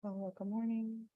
Oh, good morning.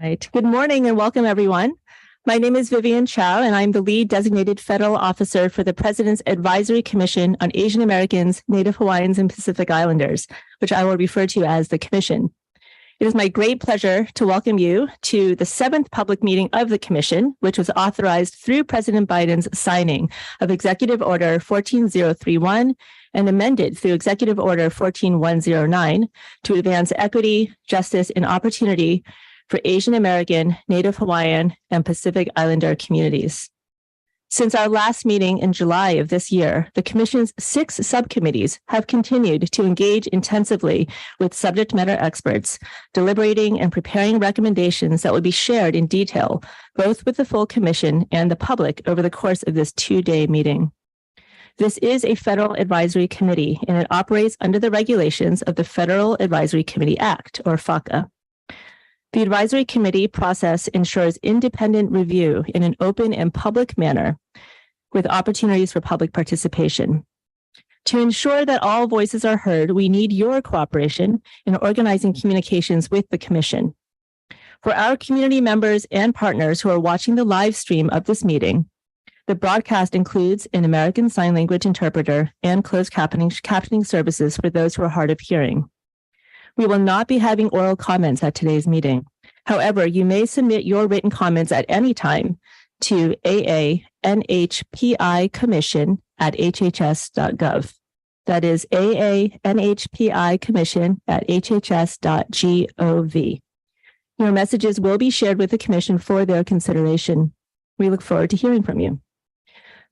Right. Good morning and welcome, everyone. My name is Vivian Chow, and I'm the lead designated federal officer for the President's Advisory Commission on Asian Americans, Native Hawaiians, and Pacific Islanders, which I will refer to as the Commission. It is my great pleasure to welcome you to the seventh public meeting of the Commission, which was authorized through President Biden's signing of Executive Order 14031 and amended through Executive Order 14109 to advance equity, justice, and opportunity for Asian American, Native Hawaiian, and Pacific Islander communities. Since our last meeting in July of this year, the Commission's 6 subcommittees have continued to engage intensively with subject matter experts, deliberating and preparing recommendations that will be shared in detail, both with the full Commission and the public over the course of this 2-day meeting. This is a federal advisory committee, and it operates under the regulations of the Federal Advisory Committee Act, or FACA. The advisory committee process ensures independent review in an open and public manner with opportunities for public participation. To ensure that all voices are heard, we need your cooperation in organizing communications with the Commission. For our community members and partners who are watching the live stream of this meeting, the broadcast includes an American Sign Language interpreter and closed captioning services for those who are hard of hearing. We will not be having oral comments at today's meeting. However, you may submit your written comments at any time to aanhpicommission@hhs.gov. That is aanhpicommission@hhs.gov. Your messages will be shared with the Commission for their consideration. We look forward to hearing from you.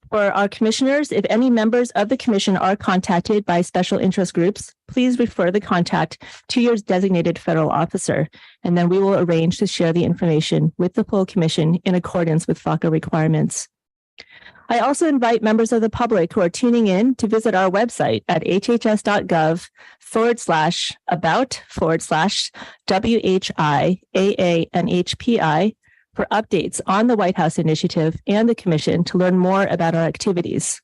For our commissioners, if any members of the Commission are contacted by special interest groups, please refer the contact to your designated federal officer, and then we will arrange to share the information with the full Commission in accordance with FACA requirements. I also invite members of the public who are tuning in to visit our website at hhs.gov/about/WHI-AA-NHPI for updates on the White House Initiative and the Commission to learn more about our activities.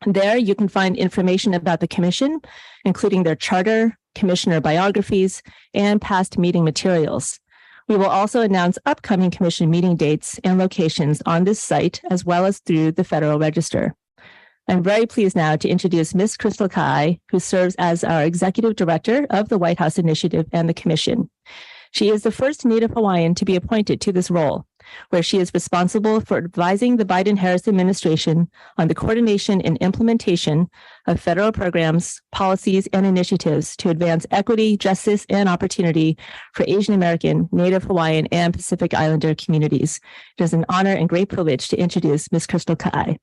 There, you can find information about the Commission, including their charter, commissioner biographies, and past meeting materials. We will also announce upcoming Commission meeting dates and locations on this site, as well as through the Federal Register. I'm very pleased now to introduce Ms. Crystal Ka'ai, who serves as our Executive Director of the White House Initiative and the Commission. She is the first Native Hawaiian to be appointed to this role, where she is responsible for advising the Biden-Harris administration on the coordination and implementation of federal programs, policies, and initiatives to advance equity, justice, and opportunity for Asian American, Native Hawaiian, and Pacific Islander communities. It is an honor and great privilege to introduce Ms. Crystal Ka'ai.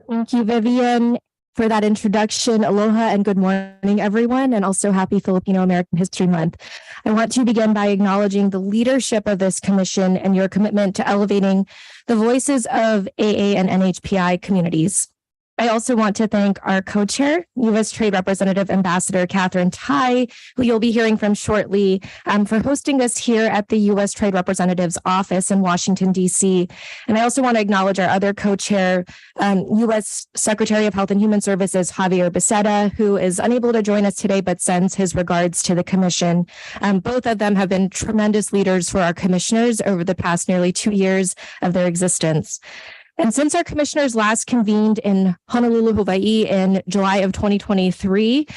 Thank you, Vivian, for that introduction. Aloha and good morning, everyone, and also happy Filipino American History Month. I want to begin by acknowledging the leadership of this commission and your commitment to elevating the voices of AA and NHPI communities. I also want to thank our co-chair, U.S. Trade Representative Ambassador Catherine Tai, who you'll be hearing from shortly, for hosting us here at the U.S. Trade Representative's office in Washington, D.C. And I also want to acknowledge our other co-chair, U.S. Secretary of Health and Human Services, Javier Becerra, who is unable to join us today, but sends his regards to the Commission. Both of them have been tremendous leaders for our commissioners over the past nearly 2 years of their existence. And since our commissioners last convened in Honolulu, Hawaii in July of 2023,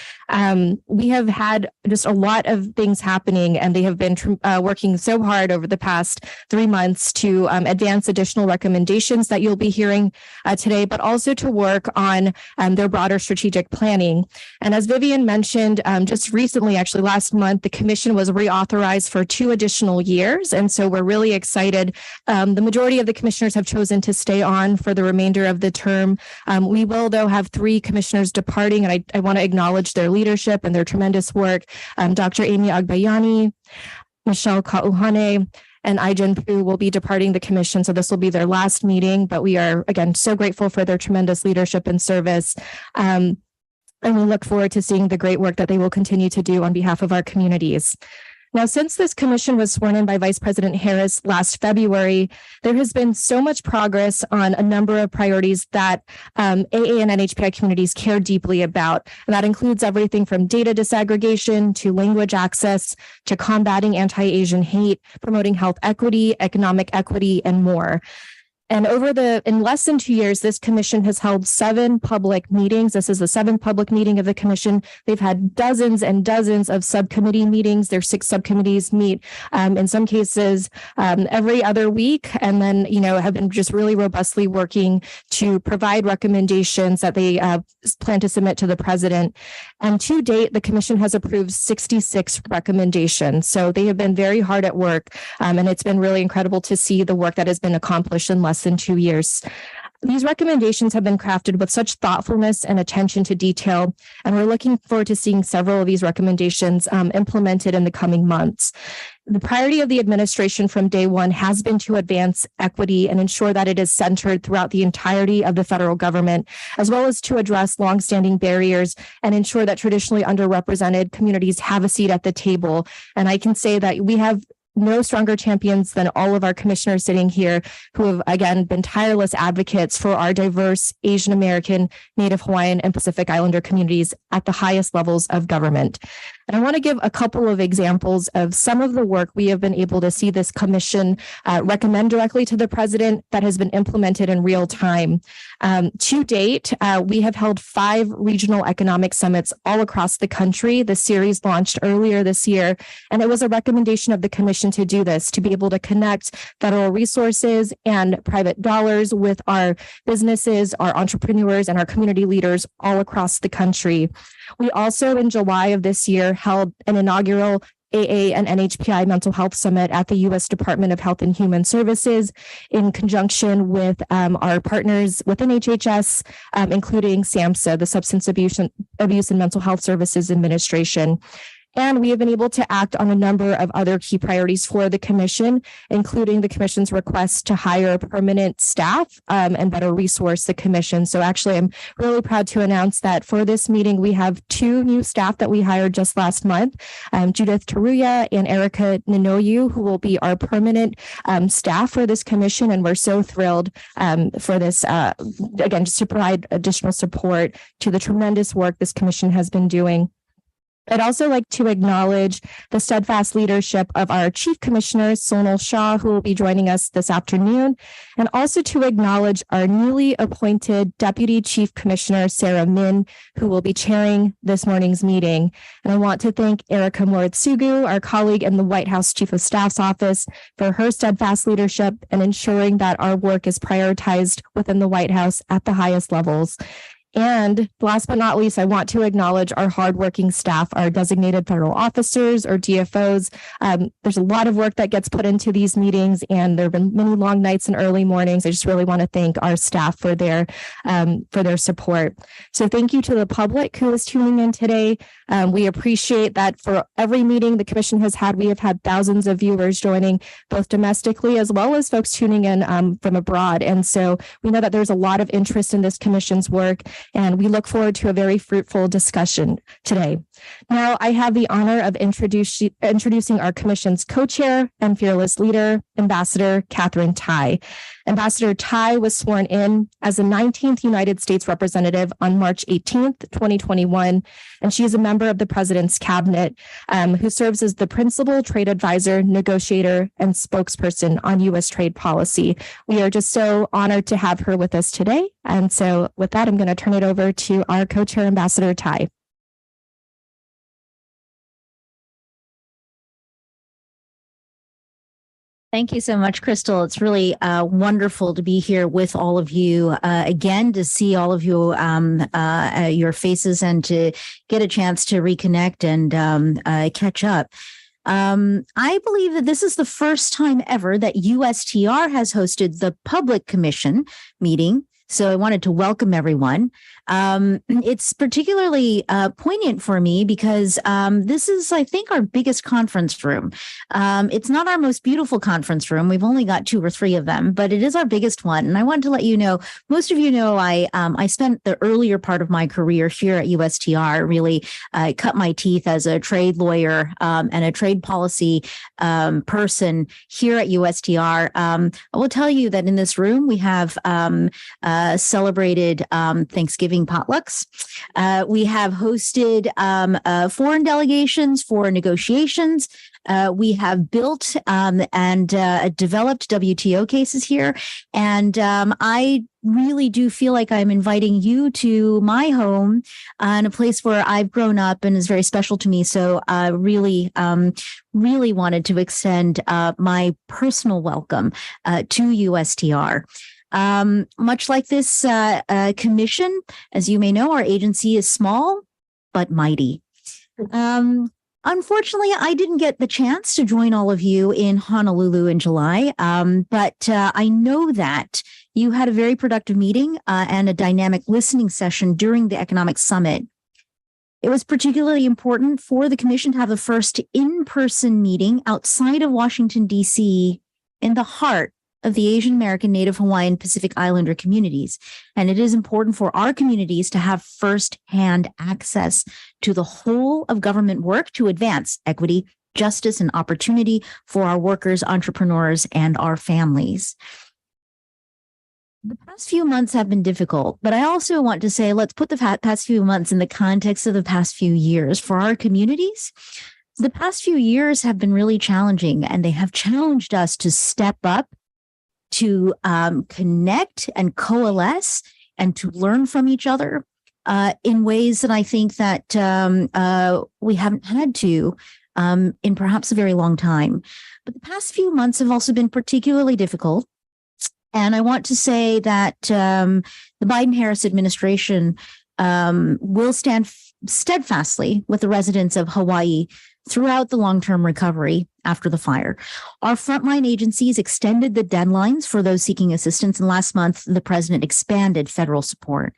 we have had just a lot of things happening, and they have been working so hard over the past 3 months to advance additional recommendations that you'll be hearing today, but also to work on their broader strategic planning. And as Vivian mentioned, just recently, actually last month, the commission was reauthorized for 2 additional years. And so we're really excited. The majority of the commissioners have chosen to stay on for the remainder of the term. We will, though, have 3 commissioners departing, and I want to acknowledge their leadership and their tremendous work. Dr. Amy Agbayani, Michelle Ka'uhane, and Aijen Poo will be departing the commission, so this will be their last meeting, but we are, again, so grateful for their tremendous leadership and service. And we look forward to seeing the great work that they will continue to do on behalf of our communities. Now, since this commission was sworn in by Vice President Harris last February, there has been so much progress on a number of priorities that AA and NHPI communities care deeply about. And that includes everything from data disaggregation to language access to combating anti-Asian hate, promoting health equity, economic equity, and more. And in less than 2 years, this commission has held 7 public meetings. This is the 7th public meeting of the commission. They've had dozens and dozens of subcommittee meetings. Their 6 subcommittees meet in some cases every other week, and then have been just really robustly working to provide recommendations that they plan to submit to the president. And to date, the commission has approved 66 recommendations. So they have been very hard at work, and it's been really incredible to see the work that has been accomplished in less than 2 years. These recommendations have been crafted with such thoughtfulness and attention to detail, and we're looking forward to seeing several of these recommendations implemented in the coming months. The priority of the administration from day one has been to advance equity and ensure that it is centered throughout the entirety of the federal government, as well as to address longstanding barriers and ensure that traditionally underrepresented communities have a seat at the table. And I can say that we have no stronger champions than all of our commissioners sitting here who have, again, been tireless advocates for our diverse Asian American, Native Hawaiian, and Pacific Islander communities at the highest levels of government. And I want to give a couple of examples of some of the work we have been able to see this commission recommend directly to the president that has been implemented in real time. To date, we have held 5 regional economic summits all across the country. The series launched earlier this year, and it was a recommendation of the commission to do this, to be able to connect federal resources and private dollars with our businesses, our entrepreneurs, and our community leaders all across the country. We also, in July of this year, held an inaugural AA and NHPI Mental Health Summit at the U.S. Department of Health and Human Services in conjunction with our partners within HHS, including SAMHSA, the Substance Abuse and Mental Health Services Administration. And we have been able to act on a number of other key priorities for the commission, including the commission's request to hire permanent staff and better resource the commission. So actually, I'm really proud to announce that for this meeting, we have 2 new staff that we hired just last month, Judith Taruya and Erica Ninoyu, who will be our permanent staff for this commission. And we're so thrilled for this, again, just to provide additional support to the tremendous work this commission has been doing. I'd also like to acknowledge the steadfast leadership of our Chief Commissioner, Sonal Shah, who will be joining us this afternoon, and also to acknowledge our newly appointed Deputy Chief Commissioner, Sarah Min, who will be chairing this morning's meeting. And I want to thank Erica Moritsugu, our colleague in the White House Chief of Staff's office, for her steadfast leadership and ensuring that our work is prioritized within the White House at the highest levels. And last but not least, I want to acknowledge our hardworking staff, our designated federal officers or DFOs. There's a lot of work that gets put into these meetings, and there have been many long nights and early mornings. I just really want to thank our staff for their support. So thank you to the public who is tuning in today. We appreciate that for every meeting the commission has had, we have had thousands of viewers joining, both domestically as well as folks tuning in from abroad. And so we know that there's a lot of interest in this commission's work, and we look forward to a very fruitful discussion today. Now, I have the honor of introducing our commission's co-chair and fearless leader, Ambassador Katherine Tai. Ambassador Tai was sworn in as the 19th United States representative on March 18th, 2021, and she is a member of the President's Cabinet who serves as the principal trade advisor, negotiator, and spokesperson on U.S. trade policy. We are just so honored to have her with us today. And so with that, I'm going to turn it over to our co-chair, Ambassador Tai. Thank you so much, Crystal. It's really wonderful to be here with all of you again, to see all of you, your faces, and to get a chance to reconnect and catch up. I believe that this is the first time ever that USTR has hosted the public commission meeting. So I wanted to welcome everyone. It's particularly poignant for me because this is, I think, our biggest conference room. It's not our most beautiful conference room. We've only got 2 or 3 of them, but it is our biggest one. And I want to let you know, most of you know, I spent the earlier part of my career here at USTR, really cut my teeth as a trade lawyer and a trade policy person here at USTR. I will tell you that in this room, we have celebrated Thanksgiving potlucks. We have hosted foreign delegations for negotiations. We have built and developed WTO cases here. And I really do feel like I'm inviting you to my home and a place where I've grown up and is very special to me. So I really wanted to extend my personal welcome to USTR. Much like this commission, as you may know, our agency is small but mighty. Unfortunately, I didn't get the chance to join all of you in Honolulu in July, but I know that you had a very productive meeting and a dynamic listening session during the Economic Summit. It was particularly important for the Commission to have the first in-person meeting outside of Washington, D.C., in the heart of the Asian American, Native Hawaiian, Pacific Islander communities. And it is important for our communities to have first-hand access to the whole of government work to advance equity, justice, and opportunity for our workers, entrepreneurs, and our families. The past few months have been difficult, but I also want to say, let's put the past few months in the context of the past few years. For our communities, the past few years have been really challenging, and they have challenged us to step up, to connect and coalesce, and to learn from each other in ways that I think that we haven't had to in perhaps a very long time. But the past few months have also been particularly difficult. And I want to say that the Biden-Harris administration will stand steadfastly with the residents of Hawaii throughout the long-term recovery after the fire. Our frontline agencies extended the deadlines for those seeking assistance, and last month, the president expanded federal support.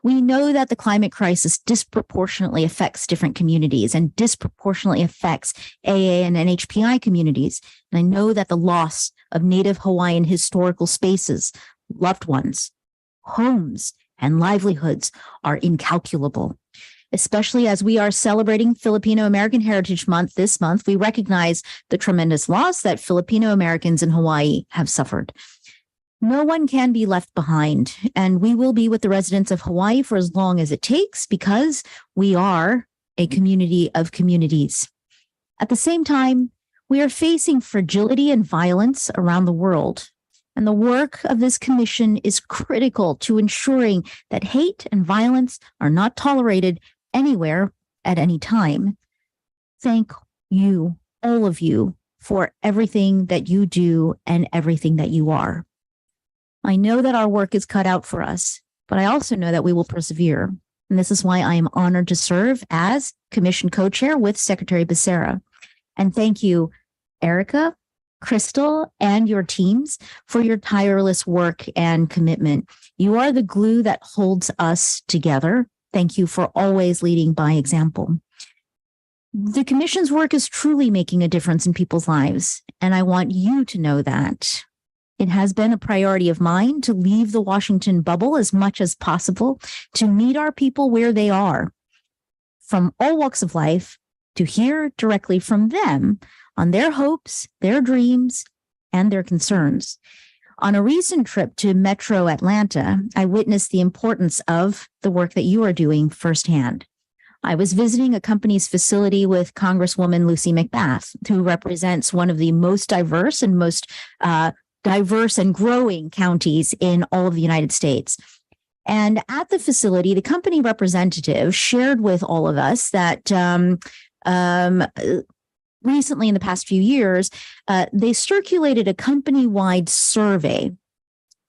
We know that the climate crisis disproportionately affects different communities and disproportionately affects AA and NHPI communities. And I know that the loss of Native Hawaiian historical spaces, loved ones, homes, and livelihoods are incalculable. Especially as we are celebrating Filipino American Heritage Month this month, we recognize the tremendous loss that Filipino Americans in Hawaii have suffered. No one can be left behind, and we will be with the residents of Hawaii for as long as it takes because we are a community of communities. At the same time, we are facing fragility and violence around the world. And the work of this commission is critical to ensuring that hate and violence are not tolerated anywhere at any time. Thank you, all of you, for everything that you do and everything that you are. I know that our work is cut out for us, but I also know that we will persevere. And this is why I am honored to serve as Commission Co-Chair with Secretary Becerra. And thank you, Erica, Crystal, and your teams for your tireless work and commitment. You are the glue that holds us together. Thank you for always leading by example. The Commission's work is truly making a difference in people's lives, and I want you to know that. It has been a priority of mine to leave the Washington bubble as much as possible to meet our people where they are, from all walks of life, to hear directly from them on their hopes, their dreams, and their concerns. On a recent trip to Metro Atlanta, I witnessed the importance of the work that you are doing firsthand. I was visiting a company's facility with Congresswoman Lucy McBath, who represents one of the most diverse and growing counties in all of the United States. And at the facility, the company representative shared with all of us that recently, in the past few years, they circulated a company-wide survey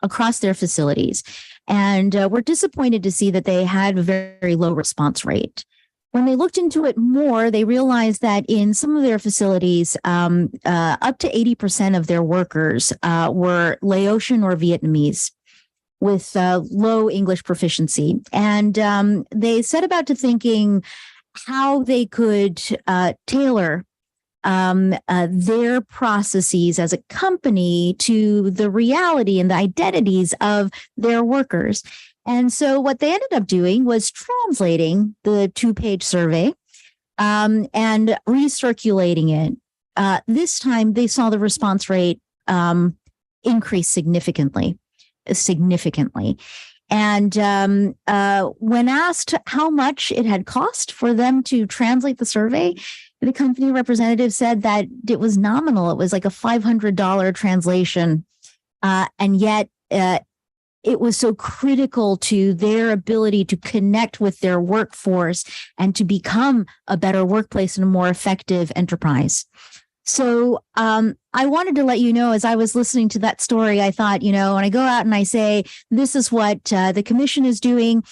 across their facilities, and were disappointed to see that they had a very low response rate. When they looked into it more, they realized that in some of their facilities, up to 80% of their workers were Laotian or Vietnamese. with low English proficiency. And they set about to thinking how they could tailor their processes as a company to the reality and the identities of their workers. And so what they ended up doing was translating the 2-page survey and recirculating it. This time they saw the response rate increase significantly. And when asked how much it had cost for them to translate the survey, the company representative said that it was nominal. It was like a $500 translation. And yet it was so critical to their ability to connect with their workforce and to become a better workplace and a more effective enterprise. So I wanted to let you know, as I was listening to that story, I thought, when I go out and I say, this is what the commission is doing,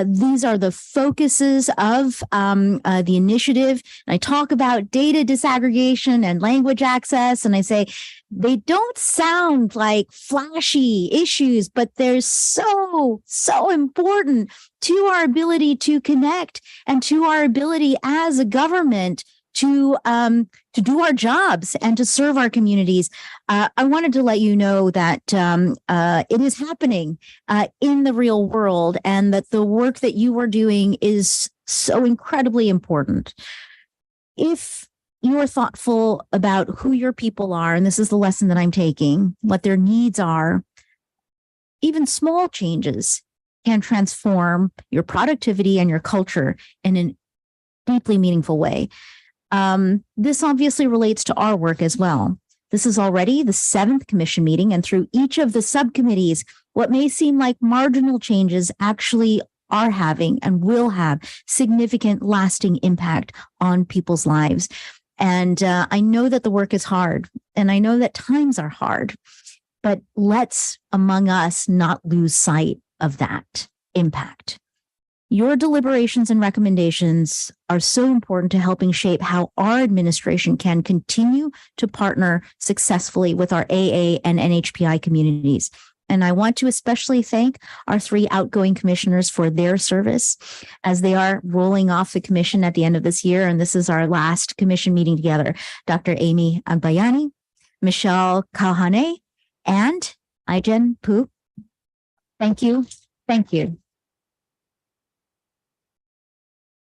these are the focuses of the initiative. And I talk about data disaggregation and language access. And I say, they don't sound like flashy issues, but they're so important to our ability to connect and to our ability as a government to do our jobs and to serve our communities. I wanted to let you know that it is happening in the real world, and that the work that you are doing is so incredibly important. If you are thoughtful about who your people are, and this is the lesson that I'm taking, what their needs are, even small changes can transform your productivity and your culture in a deeply meaningful way. This obviously relates to our work as well. This is already the 7th commission meeting, and through each of the subcommittees, what may seem like marginal changes actually are having and will have significant lasting impact on people's lives. And I know that the work is hard, and I know that times are hard, but let's, among us, not lose sight of that impact. Your deliberations and recommendations are so important to helping shape how our administration can continue to partner successfully with our AA and NHPI communities. And I want to especially thank our 3 outgoing commissioners for their service as they are rolling off the commission at the end of this year. And this is our last commission meeting together. Dr. Amy Agbayani, Michelle Kalhane, and Aijen Pu. Thank you. Thank you.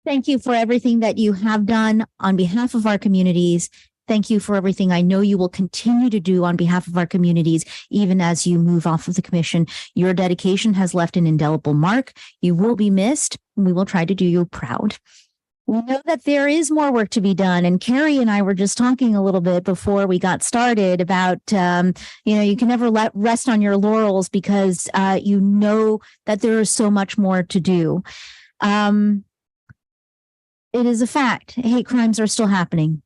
Thank you for everything that you have done on behalf of our communities. Thank you for everything I know you will continue to do on behalf of our communities, even as you move off of the commission. Your dedication has left an indelible mark. You will be missed. We will try to do you proud. We know that there is more work to be done. And Carrie and I were just talking a little bit before we got started about, you can never rest on your laurels because you know that there is so much more to do. It is a fact. Hate crimes are still happening.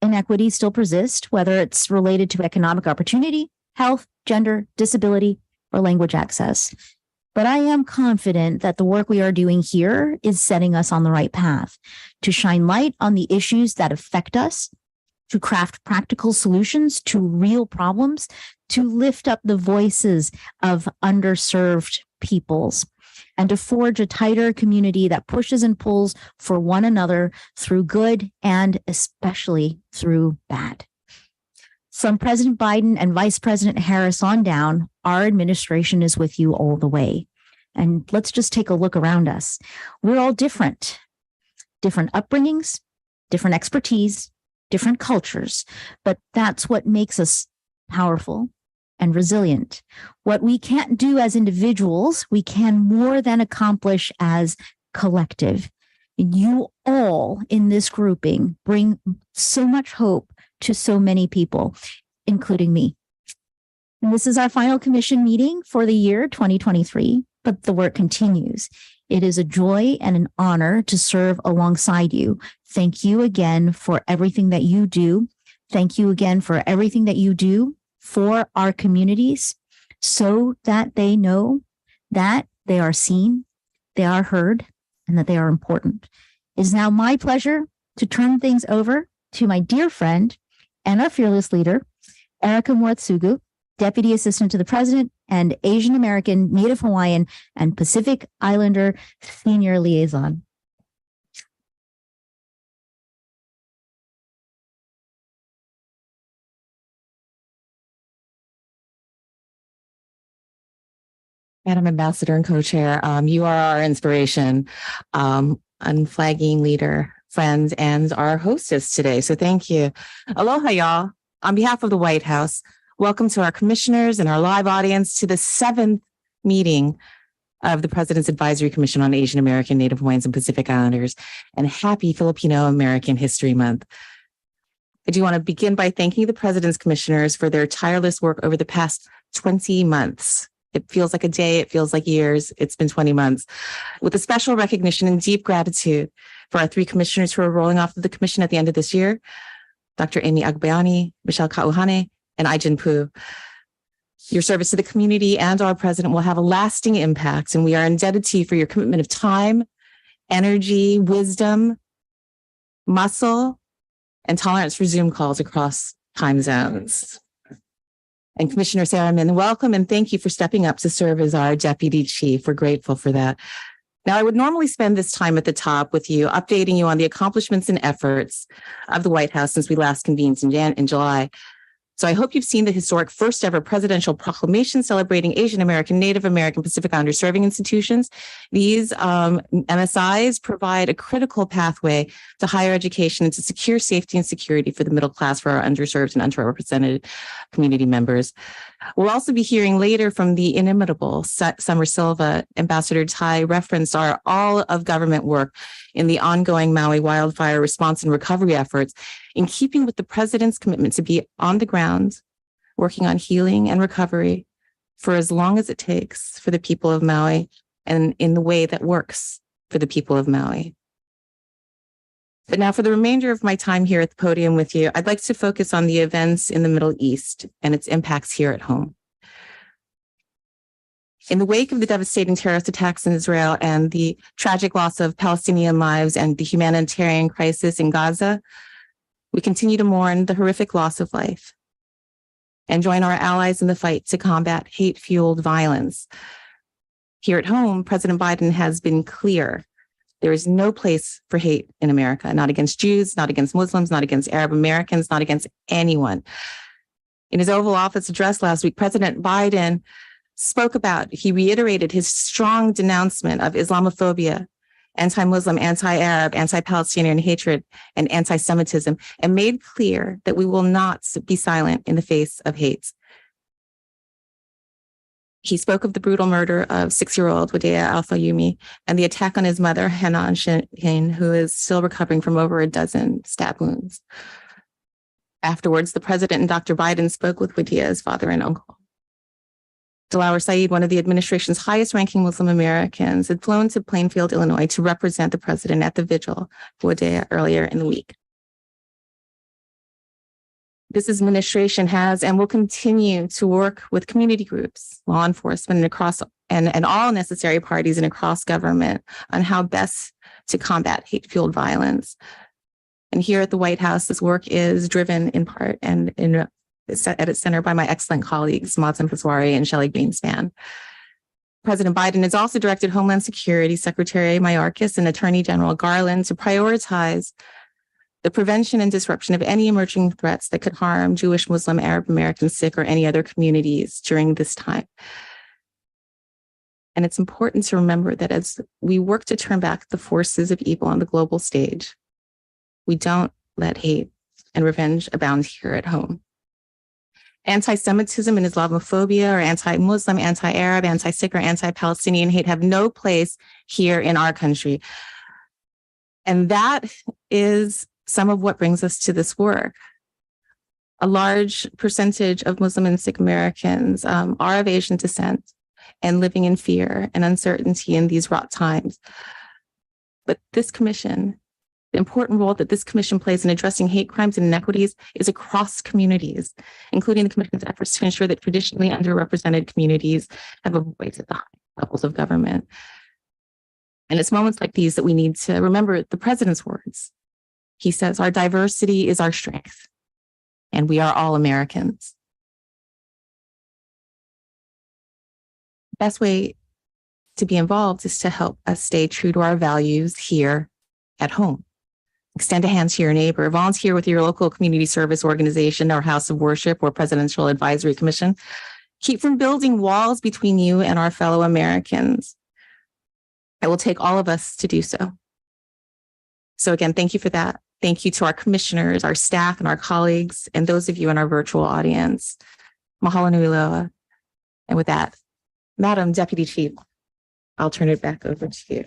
Inequities still persist, whether it's related to economic opportunity, health, gender, disability, or language access. But I am confident that the work we are doing here is setting us on the right path to shine light on the issues that affect us, to craft practical solutions to real problems, to lift up the voices of underserved peoples, and to forge a tighter community that pushes and pulls for one another through good and especially through bad. From President Biden and Vice President Harris on down, our administration is with you all the way. And let's just take a look around us. We're all different upbringings, different expertise, different cultures, but that's what makes us powerful and resilient. What we can't do as individuals, we can more than accomplish as collective. And you all in this grouping bring so much hope to so many people, including me. And this is our final commission meeting for the year 2023, but the work continues. It is a joy and an honor to serve alongside you. Thank you again for everything that you do. Thank you again for everything that you do for our communities so that they know that they are seen, they are heard, and that they are important. It is now my pleasure to turn things over to my dear friend and our fearless leader, Erica Mwatsugu, Deputy Assistant to the President, and Asian American, Native Hawaiian, and Pacific Islander Senior Liaison. Madam Ambassador and Co-Chair, you are our inspiration, unflagging leader, friend, and our hostess today. So thank you. Aloha, y'all. On behalf of the White House, welcome to our commissioners and our live audience to the 7th meeting of the President's Advisory Commission on Asian American, Native Hawaiians, and Pacific Islanders, and happy Filipino American History Month. I do want to begin by thanking the President's commissioners for their tireless work over the past 20 months. It feels like a day, it feels like years. It's been 20 months. With a special recognition and deep gratitude for our 3 commissioners who are rolling off of the commission at the end of this year, Dr. Amy Agbayani, Michelle Kauhane, and Aijin Pu. Your service to the community and our president will have a lasting impact, and we are indebted to you for your commitment of time, energy, wisdom, muscle, and tolerance for Zoom calls across time zones. And Commissioner Sarah Min, welcome and thank you for stepping up to serve as our Deputy Chief. We're grateful for that. Now, I would normally spend this time at the top with you, updating you on the accomplishments and efforts of the White House since we last convened in July. So I hope you've seen the historic first ever presidential proclamation celebrating Asian American, Native American, Pacific Islander serving institutions. These MSIs provide a critical pathway to higher education and to secure safety and security for the middle class, for our underserved and underrepresented community members. We'll also be hearing later from the inimitable Summer Silva. Ambassador Tai referenced our all of government work in the ongoing Maui wildfire response and recovery efforts, in keeping with the president's commitment to be on the ground, working on healing and recovery for as long as it takes for the people of Maui and in the way that works for the people of Maui. But now for the remainder of my time here at the podium with you, I'd like to focus on the events in the Middle East and its impacts here at home. In the wake of the devastating terrorist attacks in Israel and the tragic loss of Palestinian lives and the humanitarian crisis in Gaza, we continue to mourn the horrific loss of life and join our allies in the fight to combat hate-fueled violence. Here at home, President Biden has been clear. There is no place for hate in America, not against Jews, not against Muslims, not against Arab Americans, not against anyone. In his Oval Office address last week, President Biden he reiterated his strong denouncement of Islamophobia, anti-Muslim, anti-Arab, anti-Palestinian hatred, and anti-Semitism, and made clear that we will not be silent in the face of hate. He spoke of the brutal murder of 6-year-old Wadea Al-Fayumi and the attack on his mother, Hanan Shaheen, who is still recovering from over a dozen stab wounds. Afterwards, the president and Dr. Biden spoke with Wadea's father and uncle. Dilawar Saeed, one of the administration's highest-ranking Muslim Americans, had flown to Plainfield, Illinois to represent the president at the vigil for Wadea earlier in the week. This administration has and will continue to work with community groups, law enforcement, and all necessary parties and across government on how best to combat hate-fueled violence. And here at the White House, this work is driven in part and at its center by my excellent colleagues, Mazen Paswari and Shelley Greenspan. President Biden has also directed Homeland Security Secretary Mayorkas and Attorney General Garland to prioritize the prevention and disruption of any emerging threats that could harm Jewish, Muslim, Arab American, Sikh, or any other communities during this time. And it's important to remember that as we work to turn back the forces of evil on the global stage, we don't let hate and revenge abound here at home. Anti-Semitism and Islamophobia or anti-Muslim, anti-Arab, anti-Sikh, or anti-Palestinian hate have no place here in our country. And that is some of what brings us to this work. A large percentage of Muslim and Sikh Americans are of Asian descent and living in fear and uncertainty in these wrought times. But this commission, the important role that this commission plays in addressing hate crimes and inequities is across communities, including the commission's efforts to ensure that traditionally underrepresented communities have a voice at the high levels of government. And it's moments like these that we need to remember the president's words. He says, our diversity is our strength, and we are all Americans. best way to be involved is to help us stay true to our values here at home. Extend a hand to your neighbor, volunteer with your local community service organization or house of worship or presidential advisory commission. Keep from building walls between you and our fellow Americans. It will take all of us to do so. So again, thank you for that. Thank you to our commissioners, our staff, and our colleagues, and those of you in our virtual audience. Mahalo nui loa. And with that, Madam Deputy Chief, I'll turn it back over to you.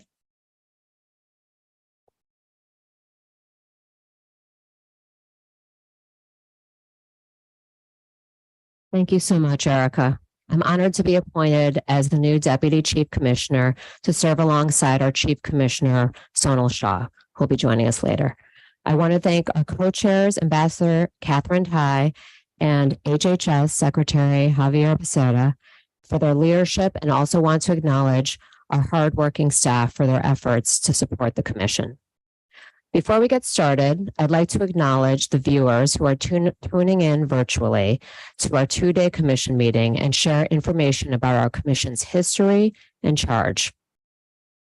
Thank you so much, Erica. I'm honored to be appointed as the new Deputy Chief Commissioner to serve alongside our Chief Commissioner, Sonal Shah, who will be joining us later. I want to thank our co-chairs, Ambassador Catherine Tai and HHS Secretary Javier Becerra for their leadership, and also want to acknowledge our hardworking staff for their efforts to support the Commission. Before we get started, I'd like to acknowledge the viewers who are tuning in virtually to our two-day Commission meeting and share information about our Commission's history and charge.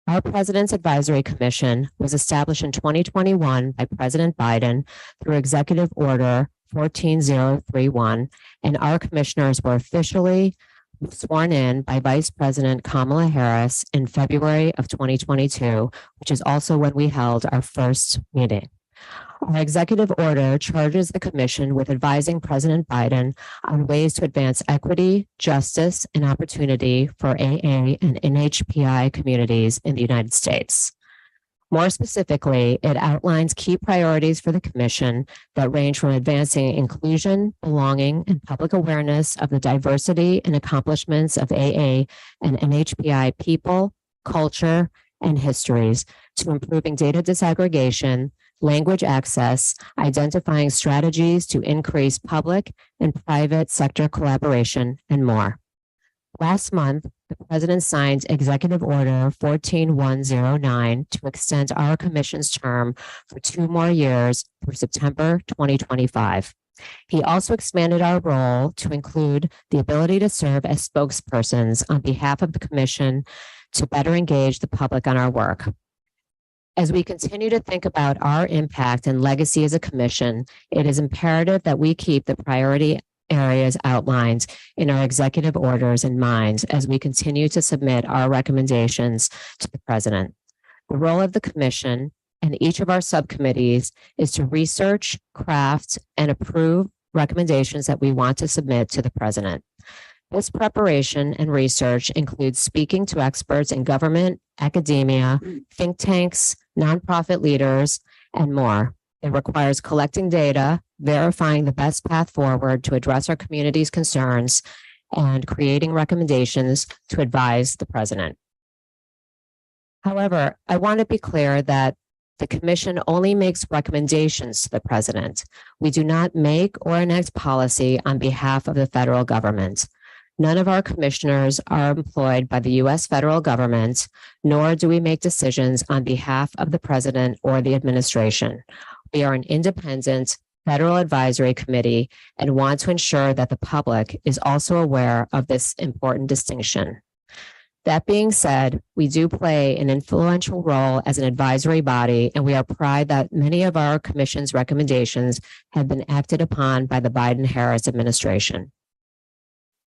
Our President's Advisory Commission was established in 2021 by President Biden through Executive Order 14031, and our commissioners were officially sworn in by Vice President Kamala Harris in February of 2022, which is also when we held our first meeting. Our executive order charges the Commission with advising President Biden on ways to advance equity, justice, and opportunity for AA and NHPI communities in the United States. More specifically, it outlines key priorities for the Commission that range from advancing inclusion, belonging, and public awareness of the diversity and accomplishments of AA and NHPI people, culture, and histories to improving data disaggregation, language access, identifying strategies to increase public and private sector collaboration, and more. Last month, the President signed Executive Order 14109 to extend our Commission's term for 2 more years through September 2025. He also expanded our role to include the ability to serve as spokespersons on behalf of the Commission to better engage the public on our work. As we continue to think about our impact and legacy as a Commission, it is imperative that we keep the priority areas outlined in our executive orders in mind as we continue to submit our recommendations to the President. The role of the Commission and each of our subcommittees is to research, craft, and approve recommendations that we want to submit to the President. This preparation and research includes speaking to experts in government, academia, think tanks, nonprofit leaders, and more. It requires collecting data, verifying the best path forward to address our community's concerns, and creating recommendations to advise the President. However, I want to be clear that the Commission only makes recommendations to the President. We do not make or enact policy on behalf of the federal government. None of our commissioners are employed by the U.S. federal government, nor do we make decisions on behalf of the President or the administration. We are an independent federal advisory committee and want to ensure that the public is also aware of this important distinction. That being said, we do play an influential role as an advisory body, and we are proud that many of our Commission's recommendations have been acted upon by the Biden-Harris administration.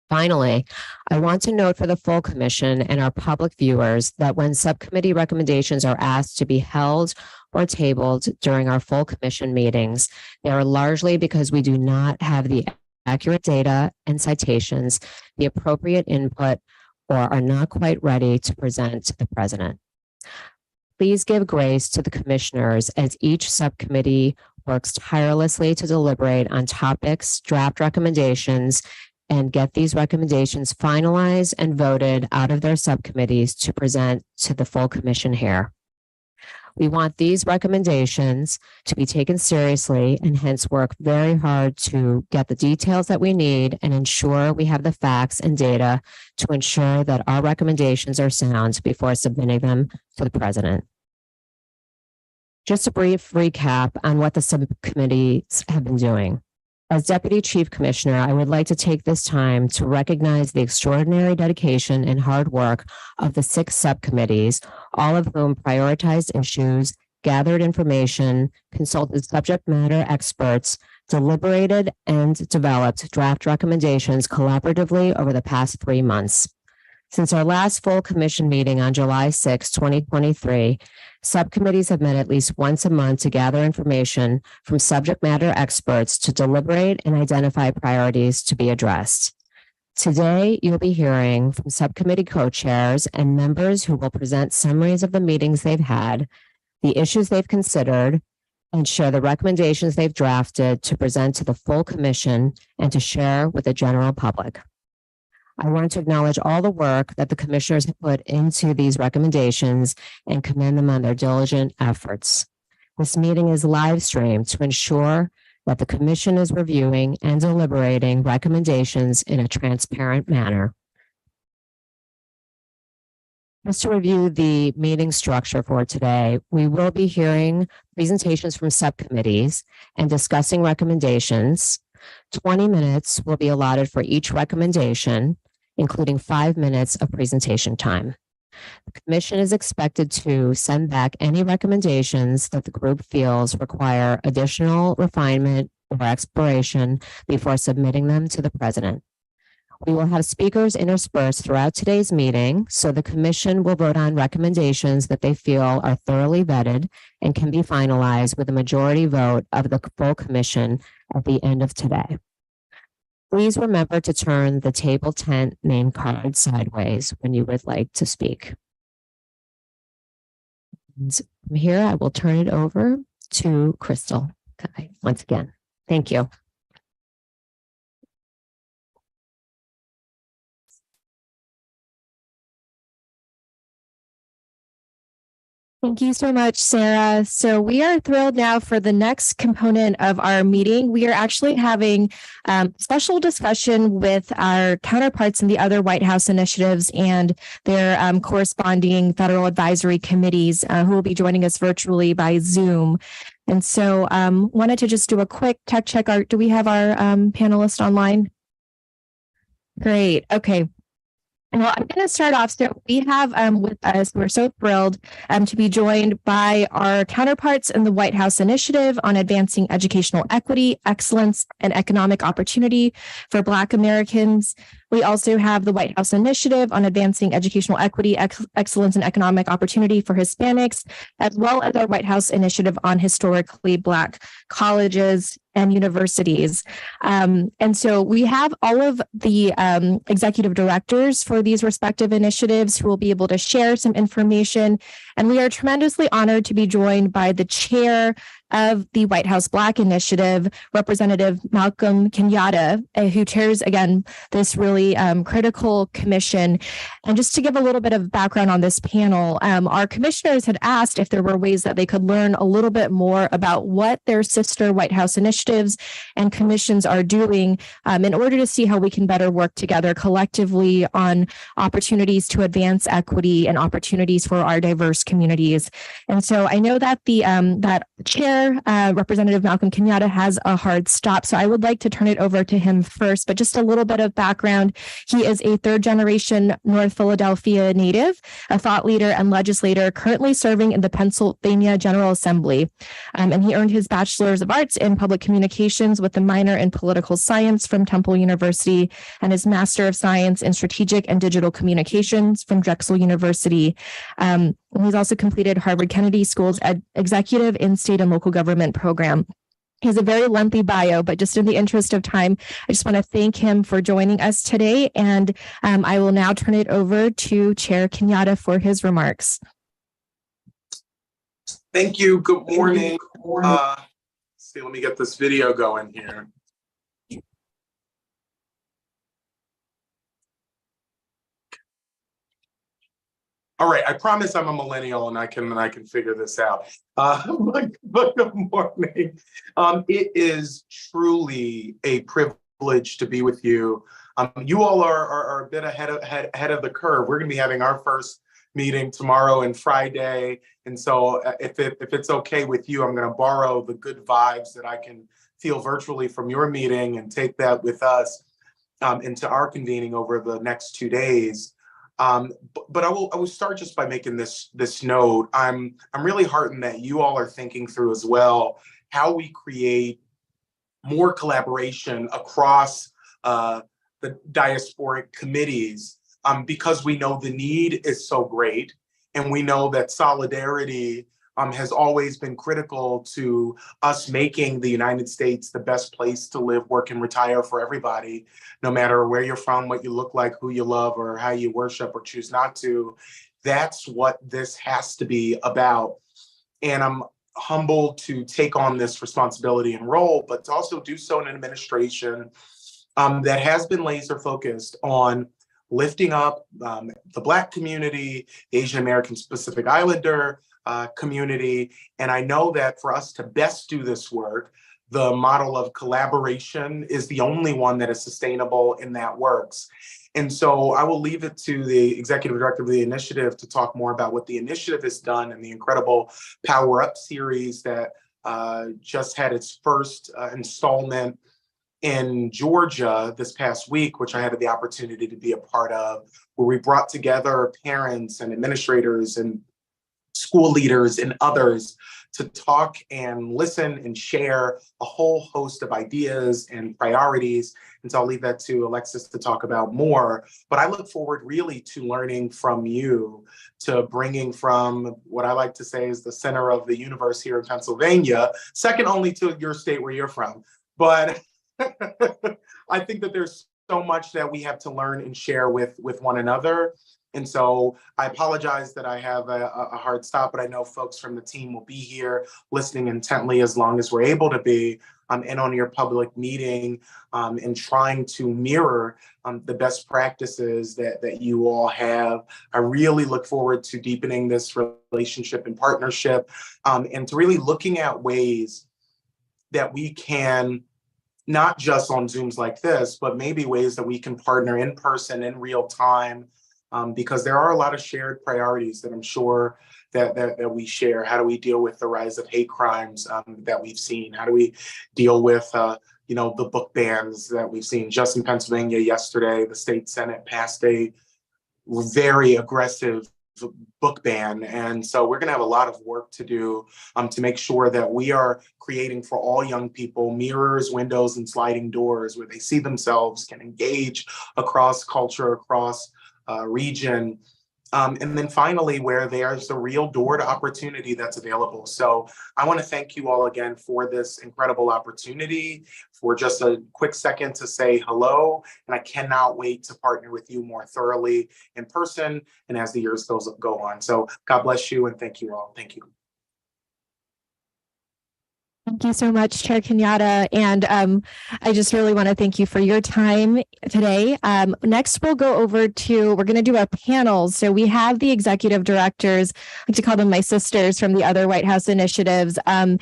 Finally, I want to note for the full Commission and our public viewers that when subcommittee recommendations are asked to be held or tabled during our full Commission meetings, they are largely because we do not have the accurate data and citations, the appropriate input, or are not quite ready to present to the President. Please give grace to the commissioners as each subcommittee works tirelessly to deliberate on topics, draft recommendations, and get these recommendations finalized and voted out of their subcommittees to present to the full Commission here. We want these recommendations to be taken seriously and hence work very hard to get the details that we need and ensure we have the facts and data to ensure that our recommendations are sound before submitting them to the President. Just a brief recap on what the subcommittees have been doing. As Deputy Chief Commissioner, I would like to take this time to recognize the extraordinary dedication and hard work of the 6 subcommittees, all of whom prioritized issues, gathered information, consulted subject matter experts, deliberated, and developed draft recommendations collaboratively over the past 3 months. Since our last full commission meeting on July 6, 2023, subcommittees have met at least once a month to gather information from subject matter experts to deliberate and identify priorities to be addressed. Today, you'll be hearing from subcommittee co-chairs and members who will present summaries of the meetings they've had, the issues they've considered, and share the recommendations they've drafted to present to the full commission and to share with the general public. I want to acknowledge all the work that the commissioners have put into these recommendations and commend them on their diligent efforts. This meeting is live streamed to ensure that the commission is reviewing and deliberating recommendations in a transparent manner. Just to review the meeting structure for today, we will be hearing presentations from subcommittees and discussing recommendations. 20 minutes will be allotted for each recommendation, including 5 minutes of presentation time. The commission is expected to send back any recommendations that the group feels require additional refinement or exploration before submitting them to the president. We will have speakers interspersed throughout today's meeting, so the commission will vote on recommendations that they feel are thoroughly vetted and can be finalized with a majority vote of the full commission at the end of today. Please remember to turn the table tent name card sideways when you would like to speak. And from here, I will turn it over to Crystal once again. Thank you. Thank you so much, Sarah. So we are thrilled now for the next component of our meeting. We are actually having special discussion with our counterparts in the other White House initiatives and their corresponding federal advisory committees who will be joining us virtually by Zoom. And so wanted to just do a quick tech check. Do we have our panelists online? Great. Okay. Well, I'm going to start off. So we have with us, we're so thrilled to be joined by our counterparts in the White House Initiative on Advancing Educational Equity, Excellence, and Economic Opportunity for Black Americans. We also have the White House Initiative on Advancing Educational Equity, Excellence, and Economic Opportunity for Hispanics, as well as our White House Initiative on Historically Black Colleges and Universities. And so we have all of the executive directors for these respective initiatives who will be able to share some information. And we are tremendously honored to be joined by the chair of the White House Black Initiative, Representative Malcolm Kenyatta, who chairs, again, this really critical commission. And just to give a little bit of background on this panel, our commissioners had asked if there were ways that they could learn a little bit more about what their sister White House initiatives and commissions are doing in order to see how we can better work together collectively on opportunities to advance equity and opportunities for our diverse communities. And so I know that the that chair, Representative Malcolm Kenyatta, has a hard stop. So I would like to turn it over to him first, but just a little bit of background. He is a third-generation North Philadelphia native, a thought leader and legislator currently serving in the Pennsylvania General Assembly. And he earned his Bachelor's of Arts in Public Communications with a minor in Political Science from Temple University and his Master of Science in Strategic and Digital Communications from Drexel University. He's also completed Harvard Kennedy School's Executive in State and Local Government program. He has a very lengthy bio, but just in the interest of time, I just want to thank him for joining us today. And I will now turn it over to Chair Kenyatta for his remarks. Thank you. Good morning. See, let me get this video going here. All right, I promise I'm a millennial and I can figure this out. But good morning. It is truly a privilege to be with you. You all are a bit ahead of the curve. We're going to be having our first meeting tomorrow and Friday, and so if it's okay with you, I'm going to borrow the good vibes that I can feel virtually from your meeting and take that with us into our convening over the next 2 days. But I will start just by making this note. I'm really heartened that you all are thinking through as well how we create more collaboration across the diasporic committees, because we know the need is so great, and we know that solidarity has always been critical to us making the United States the best place to live, work, and retire for everybody, no matter where you're from, what you look like, who you love, or how you worship or choose not to. That's what this has to be about. And I'm humbled to take on this responsibility and role, but to also do so in an administration that has been laser focused on lifting up the Black community, the Asian American Pacific Islander community. And I know that for us to best do this work, the model of collaboration is the only one that is sustainable and that works. And so I will leave it to the executive director of the initiative to talk more about what the initiative has done and the incredible Power Up series that just had its first installment in Georgia this past week, which I had the opportunity to be a part of, where we brought together parents and administrators and school leaders and others to talk and listen and share a whole host of ideas and priorities. And so I'll leave that to Alexis to talk about more. But I look forward really to learning from you, to bringing from what I like to say is the center of the universe here in Pennsylvania, second only to your state where you're from. But I think that there's so much that we have to learn and share with one another. And so I apologize that I have a hard stop, but I know folks from the team will be here listening intently as long as we're able to be, and on your public meeting, and trying to mirror the best practices that you all have. I really look forward to deepening this relationship and partnership, and to really looking at ways that we can, not just on Zooms like this, but maybe ways that we can partner in person in real time, because there are a lot of shared priorities that I'm sure that we share. How do we deal with the rise of hate crimes that we've seen? How do we deal with the book bans that we've seen? Just in Pennsylvania yesterday, the state Senate passed a very aggressive book ban. And so we're going to have a lot of work to do to make sure that we are creating for all young people mirrors, windows, and sliding doors where they see themselves, can engage across culture, across region. And then finally, where there's a real door to opportunity that's available. So I want to thank you all again for this incredible opportunity, for just a quick second to say hello. And I cannot wait to partner with you more thoroughly in person and as the years go on. So God bless you and thank you all. Thank you. Thank you so much, Chair Kenyatta. And I just really want to thank you for your time today. Next, we're going to do a panel. So we have the executive directors, I like to call them my sisters from the other White House initiatives. And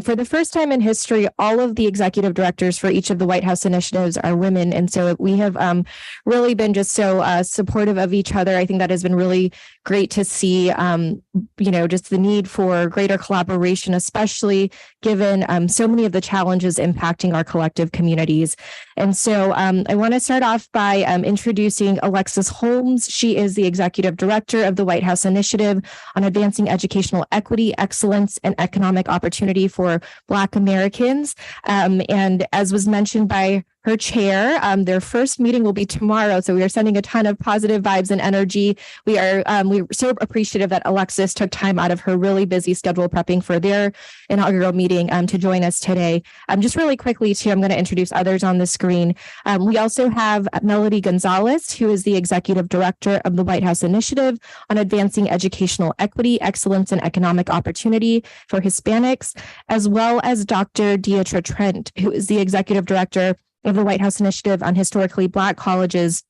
for the first time in history, all of the executive directors for each of the White House initiatives are women. And so we have really been just so supportive of each other. I think that has been really great to see, just the need for greater collaboration, especially given so many of the challenges impacting our collective communities. And so I want to start off by introducing Alexis Holmes. She is the Executive Director of the White House Initiative on Advancing Educational Equity, Excellence, and Economic Opportunity for Black Americans. And as was mentioned by her chair, their first meeting will be tomorrow. So we are sending a ton of positive vibes and energy. We're so appreciative that Alexis took time out of her really busy schedule prepping for their inaugural meeting to join us today. Just really quickly too, I'm going to introduce others on the screen. We also have Melody Gonzalez, who is the Executive Director of the White House Initiative on Advancing Educational Equity, Excellence, and Economic Opportunity for Hispanics, as well as Dr. Diya Trent, who is the Executive Director of the White House Initiative on Historically Black Colleges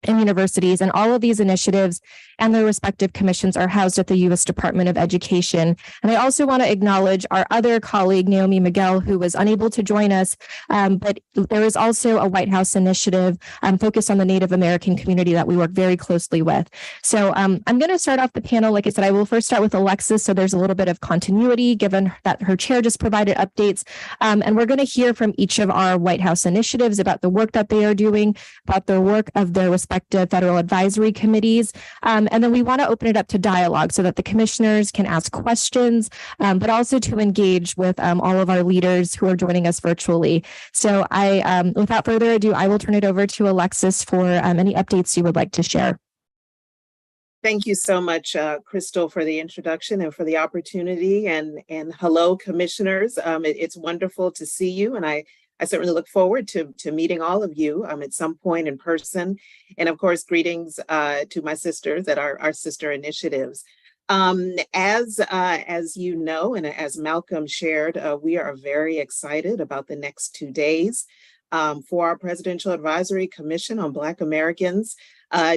and universities, and all of these initiatives and their respective commissions are housed at the U.S. Department of Education. And I also want to acknowledge our other colleague, Naomi Miguel, who was unable to join us, but there is also a White House initiative focused on the Native American community that we work very closely with. So I'm going to start off the panel. Like I said, I will first start with Alexis, so there's a little bit of continuity given that her chair just provided updates. And we're going to hear from each of our White House initiatives about the work that they are doing, about the work of their respective federal advisory committees. And then we want to open it up to dialogue so that the commissioners can ask questions, but also to engage with all of our leaders who are joining us virtually. So without further ado, I will turn it over to Alexis for any updates you would like to share. Thank you so much, Crystal, for the introduction and for the opportunity. And hello, commissioners. It's wonderful to see you. And I certainly look forward to meeting all of you at some point in person. And of course, greetings to my sisters at our sister initiatives. As you know, and as Malcolm shared, we are very excited about the next 2 days for our Presidential Advisory Commission on Black Americans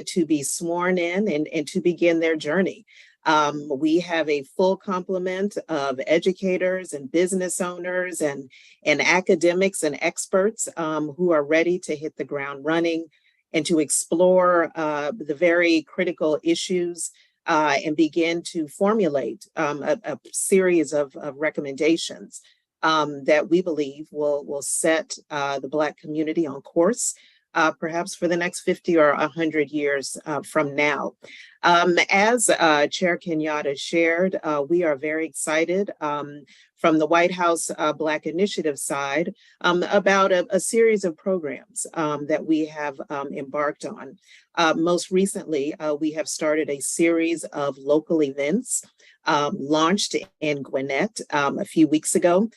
to be sworn in and to begin their journey. We have a full complement of educators and business owners and academics and experts who are ready to hit the ground running and to explore the very critical issues and begin to formulate a series of recommendations that we believe will set the Black community on course, perhaps for the next 50 or 100 years from now. As Chair Kenyatta shared, we are very excited from the White House Black Initiative side about a series of programs that we have embarked on. Most recently, we have started a series of local events launched in Gwinnett a few weeks ago,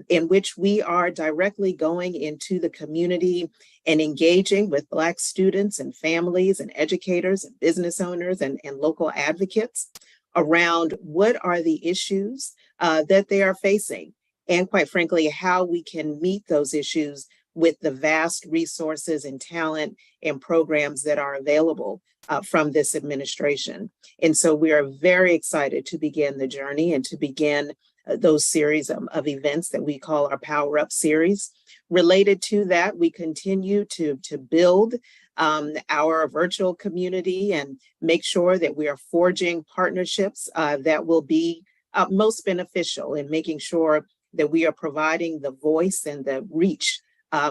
in which we are directly going into the community and engaging with Black students and families and educators and business owners and local advocates around what are the issues that they are facing, and quite frankly, how we can meet those issues with the vast resources and talent and programs that are available from this administration. And so we are very excited to begin the journey and to begin those series of events that we call our Power Up series. Related to that, we continue to build our virtual community and make sure that we are forging partnerships that will be most beneficial in making sure that we are providing the voice and the reach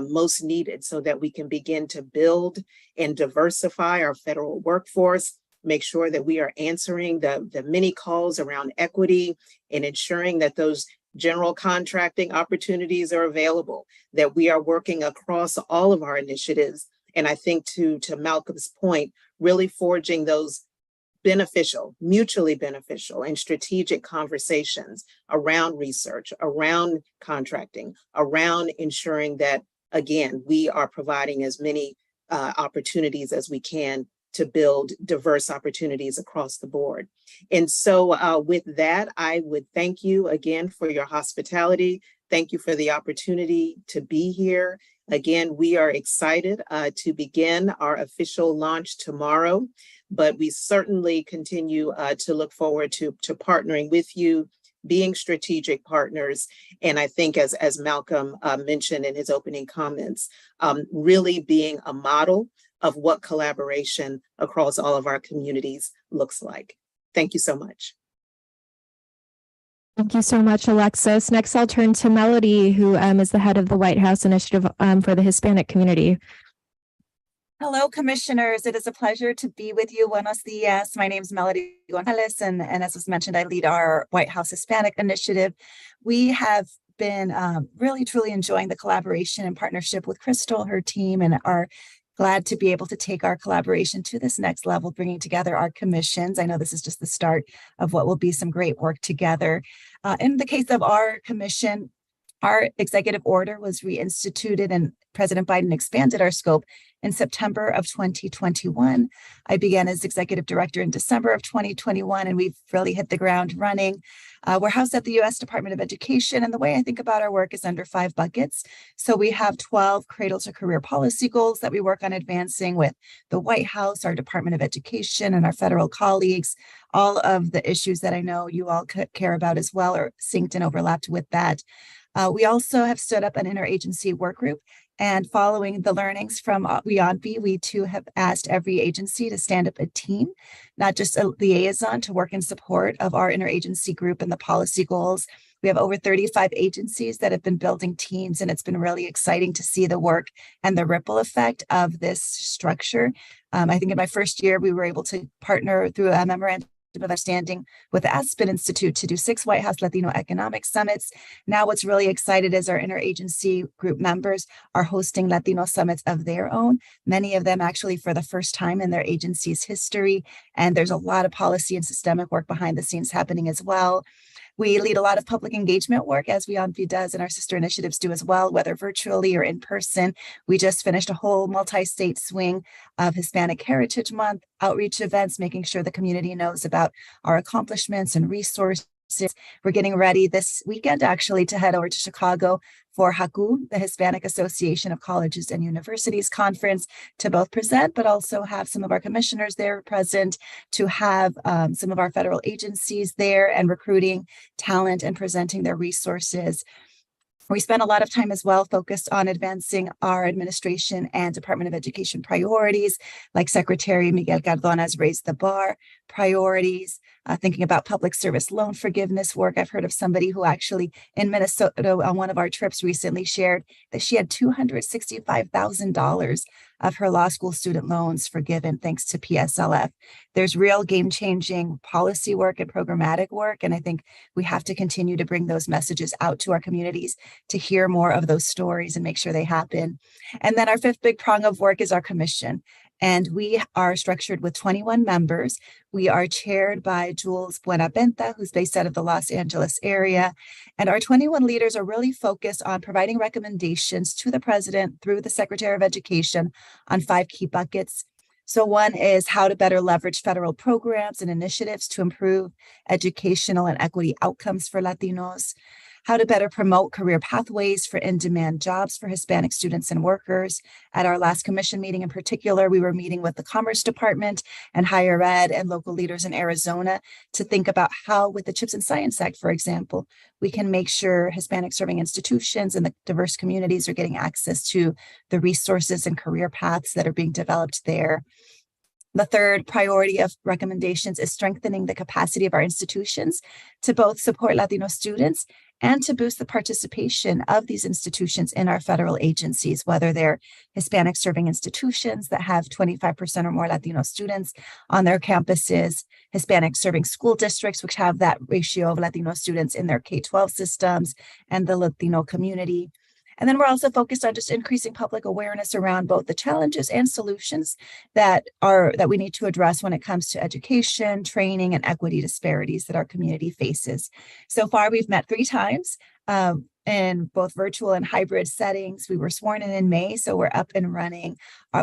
most needed so that we can begin to build and diversify our federal workforce, make sure that we are answering the many calls around equity and ensuring that those general contracting opportunities are available, that we are working across all of our initiatives. And I think to Malcolm's point, really forging those beneficial, mutually beneficial and strategic conversations around research, around contracting, around ensuring that, again, we are providing as many opportunities as we can to build diverse opportunities across the board. And so with that, I would thank you again for your hospitality. Thank you for the opportunity to be here. Again, we are excited to begin our official launch tomorrow, but we certainly continue to look forward to partnering with you, being strategic partners. And I think as Malcolm mentioned in his opening comments, really being a model of what collaboration across all of our communities looks like. Thank you so much. Thank you so much, Alexis. Next, I'll turn to Melody, who is the head of the White House Initiative for the Hispanic community. Hello, commissioners. It is a pleasure to be with you. Buenos dias. My name is Melody Gonzalez, and as was mentioned, I lead our White House Hispanic Initiative. We have been really, truly enjoying the collaboration and partnership with Crystal, her team, and are glad to be able to take our collaboration to this next level, bringing together our commissions. I know this is just the start of what will be some great work together. In the case of our commission, Our executive order was reinstituted and President Biden expanded our scope in September of 2021. I began as executive director in December of 2021, and we've really hit the ground running. We're housed at the U.S. Department of Education, and the way I think about our work is under 5 buckets. So we have 12 cradle to career policy goals that we work on advancing with the White House, our Department of Education, and our federal colleagues. All of the issues that I know you all care about as well are synced and overlapped with that. We also have stood up an interagency work group, and following the learnings from WIONP, we too have asked every agency to stand up a team, not just a liaison, to work in support of our interagency group and the policy goals. We have over 35 agencies that have been building teams, and it's been really exciting to see the work and the ripple effect of this structure. I think in my first year, we were able to partner through a memorandum of understanding with the Aspen Institute to do 6 White House Latino economic summits. Now, what's really excited is our interagency group members are hosting Latino summits of their own, many of them actually for the first time in their agency's history. And there's a lot of policy and systemic work behind the scenes happening as well. We lead a lot of public engagement work, as WIONP does, and our sister initiatives do as well, whether virtually or in person. We just finished a whole multi-state swing of Hispanic Heritage Month outreach events, making sure the community knows about our accomplishments and resources. We're getting ready this weekend, actually, to head over to Chicago for HACU, the Hispanic Association of Colleges and Universities Conference, to both present, but also have some of our commissioners there present, to have some of our federal agencies there and recruiting talent and presenting their resources. We spent a lot of time as well focused on advancing our administration and Department of Education priorities, like Secretary Miguel Cardona's Raise the Bar priorities, thinking about public service loan forgiveness work. I've heard of somebody who actually in Minnesota on one of our trips recently shared that she had $265,000 of her law school student loans forgiven thanks to PSLF. There's real game-changing policy work and programmatic work, and I think we have to continue to bring those messages out to our communities to hear more of those stories and make sure they happen. And then our 5th big prong of work is our commission. And we are structured with 21 members. We are chaired by Jules Buenaventa, who's based out of the Los Angeles area. And our 21 leaders are really focused on providing recommendations to the president through the Secretary of Education on 5 key buckets. So one is how to better leverage federal programs and initiatives to improve educational and equity outcomes for Latinos, how to better promote career pathways for in-demand jobs for Hispanic students and workers. At our last commission meeting in particular, we were meeting with the Commerce Department and higher ed and local leaders in Arizona to think about how, with the CHIPS and Science Act, for example, we can make sure Hispanic serving institutions and the diverse communities are getting access to the resources and career paths that are being developed there. The third priority of recommendations is strengthening the capacity of our institutions to both support Latino students and to boost the participation of these institutions in our federal agencies, whether they're Hispanic serving institutions that have 25% or more Latino students on their campuses, Hispanic serving school districts, which have that ratio of Latino students in their K-12 systems, and the Latino community. And then we're also focused on just increasing public awareness around both the challenges and solutions that we need to address when it comes to education, training, and equity disparities that our community faces. So far, we've met 3 times in both virtual and hybrid settings. We were sworn in May, so we're up and running.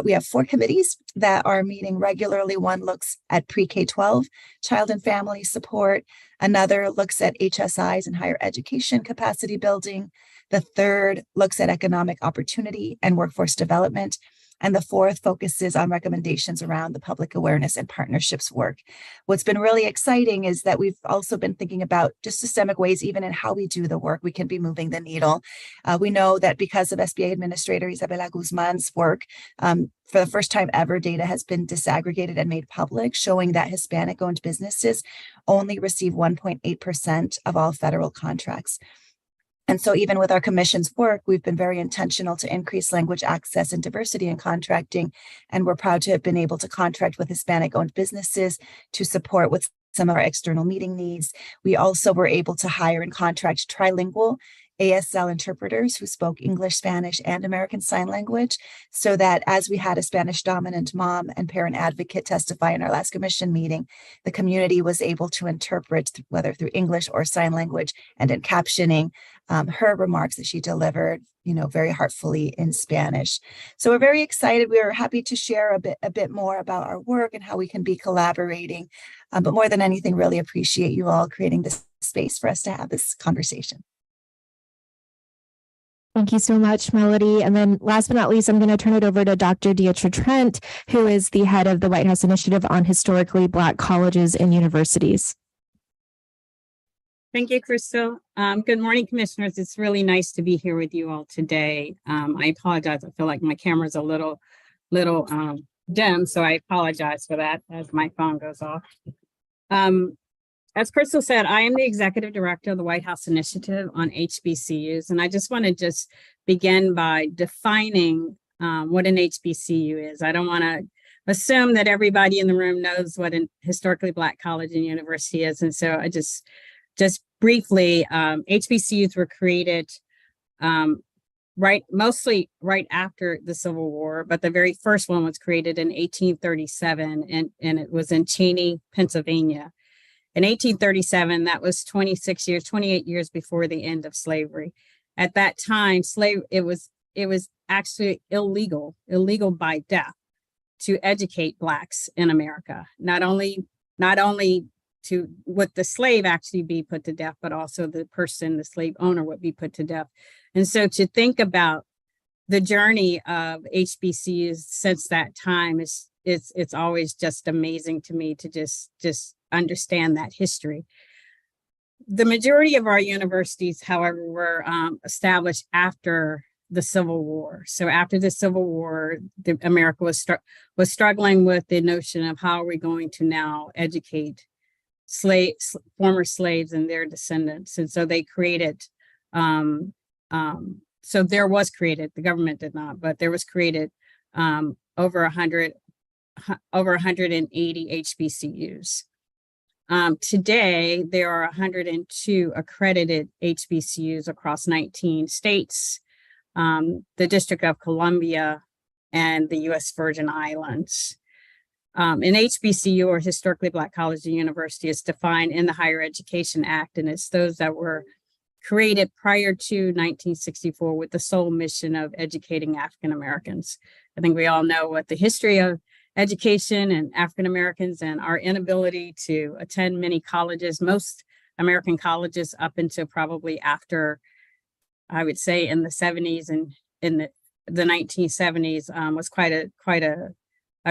We have 4 committees that are meeting regularly. One looks at pre-K-12 child and family support. Another looks at HSIs and higher education capacity building. The third looks at economic opportunity and workforce development. And the 4th focuses on recommendations around the public awareness and partnerships work. What's been really exciting is that we've also been thinking about just systemic ways, even in how we do the work, we can be moving the needle. We know that because of SBA Administrator Isabela Guzman's work, for the first time ever, data has been disaggregated and made public, showing that Hispanic-owned businesses only receive 1.8% of all federal contracts. And so even with our commission's work, we've been very intentional to increase language access and diversity in contracting. And we're proud to have been able to contract with Hispanic-owned businesses to support with some of our external meeting needs. We also were able to hire and contract trilingual ASL interpreters who spoke English, Spanish, and American Sign Language, so that as we had a Spanish dominant mom and parent advocate testify in our last commission meeting, the community was able to interpret, whether through English or sign language and in captioning, her remarks that she delivered, very heartfully in Spanish. So we're very excited. We are happy to share a bit more about our work and how we can be collaborating. But more than anything, really appreciate you all creating this space for us to have this conversation. Thank you so much, Melody. And then last but not least, I'm going to turn it over to Dr. Diya Trent, who is the head of the White House Initiative on Historically Black Colleges and Universities. Thank you, Crystal. Good morning, commissioners. It's really nice to be here with you all today. I apologize. I feel like my camera's a little dim, so I apologize for that as my phone goes off. As Crystal said, I am the executive director of the White House Initiative on HBCUs, and I just want to begin by defining what an HBCU is. I don't want to assume that everybody in the room knows what a historically Black college and university is, and so I just briefly, HBCUs were created mostly right after the Civil War, but the very first one was created in 1837, and it was in Cheney, Pennsylvania. In 1837, that was 28 years before the end of slavery. At that time, it was actually illegal by death to educate Blacks in America. Not only to would the slave actually be put to death, but also the slave owner would be put to death. And so to think about the journey of HBCUs since that time it's always just amazing to me to just understand that history. The majority of our universities, however, were established after the Civil War. So after the Civil War, America was struggling with the notion of how are we going to now educate former slaves and their descendants. And so they created, the government did not, but there was created over 180 HBCUs. Today, there are 102 accredited HBCUs across 19 states, the District of Columbia, and the U.S. Virgin Islands. An HBCU, or Historically Black College and University, is defined in the Higher Education Act, and it's those that were created prior to 1964 with the sole mission of educating African Americans. I think we all know what the history of education and African Americans and our inability to attend many colleges, most American colleges up until probably after, I would say in the 70s and in the 1970s was quite a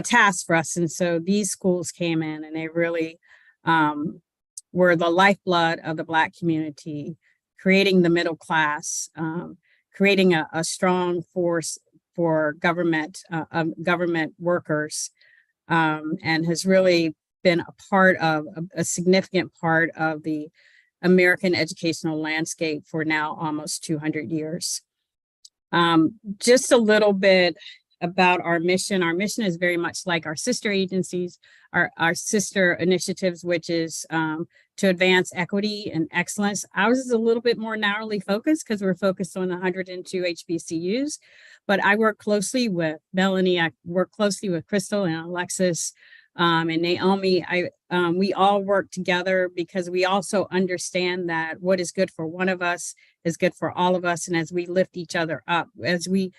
task for us. And so these schools came in and they really were the lifeblood of the Black community, creating the middle class, creating a strong force for government workers, and has really been a significant part of the American educational landscape for now almost 200 years. Just a little bit about our mission. Our mission is very much like our sister agencies, our sister initiatives, which is to advance equity and excellence. Ours is a little bit more narrowly focused because we're focused on 102 HBCUs, but I work closely with Melanie, I work closely with Crystal and Alexis and Naomi. We all work together because we also understand that what is good for one of us is good for all of us. And as we lift each other up, as we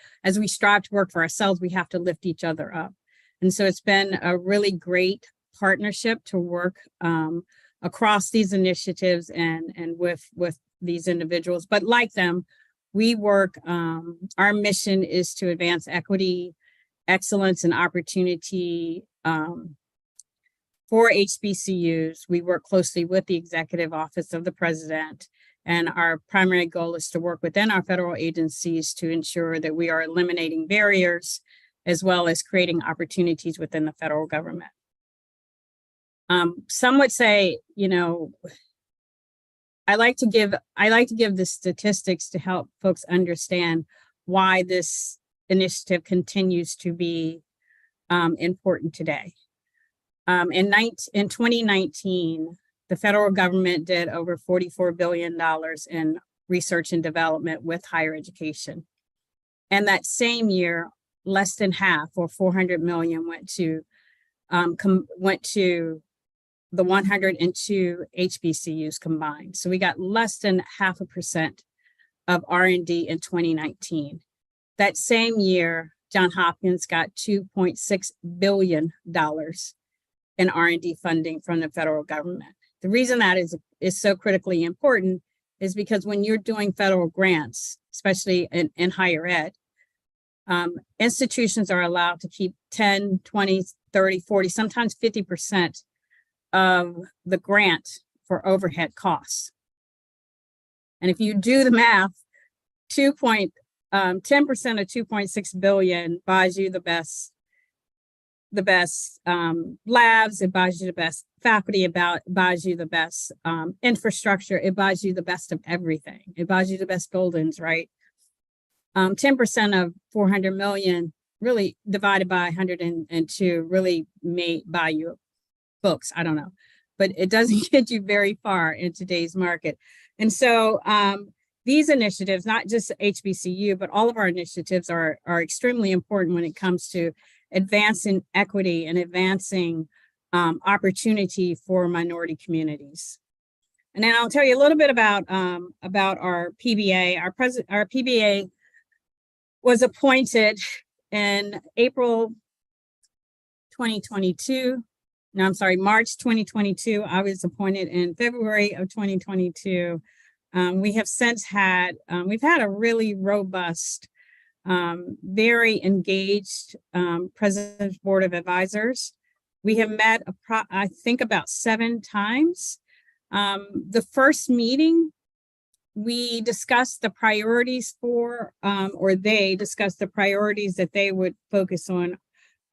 strive to work for ourselves, we have to lift each other up. And so it's been a really great partnership to work across these initiatives and with these individuals. But like them, we work, our mission is to advance equity, excellence, and opportunity for HBCUs. We work closely with the Executive Office of the President, and our primary goal is to work within our federal agencies to ensure that we are eliminating barriers as well as creating opportunities within the federal government. Some would say, I like to give the statistics to help folks understand why this initiative continues to be important today. In 2019, the federal government did over $44 billion in research and development with higher education. And that same year, less than half, or 400 million, went to the 102 HBCUs combined. So we got less than 0.5% of R&D in 2019. That same year, Johns Hopkins got $2.6 billion in R&D funding from the federal government. The reason that is so critically important is because when you're doing federal grants, especially in higher ed, institutions are allowed to keep 10, 20, 30, 40, sometimes 50% of the grant for overhead costs. And if you do the math, 10% of 2.6 billion buys you the best labs, it buys you the best faculty, it buys you the best infrastructure, it buys you the best of everything. It buys you the best buildings, right? 10% of 400 million really divided by 102 really may buy you books. I don't know, but it doesn't get you very far in today's market. And so these initiatives, not just HBCU, but all of our initiatives are extremely important when it comes to advancing equity and advancing opportunity for minority communities. And then I'll tell you a little bit about our PBA. Our PBA was appointed in March 2022. I was appointed in February of 2022. We have since had, we've had a really robust, very engaged President's Board of Advisors. We have met, I think, about 7 times. The first meeting, we discussed the priorities they discussed the priorities that they would focus on.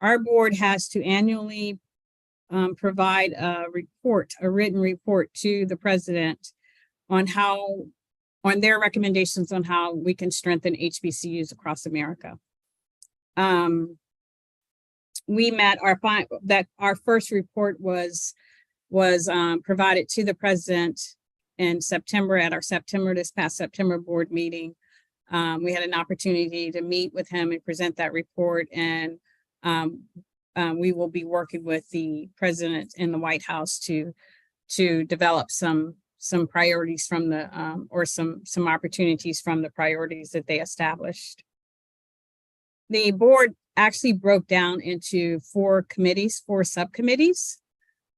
Our board has to annually provide a written report to the president on their recommendations on how we can strengthen HBCUs across America. We met our first report was provided to the president in September at our this past September board meeting. We had an opportunity to meet with him and present that report, and we will be working with the president in the White House to develop some priorities from or some opportunities from the priorities that they established. The board actually broke down into 4 subcommittees.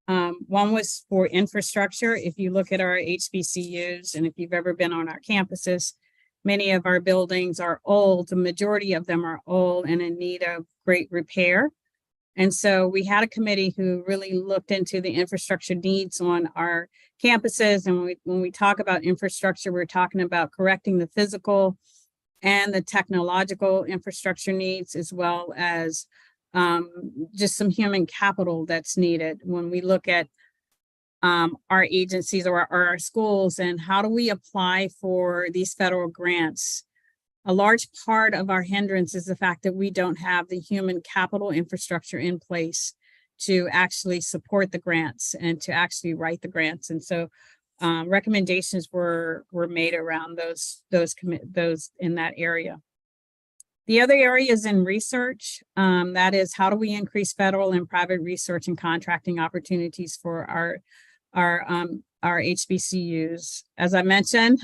One was for infrastructure. If you look at our HBCUs, and if you've ever been on our campuses, many of our buildings are old. The majority of them are old and in need of great repair. And so we had a committee who really looked into the infrastructure needs on our campuses. And when we talk about infrastructure, we're talking about correcting the physical and the technological infrastructure needs, as well as just some human capital that's needed when we look at our agencies or our schools and how do we apply for these federal grants. A large part of our hindrance is the fact that we don't have the human capital infrastructure in place to actually support the grants and to actually write the grants. And so recommendations were made around those in that area. The other area is in research. That is, how do we increase federal and private research and contracting opportunities for our HBCUs? As I mentioned,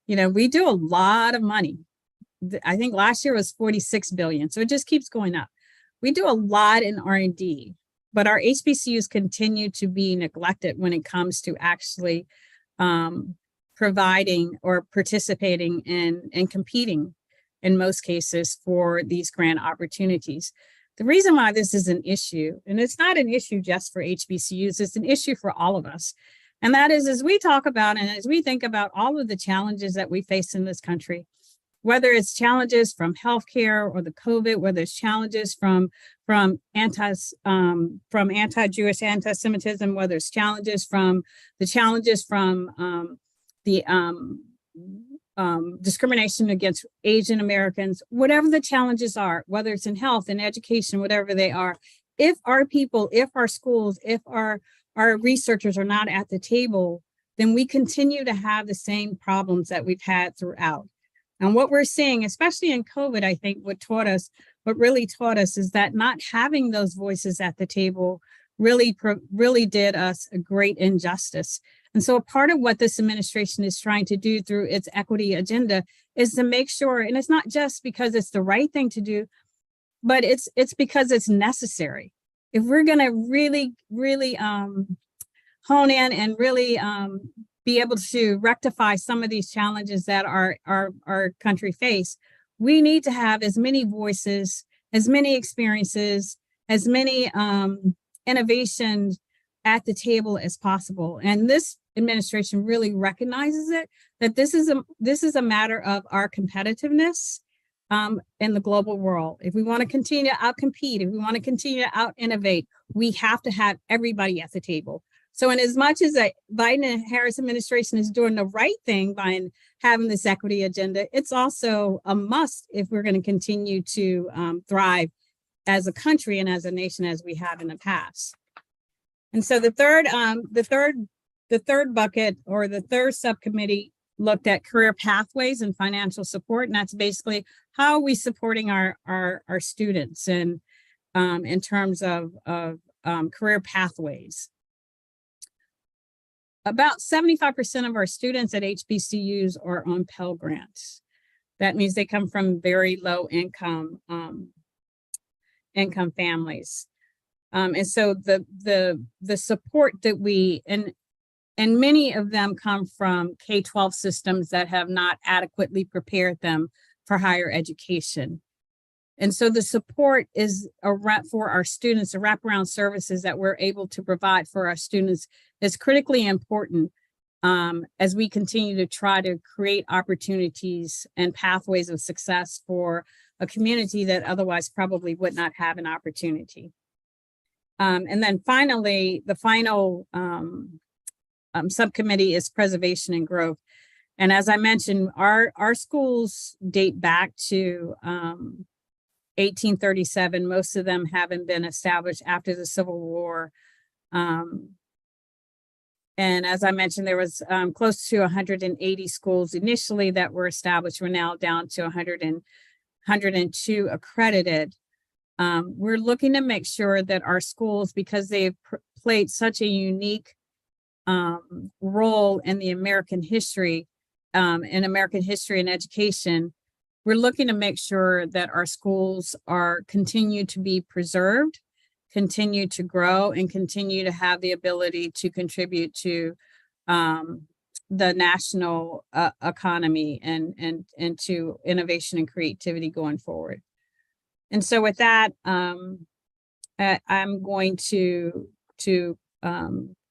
we do a lot of money. I think last year was 46 billion. So it just keeps going up. We do a lot in R&D, but our HBCUs continue to be neglected when it comes to actually providing or participating in and competing in most cases for these grant opportunities. The reason why this is an issue, and it's not an issue just for HBCUs, it's an issue for all of us. And that is, as we talk about and as we think about all of the challenges that we face in this country, whether it's challenges from healthcare or the COVID, whether it's challenges from anti-Jewish anti-Semitism, whether it's challenges from discrimination against Asian Americans, whatever the challenges are, whether it's in health and education, whatever they are, if our people, if our schools, if our researchers are not at the table, then we continue to have the same problems that we've had throughout. And what we're seeing, especially in COVID, I think what really taught us is that not having those voices at the table really did us a great injustice. And so a part of what this administration is trying to do through its equity agenda is to make sure, and it's not just because it's the right thing to do, but it's because it's necessary. If we're going to really hone in and really be able to rectify some of these challenges that our country face, we need to have as many voices, as many experiences, as many innovations at the table as possible. And this administration really recognizes it, that this is a matter of our competitiveness in the global world. If we want to continue to outcompete, if we want to continue to out-innovate, we have to have everybody at the table. So in as much as the Biden and Harris administration is doing the right thing by having this equity agenda, it's also a must if we're going to continue to thrive as a country and as a nation as we have in the past. And so the third bucket, or the third subcommittee, looked at career pathways and financial support, and that's basically how are we supporting our students and in terms of career pathways. About 75% of our students at HBCUs are on Pell Grants. That means they come from very low income families. And so the support that we, and many of them come from K-12 systems that have not adequately prepared them for higher education. And so the support is for our students, the wraparound services that we're able to provide for our students is critically important as we continue to try to create opportunities and pathways of success for a community that otherwise probably would not have an opportunity. And then finally, the final subcommittee is preservation and growth. And as I mentioned, our schools date back to 1837. Most of them haven't been established after the Civil War. And as I mentioned, there was close to 180 schools initially that were established. We're now down to 102 accredited. We're looking to make sure that our schools, because they've played such a unique role in the American history, and education, we're looking to make sure that our schools continue to be preserved, continue to grow, and continue to have the ability to contribute to the national economy and to innovation and creativity going forward. And so with that, I'm going to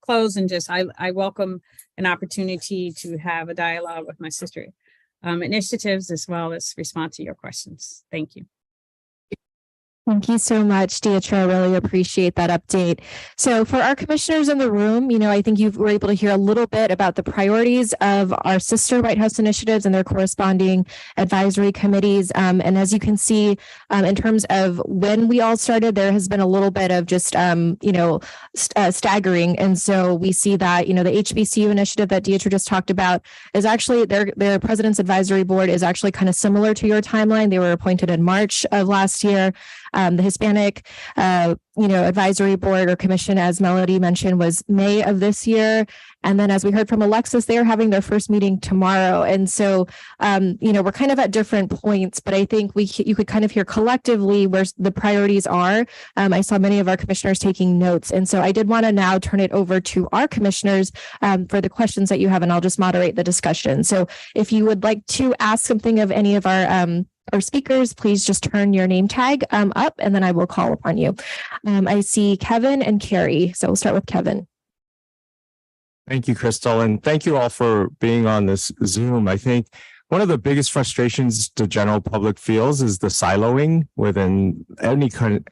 close and just, I welcome an opportunity to have a dialogue with my sister initiatives, as well as respond to your questions. Thank you. Thank you so much, Diya. I really appreciate that update. So for our commissioners in the room, I think you were able to hear a little bit about the priorities of our sister White House initiatives and their corresponding advisory committees. And as you can see, in terms of when we all started, there has been a little bit of just, staggering. And so we see that, the HBCU initiative that Diya just talked about is actually their president's advisory board is actually kind of similar to your timeline. They were appointed in March of last year. The Hispanic, advisory board or commission, as Melody mentioned, was May of this year. And then as we heard from Alexis, they are having their first meeting tomorrow. And so, we're kind of at different points, but I think you could kind of hear collectively where the priorities are. I saw many of our commissioners taking notes. And so I did want to now turn it over to our commissioners for the questions that you have, and I'll just moderate the discussion. So if you would like to ask something of any of our speakers, please just turn your name tag up, and then I will call upon you. I see Kevin and Carrie, so we'll start with Kevin. Thank you, Crystal, and thank you all for being on this Zoom. I think one of the biggest frustrations the general public feels is the siloing within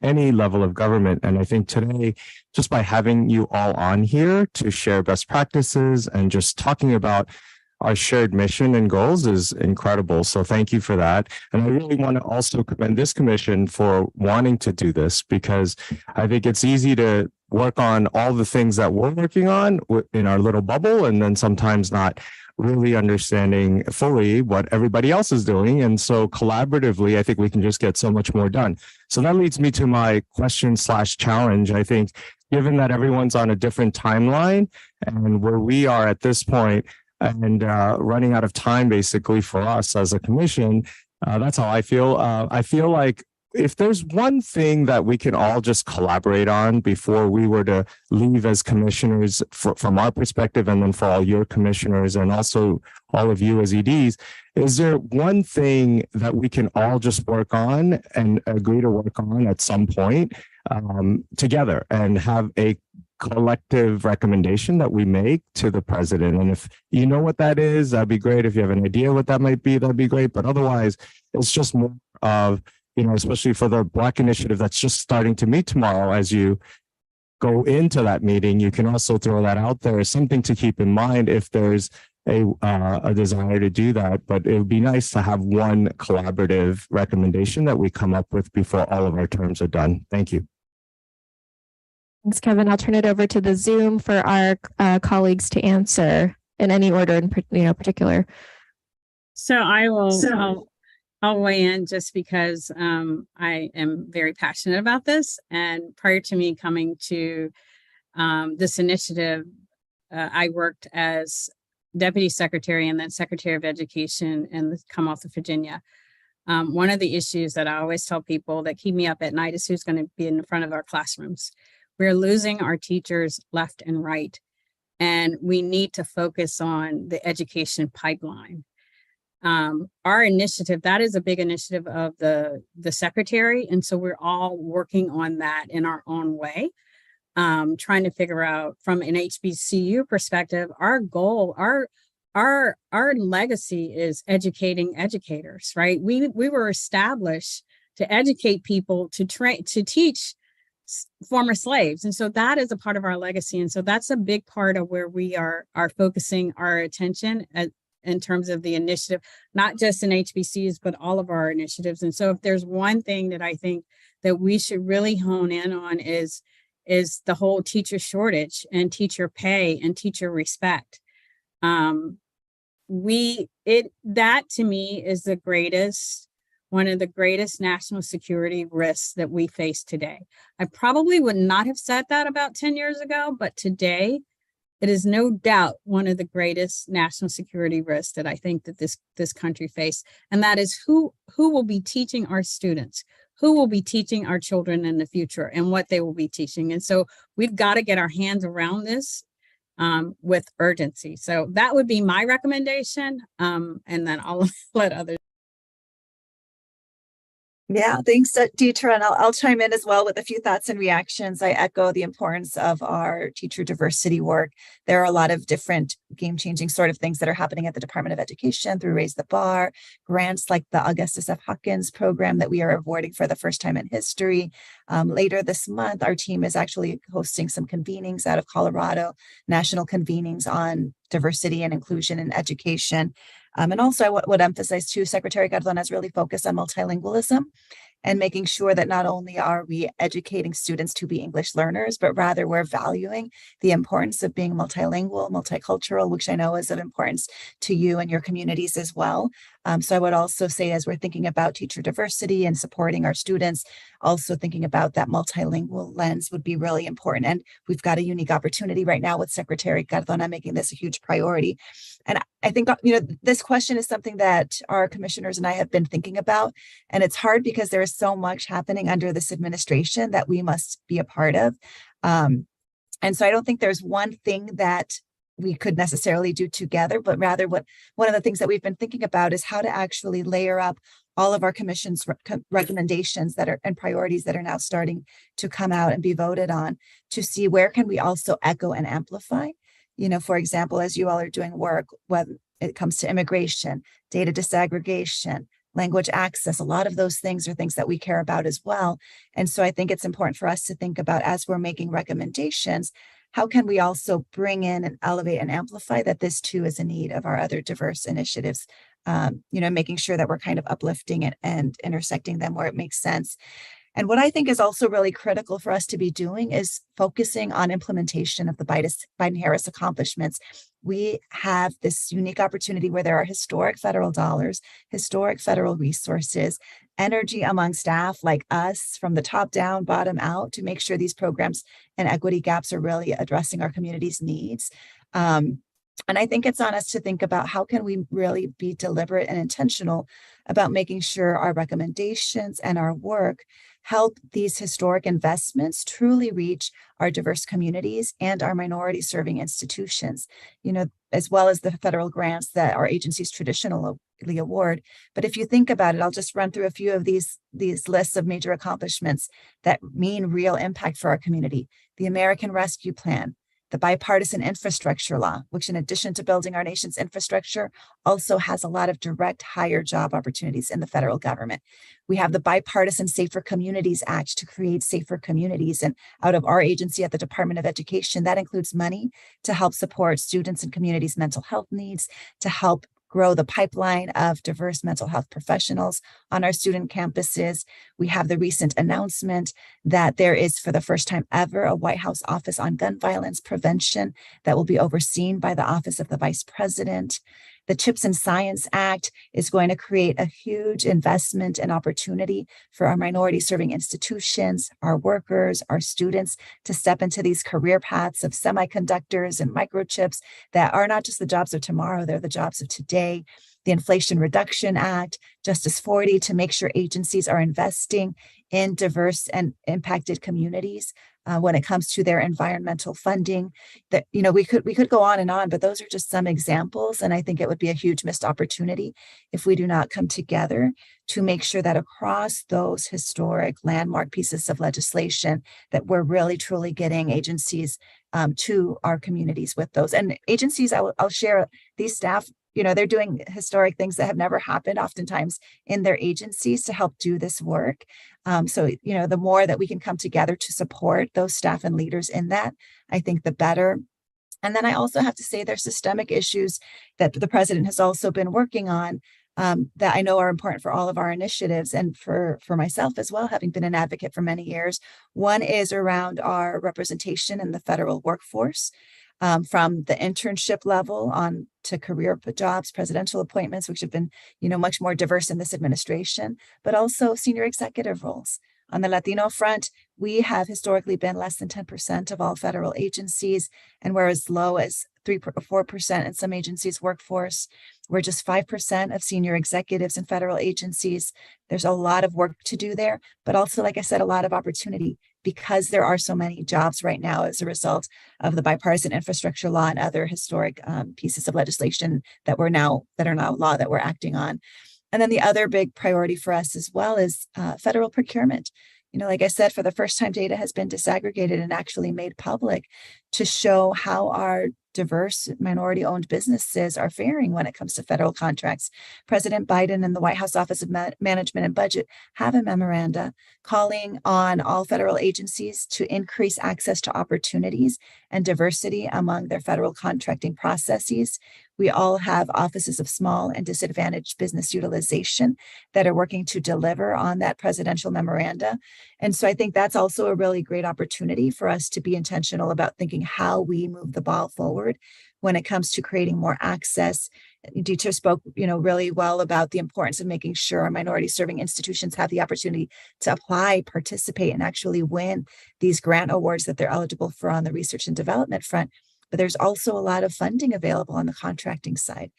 any level of government. And I think today, just by having you all on here to share best practices and just talking about our shared mission and goals is incredible. So thank you for that. And I really want to also commend this commission for wanting to do this, because I think it's easy to work on all the things that we're working on in our little bubble, and then sometimes not really understanding fully what everybody else is doing. And so collaboratively, I think we can just get so much more done. So that leads me to my question/challenge. I think given that everyone's on a different timeline and where we are at this point and running out of time basically for us as a commission, that's how I feel. I feel like if there's one thing that we can all just collaborate on before we were to leave as commissioners from our perspective, and then for all your commissioners and also all of you as EDs, is there one thing that we can all just work on and agree to work on at some point together and have a collective recommendation that we make to the president? And if you know what that is, that'd be great. If you have an idea what that might be, that'd be great. But otherwise, it's just more of, especially for the Black initiative that's just starting to meet tomorrow, as you go into that meeting, you can also throw that out there as something to keep in mind if there's a desire to do that. But it would be nice to have one collaborative recommendation that we come up with before all of our terms are done. Thank you. Thanks, Kevin. I'll turn it over to the Zoom for our colleagues to answer in any order in particular. So I'll weigh in just because I am very passionate about this. And prior to me coming to this initiative, I worked as Deputy Secretary and then Secretary of Education in the Commonwealth of Virginia. One of the issues that I always tell people that keep me up at night is who's going to be in front of our classrooms. We're losing our teachers left and right, and we need to focus on the education pipeline. Our initiative, that is a big initiative of the secretary. And so we're all working on that in our own way, trying to figure out from an HBCU perspective, our goal, our legacy is educating educators, right? We were established to educate people, to teach former slaves. And so that is a part of our legacy. And so that's a big part of where we are focusing our attention in terms of the initiative, not just in HBCUs, but all of our initiatives. And so if there's one thing that I think that we should really hone in on is the whole teacher shortage and teacher pay and teacher respect. That to me is one of the greatest national security risks that we face today. I probably would not have said that about 10 years ago, but today, it is no doubt one of the greatest national security risks that I think that this country faces, and that is who will be teaching our students, who will be teaching our children in the future, and what they will be teaching. And so we've got to get our hands around this with urgency. So that would be my recommendation, and then I'll let others. Yeah, thanks, Deetra. And I'll chime in as well with a few thoughts and reactions. I echo the importance of our teacher diversity work. There are a lot of different game-changing sort of things that are happening at the Department of Education through Raise the Bar, grants like the Augustus F. Hawkins program that we are awarding for the first time in history. Later this month, our team is actually hosting some convenings out of Colorado, national convenings on diversity and inclusion in education. And also I would emphasize too, Secretary Cardona is really focused on multilingualism and making sure that not only are we educating students to be English learners, but rather we're valuing the importance of being multilingual, multicultural, which I know is of importance to you and your communities as well. So I would also say, as we're thinking about teacher diversity and supporting our students, also thinking about that multilingual lens would be really important. And we've got a unique opportunity right now with Secretary Cardona making this a huge priority. And I think, this question is something that our commissioners and I have been thinking about. And it's hard because there is so much happening under this administration that we must be a part of. And so I don't think there's one thing that we could necessarily do together, but rather one of the things that we've been thinking about is how to actually layer up all of our commission's recommendations that are and priorities that are now starting to come out and be voted on, to see where can we also echo and amplify. For example, as you all are doing work, when it comes to immigration, data disaggregation, language access, a lot of those things are things that we care about as well. And so I think it's important for us to think about, as we're making recommendations, how can we also bring in and elevate and amplify that this too is a need of our other diverse initiatives, making sure that we're kind of uplifting it and intersecting them where it makes sense. And what I think is also really critical for us to be doing is focusing on implementation of the Biden-Harris accomplishments. We have this unique opportunity where there are historic federal dollars, historic federal resources, energy among staff like us from the top down, bottom out to make sure these programs and equity gaps are really addressing our community's needs. And I think it's on us to think about how can we really be deliberate and intentional about making sure our recommendations and our work help these historic investments truly reach our diverse communities and our minority serving institutions, as well as the federal grants that our agencies traditionally award. But if you think about it, I'll just run through a few of these lists of major accomplishments that mean real impact for our community. The American Rescue Plan, the bipartisan infrastructure law, which in addition to building our nation's infrastructure, also has a lot of direct higher job opportunities in the federal government. We have the Bipartisan Safer Communities Act to create safer communities. And out of our agency at the Department of Education, that includes money to help support students and communities' mental health needs, to help grow the pipeline of diverse mental health professionals on our student campuses. We have the recent announcement that there is, for the first time ever, a White House Office on Gun Violence Prevention that will be overseen by the Office of the Vice President. The CHIPS and Science Act is going to create a huge investment and opportunity for our minority serving institutions, our workers, our students to step into these career paths of semiconductors and microchips that are not just the jobs of tomorrow, they're the jobs of today. The Inflation Reduction Act, Justice 40, to make sure agencies are investing in diverse and impacted communities when it comes to their environmental funding. That we could go on, but those are just some examples. And I think it would be a huge missed opportunity if we do not come together to make sure that across those historic landmark pieces of legislation that we're really truly getting agencies to our communities with those. And agencies, I'll share, these staff, they're doing historic things that have never happened oftentimes in their agencies to help do this work. So the more that we can come together to support those staff and leaders in that, I think the better. And then I also have to say there's systemic issues that the president has also been working on that I know are important for all of our initiatives and for myself as well, having been an advocate for many years. One is around our representation in the federal workforce. From the internship level on to career jobs, presidential appointments, which have been, much more diverse in this administration, but also senior executive roles. On the Latino front, we have historically been less than 10% of all federal agencies, and we're as low as 3 or 4% in some agencies' workforce. We're just 5% of senior executives in federal agencies. There's a lot of work to do there, but also, like I said, a lot of opportunity because there are so many jobs right now as a result of the bipartisan infrastructure law and other historic pieces of legislation that are now law that we're acting on. And then the other big priority for us as well is federal procurement. Like I said, for the first time, data has been disaggregated and actually made public to show how our diverse minority-owned businesses are faring when it comes to federal contracts. President Biden and the White House Office of Management and Budget have a memoranda calling on all federal agencies to increase access to opportunities and diversity among their federal contracting processes. We all have offices of small and disadvantaged business utilization that are working to deliver on that presidential memoranda. And so I think that's also a really great opportunity for us to be intentional about thinking how we move the ball forward when it comes to creating more access. Dieter spoke, really well about the importance of making sure our minority serving institutions have the opportunity to apply, participate, and actually win these grant awards that they're eligible for on the research and development front. But there's also a lot of funding available on the contracting side.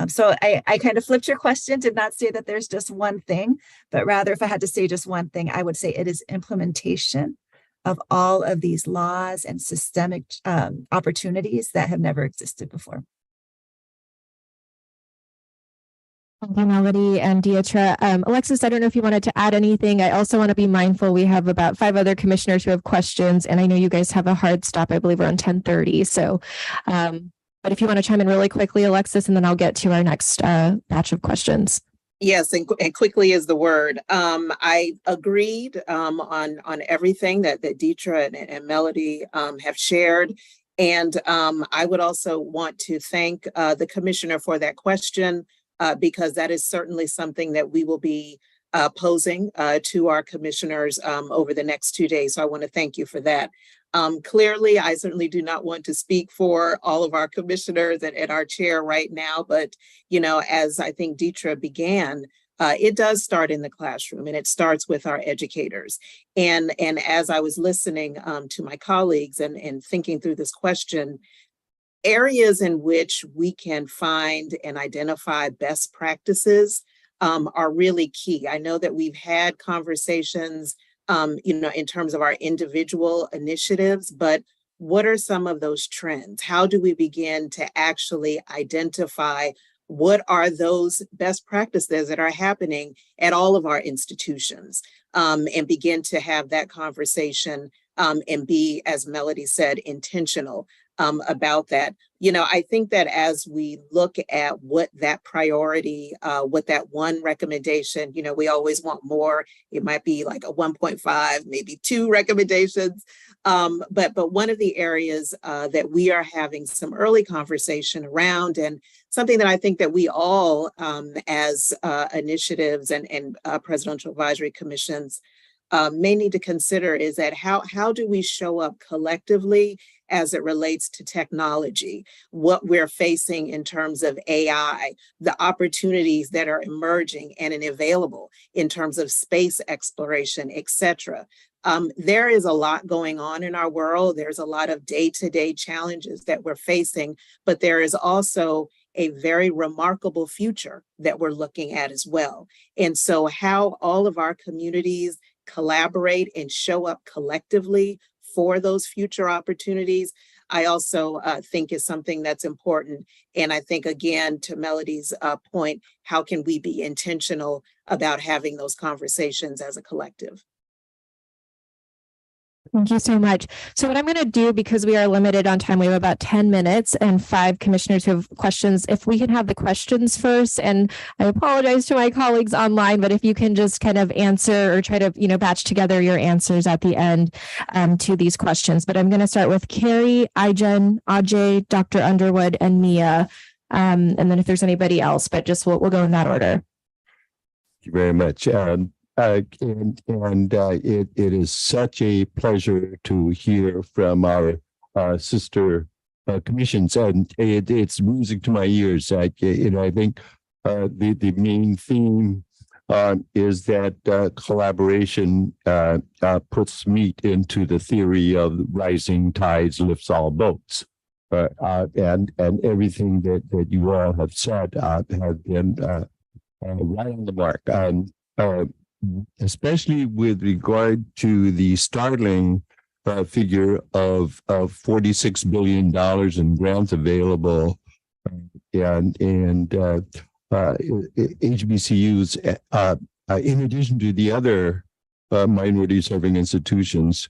So I kind of flipped your question, did not say that there's just one thing, but rather if I had to say just one thing, I would say it is implementation of all of these laws and systemic opportunities that have never existed before. Thank you, Melody and Dietra. Alexis, I don't know if you wanted to add anything. I also want to be mindful. We have about 5 other commissioners who have questions, and I know you guys have a hard stop, I believe, around 10:30. So, but if you want to chime in really quickly, Alexis, and then I'll get to our next batch of questions. Yes, and quickly is the word. I agreed on everything that Dietra and Melody have shared. And I would also want to thank the commissioner for that question, because that is certainly something that we will be posing to our commissioners over the next 2 days. So I want to thank you for that. Clearly, I certainly do not want to speak for all of our commissioners and our chair right now, but, you know, as I think Deetra began, it does start in the classroom, and it starts with our educators. And as I was listening to my colleagues and thinking through this question, areas in which we can find and identify best practices are really key. I know that we've had conversations, you know, in terms of our individual initiatives, but what are some of those trends? How do we begin to actually identify what are those best practices that are happening at all of our institutions, and begin to have that conversation and be, as Melody said, intentional about that. You know, I think that as we look at what that priority, what that one recommendation, you know, we always want more. It might be like a 1.5, maybe 2 recommendations. But one of the areas that we are having some early conversation around, and something that I think that we all as initiatives and presidential advisory commissions may need to consider, is that how do we show up collectively as it relates to technology, what we're facing in terms of AI, the opportunities that are emerging and available in terms of space exploration, et cetera. There is a lot going on in our world. There's a lot of day-to-day challenges that we're facing, but there is also a very remarkable future that we're looking at as well. And so how all of our communities collaborate and show up collectively for those future opportunities, I also think is something that's important. And I think, again, to Melody's point, how can we be intentional about having those conversations as a collective? Thank you so much. So what I'm going to do, because we are limited on time, we have about 10 minutes and 5 commissioners who have questions. If we can have the questions first, and I apologize to my colleagues online, but if you can just kind of answer or try to, you know, batch together your answers at the end to these questions. But I'm going to start with Carrie, Ijen, Ajay, Dr. Underwood, and Mia. And then if there's anybody else, but just we'll go in that order. Thank you very much. It is such a pleasure to hear from our sister commissions, and it's music to my ears. I think the main theme is that collaboration puts meat into the theory of rising tides lifts all boats, and everything that you all have said have been right on the mark. Especially with regard to the startling figure of $46 billion in grants available, and HBCUs, in addition to the other minority serving institutions,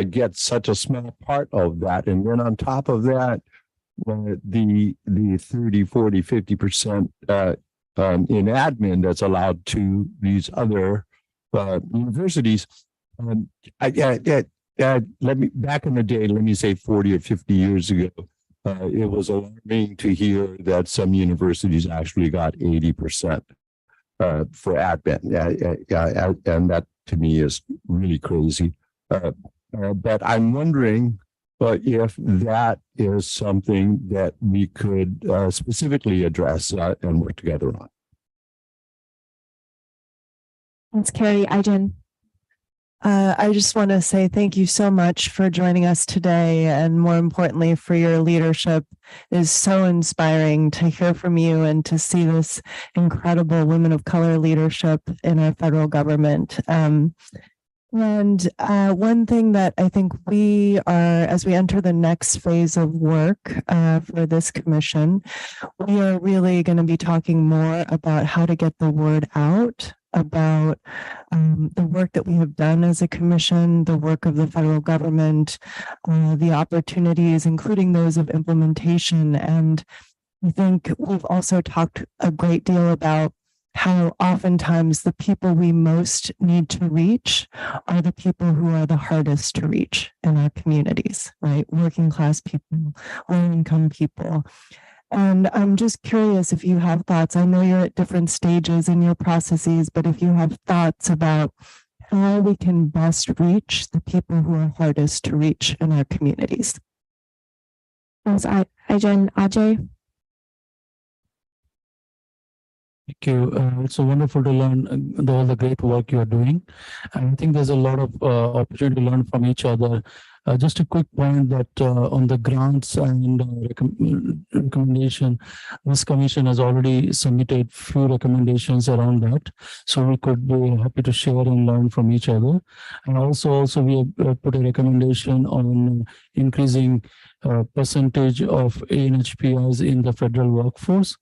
get such a small part of that. And then on top of that, the 30, 40, 50% in admin that's allowed to these other universities. Let me, back in the day, let me say 40 or 50 years ago, it was alarming to hear that some universities actually got 80% for admin. And that to me is really crazy. But I'm wondering if that is something that we could specifically address and work together on. Thanks, Carrie. Ijen. I just want to say thank you so much for joining us today, and more importantly, for your leadership. It is so inspiring to hear from you and to see this incredible women of color leadership in our federal government. And one thing that I think we are, as we enter the next phase of work for this commission, we are really going to be talking more about how to get the word out about the work that we have done as a commission, the work of the federal government, the opportunities, including those of implementation. And I think we've also talked a great deal about how oftentimes the people we most need to reach are the people who are the hardest to reach in our communities, right? Working class people, low income people. And I'm just curious if you have thoughts. I know you're at different stages in your processes, but if you have thoughts about how we can best reach the people who are hardest to reach in our communities. Thanks, Ajay. Thank you. It's so wonderful to learn all the great work you are doing. And I think there's a lot of opportunity to learn from each other. Just a quick point that on the grants and recommendation, this commission has already submitted few recommendations around that. So we could be happy to share and learn from each other. And also we have put a recommendation on increasing percentage of NHPIs in the federal workforce.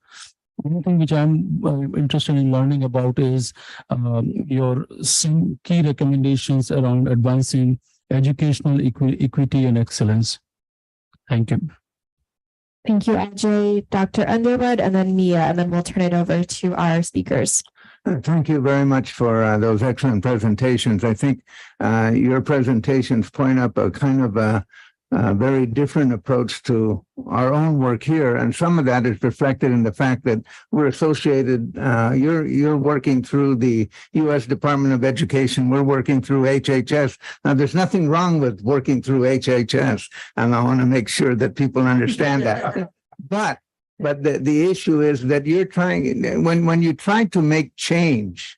One thing which I'm interested in learning about is your some key recommendations around advancing educational equity and excellence. Thank you. Thank you, Ajay, Dr. Underwood, and then Mia, and then we'll turn it over to our speakers. Thank you very much for those excellent presentations. I think your presentations point up a kind of a very different approach to our own work here, and some of that is reflected in the fact that we're associated. You're working through the U.S. Department of Education. We're working through HHS. Now, there's nothing wrong with working through HHS, and I want to make sure that people understand that. But the issue is that you're trying when you try to make change.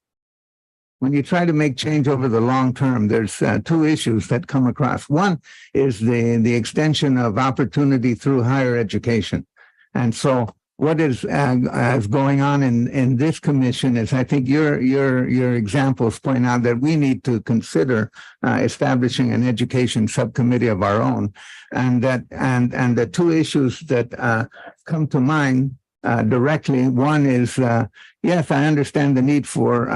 When you try to make change over the long term, there's two issues that come across. One is the extension of opportunity through higher education. And so what is going on in this commission is, I think your examples point out that we need to consider establishing an education subcommittee of our own. And the two issues that come to mind directly. One is, yes, I understand the need for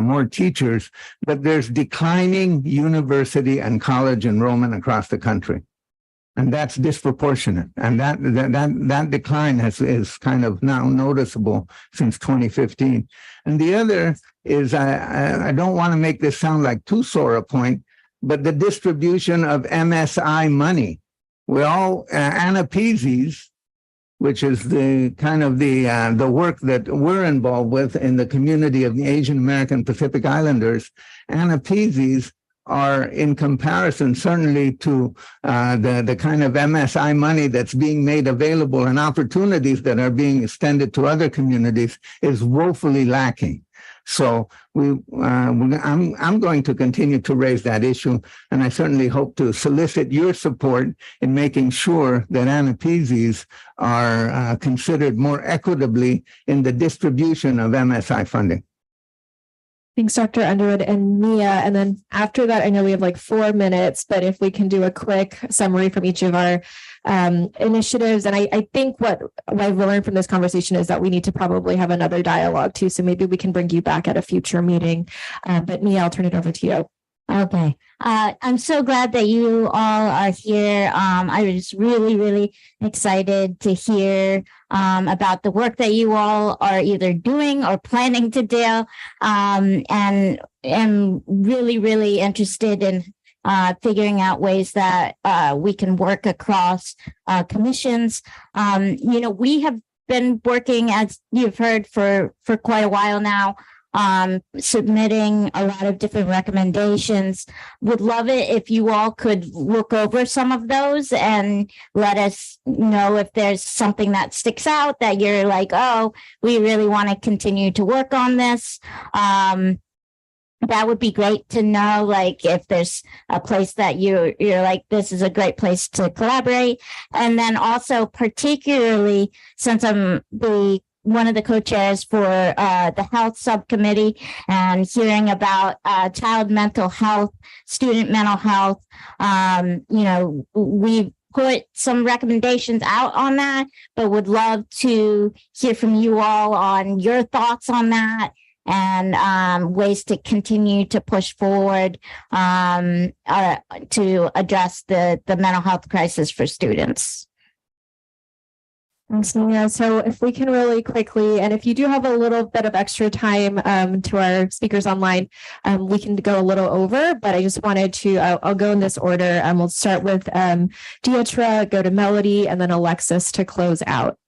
more teachers, but there's declining university and college enrollment across the country, and that's disproportionate. And that decline is kind of now noticeable since 2015. And the other is, I don't want to make this sound like too sore a point, but the distribution of MSI money. We all ANAPIs, which is the kind of the work that we're involved with in the community of the Asian American Pacific Islanders. ANAPIs are, in comparison, certainly to the kind of MSI money that's being made available and opportunities that are being extended to other communities, is woefully lacking. So I'm going to continue to raise that issue, and I certainly hope to solicit your support in making sure that ANAPIs are considered more equitably in the distribution of MSI funding. Thanks, Dr. Underwood and Mia. And then after that, I know we have like 4 minutes, but if we can do a quick summary from each of our initiatives. And I think what I've learned from this conversation is that we need to probably have another dialogue too. So maybe we can bring you back at a future meeting. But Mia, I'll turn it over to you. Okay. I'm so glad that you all are here. I was really, really excited to hear about the work that you all are either doing or planning to do. And am really, really interested in figuring out ways that we can work across commissions. We have been working, as you've heard, for quite a while now, submitting a lot of different recommendations. Would love it if you all could look over some of those and let us know if there's something that sticks out that you're like, oh, we really want to continue to work on this. That would be great to know, like if there's a place that you're like, this is a great place to collaborate. And then also, particularly since I'm one of the co-chairs for the health subcommittee, and hearing about child mental health, student mental health, we put some recommendations out on that, but would love to hear from you all on your thoughts on that, and ways to continue to push forward to address the mental health crisis for students. Awesome. Yeah. So if we can really quickly, and if you do have a little bit of extra time to our speakers online, we can go a little over, but I just wanted to, I'll go in this order. We'll start with Diya, go to Melody, and then Alexis to close out.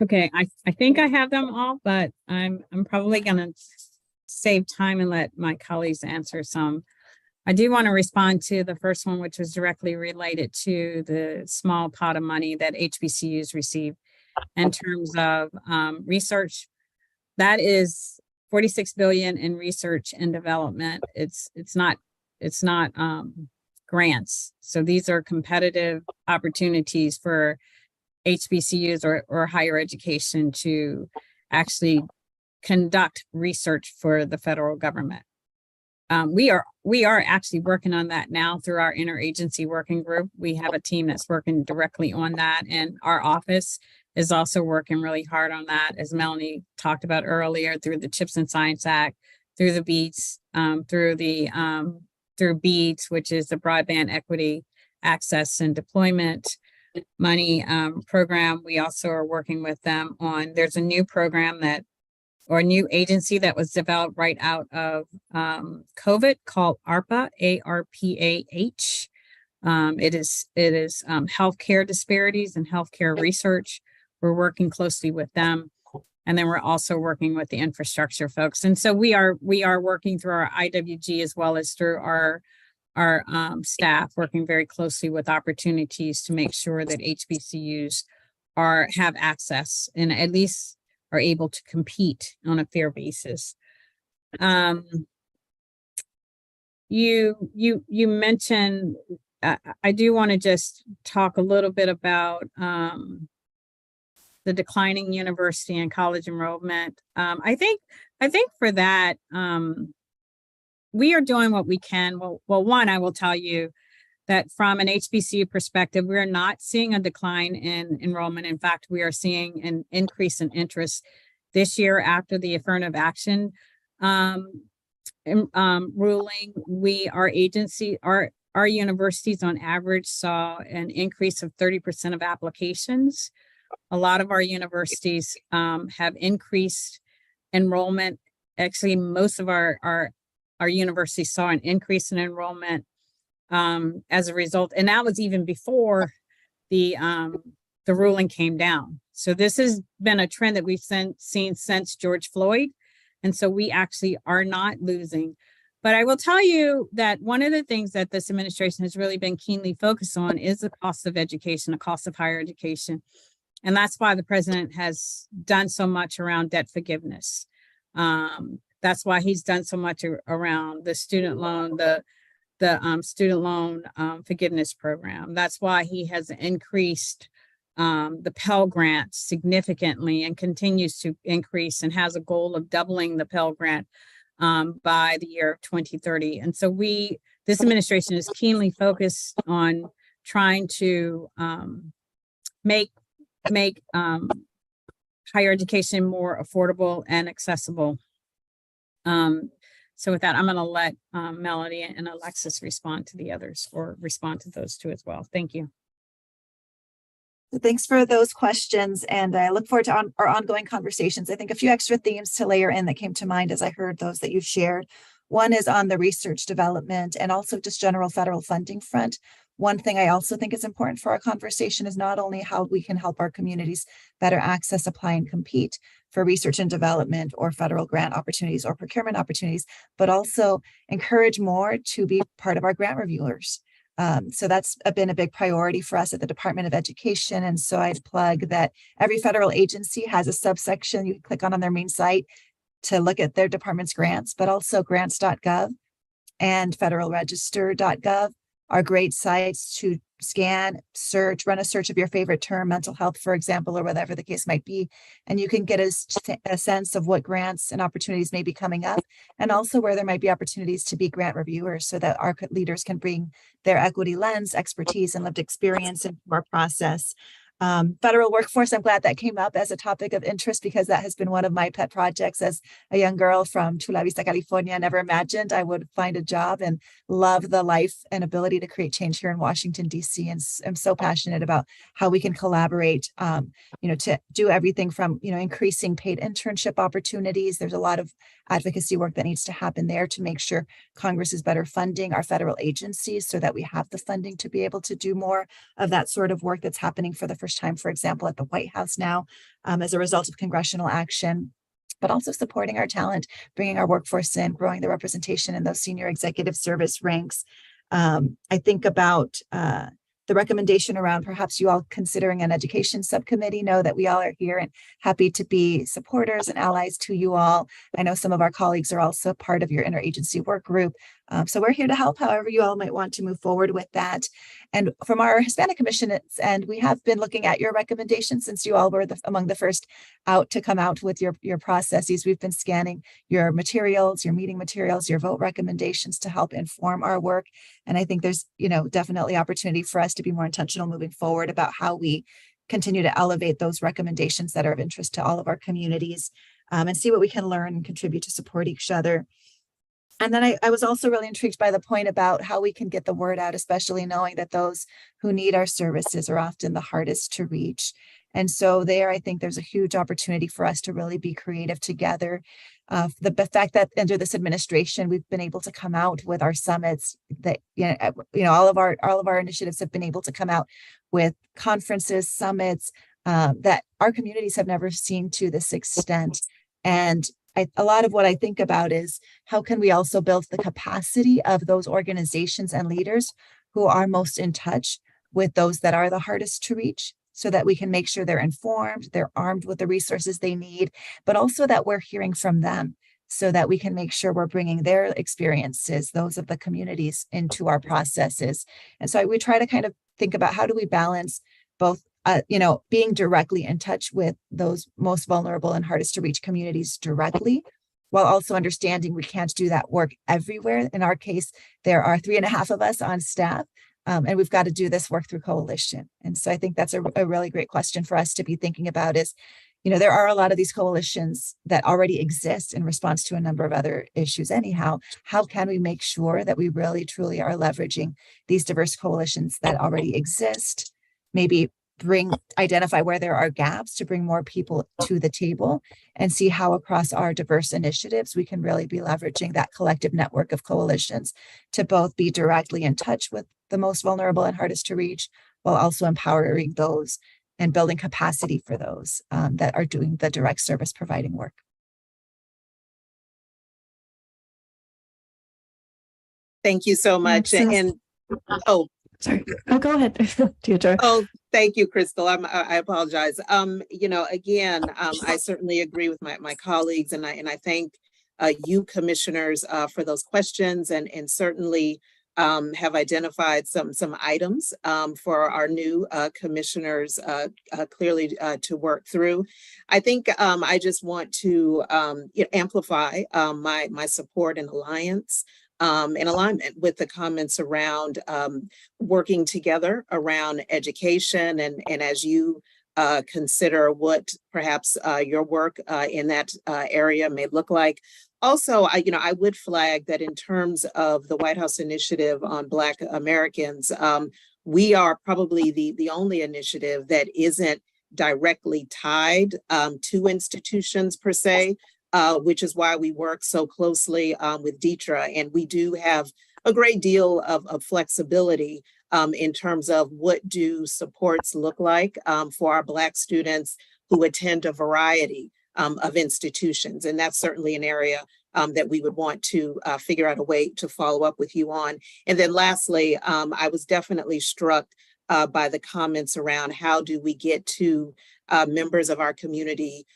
Okay, I think I have them all, but I'm probably gonna save time and let my colleagues answer some. I do want to respond to the first one, which was directly related to the small pot of money that HBCUs receive in terms of research. That is 46 billion in research and development. It's not grants. So these are competitive opportunities for HBCUs or higher education to actually conduct research for the federal government. We are actually working on that now through our interagency working group. We have a team that's working directly on that, and our office is also working really hard on that, as Melanie talked about earlier, through the CHIPS and Science Act, through the BEADS, through BEADS, which is the Broadband Equity Access and Deployment Money program. We also are working with them on, there's a new program or a new agency that was developed right out of COVID called ARPA, ARPAH. It is healthcare disparities and healthcare research. We're working closely with them. And then we're also working with the infrastructure folks. And so we are working through our IWG as well as through our staff, working very closely with opportunities to make sure that HBCUs have access and at least are able to compete on a fair basis. You mentioned, I do want to just talk a little bit about the declining university and college enrollment. I think for that, we are doing what we can. Well, one, I will tell you that from an HBCU perspective, we're not seeing a decline in enrollment. In fact, we are seeing an increase in interest this year after the affirmative action ruling. Our universities on average saw an increase of 30% of applications. A lot of our universities have increased enrollment. Actually, most of our universities saw an increase in enrollment as a result, and that was even before the ruling came down. So this has been a trend that we've seen since George Floyd, and so we actually are not losing. But I will tell you that one of the things that this administration has really been keenly focused on is the cost of education, the cost of higher education, and that's why the president has done so much around debt forgiveness. That's why he's done so much around the student loan, the student loan forgiveness program. That's why he has increased the Pell Grant significantly and continues to increase and has a goal of doubling the Pell Grant by the year of 2030. And so this administration is keenly focused on trying to make higher education more affordable and accessible. So with that, I'm going to let Melody and Alexis respond to the others, or respond to those two as well. Thank you. Thanks for those questions, and I look forward to our ongoing conversations. I think a few extra themes to layer in that came to mind as I heard those that you shared. One is on the research development and also just general federal funding front. One thing I also think is important for our conversation is not only how we can help our communities better access, apply, and compete for research and development or federal grant opportunities or procurement opportunities, but also encourage more to be part of our grant reviewers. So that's been a big priority for us at the Department of Education. And so I'd plug that every federal agency has a subsection you can click on their main site to look at their department's grants, but also grants.gov and federalregister.gov are great sites to scan, search, run a search of your favorite term, mental health, for example, or whatever the case might be. And you can get a sense of what grants and opportunities may be coming up, and also where there might be opportunities to be grant reviewers so that our leaders can bring their equity lens, expertise, and lived experience into our process. Federal workforce, I'm glad that came up as a topic of interest because that has been one of my pet projects as a young girl from Chula Vista, California. I never imagined I would find a job and love the life and ability to create change here in Washington, D.C. And I'm so passionate about how we can collaborate, to do everything from, increasing paid internship opportunities. There's a lot of advocacy work that needs to happen there to make sure Congress is better funding our federal agencies so that we have the funding to be able to do more of that sort of work that's happening for the first time, for example, at the White House now, as a result of congressional action, but also supporting our talent, bringing our workforce in, growing the representation in those senior executive service ranks. I think about the recommendation around perhaps you all considering an education subcommittee. Know that we all are here and happy to be supporters and allies to you all. I know some of our colleagues are also part of your interagency work group. So we're here to help however you all might want to move forward with that. And from our Hispanic Commission, we have been looking at your recommendations since you all were among the first out to come out with your processes. We've been scanning your materials, your meeting materials, your vote recommendations to help inform our work. And I think there's, definitely opportunity for us to be more intentional moving forward about how we continue to elevate those recommendations that are of interest to all of our communities, and see what we can learn and contribute to support each other. And then I was also really intrigued by the point about how we can get the word out, especially knowing that those who need our services are often the hardest to reach. And so there, I think there's a huge opportunity for us to really be creative together. The fact that under this administration, we've been able to come out with our summits, that all of our initiatives have been able to come out with conferences, summits that our communities have never seen to this extent. And a lot of what I think about is how can we also build the capacity of those organizations and leaders who are most in touch with those that are the hardest to reach, so that we can make sure they're informed, they're armed with the resources they need, but also that we're hearing from them so that we can make sure we're bringing their experiences, those of the communities, into our processes. And so we try to kind of think about how do we balance both being directly in touch with those most vulnerable and hardest to reach communities directly, while also understanding we can't do that work everywhere. In our case, there are 3.5 of us on staff, and we've got to do this work through coalition. And so I think that's a really great question for us to be thinking about is, there are a lot of these coalitions that already exist in response to a number of other issues anyhow. How can we make sure that we really, truly are leveraging these diverse coalitions that already exist? Maybe identify where there are gaps to bring more people to the table and see how across our diverse initiatives we can really be leveraging that collective network of coalitions to both be directly in touch with the most vulnerable and hardest to reach, while also empowering those and building capacity for those that are doing the direct service providing work. Thank you so much. Sorry. Oh, go ahead. Teacher. Oh, thank you, Crystal. I apologize. Again, I certainly agree with my colleagues, and I thank you commissioners for those questions, and certainly have identified some items for our new commissioners clearly to work through. I think I just want to amplify my support and alliance in alignment with the comments around working together around education, and as you consider what perhaps your work in that area may look like. Also, I would flag that in terms of the White House initiative on Black Americans, we are probably the only initiative that isn't directly tied to institutions per se, which is why we work so closely with DETRA. And we do have a great deal of flexibility in terms of what do supports look like for our Black students who attend a variety of institutions. And that's certainly an area that we would want to figure out a way to follow up with you on. And then lastly, I was definitely struck by the comments around how do we get to members of our community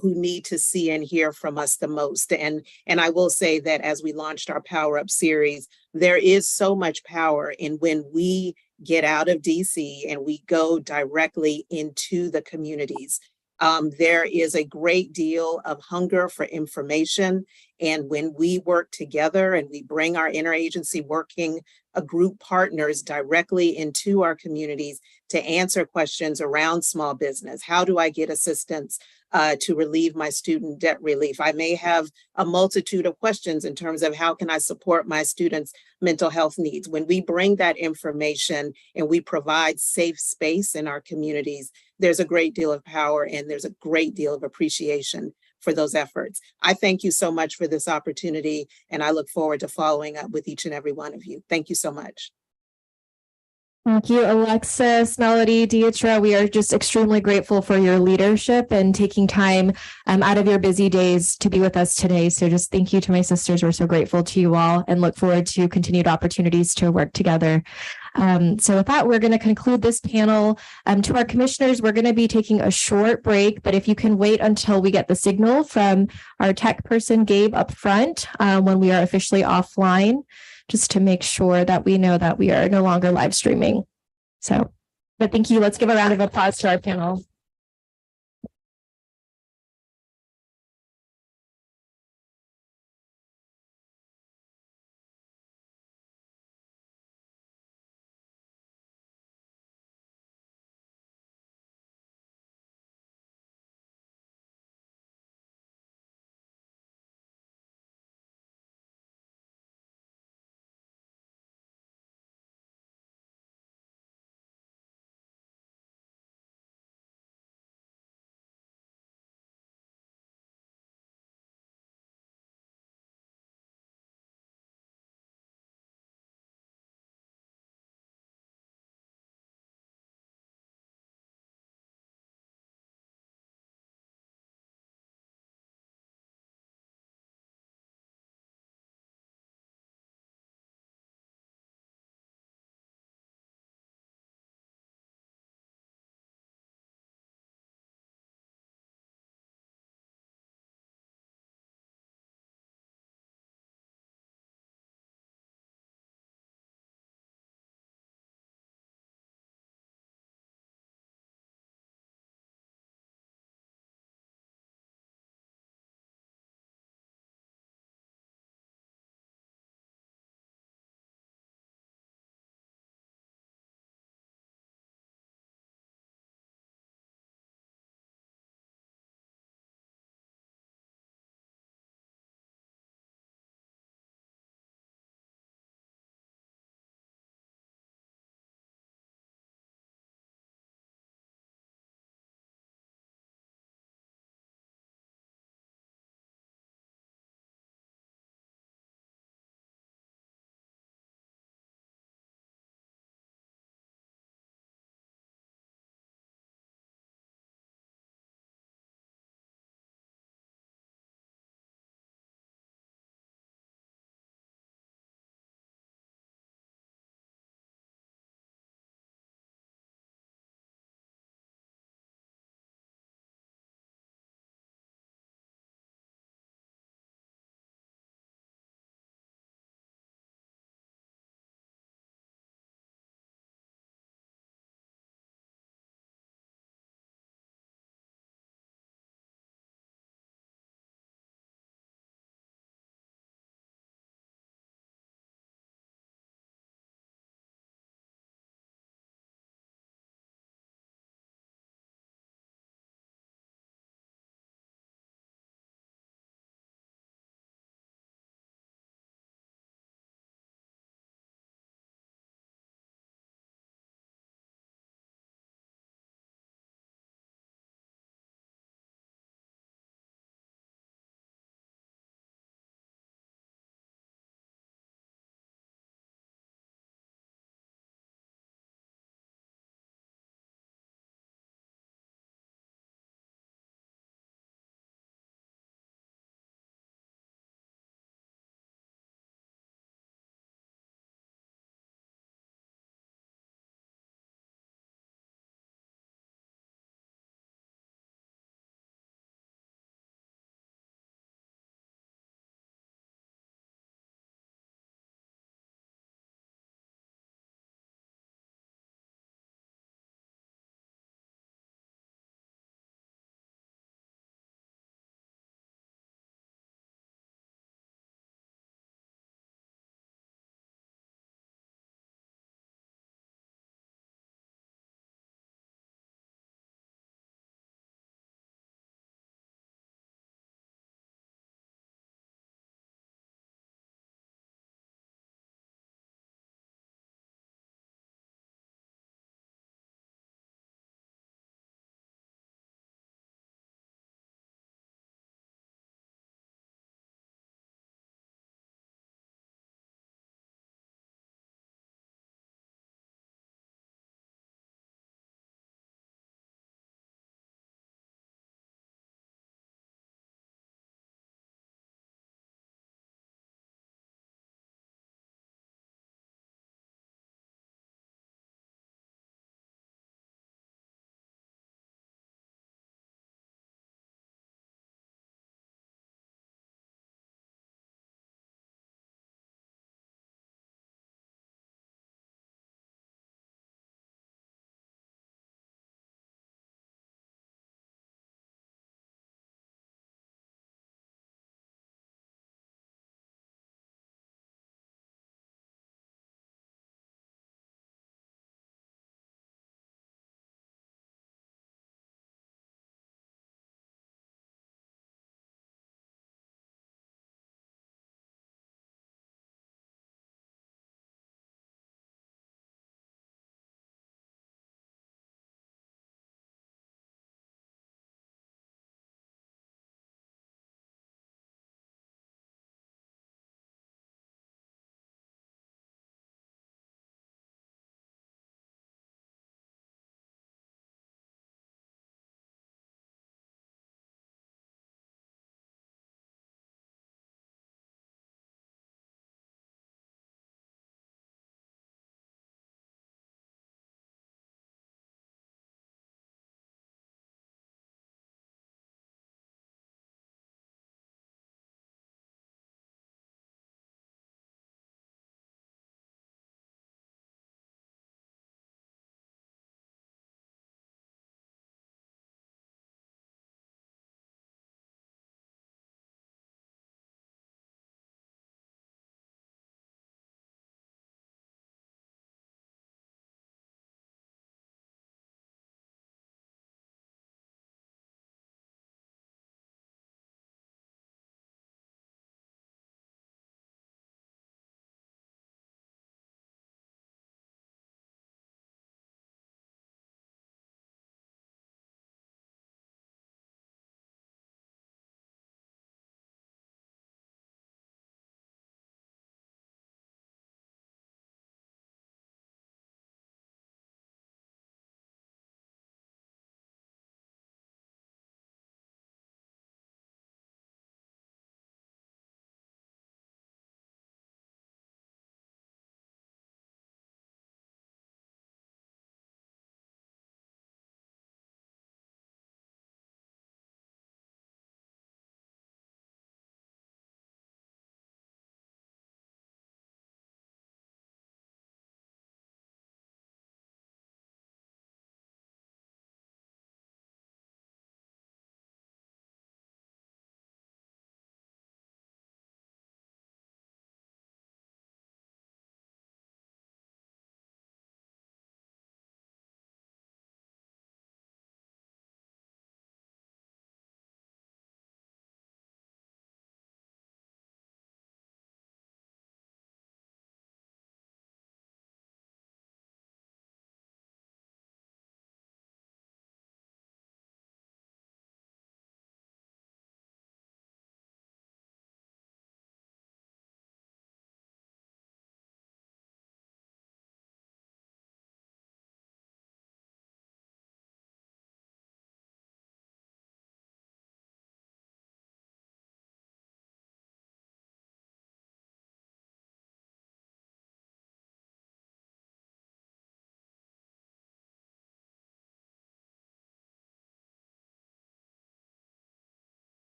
who need to see and hear from us the most. And I will say that as we launched our Power Up series, there is so much power in when we get out of DC and we go directly into the communities. There is a great deal of hunger for information. And when we work together and we bring our interagency working group partners directly into our communities to answer questions around small business, how do I get assistance to relieve my student debt relief? I may have a multitude of questions in terms of how can I support my students' mental health needs. When we bring that information and we provide safe space in our communities, there's a great deal of power and there's a great deal of appreciation for those efforts. I thank you so much for this opportunity, and I look forward to following up with each and every one of you. Thank you so much. Thank you, Alexis, Melody, Deatra. We are just extremely grateful for your leadership and taking time out of your busy days to be with us today. So just thank you to my sisters. We're so grateful to you all and look forward to continued opportunities to work together. So with that, we're going to conclude this panel. To our commissioners, we're going to be taking a short break, but if you can wait until we get the signal from our tech person, Gabe, up front, when we are officially offline, just to make sure that we know that we are no longer live streaming. So, but thank you. Let's give a round of applause to our panel.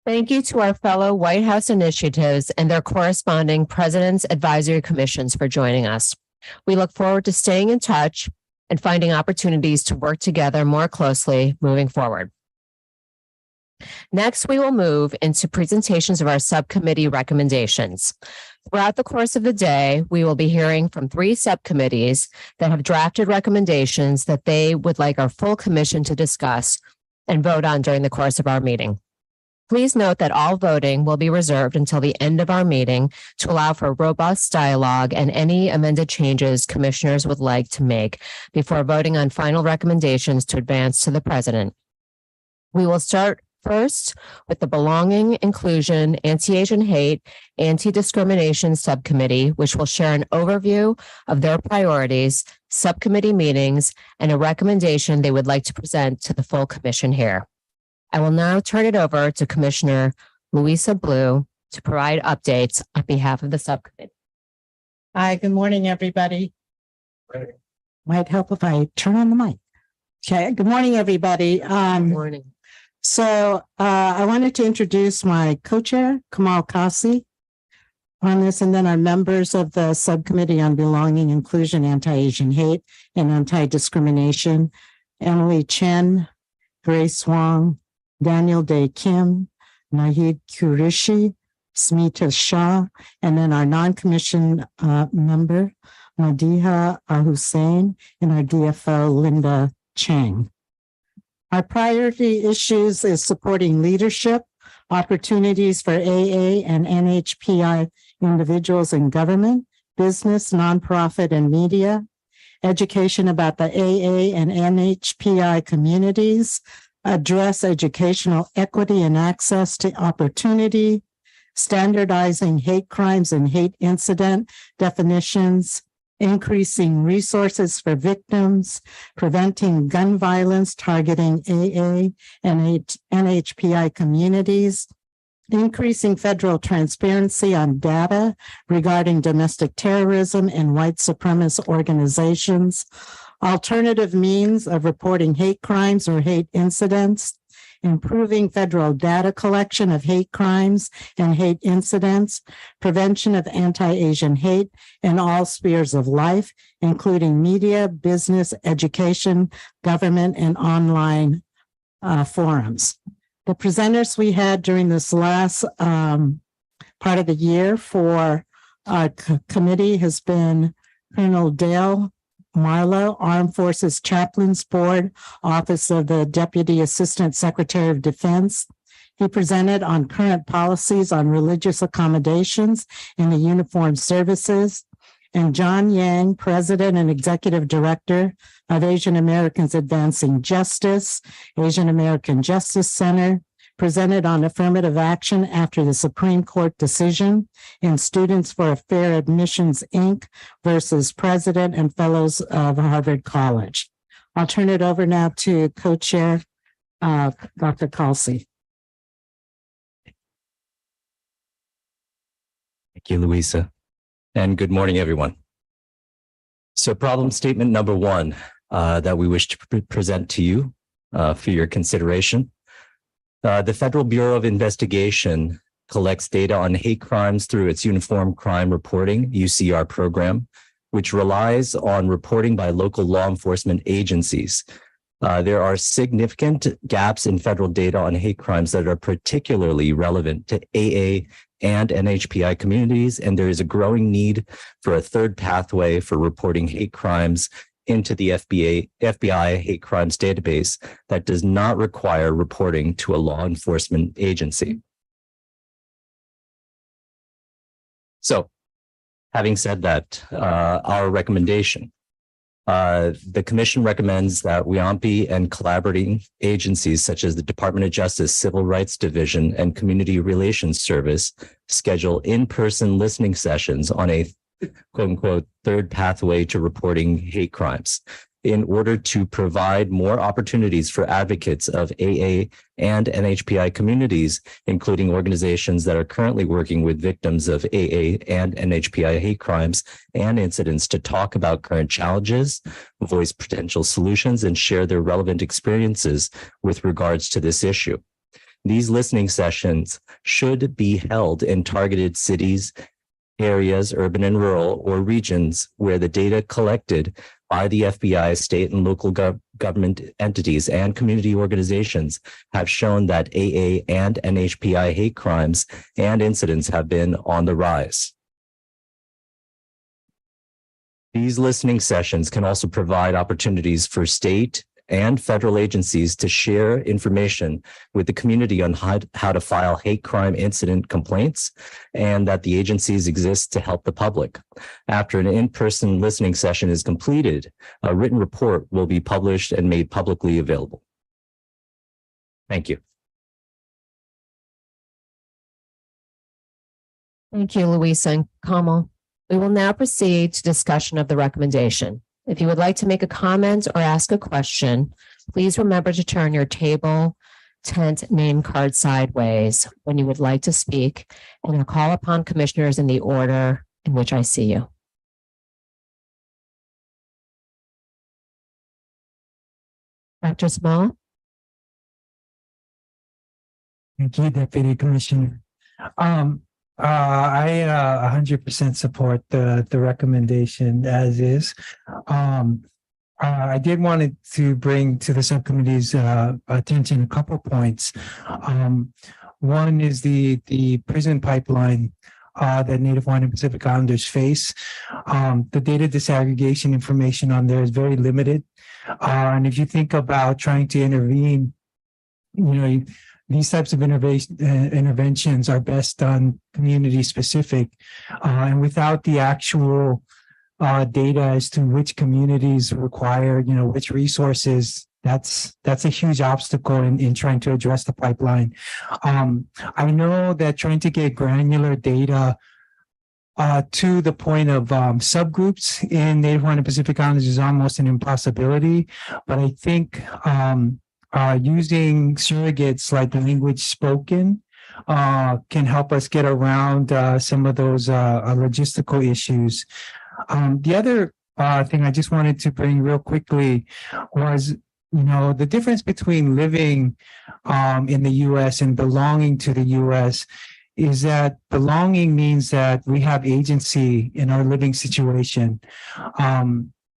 Thank you to our fellow White House initiatives and their corresponding President's Advisory Commissions for joining us. We look forward to staying in touch and finding opportunities to work together more closely moving forward. Next, we will move into presentations of our subcommittee recommendations. Throughout the course of the day, we will be hearing from 3 subcommittees that have drafted recommendations that they would like our full commission to discuss and vote on during the course of our meeting. Please note that all voting will be reserved until the end of our meeting to allow for robust dialogue and any amended changes commissioners would like to make before voting on final recommendations to advance to the president. We will start first with the Belonging, Inclusion, Anti-Asian Hate, Anti-Discrimination Subcommittee, which will share an overview of their priorities, subcommittee meetings, and a recommendation they would like to present to the full commission here. I will now turn it over to Commissioner Louisa Blue to provide updates on behalf of the subcommittee. Hi, good morning, everybody. Might help if I turn on the mic. Okay, good morning, everybody. Good morning. So I wanted to introduce my co-chair, Kamal Kasi, on this, and then our members of the Subcommittee on Belonging, Inclusion, Anti-Asian Hate, and Anti-Discrimination, Emily Chen, Grace Wong, Daniel Day Kim, Nahid Kurishi, Smita Shah, and then our non-commissioned member, Madiha Hussein, and our DFO, Linda Chang. Our priority issues is supporting leadership, opportunities for AA and NHPI individuals in government, business, nonprofit, and media, education about the AA and NHPI communities, address educational equity and access to opportunity, standardizing hate crimes and hate incident definitions, increasing resources for victims, preventing gun violence targeting AA and NHPI communities, increasing federal transparency on data regarding domestic terrorism and white supremacist organizations, alternative means of reporting hate crimes or hate incidents, improving federal data collection of hate crimes and hate incidents, prevention of anti-Asian hate in all spheres of life, including media, business, education, government, and online forums. The presenters we had during this last part of the year for our committee has been Colonel Dale Marlowe, Armed Forces Chaplains Board, Office of the Deputy Assistant Secretary of Defense. He presented on current policies on religious accommodations in the uniformed services. And John Yang, President and Executive Director of Asian Americans Advancing Justice, Asian American Justice Center, presented on affirmative action after the Supreme Court decision in Students for a Fair Admissions, Inc. versus President and Fellows of Harvard College. I'll turn it over now to co-chair Dr. Kalsi. Thank you, Louisa. And good morning, everyone. So problem statement number 1 that we wish to present to you for your consideration. The Federal Bureau of Investigation collects data on hate crimes through its Uniform Crime Reporting, UCR program, which relies on reporting by local law enforcement agencies. There are significant gaps in federal data on hate crimes that are particularly relevant to AA and NHPI communities, and there is a growing need for a third pathway for reporting hate crimes into the FBI hate crimes database that does not require reporting to a law enforcement agency. So, having said that, our recommendation, the Commission recommends that WIOMPI and collaborating agencies such as the Department of Justice Civil Rights Division and Community Relations Service schedule in-person listening sessions on a quote-unquote third pathway to reporting hate crimes in order to provide more opportunities for advocates of AA and NHPI communities, including organizations that are currently working with victims of AA and NHPI hate crimes and incidents, to talk about current challenges, voice potential solutions, and share their relevant experiences with regards to this issue. These listening sessions should be held in targeted cities, areas, urban and rural, or regions where the data collected by the FBI, state and local government entities, and community organizations have shown that AA and NHPI hate crimes and incidents have been on the rise. These listening sessions can also provide opportunities for state and federal agencies to share information with the community on how to file hate crime incident complaints, and that the agencies exist to help the public. After an in-person listening session is completed, a written report will be published and made publicly available. Thank you. Thank you, Louisa and Kamal. We will now proceed to discussion of the recommendation. If you would like to make a comment or ask a question, please remember to turn your table, tent, name card sideways when you would like to speak, and I'll call upon commissioners in the order in which I see you. Dr. Small? Thank you, Deputy Commissioner. I 100% support the recommendation as is. I did want to bring to the subcommittee's attention a couple points. One is the prison pipeline that Native Hawaiian and Pacific Islanders face. The data disaggregation information on there is very limited. And if you think about trying to intervene, these types of interventions are best done community specific, and without the actual data as to which communities require, which resources, that's a huge obstacle in trying to address the pipeline. I know that trying to get granular data to the point of subgroups in Native Hawaiian and Pacific Islanders is almost an impossibility, but I think using surrogates like language spoken can help us get around some of those logistical issues. The other thing I just wanted to bring real quickly was, the difference between living in the U.S. and belonging to the U.S. is that belonging means that we have agency in our living situation.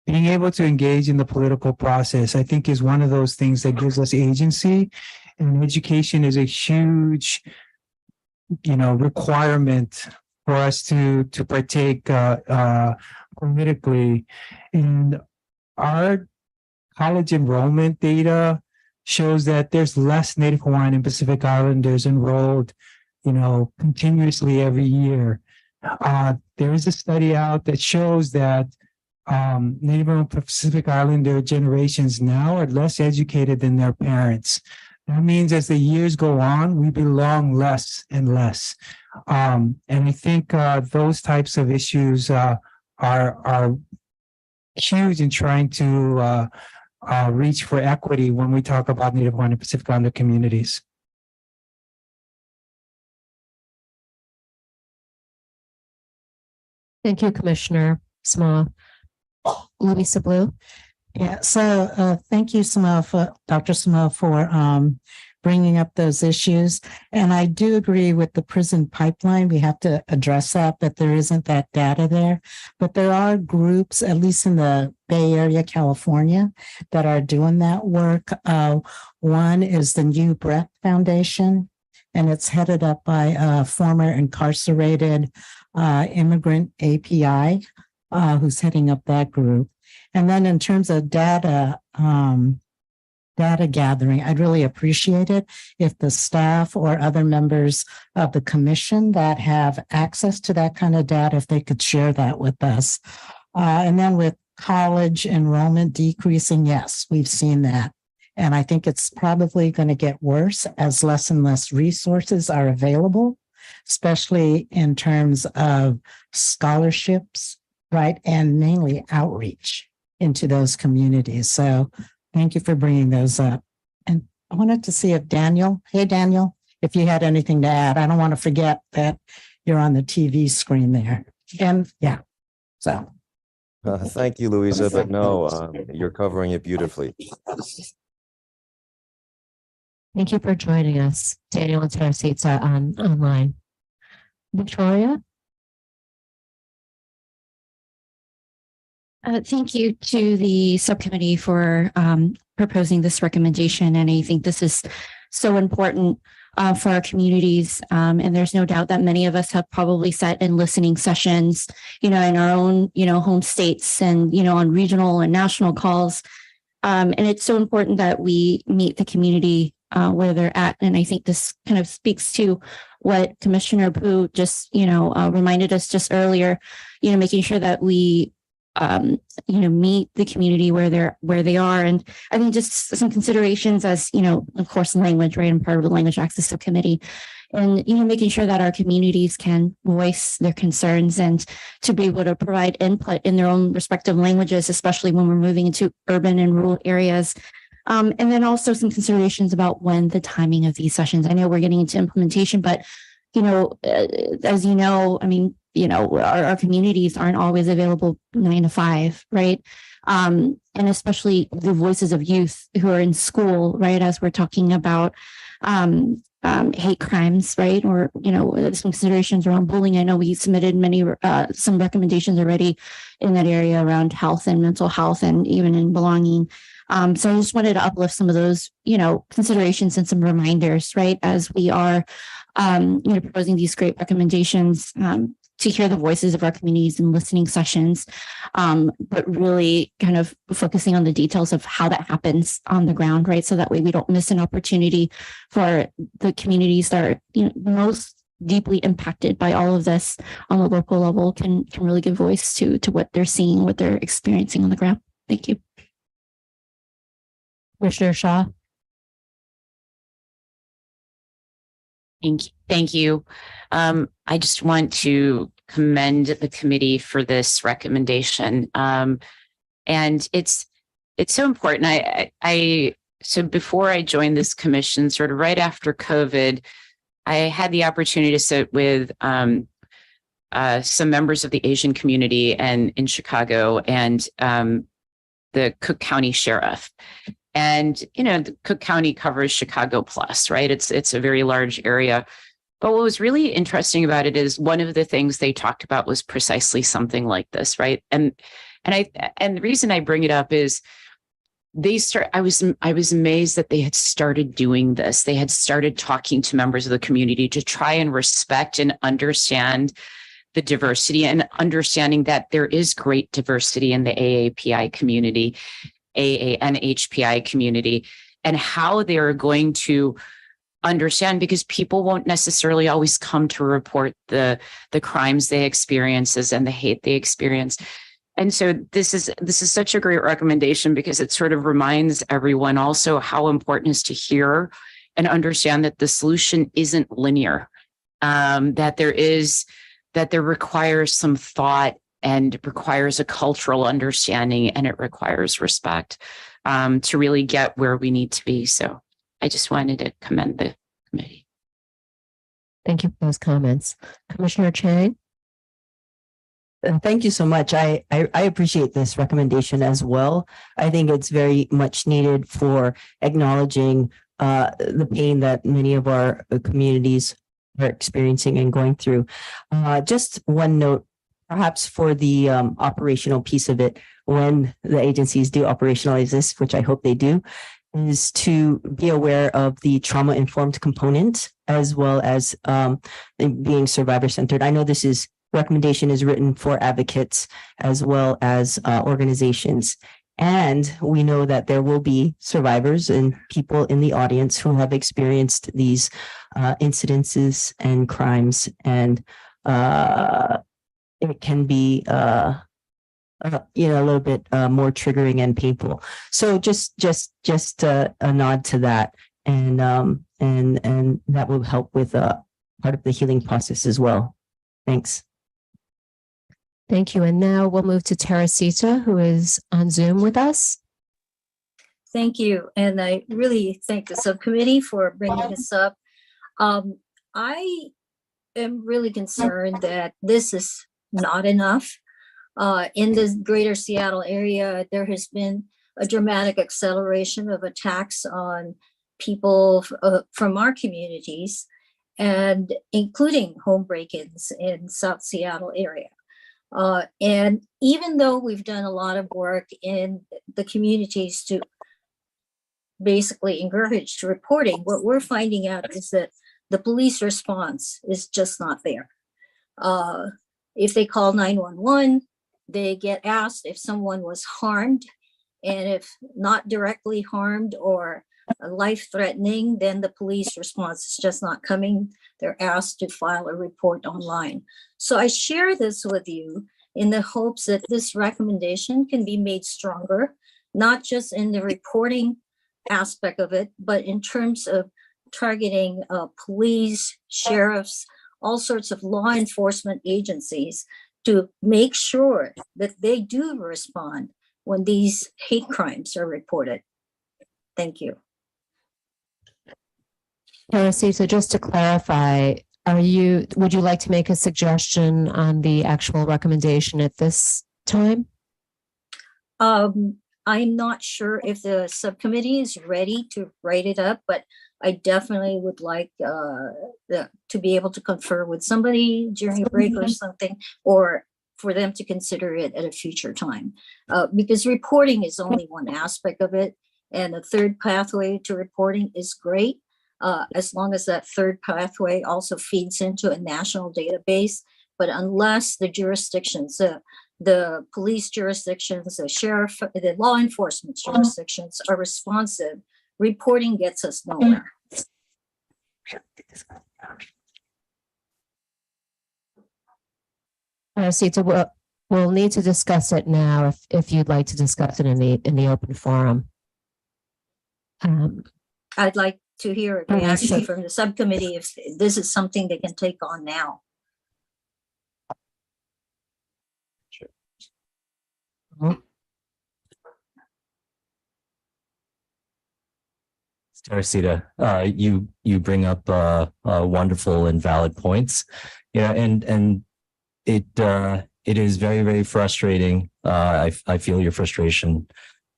Being able to engage in the political process, I think, is one of those things that gives us agency. And education is a huge, requirement for us to partake politically. And our college enrollment data shows that there's less Native Hawaiian and Pacific Islanders enrolled, continuously every year. There is a study out that shows that Native and Pacific Islander generations now are less educated than their parents. That means as the years go on, we belong less and less. And I think those types of issues are huge in trying to reach for equity when we talk about Native Hawaiian and Pacific Islander communities. Thank you, Commissioner Small. Louisa Blue. Yeah, so thank you, Dr. Small, for bringing up those issues. And I do agree with the prison pipeline. We have to address that, but there isn't that data there. But there are groups, at least in the Bay Area, California, that are doing that work. One is the New Breath Foundation, and it's headed up by a former incarcerated immigrant API, who's heading up that group. And then in terms of data gathering, I'd really appreciate it if the staff or other members of the commission that have access to that kind of data, if they could share that with us. And then with college enrollment decreasing, yes, we've seen that. And I think it's probably going to get worse as less and less resources are available, especially in terms of scholarships, right? And mainly outreach into those communities. So thank you for bringing those up. And I wanted to see if Daniel, if you had anything to add. I don't want to forget that you're on the TV screen there. And yeah, so. Thank you, Louisa, but no, you're covering it beautifully. Thank you for joining us, Daniel and Teresita online. Victoria? Thank you to the subcommittee for proposing this recommendation. And I think this is so important for our communities. And there's no doubt that many of us have probably sat in listening sessions, in our own, home states and, on regional and national calls. And it's so important that we meet the community where they're at. And I think this kind of speaks to what Commissioner Pooh just, reminded us just earlier, making sure that we meet the community where they are. And I think just some considerations as, of course, language, right? I'm part of the Language Access Subcommittee, and, making sure that our communities can voice their concerns and to be able to provide input in their own respective languages, especially when we're moving into urban and rural areas. And then also some considerations about when the timing of these sessions. I know we're getting into implementation, but, as you know, our communities aren't always available 9 to 5, right? And especially the voices of youth who are in school, right? As we're talking about hate crimes, right? Or, some considerations around bullying. I know we submitted some recommendations already in that area around health and mental health and even in belonging. So I just wanted to uplift some of those, considerations and some reminders, right? As we are, proposing these great recommendations, to hear the voices of our communities in listening sessions, but really kind of focusing on the details of how that happens on the ground, right? So that way we don't miss an opportunity for the communities that are most deeply impacted by all of this on the local level can really give voice to what they're seeing, what they're experiencing on the ground. Thank you. Commissioner Shaw? Thank you. I just want to commend the committee for this recommendation. And it's so important. So before I joined this commission, sort of right after COVID, I had the opportunity to sit with some members of the Asian community and in Chicago and the Cook County Sheriff. And, the Cook County covers Chicago plus, right? It's a very large area. But what was really interesting about it is one of the things they talked about was precisely something like this, right? And the reason I bring it up is I was amazed that they had started doing this. They had started talking to members of the community to try and respect and understand the diversity and understanding that there is great diversity in the AAPI community, NHPI community, and how they're going to understand, because people won't necessarily always come to report the crimes they experience and the hate they experience. And so this is such a great recommendation because it sort of reminds everyone also how important it is to hear and understand that the solution isn't linear, that there requires some thought and requires a cultural understanding, and it requires respect to really get where we need to be. So I just wanted to commend the committee. Thank you for those comments. Commissioner Chang? Thank you so much. I appreciate this recommendation as well. I think it's very much needed for acknowledging the pain that many of our communities are experiencing and going through. Just one note, perhaps for the operational piece of it, when the agencies do operationalize this, which I hope they do, is to be aware of the trauma-informed component as well as being survivor-centered. I know this recommendation is written for advocates as well as organizations. And we know that there will be survivors and people in the audience who have experienced these incidences and crimes, and it can be a little bit more triggering and painful. So just a nod to that, and that will help with part of the healing process as well. Thanks. Thank you. And now we'll move to Teresita, who is on Zoom with us. Thank you. And I really thank the subcommittee for bringing this up. I am really concerned that this is not enough. In the greater Seattle area, there has been a dramatic acceleration of attacks on people from our communities, and including home break-ins in South Seattle area. And even though we've done a lot of work in the communities to basically encourage reporting, what we're finding out is that the police response is just not there. If they call 911, they get asked if someone was harmed, and if not directly harmed or life-threatening, then the police response is just not coming. They're asked to file a report online. So I share this with you in the hopes that this recommendation can be made stronger, not just in the reporting aspect of it, but in terms of targeting police, sheriffs, all sorts of law enforcement agencies to make sure that they do respond when these hate crimes are reported. Thank you. So just to clarify, would you like to make a suggestion on the actual recommendation at this time? I'm not sure if the subcommittee is ready to write it up, but I definitely would like to be able to confer with somebody during a break or something, or for them to consider it at a future time. Because reporting is only one aspect of it, and the third pathway to reporting is great, as long as that third pathway also feeds into a national database. But unless the jurisdictions, the police jurisdictions, the sheriff, the law enforcement jurisdictions are responsive, reporting gets us nowhere. So we'll need to discuss it now if you'd like to discuss it in the open forum. I'd like to hear a reaction from the subcommittee if this is something they can take on now. Teresita, you bring up wonderful and valid points. Yeah, and it is very, very frustrating. I feel your frustration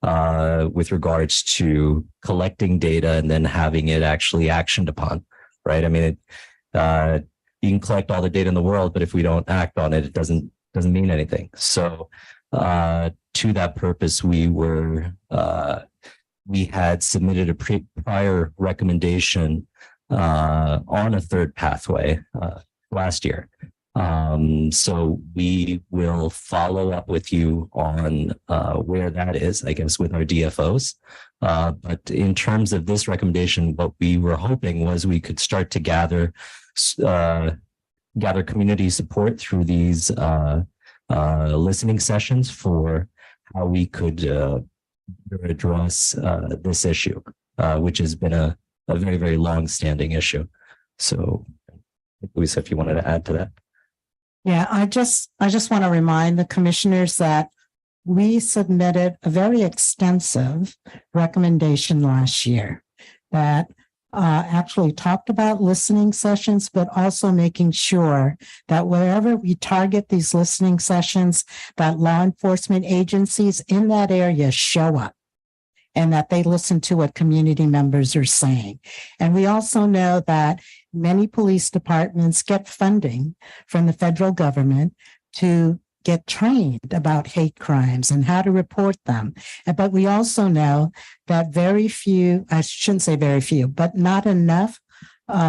with regards to collecting data and then having it actually actioned upon, right? I mean, you can collect all the data in the world, but if we don't act on it, it doesn't mean anything. So to that purpose, we had submitted a prior recommendation on a third pathway last year. So we will follow up with you on where that is, I guess, with our DFOs. But in terms of this recommendation, what we were hoping was we could start to gather community support through these listening sessions for how we could address this issue, which has been a very, very long-standing issue. So, Louisa, if you wanted to add to that. Yeah, I just want to remind the commissioners that we submitted a very extensive recommendation last year that actually talked about listening sessions, but also making sure that wherever we target these listening sessions, that law enforcement agencies in that area show up and that they listen to what community members are saying. And we also know that many police departments get funding from the federal government to get trained about hate crimes and how to report them. But we also know that very few, I shouldn't say very few, but not enough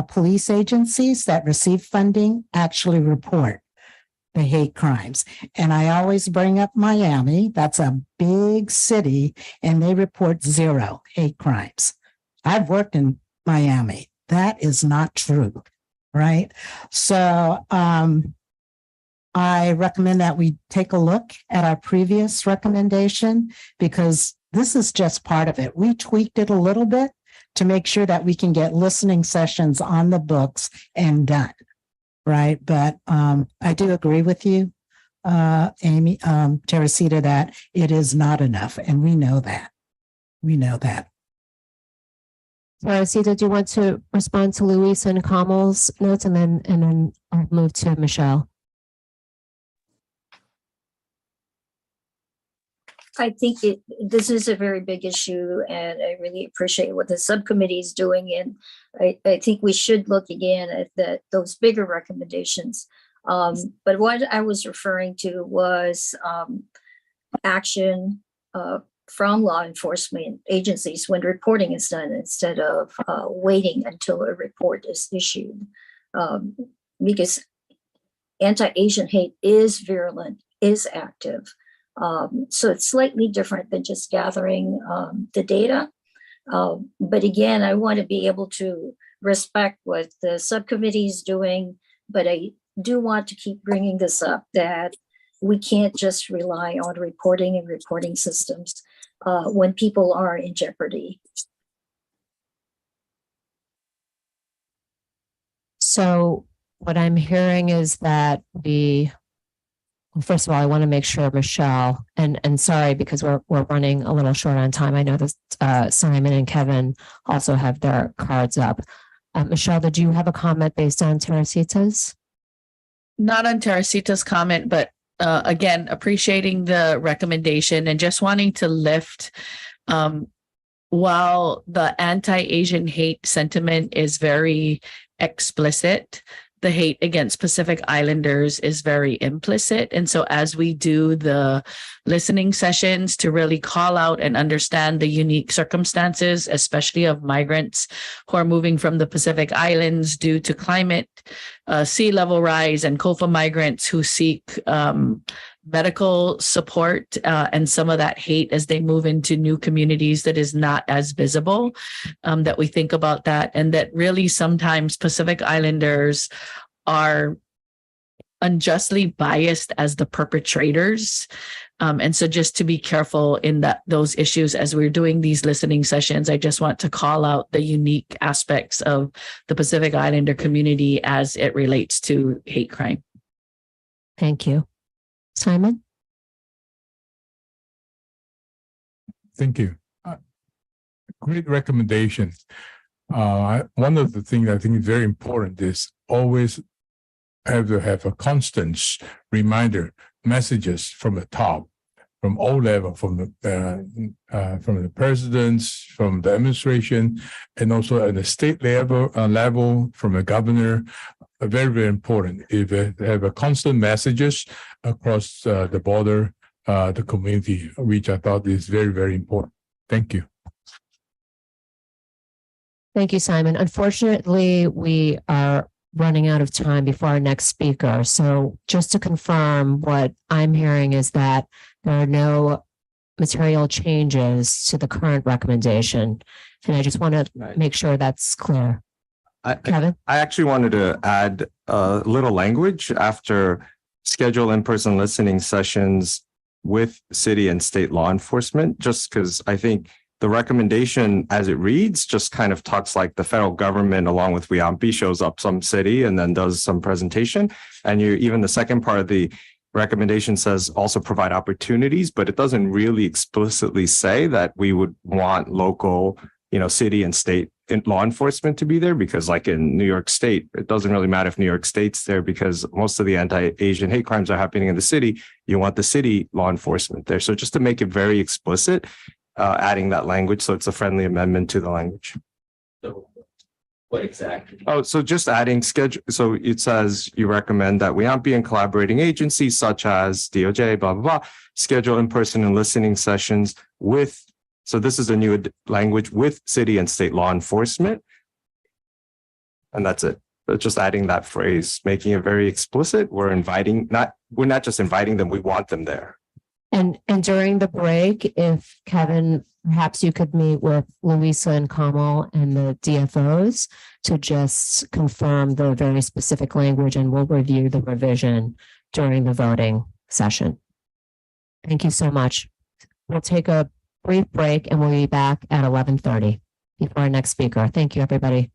police agencies that receive funding actually report the hate crimes. And I always bring up Miami. That's a big city, and they report 0 hate crimes. I've worked in Miami. That is not true, right? So I recommend that we take a look at our previous recommendation, because this is just part of it. We tweaked it a little bit to make sure that we can get listening sessions on the books and done, right? But I do agree with you, Amy, Teresita, that it is not enough, and we know that. We know that. Teresita, do you want to respond to Luis and Kamal's notes, and then I'll move to Michelle? I think this is a very big issue, and I really appreciate what the subcommittee is doing. And I think we should look again at those bigger recommendations. But what I was referring to was action from law enforcement agencies when reporting is done, instead of waiting until a report is issued. Because anti-Asian hate is virulent, is active. So it's slightly different than just gathering the data. But again, I want to be able to respect what the subcommittee is doing, but I do want to keep bringing this up, that we can't just rely on reporting and reporting systems when people are in jeopardy. So what I'm hearing is that first of all, I want to make sure Michelle, and sorry, because we're running a little short on time. I know that Simon and Kevin also have their cards up. Michelle, did you have a comment based on Teresita's? Not on Teresita's comment, but again, appreciating the recommendation and just wanting to lift, while the anti-Asian hate sentiment is very explicit, the hate against Pacific Islanders is very implicit. And so as we do the listening sessions to really call out and understand the unique circumstances, especially of migrants who are moving from the Pacific Islands due to climate, sea level rise, and COFA migrants who seek medical support and some of that hate as they move into new communities that is not as visible, that we think about that, and that really sometimes Pacific Islanders are unjustly biased as the perpetrators. And so just to be careful in those issues as we're doing these listening sessions, I just want to call out the unique aspects of the Pacific Islander community as it relates to hate crime. Thank you. Simon? Thank you. Great recommendations. One of the things I think is very important is always have to have a constant reminder, messages from the top, from all level, from the presidents, from the administration, and also at the state level from the governor. Very, very important. If they have a constant messages across the border, the community, which I thought is very, very important. Thank you. Thank you, Simon. Unfortunately, we are running out of time before our next speaker. So just to confirm, what I'm hearing is that there are no material changes to the current recommendation. And I just want to make sure that's clear. Kevin? I actually wanted to add a little language after schedule in-person listening sessions with city and state law enforcement, just because I think the recommendation as it reads just kind of talks like the federal government along with WIAMPI shows up some city and then does some presentation. And even the second part of the recommendation says also provide opportunities, but it doesn't really explicitly say that we would want local, city and state law enforcement to be there, because like in New York State, it doesn't really matter if New York State's there because most of the anti-Asian hate crimes are happening in the city. You want the city law enforcement there. So just to make it very explicit, adding that language, so it's a friendly amendment to the language. So what exactly? Oh, so just adding schedule. So it says you recommend that WIAMPI and collaborating agencies such as DOJ, blah, blah, blah, schedule in-person and listening sessions with, so this is a new language, with city and state law enforcement. And that's it. But just adding that phrase, making it very explicit. We're not just inviting them, we want them there. And during the break, if Kevin, perhaps you could meet with Louisa and Kamal and the DFOs to just confirm the very specific language, and we'll review the revision during the voting session. Thank you so much. We'll take a brief break and we'll be back at 11:30 before our next speaker. Thank you, everybody.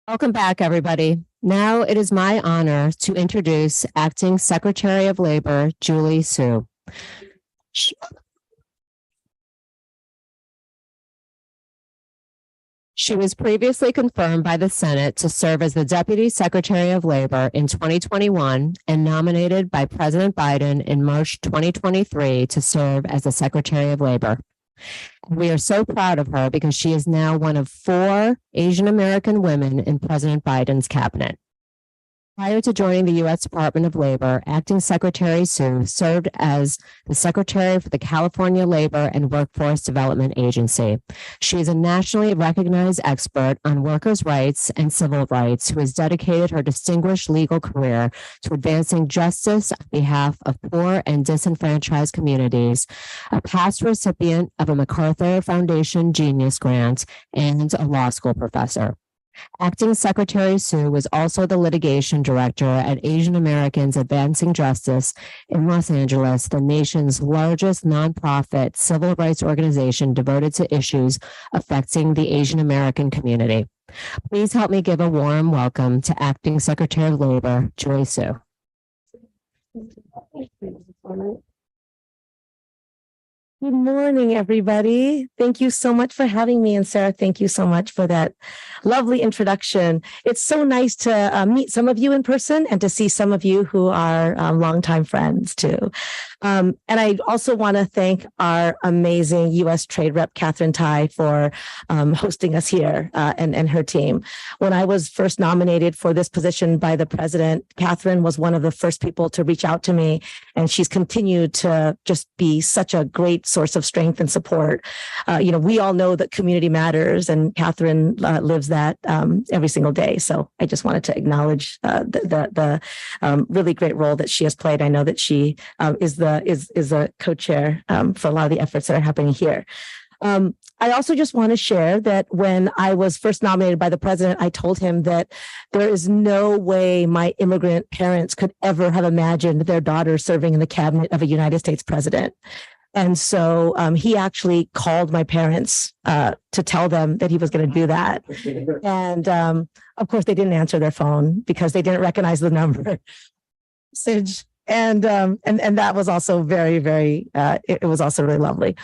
Welcome back, everybody. Now it is my honor to introduce Acting Secretary of Labor, Julie Su. She was previously confirmed by the Senate to serve as the Deputy Secretary of Labor in 2021 and nominated by President Biden in March 2023 to serve as the Secretary of Labor. We are so proud of her because she is now one of 4 Asian American women in President Biden's cabinet. Prior to joining the U.S. Department of Labor, Acting Secretary Su served as the Secretary for the California Labor and Workforce Development Agency. She is a nationally recognized expert on workers' rights and civil rights who has dedicated her distinguished legal career to advancing justice on behalf of poor and disenfranchised communities, a past recipient of a MacArthur Foundation Genius Grant, and a law school professor. Acting Secretary Su was also the litigation director at Asian Americans Advancing Justice in Los Angeles, the nation's largest nonprofit civil rights organization devoted to issues affecting the Asian American community. Please help me give a warm welcome to Acting Secretary of Labor, Julie Su. Good morning, everybody. Thank you so much for having me. And Sarah, thank you so much for that lovely introduction. It's so nice to meet some of you in person and to see some of you who are longtime friends too. And I also want to thank our amazing U.S. Trade Rep, Catherine Tai, for hosting us here and her team. When I was first nominated for this position by the president, Catherine was one of the first people to reach out to me, and she's continued to just be such a great source of strength and support. We all know that community matters, and Catherine lives that every single day. So I just wanted to acknowledge the really great role that she has played. I know that she is a co-chair for a lot of the efforts that are happening here. I also just want to share that when I was first nominated by the president, I told him that there is no way my immigrant parents could ever have imagined their daughter serving in the cabinet of a United States president. And so he actually called my parents to tell them that he was going to do that. And of course, they didn't answer their phone because they didn't recognize the number. And that was also very, very, it was also really lovely.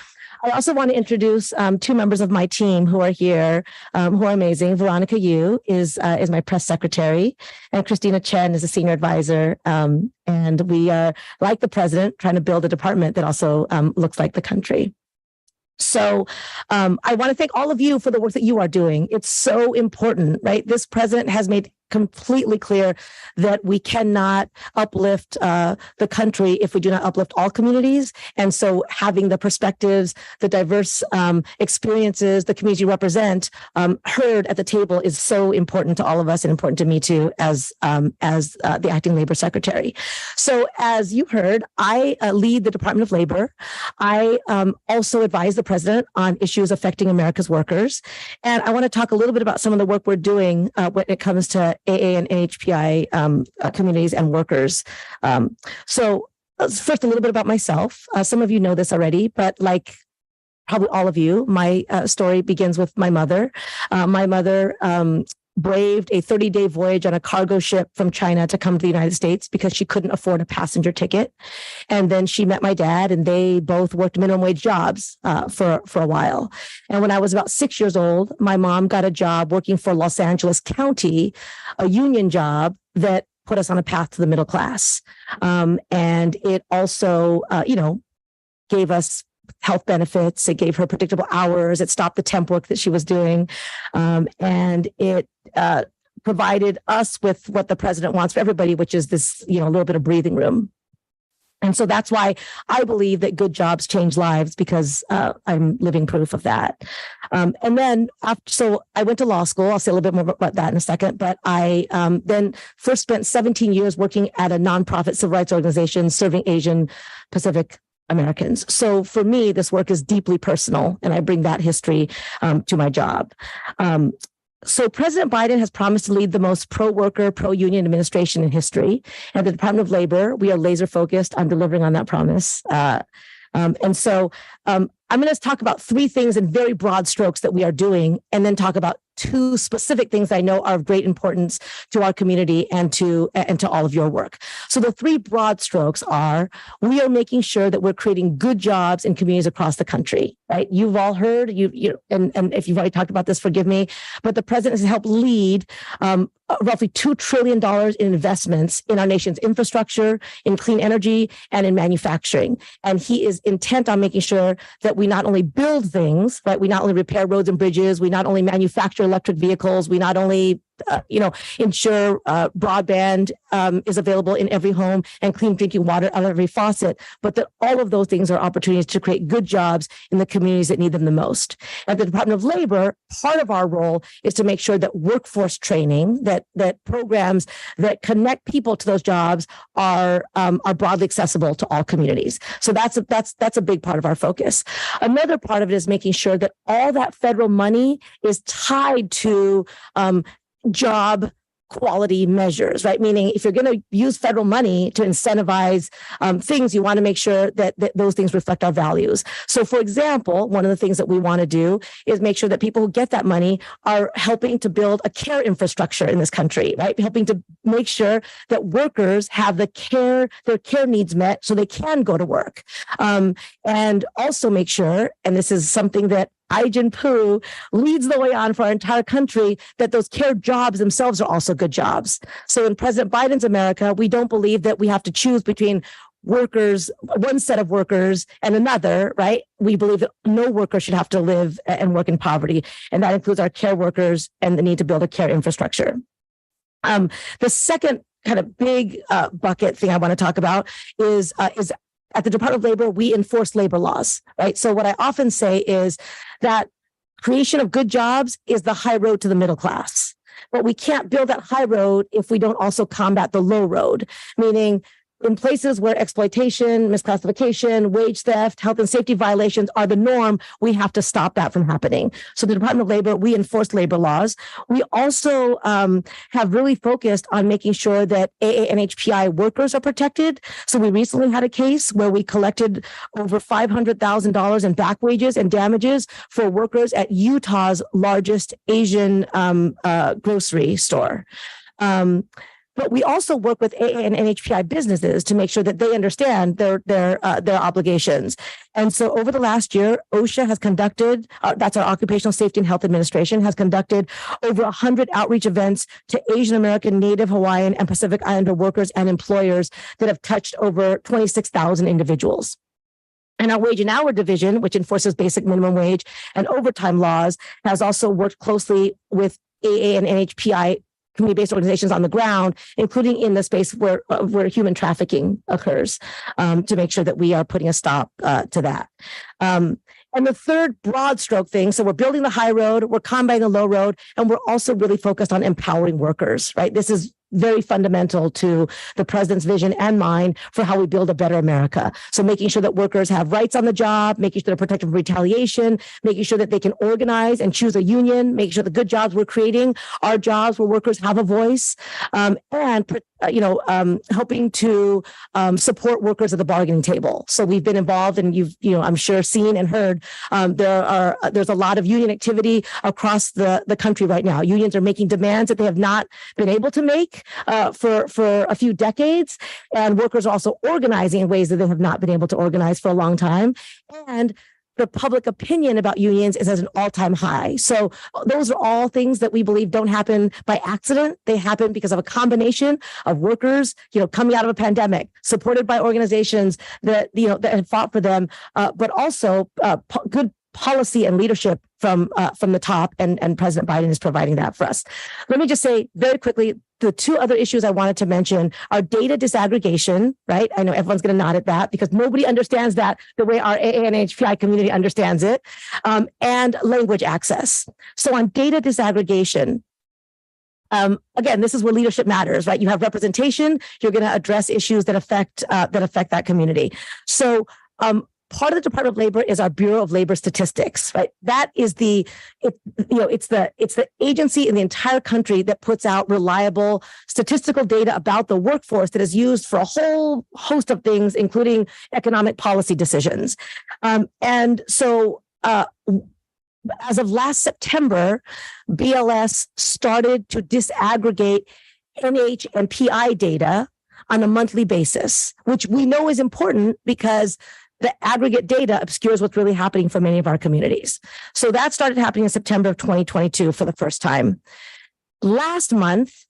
I also want to introduce 2 members of my team who are here, who are amazing. Veronica Yu is my press secretary, and Christina Chen is a senior advisor. And we are, like the president, trying to build a department that also looks like the country. So I want to thank all of you for the work that you are doing. It's so important, right? This president has made completely clear that we cannot uplift the country if we do not uplift all communities. And so having the perspectives, the diverse experiences the communities you represent heard at the table is so important to all of us and important to me too as the acting labor secretary. So as you heard, I lead the Department of Labor. I also advise the president on issues affecting America's workers. And I want to talk a little bit about some of the work we're doing when it comes to AA and NHPI communities and workers. So first, a little bit about myself. Some of you know this already, but like probably all of you, my story begins with my mother. My mother braved a 30-day voyage on a cargo ship from China to come to the United States because she couldn't afford a passenger ticket. And then she met my dad, and they both worked minimum wage jobs for a while. And when I was about 6 years old, my mom got a job working for Los Angeles County, a union job that put us on a path to the middle class. And it also, gave us health benefits. It gave her predictable hours. It stopped the temp work that she was doing. And it provided us with what the president wants for everybody, which is this, a little bit of breathing room. And so that's why I believe that good jobs change lives, because I'm living proof of that. And then so I went to law school. I'll say a little bit more about that in a second. But I then first spent 17 years working at a nonprofit civil rights organization serving Asian Pacific Americans. So for me, this work is deeply personal, and I bring that history to my job. So President Biden has promised to lead the most pro-worker, pro-union administration in history. And the Department of Labor, we are laser focused on delivering on that promise. And so I'm going to talk about 3 things in very broad strokes that we are doing, and then talk about two specific things I know are of great importance to our community and to all of your work. So the three broad strokes are: we are making sure that we're creating good jobs in communities across the country, right? You've all heard, and if you've already talked about this, forgive me, but the president has helped lead roughly $2 trillion in investments in our nation's infrastructure, in clean energy, and in manufacturing. And he is intent on making sure that we not only build things, right? We not only repair roads and bridges, we not only manufacture electric vehicles, we not only ensure broadband is available in every home and clean drinking water out of every faucet, but that all of those things are opportunities to create good jobs in the communities that need them the most. At the Department of Labor, part of our role is to make sure that workforce training, that programs that connect people to those jobs are broadly accessible to all communities. So that's a big part of our focus. Another part of it is making sure that all that federal money is tied to job quality measures, right? Meaning if you're going to use federal money to incentivize things, you want to make sure that those things reflect our values. So for example, one of the things that we want to do is make sure that people who get that money are helping to build a care infrastructure in this country, right? Helping to make sure that workers have their care needs met so they can go to work. And also make sure, and this is something that Ai-jen Poo leads the way on for our entire country, that those care jobs themselves are also good jobs. So in President Biden's America, we don't believe that we have to choose between workers, one set of workers and another, right? We believe that no worker should have to live and work in poverty. And that includes our care workers and the need to build a care infrastructure. The second kind of big bucket thing I want to talk about is at the Department of Labor, we enforce labor laws, right? So what I often say is that creation of good jobs is the high road to the middle class. But we can't build that high road if we don't also combat the low road, meaning in places where exploitation, misclassification, wage theft, health and safety violations are the norm, we have to stop that from happening. So the Department of Labor, we enforce labor laws. We also have really focused on making sure that AA and NHPI workers are protected. So we recently had a case where we collected over $500,000 in back wages and damages for workers at Utah's largest Asian grocery store. But we also work with AA and NHPI businesses to make sure that they understand their obligations. And so over the last year, OSHA has conducted, that's our Occupational Safety and Health Administration, has conducted over 100 outreach events to Asian American, Native Hawaiian, and Pacific Islander workers and employers that have touched over 26,000 individuals. And our wage and hour division, which enforces basic minimum wage and overtime laws, has also worked closely with AA and NHPI community-based organizations on the ground, including in the space where human trafficking occurs, to make sure that we are putting a stop to that. And the third broad stroke thing, so we're building the high road, we're combating the low road, and we're also really focused on empowering workers, right? This is very fundamental to the president's vision and mine for how we build a better America. So making sure that workers have rights on the job, making sure they're protected from retaliation, making sure that they can organize and choose a union, making sure the good jobs we're creating are jobs where workers have a voice, and helping to support workers at the bargaining table. So we've been involved, and I'm sure seen and heard. There's a lot of union activity across the country right now. Unions are making demands that they have not been able to make for a few decades, and workers are also organizing in ways that they have not been able to organize for a long time. And the public opinion about unions is at an all-time high. So those are all things that we believe don't happen by accident. They happen because of a combination of workers, coming out of a pandemic, supported by organizations that had fought for them, but also good policy and leadership from the top, and President Biden is providing that for us. Let me just say very quickly, the two other issues I wanted to mention are data disaggregation, right? I know everyone's going to nod at that because nobody understands that the way our AA and HPI community understands it, and language access. So on data disaggregation, again, this is where leadership matters, right? You have representation, you're going to address issues that affect that community. So part of the Department of Labor is our Bureau of Labor Statistics, right? That is it's the agency in the entire country that puts out reliable statistical data about the workforce that is used for a whole host of things, including economic policy decisions. And so as of last September, BLS started to disaggregate NH and PI data on a monthly basis, which we know is important because the aggregate data obscures what's really happening for many of our communities. So that started happening in September of 2022 for the first time. Last month,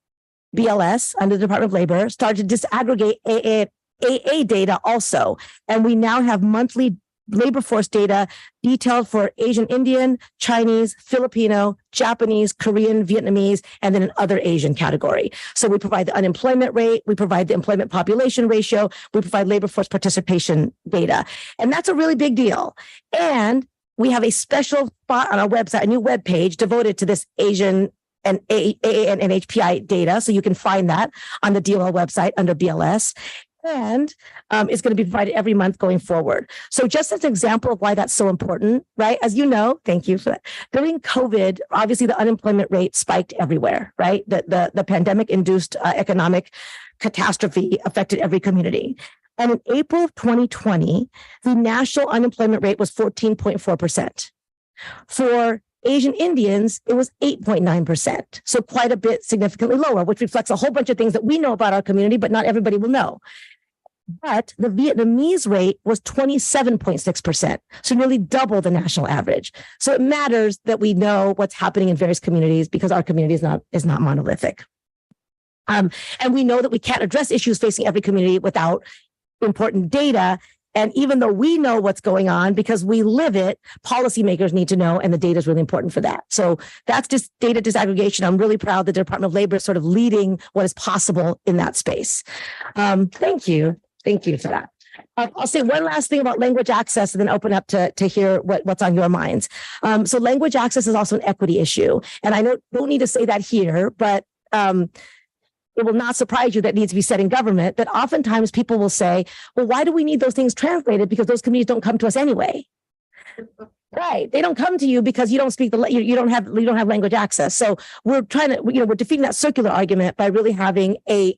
BLS, under the Department of Labor, started to disaggregate AA data also. And we now have monthly labor force data detailed for Asian Indian, Chinese, Filipino, Japanese, Korean, Vietnamese, and then an other Asian category. So we provide the unemployment rate, we provide the employment population ratio, we provide labor force participation data. And that's a really big deal. And we have a special spot on our website, a new web page devoted to this Asian and AA and NHPI data. So you can find that on the DOL website under BLS. And it's going to be provided every month going forward. So just as an example of why that's so important, right? As you know, thank you for that. During COVID, obviously the unemployment rate spiked everywhere, right? The pandemic-induced economic catastrophe affected every community. And in April of 2020, the national unemployment rate was 14.4%. For Asian Indians, it was 8.9%. So quite a bit significantly lower, which reflects a whole bunch of things that we know about our community, but not everybody will know. But the Vietnamese rate was 27.6%, so nearly double the national average. So it matters that we know what's happening in various communities because our community is not monolithic. And we know that we can't address issues facing every community without important data. And even though we know what's going on because we live it, policymakers need to know, and the data is really important for that. So that's just data disaggregation. I'm really proud that the Department of Labor is sort of leading what is possible in that space. Thank you. Thank you for that. I'll say one last thing about language access and then open up to hear what's on your minds. So language access is also an equity issue. And I don't need to say that here, but it will not surprise you that needs to be said in government, that oftentimes people will say, well, why do we need those things translated? Because those communities don't come to us anyway. Right. They don't come to you because you don't speak you don't have language access. So we're trying to, we're defeating that circular argument by really having a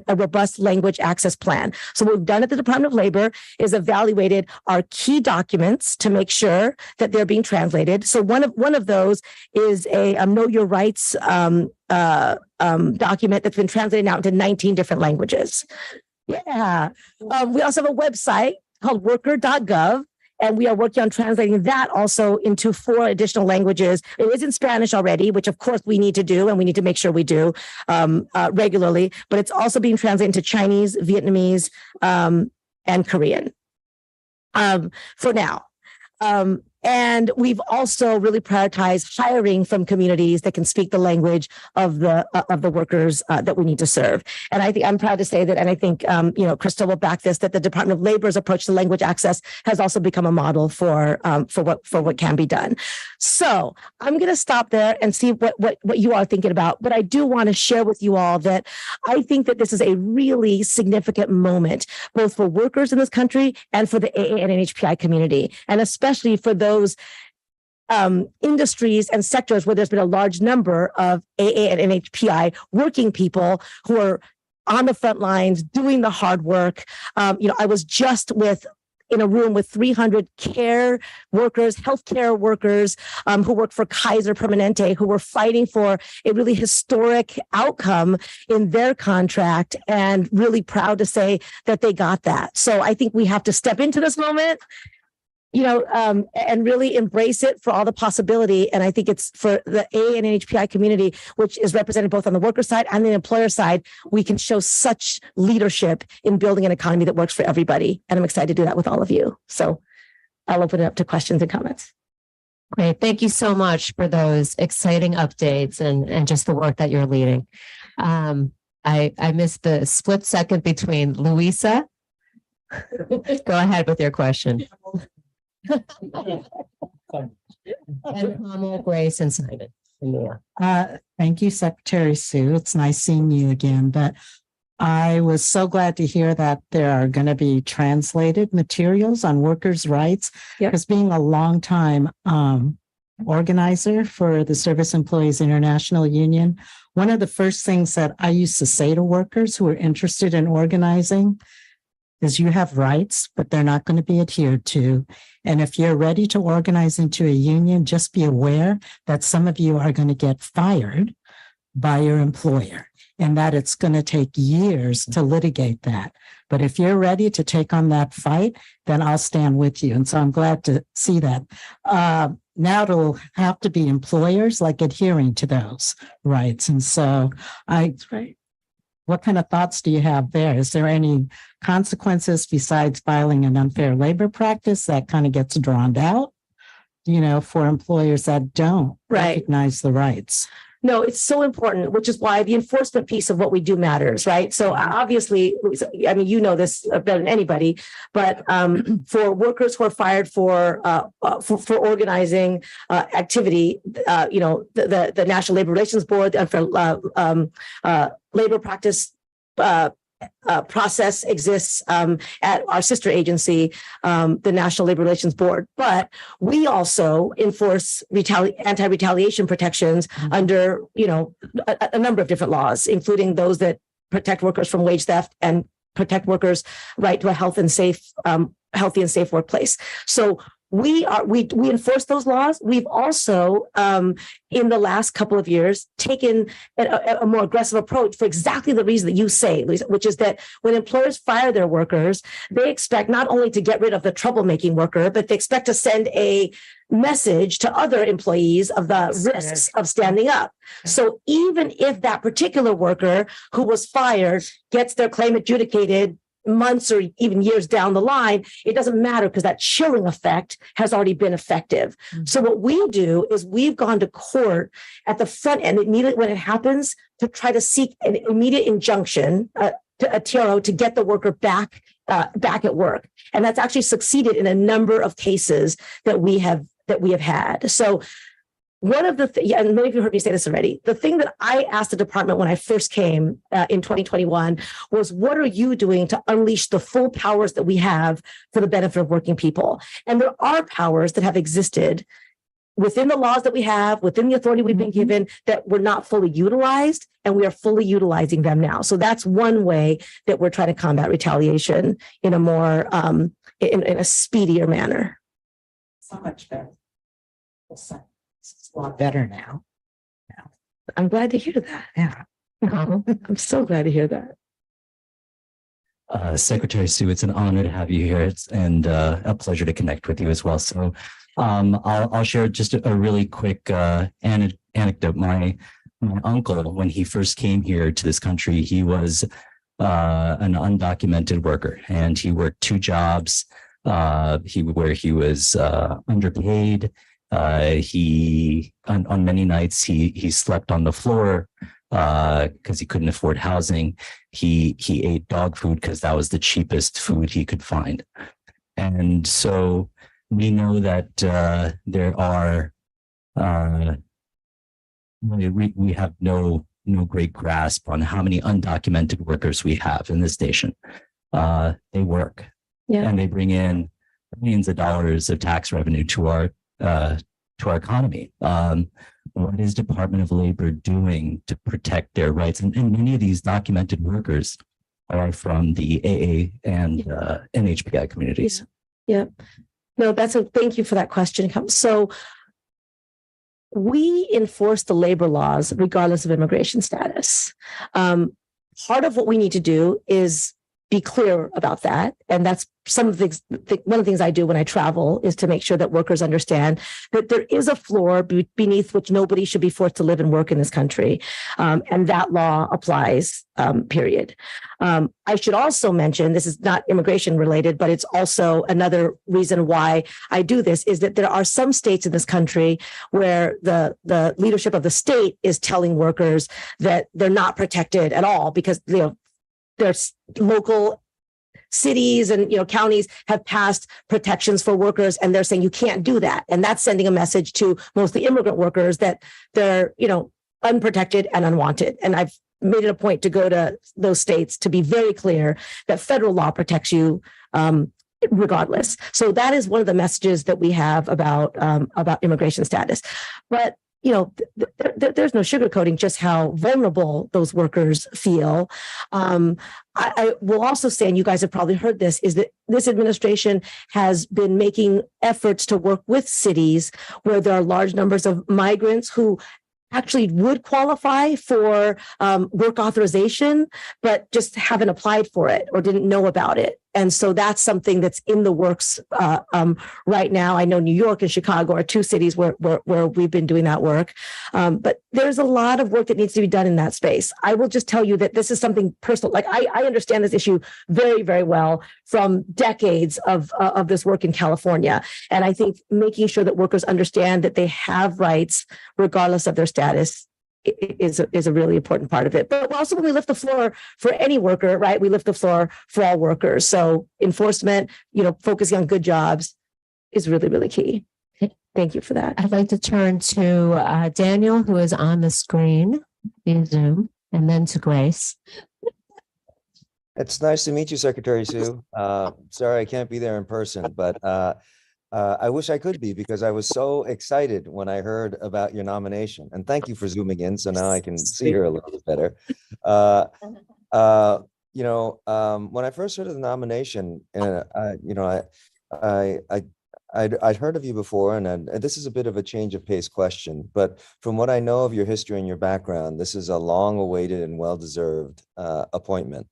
robust language access plan. So what we've done at the Department of Labor is evaluated our key documents to make sure that they're being translated. So one of those is a Know Your Rights document that's been translated now into 19 different languages. Yeah. We also have a website called worker.gov. And we are working on translating that also into 4 additional languages. It is in Spanish already, which of course we need to do, and we need to make sure we do regularly. But it's also being translated into Chinese, Vietnamese, and Korean for now. And we've also really prioritized hiring from communities that can speak the language of the workers that we need to serve. And I think I'm proud to say that, and I think Crystal will back this, that the Department of Labor's approach to language access has also become a model for what can be done. So I'm going to stop there and see what you are thinking about. But I do want to share with you all that I think that this is a really significant moment, both for workers in this country and for the AA and NHPI community, and especially for those industries and sectors where there's been a large number of AA and NHPI working people who are on the front lines doing the hard work. I was just in a room with 300 care workers, healthcare workers who work for Kaiser Permanente, who were fighting for a really historic outcome in their contract, and really proud to say that they got that. So I think we have to step into this moment, and really embrace it for all the possibility. And I think it's for the AA and NHPI community, which is represented both on the worker side and the employer side, we can show such leadership in building an economy that works for everybody. And I'm excited to do that with all of you. So I'll open it up to questions and comments. Great. Thank you so much for those exciting updates and just the work that you're leading. I missed the split second between Louisa. Go ahead with your question. And Kamala, Grace, and Simon. Thank you, Secretary Sue. It's nice seeing you again. But I was so glad to hear that there are going to be translated materials on workers' rights. Because being a long time organizer for the Service Employees International Union, one of the first things that I used to say to workers who were interested in organizing is you have rights, but they're not going to be adhered to. And if you're ready to organize into a union, just be aware that some of you are going to get fired by your employer and that it's going to take years to litigate that. But if you're ready to take on that fight, then I'll stand with you. And so I'm glad to see that. Now it'll have to be employers like adhering to those rights. And so what kind of thoughts do you have there? Is there any consequences besides filing an unfair labor practice that kind of gets drawn out, for employers that don't recognize the rights? No, it's so important, which is why the enforcement piece of what we do matters, right? So obviously, I mean, you know this better than anybody, but for workers who are fired for organizing activity, the National Labor Relations Board, the unfair labor practice process exists at our sister agency, the National Labor Relations Board. But we also enforce anti-retaliation protections under, a number of different laws, including those that protect workers from wage theft and protect workers' right to a healthy and safe workplace. So we enforce those laws. We've also, in the last couple of years, taken a more aggressive approach for exactly the reason that you say, Lisa, which is that when employers fire their workers, they expect not only to get rid of the troublemaking worker, but they expect to send a message to other employees of the risks of standing up. So even if that particular worker who was fired gets their claim adjudicated months or even years down the line, it doesn't matter because that chilling effect has already been effective. So what we do is we've gone to court at the front end immediately when it happens to try to seek an immediate injunction, a TRO, to get the worker back at work. And that's actually succeeded in a number of cases that we have had. So one of the and many of you heard me say this already, the thing that I asked the department when I first came in 2021 was, what are you doing to unleash the full powers that we have for the benefit of working people? And there are powers that have existed within the laws that we have, within the authority we've been given, that were not fully utilized, and we are fully utilizing them now. So that's one way that we're trying to combat retaliation in a more, in a speedier manner. So much better. It's a lot better now. I'm glad to hear that. Yeah. I'm so glad to hear that. Secretary Sue, it's an honor to have you here, and a pleasure to connect with you as well. So I'll share just a really quick anecdote. My uncle, when he first came here to this country, he was an undocumented worker, and he worked two jobs where he was underpaid. He on many nights he slept on the floor because he couldn't afford housing. He ate dog food because that was the cheapest food he could find. And so we know that there are we have no great grasp on how many undocumented workers we have in this nation. They work, and they bring in millions of dollars of tax revenue to our economy. What is Department of Labor doing to protect their rights? And many of these documented workers are from the AA and NHPI communities. Yeah. No, thank you for that question. So we enforce the labor laws regardless of immigration status. Part of what we need to do is be clear about that. And that's some of the things, one of the things I do when I travel is to make sure that workers understand that there is a floor beneath which nobody should be forced to live and work in this country. And that law applies, period. I should also mention, this is not immigration related, but it's also another reason why I do this, is that there are some states in this country where the leadership of the state is telling workers that they're not protected at all because, there's local cities and counties have passed protections for workers, and they're saying you can't do that, and that's sending a message to mostly immigrant workers that they're unprotected and unwanted. And I've made it a point to go to those states to be very clear that federal law protects you regardless. So that is one of the messages that we have about immigration status. But there's no sugarcoating just how vulnerable those workers feel. I will also say, and you guys have probably heard this, is that this administration has been making efforts to work with cities where there are large numbers of migrants who actually would qualify for work authorization, but just haven't applied for it or didn't know about it. And so that's something that's in the works right now. I know New York and Chicago are two cities where we've been doing that work. But there's a lot of work that needs to be done in that space. I will just tell you that this is something personal. Like I understand this issue very, very well from decades of this work in California. And I think making sure that workers understand that they have rights regardless of their status is a really important part of it. But also when we lift the floor for any worker, right, we lift the floor for all workers. So enforcement, focusing on good jobs is really, really key. Thank you for that. I'd like to turn to Daniel, who is on the screen in Zoom, and then to Grace. It's nice to meet you, Secretary Sue. Sorry I can't be there in person, but I wish I could be, because I was so excited when I heard about your nomination. And thank you for zooming in, so now I can see her a little bit better. When I first heard of the nomination, I'd heard of you before, and this is a bit of a change of pace question, but from what I know of your history and your background, this is a long-awaited and well-deserved appointment.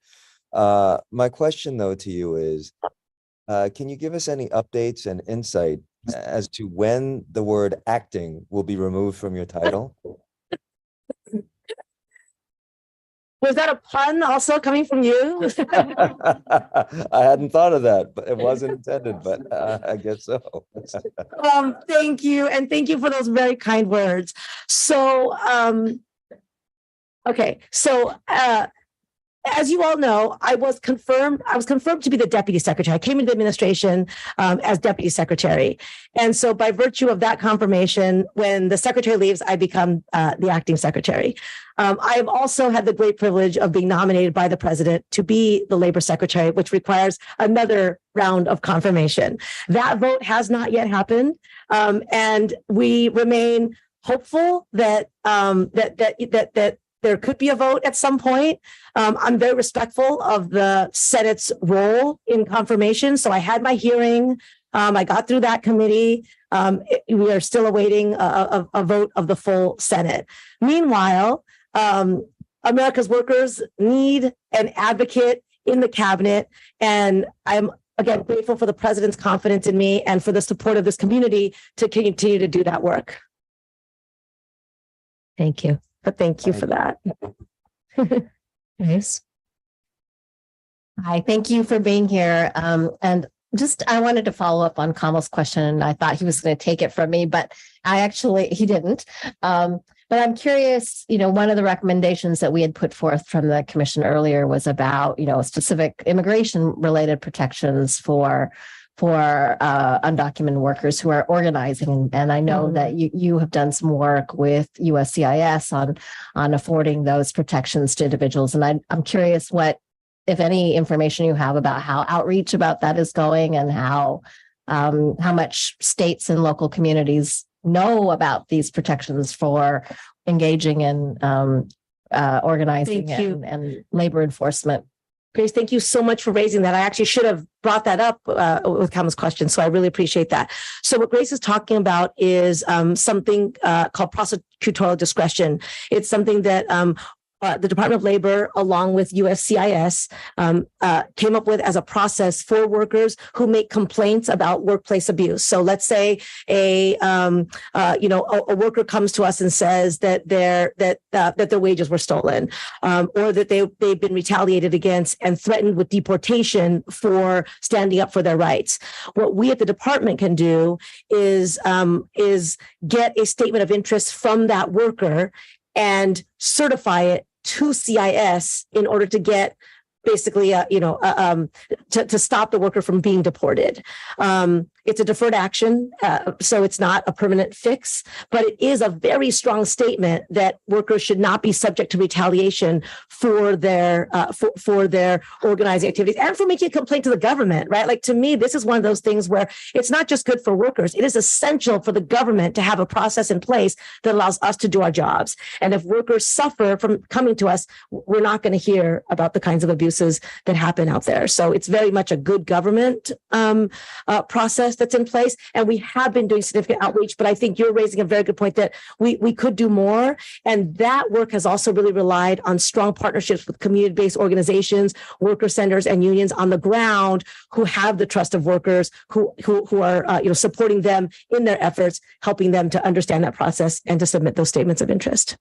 My question, though, to you is, can you give us any updates and insight as to when the word acting will be removed from your title? Was that a pun also coming from you? I hadn't thought of that, but it wasn't intended, but I guess so. Thank you. And thank you for those very kind words. So, okay. So, as you all know, I was confirmed to be the deputy secretary. I came into the administration as deputy secretary. And so by virtue of that confirmation, when the secretary leaves, I become the acting secretary. I have also had the great privilege of being nominated by the president to be the labor secretary, which requires another round of confirmation. That vote has not yet happened. And we remain hopeful that there could be a vote at some point. I'm very respectful of the Senate's role in confirmation. So I had my hearing. I got through that committee. We are still awaiting a vote of the full Senate. Meanwhile, America's workers need an advocate in the cabinet. And I'm, again, grateful for the president's confidence in me and for the support of this community to continue to do that work. Thank you. But thank you for that. Grace. Hi, thank you for being here. And I wanted to follow up on Kamal's question, and I thought he was going to take it from me, but he didn't. But I'm curious, one of the recommendations that we had put forth from the commission earlier was about, specific immigration related protections for undocumented workers who are organizing. And I know that you have done some work with USCIS on affording those protections to individuals. And I'm curious what, if any, information you have about how outreach about that is going and how much states and local communities know about these protections for engaging in organizing and labor enforcement. Grace, thank you so much for raising that. I actually should have brought that up with Kamal's question, so I really appreciate that. So what Grace is talking about is something called prosecutorial discretion. It's something that the Department of Labor, along with USCIS, came up with as a process for workers who make complaints about workplace abuse. So let's say a worker comes to us and says that their wages were stolen, or that they've been retaliated against and threatened with deportation for standing up for their rights. What we at the department can do is get a statement of interest from that worker and certify it to CIS in order to get basically, to stop the worker from being deported. It's a deferred action, so it's not a permanent fix, but it is a very strong statement that workers should not be subject to retaliation for their organizing activities and for making a complaint to the government, right? Like, to me, this is one of those things where it's not just good for workers. It is essential for the government to have a process in place that allows us to do our jobs. And if workers suffer from coming to us, we're not going to hear about the kinds of abuses that happen out there. So it's very much a good government process that's in place. And we have been doing significant outreach, but I think you're raising a very good point that we could do more. And that work has also really relied on strong partnerships with community-based organizations, worker centers, and unions on the ground who have the trust of workers, who are supporting them in their efforts, helping them to understand that process and to submit those statements of interest.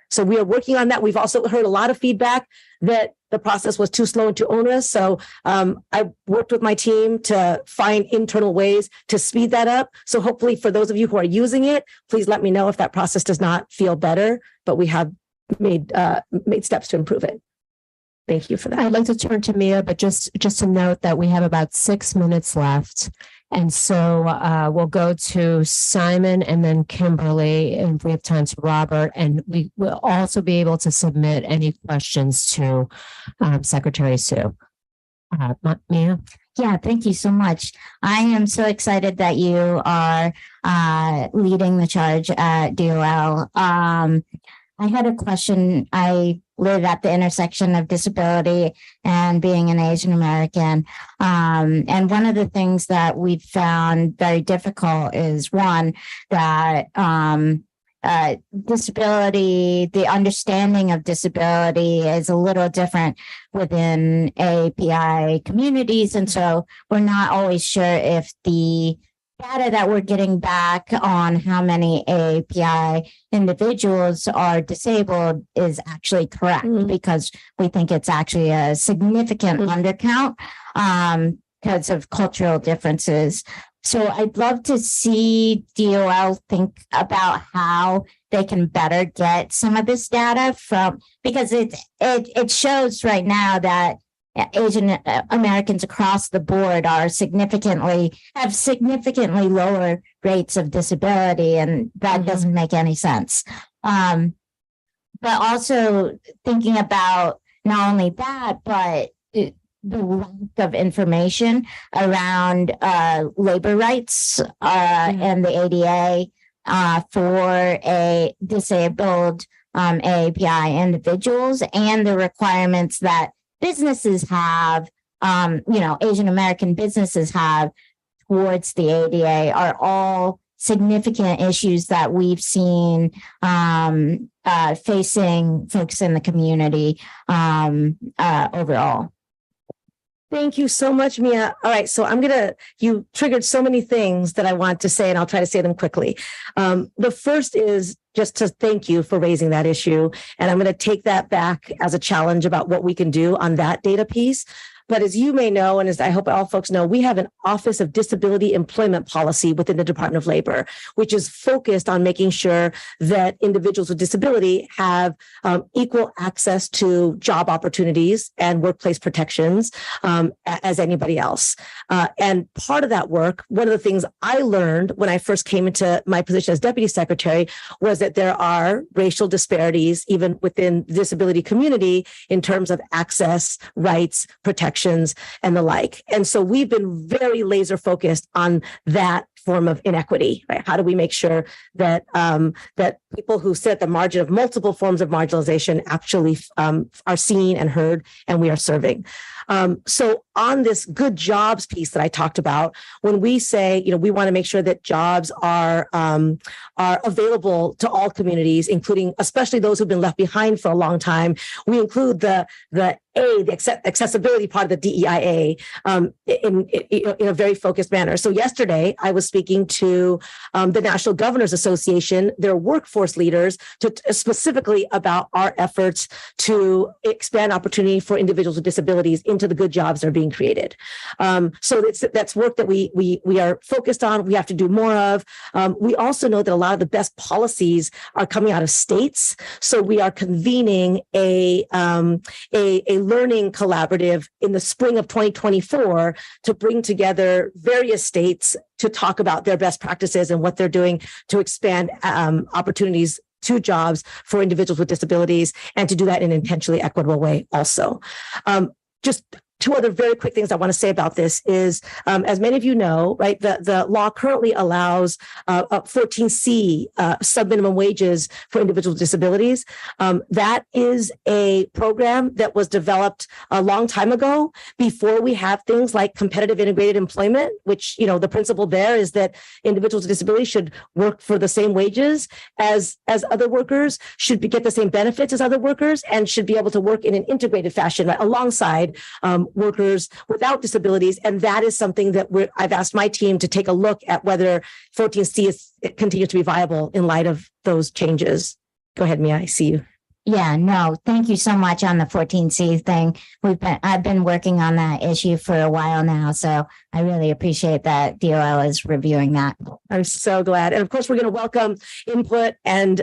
So we are working on that. We've also heard a lot of feedback that the process was too slow and too onerous. So I worked with my team to find internal ways to speed that up. So hopefully for those of you who are using it, please let me know if that process does not feel better, but we have made steps to improve it. Thank you for that. I'd like to turn to Mia, but just to note that we have about 6 minutes left. And so we'll go to Simon and then Kimberly, and if we have time to Robert, and we will also be able to submit any questions to Secretary Sue. Mia? Yeah, thank you so much. I am so excited that you are leading the charge at DOL. I had a question. I live at the intersection of disability and being an Asian American. And one of the things that we've found very difficult is, one, that disability, the understanding of disability is a little different within API communities. And so we're not always sure if the data that we're getting back on how many API individuals are disabled is actually correct, because we think it's actually a significant undercount because of cultural differences. So I'd love to see DOL think about how they can better get some of this data from, because it shows right now that Asian Americans across the board have significantly lower rates of disability, and that doesn't make any sense. But also thinking about not only that, but the lack of information around labor rights and the ADA for a disabled API individuals, and the requirements that businesses have, Asian American businesses have towards the ADA are all significant issues that we've seen facing folks in the community overall. Thank you so much, Mia. All right, so you triggered so many things that I want to say, and I'll try to say them quickly. The first is just to thank you for raising that issue. And I'm going to take that back as a challenge about what we can do on that data piece. But as you may know, and as I hope all folks know, we have an Office of Disability Employment Policy within the Department of Labor, which is focused on making sure that individuals with disability have equal access to job opportunities and workplace protections as anybody else. And part of that work, one of the things I learned when I first came into my position as Deputy Secretary was that there are racial disparities even within the disability community in terms of access, rights, protections, and the like. And so we've been very laser focused on that form of inequity, right? How do we make sure that that people who sit at the margin of multiple forms of marginalization actually are seen and heard, and we are serving. So on this good jobs piece that I talked about, when we say, we want to make sure that jobs are available to all communities, including especially those who've been left behind for a long time, we include the accessibility part of the DEIA in a very focused manner. So yesterday, I was speaking to the National Governors Association, their workforce leaders, specifically about our efforts to expand opportunity for individuals with disabilities into the good jobs that are being created. So that's work that we are focused on. We have to do more of. We also know that a lot of the best policies are coming out of states. So we are convening a learning collaborative in the spring of 2024 to bring together various states to talk about their best practices and what they're doing to expand opportunities to jobs for individuals with disabilities, and to do that in an intentionally equitable way also. Just two other very quick things I want to say about this is, as many of you know, right, the law currently allows 14C sub-minimum wages for individuals with disabilities. That is a program that was developed a long time ago, before we have things like competitive integrated employment, which, you know, the principle there is that individuals with disabilities should work for the same wages as other workers, should get the same benefits as other workers, and should be able to work in an integrated fashion, right, alongside workers without disabilities. And that is something that I've asked my team to take a look at whether 14C continues to be viable in light of those changes. Go ahead, Mia, I see you. Yeah, no, thank you so much on the 14C thing. I've been working on that issue for a while now, so I really appreciate that DOL is reviewing that. I'm so glad. And of course, we're going to welcome input and,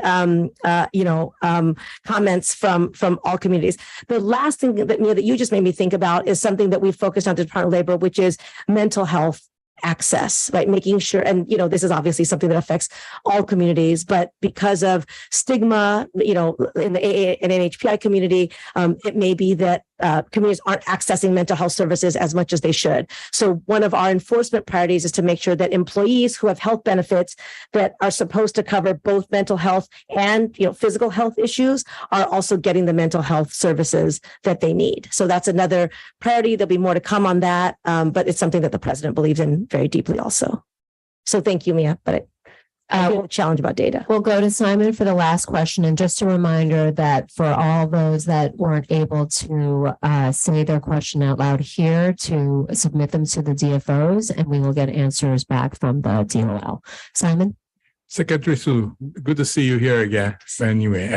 comments from all communities. The last thing that, Mia, that you just made me think about is something that we've focused on the Department of Labor, which is mental health access, right? Making sure, and, you know, this is obviously something that affects all communities, but because of stigma, you know, in the AA and NHPI community, it may be that communities aren't accessing mental health services as much as they should. So one of our enforcement priorities is to make sure that employees who have health benefits that are supposed to cover both mental health and, you know, physical health issues are also getting the mental health services that they need. So that's another priority. There'll be more to come on that, but it's something that the president believes in very deeply also. So thank you, Mia, but I feel a challenge about data. We'll go to Simon for the last question. And just a reminder that for all those that weren't able to say their question out loud here, to submit them to the DFOs, and we will get answers back from the DOL. Simon? Secretary Su, good to see you here again. Anyway,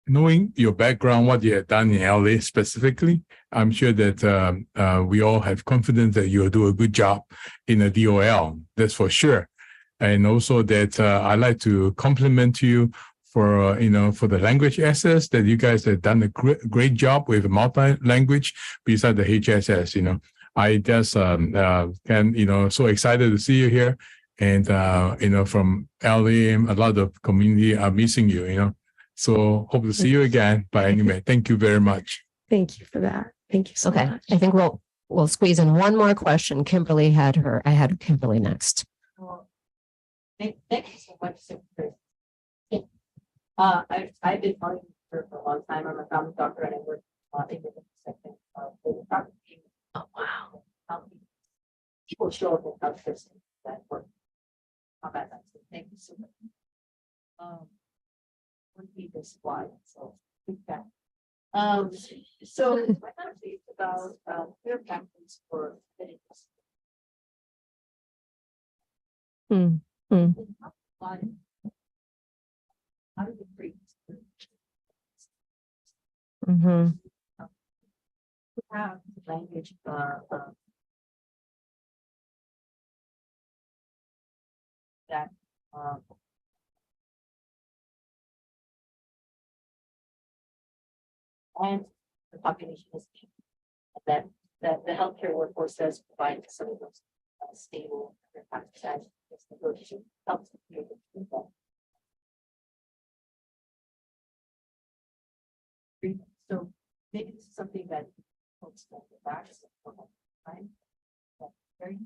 knowing your background, what you have done in LA specifically, I'm sure that we all have confidence that you'll do a good job in the DOL. That's for sure. And also that I'd like to compliment you for, for the language access, that you guys have done a great job with multi-language beside the HSS. I just so excited to see you here. And, from LA, a lot of community are missing you, So hope to see you again. But anyway, thank you very much. Thank you for that. Thank you so much. I think we'll squeeze in one more question. Kimberly I had Kimberly next. Thank you so much, Secretary. I've been following her for a long time. I'm a family doctor and I work in the second Oh wow! How people show up in healthcare systems that work combat that. So thank you so much. Would be this slide, so feedback. So my question is about care pathways for medics. How do you treat? Have language that and the population is that the healthcare workforce does provide some of those stable practices. Helps so maybe this is something that folks can get back for time. Very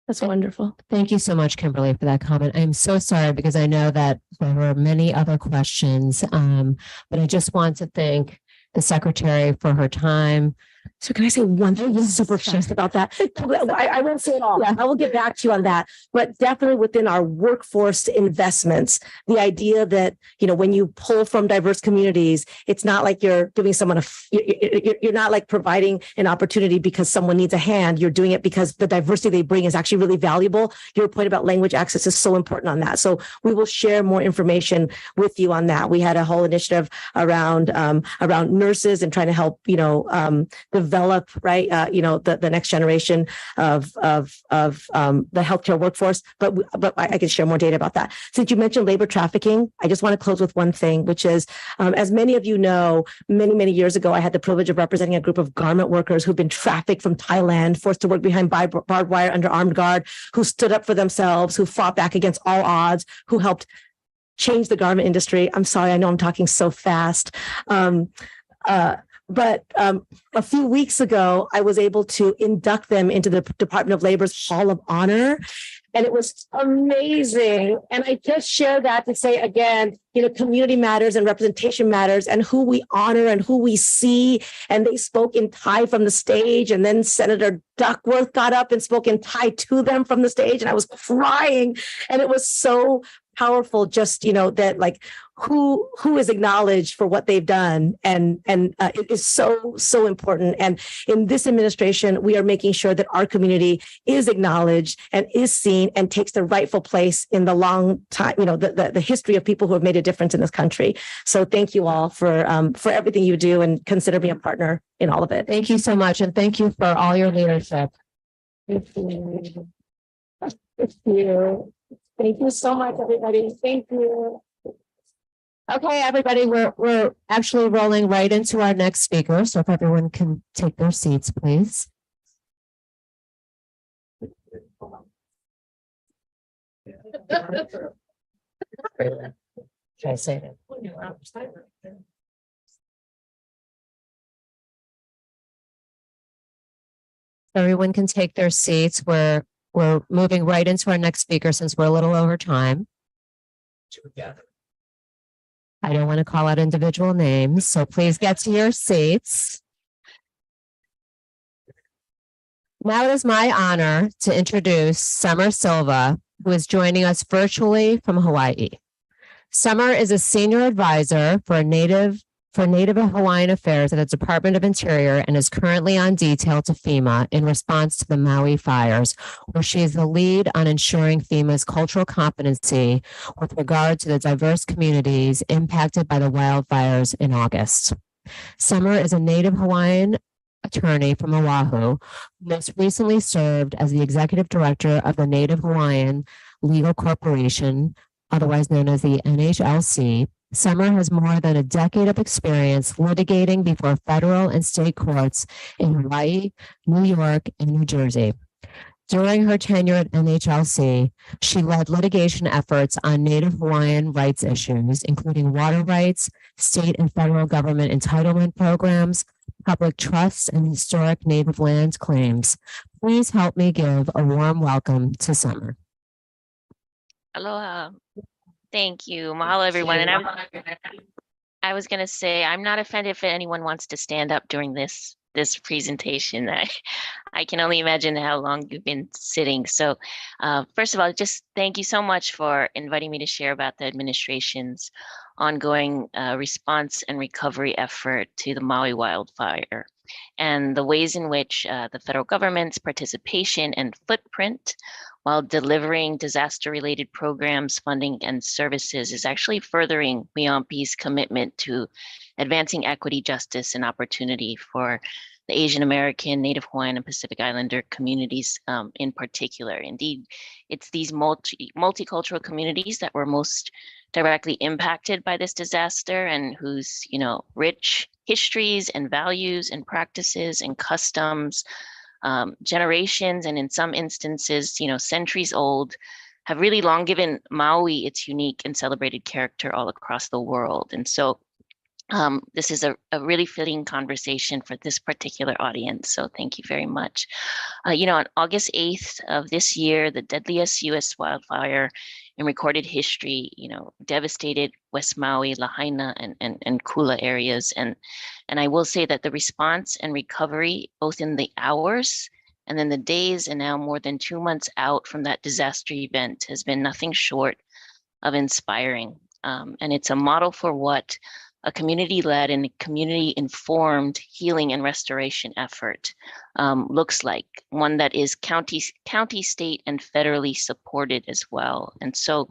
That's wonderful. Thank you so much, Kimberly, for that comment. I'm so sorry because I know that there were many other questions, but I just want to thank the secretary for her time. So can I say one thing super fast about that? I won't say it all. Yeah. I will get back to you on that. But definitely within our workforce investments, the idea that, when you pull from diverse communities, it's not like you're giving someone you're not like providing an opportunity because someone needs a hand. You're doing it because the diversity they bring is actually really valuable. Your point about language access is so important on that. So we will share more information with you on that. We had a whole initiative around nurses and trying to help, develop, right, the next generation of the healthcare workforce. But I can share more data about that. Since you mentioned labor trafficking, I just want to close with one thing, which is, as many of you know, many years ago, I had the privilege of representing a group of garment workers who've been trafficked from Thailand, forced to work behind barbed wire under armed guard, who stood up for themselves, who fought back against all odds, who helped change the garment industry. I'm sorry, I know I'm talking so fast. But a few weeks ago, I was able to induct them into the Department of Labor's Hall of Honor. And it was amazing. And I just share that to say, again, community matters and representation matters, and who we honor and who we see. And they spoke in Thai from the stage. And then Senator Duckworth got up and spoke in Thai to them from the stage. And I was crying. And it was so powerful, just, that like who is acknowledged for what they've done. And it is so important. And in this administration, we are making sure that our community is acknowledged and is seen and takes the rightful place in the long time, the history of people who have made a difference in this country. So thank you all for everything you do, and consider me a partner in all of it. Thank you so much. And thank you for all your leadership. Thank you. Thank you. Thank you so much, everybody. Thank you. Okay, everybody, we're actually rolling right into our next speaker. So if everyone can take their seats, please. Should I say that? Everyone can take their seats. We're moving right into our next speaker since we're a little over time. I don't want to call out individual names, so please get to your seats. Now it is my honor to introduce Summer Silva, who is joining us virtually from Hawaii. Summer is a senior advisor for Native Hawaiian Affairs at the Department of Interior and is currently on detail to FEMA in response to the Maui fires, where she is the lead on ensuring FEMA's cultural competency with regard to the diverse communities impacted by the wildfires in August. Summer is a Native Hawaiian attorney from Oahu, who most recently served as the executive director of the Native Hawaiian Legal Corporation, otherwise known as the NHLC. Summer has more than a decade of experience litigating before federal and state courts in Hawaii, New York, and New Jersey. During her tenure at NHLC, she led litigation efforts on Native Hawaiian rights issues, including water rights, state and federal government entitlement programs, public trusts, and historic Native land claims. Please help me give a warm welcome to Summer. Aloha. Thank you. Mahalo, everyone. And I was going to say, I'm not offended if anyone wants to stand up during this presentation. I can only imagine how long you've been sitting. So first of all, just thank you so much for inviting me to share about the administration's ongoing response and recovery effort to the Maui wildfire and the ways in which the federal government's participation and footprint while delivering disaster-related programs, funding, and services is actually furthering WIOMPI's commitment to advancing equity, justice, and opportunity for the Asian American, Native Hawaiian, and Pacific Islander communities in particular. Indeed, it's these multicultural communities that were most directly impacted by this disaster and whose, rich histories and values and practices and customs, generations, and in some instances, centuries old, have really long given Maui its unique and celebrated character all across the world. And so this is a really fitting conversation for this particular audience. So thank you very much. On August 8th of this year, the deadliest U.S. wildfire in recorded history, devastated West Maui, Lahaina, and Kula areas. And I will say that the response and recovery, both in the hours and then the days and now more than 2 months out from that disaster event, has been nothing short of inspiring. And it's a model for what a community-led and community-informed healing and restoration effort looks like, one that is county, state, and federally supported as well. And so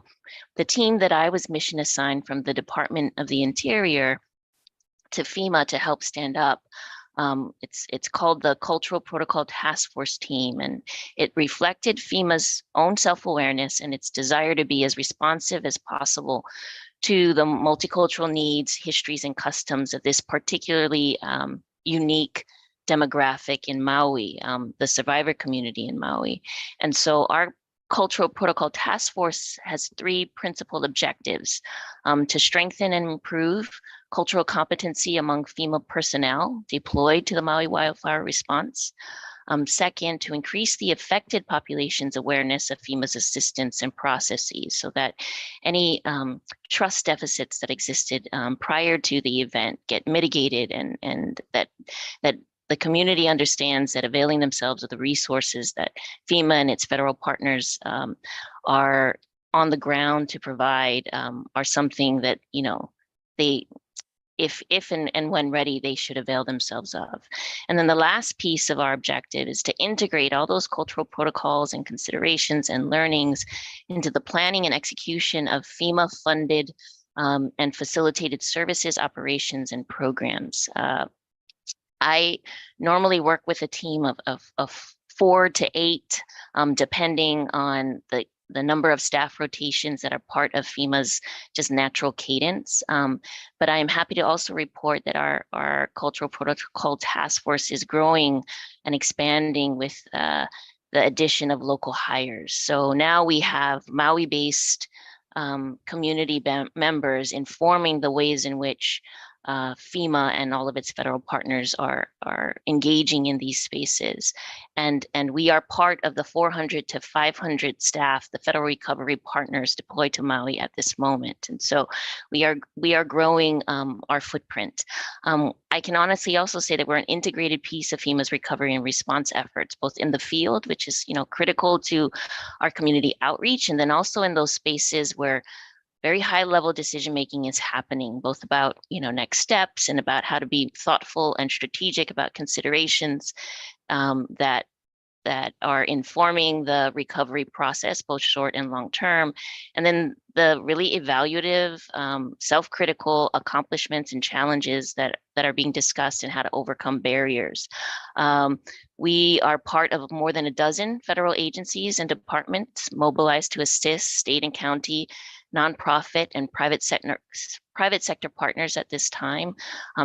the team that I was mission assigned from the Department of the Interior to FEMA to help stand up. It's called the Cultural Protocol Task Force Team, and it reflected FEMA's own self-awareness and its desire to be as responsive as possible to the multicultural needs, histories, and customs of this particularly unique demographic in Maui, the survivor community in Maui. And so our Cultural Protocol Task Force has three principal objectives: to strengthen and improve cultural competency among FEMA personnel deployed to the Maui wildfire response. Second, to increase the affected population's awareness of FEMA's assistance and processes so that any trust deficits that existed prior to the event get mitigated, and that the community understands that availing themselves of the resources that FEMA and its federal partners are on the ground to provide are something that, they, if and when ready, they should avail themselves of. And then the last piece of our objective is to integrate all those cultural protocols and considerations and learnings into the planning and execution of FEMA-funded and facilitated services, operations, and programs. I normally work with a team of 4 to 8, depending on the number of staff rotations that are part of FEMA's just natural cadence. But I am happy to also report that our Cultural Protocol Task Force is growing and expanding with the addition of local hires. So now we have Maui-based community members informing the ways in which FEMA and all of its federal partners are engaging in these spaces. And we are part of the 400 to 500 staff, the federal recovery partners deployed to Maui at this moment. And so we are growing our footprint. I can honestly also say that we're an integrated piece of FEMA's recovery and response efforts, both in the field, which is critical to our community outreach, and then also in those spaces where very high level decision making is happening, both about next steps and about how to be thoughtful and strategic about considerations that are informing the recovery process, both short and long term. And then the really evaluative, self-critical accomplishments and challenges that are being discussed and how to overcome barriers. We are part of more than a dozen federal agencies and departments mobilized to assist state and county, nonprofit, and private sector partners at this time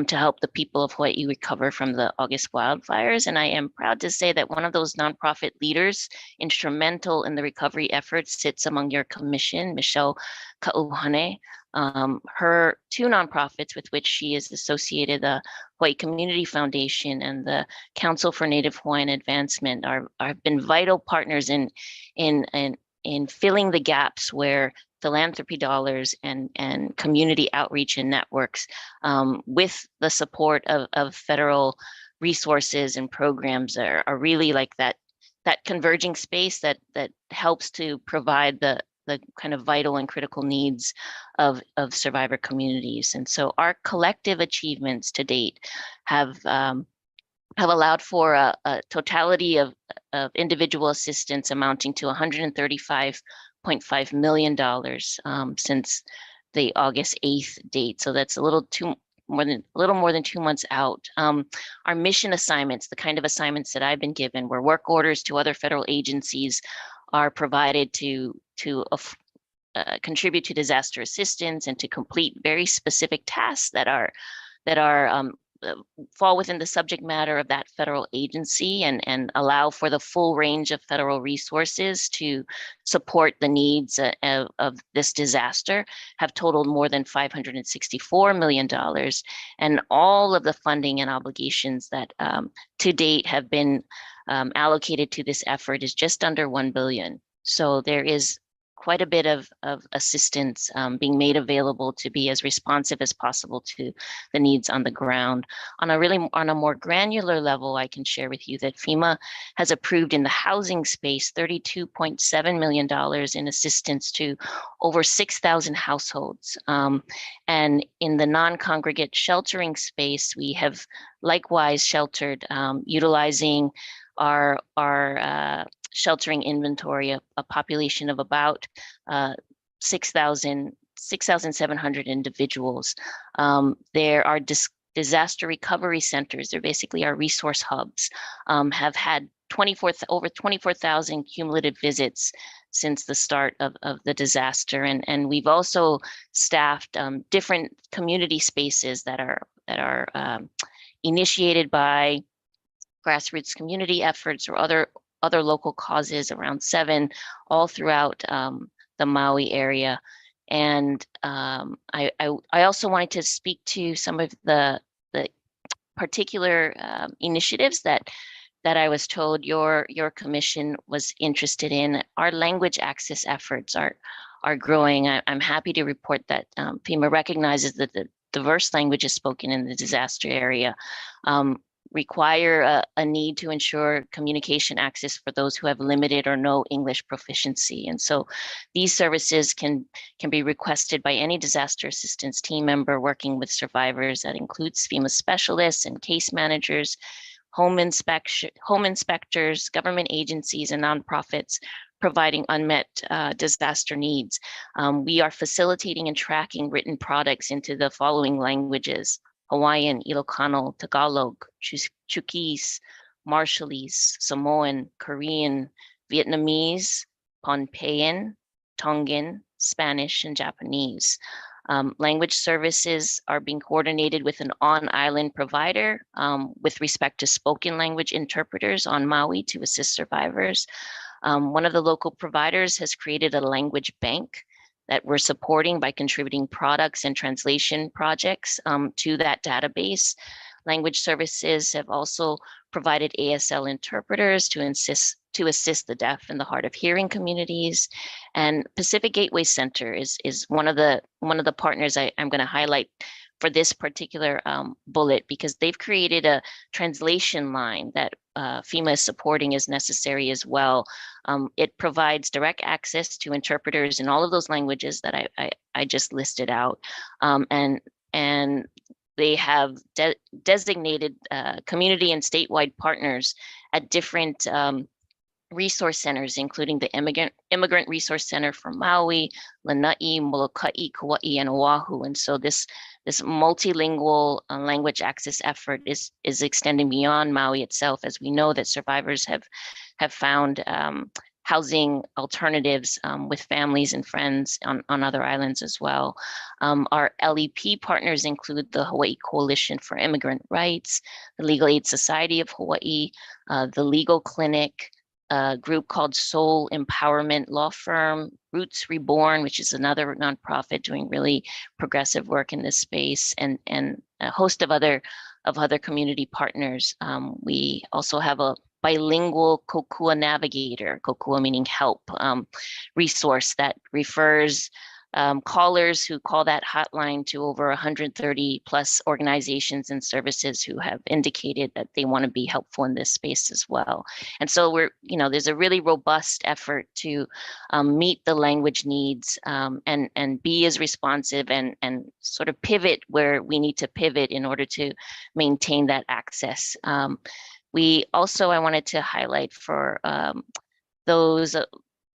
to help the people of Hawaii recover from the August wildfires. And I am proud to say that one of those nonprofit leaders instrumental in the recovery efforts sits among your commission, Michelle Kauhane. Her 2 nonprofits with which she is associated, the Hawaii Community Foundation and the Council for Native Hawaiian Advancement, have been vital partners in filling the gaps where philanthropy dollars and community outreach and networks with the support of federal resources and programs are really like that converging space that helps to provide the kind of vital and critical needs of survivor communities. And so our collective achievements to date have allowed for a totality of individual assistance amounting to $135.5 million since the August 8th date. So that's a little more than 2 months out. Our mission assignments, the kind of assignments that I've been given, where work orders to other federal agencies are provided to contribute to disaster assistance and to complete very specific tasks that fall within the subject matter of that federal agency and allow for the full range of federal resources to support the needs of this disaster, have totaled more than $564 million. And all of the funding and obligations that to date have been allocated to this effort is just under $1 billion. So there is quite a bit of assistance being made available to be as responsive as possible to the needs on the ground. On a more granular level, I can share with you that FEMA has approved in the housing space $32.7 million in assistance to over 6,000 households. And in the non-congregate sheltering space, we have likewise sheltered utilizing our sheltering inventory, a population of about 6,700 individuals. There are disaster recovery centers, they're basically our resource hubs, have had over 24,000 cumulative visits since the start of the disaster. And we've also staffed different community spaces that are initiated by grassroots community efforts or other local causes, around 7, all throughout the Maui area. And I also wanted to speak to some of the particular initiatives that I was told your commission was interested in. Our language access efforts are growing. I'm happy to report that FEMA recognizes that the diverse languages spoken in the disaster area require a need to ensure communication access for those who have limited or no English proficiency. And so these services can be requested by any disaster assistance team member working with survivors. That includes FEMA specialists and case managers, home inspectors, government agencies, and nonprofits providing unmet disaster needs. We are facilitating and tracking written products into the following languages: Hawaiian, Ilocano, Tagalog, Chuukese, Marshallese, Samoan, Korean, Vietnamese, Pohnpeian, Tongan, Spanish, and Japanese. Language services are being coordinated with an on-island provider with respect to spoken language interpreters on Maui to assist survivors. One of the local providers has created a language bank that we're supporting by contributing products and translation projects to that database. Language services have also provided ASL interpreters to assist the deaf and the hard of hearing communities. And Pacific Gateway Center is one of the partners I'm going to highlight for this particular bullet, because they've created a translation line that FEMA is supporting as necessary as well. It provides direct access to interpreters in all of those languages that I just listed out. And they have designated community and statewide partners at different resource centers, including the Immigrant Resource Center for Maui, Lanai, Molokai, Kauai, and Oahu. And so this multilingual language access effort is extending beyond Maui itself, as we know that survivors have found housing alternatives with families and friends on other islands as well. Our LEP partners include the Hawaii Coalition for Immigrant Rights, the Legal Aid Society of Hawaii, the Legal Clinic, a group called Soul Empowerment Law Firm, Roots Reborn, which is another nonprofit doing really progressive work in this space, and a host of other community partners. We also have a bilingual Kokua Navigator, Kokua meaning help, resource that refers callers who call that hotline to over 130 plus organizations and services who have indicated that they want to be helpful in this space as well. And so there's a really robust effort to meet the language needs and be as responsive and sort of pivot where we need to pivot in order to maintain that access. We also, I wanted to highlight for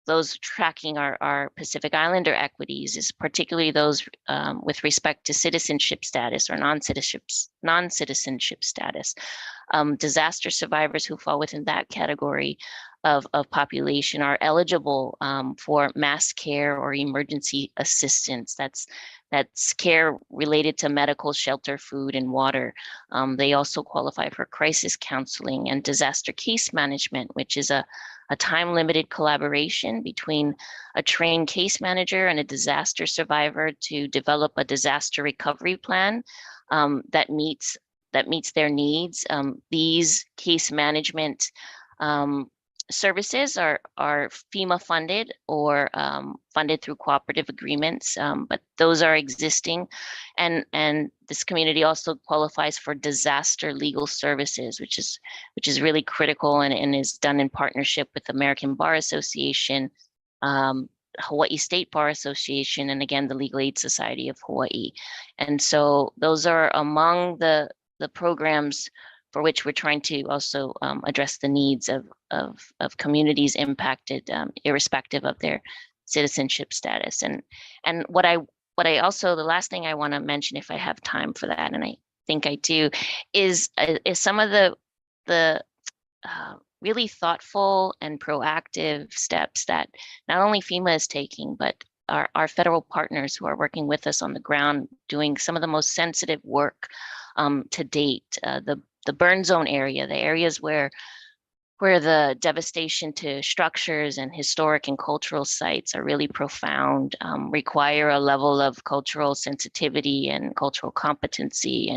those tracking our Pacific Islander equities, is particularly those with respect to citizenship status or non-citizenship status. Disaster survivors who fall within that category of population are eligible for mass care or emergency assistance. That's care related to medical, shelter, food, and water. They also qualify for crisis counseling and disaster case management, which is a time-limited collaboration between a trained case manager and a disaster survivor to develop a disaster recovery plan that meets their needs. These case management services are FEMA funded or funded through cooperative agreements, but those are existing. And this community also qualifies for disaster legal services, which is really critical and is done in partnership with American Bar Association, Hawaii State Bar Association, and again, the Legal Aid Society of Hawaii. And so those are among the programs for which we're trying to also address the needs of communities impacted, irrespective of their citizenship status. And what I also, the last thing I want to mention, if I have time for that, and think I do, is some of the really thoughtful and proactive steps that not only FEMA is taking, but our federal partners who are working with us on the ground, doing some of the most sensitive work to date. The burn zone area, the areas where the devastation to structures and historic and cultural sites are really profound, require a level of cultural sensitivity and cultural competency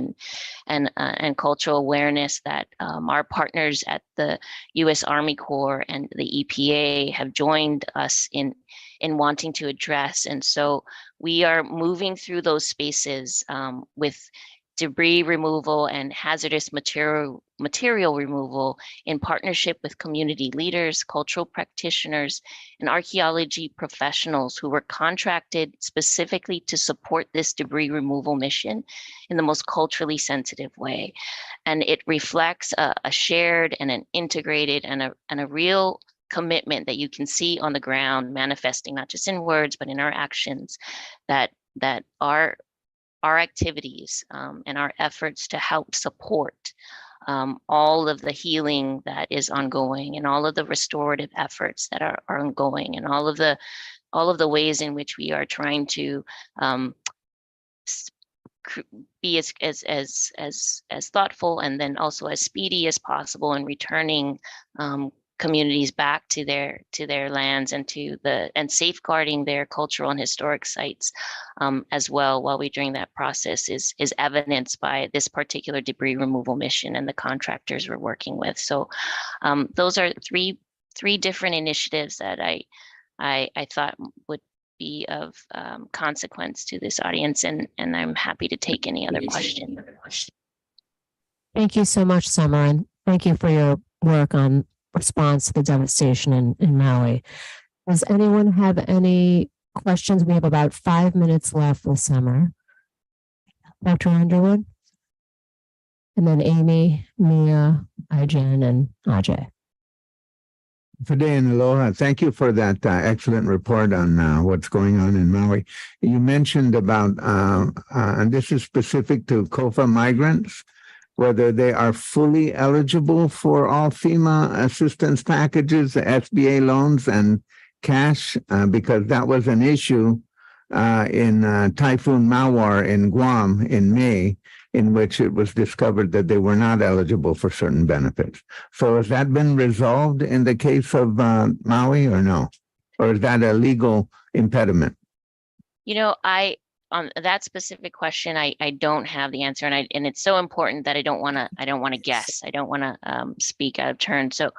and cultural awareness that our partners at the U.S. Army Corps and the EPA have joined us in wanting to address. And so we are moving through those spaces with debris removal and hazardous material removal in partnership with community leaders, cultural practitioners, and archaeology professionals who were contracted specifically to support this debris removal mission in the most culturally sensitive way. And it reflects a shared and an integrated and a real commitment that you can see on the ground manifesting, not just in words, but in our actions, that our activities and our efforts to help support all of the healing that is ongoing and all of the restorative efforts that are ongoing and all of the ways in which we are trying to be as thoughtful and then also as speedy as possible in returning communities back to their lands and safeguarding their cultural and historic sites as well while we're doing that process is evidenced by this particular debris removal mission and the contractors we're working with. So those are three different initiatives that I thought would be of consequence to this audience, and I'm happy to take any other question. Thank you so much, Summer, and thank you for your work on response to the devastation in Maui. Does anyone have any questions? We have about 5 minutes left this summer. Dr. Underwood? And then Amy, Mia, Ijen, and Ajay. Today and aloha. Thank you for that excellent report on what's going on in Maui. You mentioned about, and this is specific to COFA migrants, whether they are fully eligible for all FEMA assistance packages, SBA loans, and cash, because that was an issue in Typhoon Mawar in Guam in May, in which it was discovered that they were not eligible for certain benefits. So has that been resolved in the case of Maui or no? Or is that a legal impediment? You know, on that specific question, I don't have the answer, and it's so important that I don't want to guess. I don't want to speak out of turn. So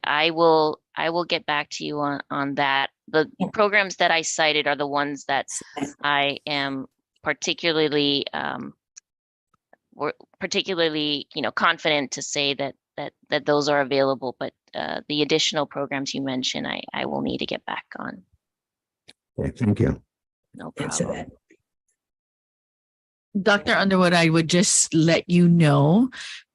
I will get back to you on that. The programs that I cited are the ones that I am particularly confident to say that those are available. But the additional programs you mentioned, I will need to get back on. Okay, thank you. No problem. Dr. Underwood, I would just let you know,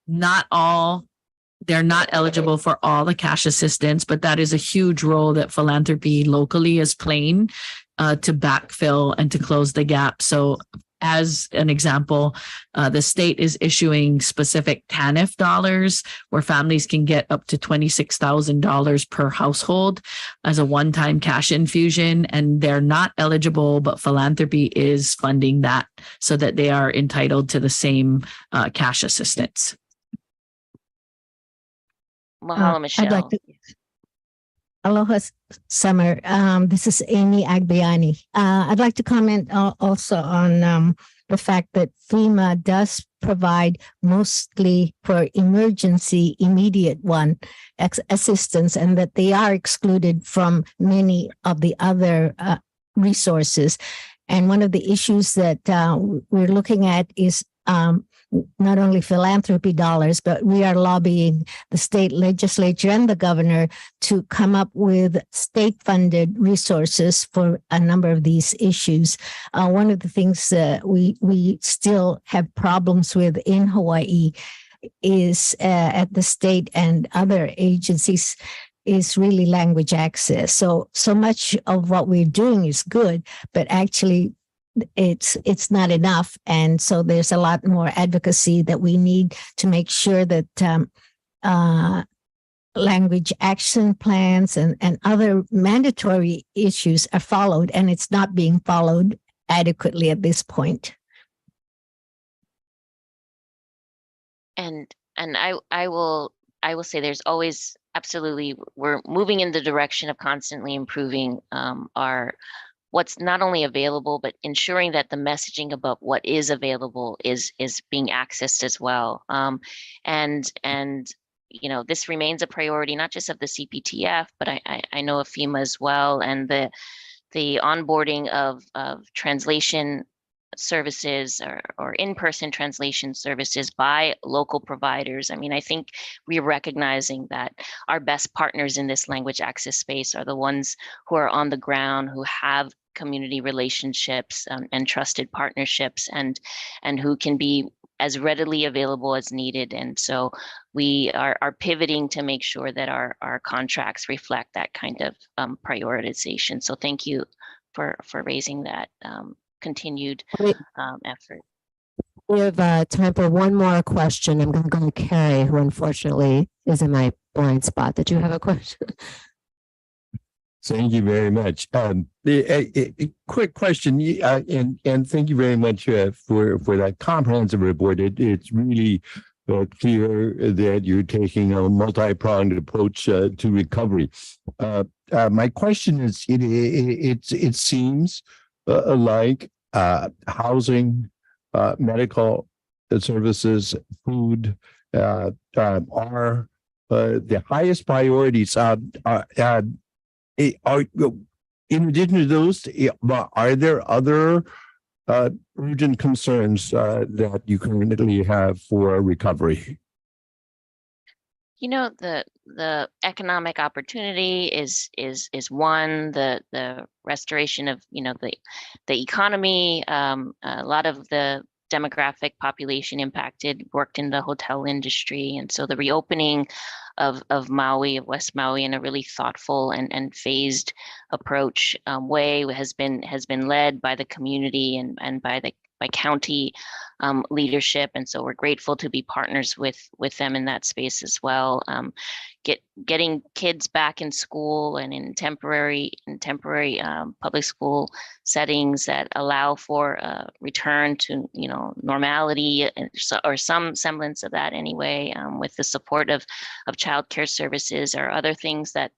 they're not eligible for all the cash assistance, but that is a huge role that philanthropy locally is playing to backfill and to close the gap. So as an example, the state is issuing specific TANF dollars where families can get up to $26,000 per household as a one-time cash infusion, and they're not eligible, but philanthropy is funding that so that they are entitled to the same cash assistance. Mahalo, Michelle. I'd like to. Aloha, Summer. This is Amy Agbiani. I'd like to comment also on the fact that FEMA does provide mostly for emergency, immediate assistance, and that they are excluded from many of the other resources. And one of the issues that we're looking at is not only philanthropy dollars, but we are lobbying the state legislature and the governor to come up with state-funded resources for a number of these issues. One of the things that we still have problems with in Hawaii is at the state and other agencies is really language access. So much of what we're doing is good, but actually it's not enough. And so there's a lot more advocacy that we need to make sure that language action plans and other mandatory issues are followed, and it's not being followed adequately at this point. And I will say there's always absolutely, we're moving in the direction of constantly improving our what's not only available, but ensuring that the messaging about what is available is being accessed as well. And you know, this remains a priority, not just of the CPTF, but I know of FEMA as well, and the onboarding of translation services or in-person translation services by local providers. I mean, I think we're recognizing that our best partners in this language access space are the ones who are on the ground, who have community relationships and trusted partnerships, and who can be as readily available as needed. And so we are pivoting to make sure that our contracts reflect that kind of prioritization. So thank you for raising that continued effort. We have time for one more question. I'm going to go to Carrie, who unfortunately is in my blind spot. Did you have a question? Thank you very much. A quick question, and thank you very much for that comprehensive report. It's really clear that you're taking a multi-pronged approach to recovery. My question is, it seems like housing, medical services, food are the highest priorities. In addition to those, are there other urgent concerns that you currently have for recovery? You know, the economic opportunity is one. The restoration of, you know, the economy. A lot of the demographic population impacted worked in the hotel industry, and so the reopening of Maui, of West Maui, in a really thoughtful and phased approach way has been led by the community and by county leadership, and so we're grateful to be partners with them in that space as well. Getting kids back in school and in temporary public school settings that allow for return to, you know, normality, or some semblance of that anyway, with the support of childcare services or other things that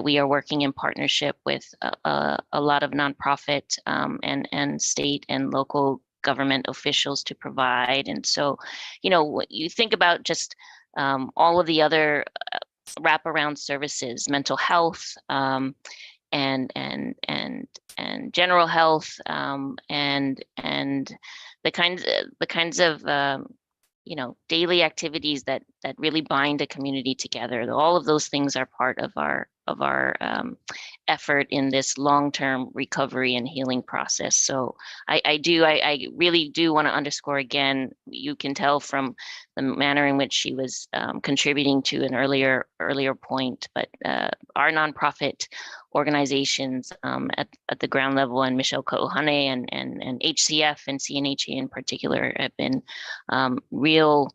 we are working in partnership with a lot of nonprofit and state and local government officials to provide. And so, you know, you think about just all of the other wraparound services, mental health, and general health, and the kinds of you know, daily activities that really bind a community together. All of those things are part of our effort in this long-term recovery and healing process. So I really do want to underscore again, you can tell from the manner in which she was contributing to an earlier point, but our nonprofit organizations at the ground level, and Michelle Ko'ohane and HCF and CNHA in particular, have been real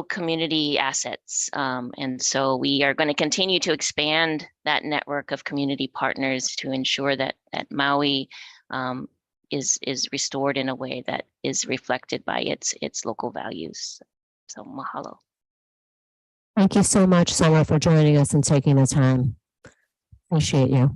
community assets. And so we are going to continue to expand that network of community partners to ensure that Maui is restored in a way that is reflected by its local values. So mahalo. Thank you so much, Summer, for joining us and taking the time. Appreciate you.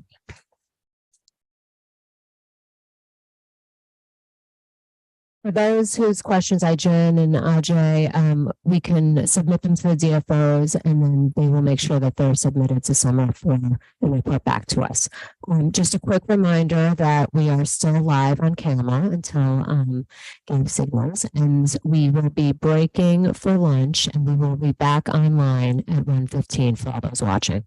For those whose questions I, Jen and Ajay, we can submit them to the DFOs, and then they will make sure that they're submitted to Summer for and report back to us. Just a quick reminder that we are still live on camera until game signals, and we will be breaking for lunch, and we will be back online at 1:15 for all those watching.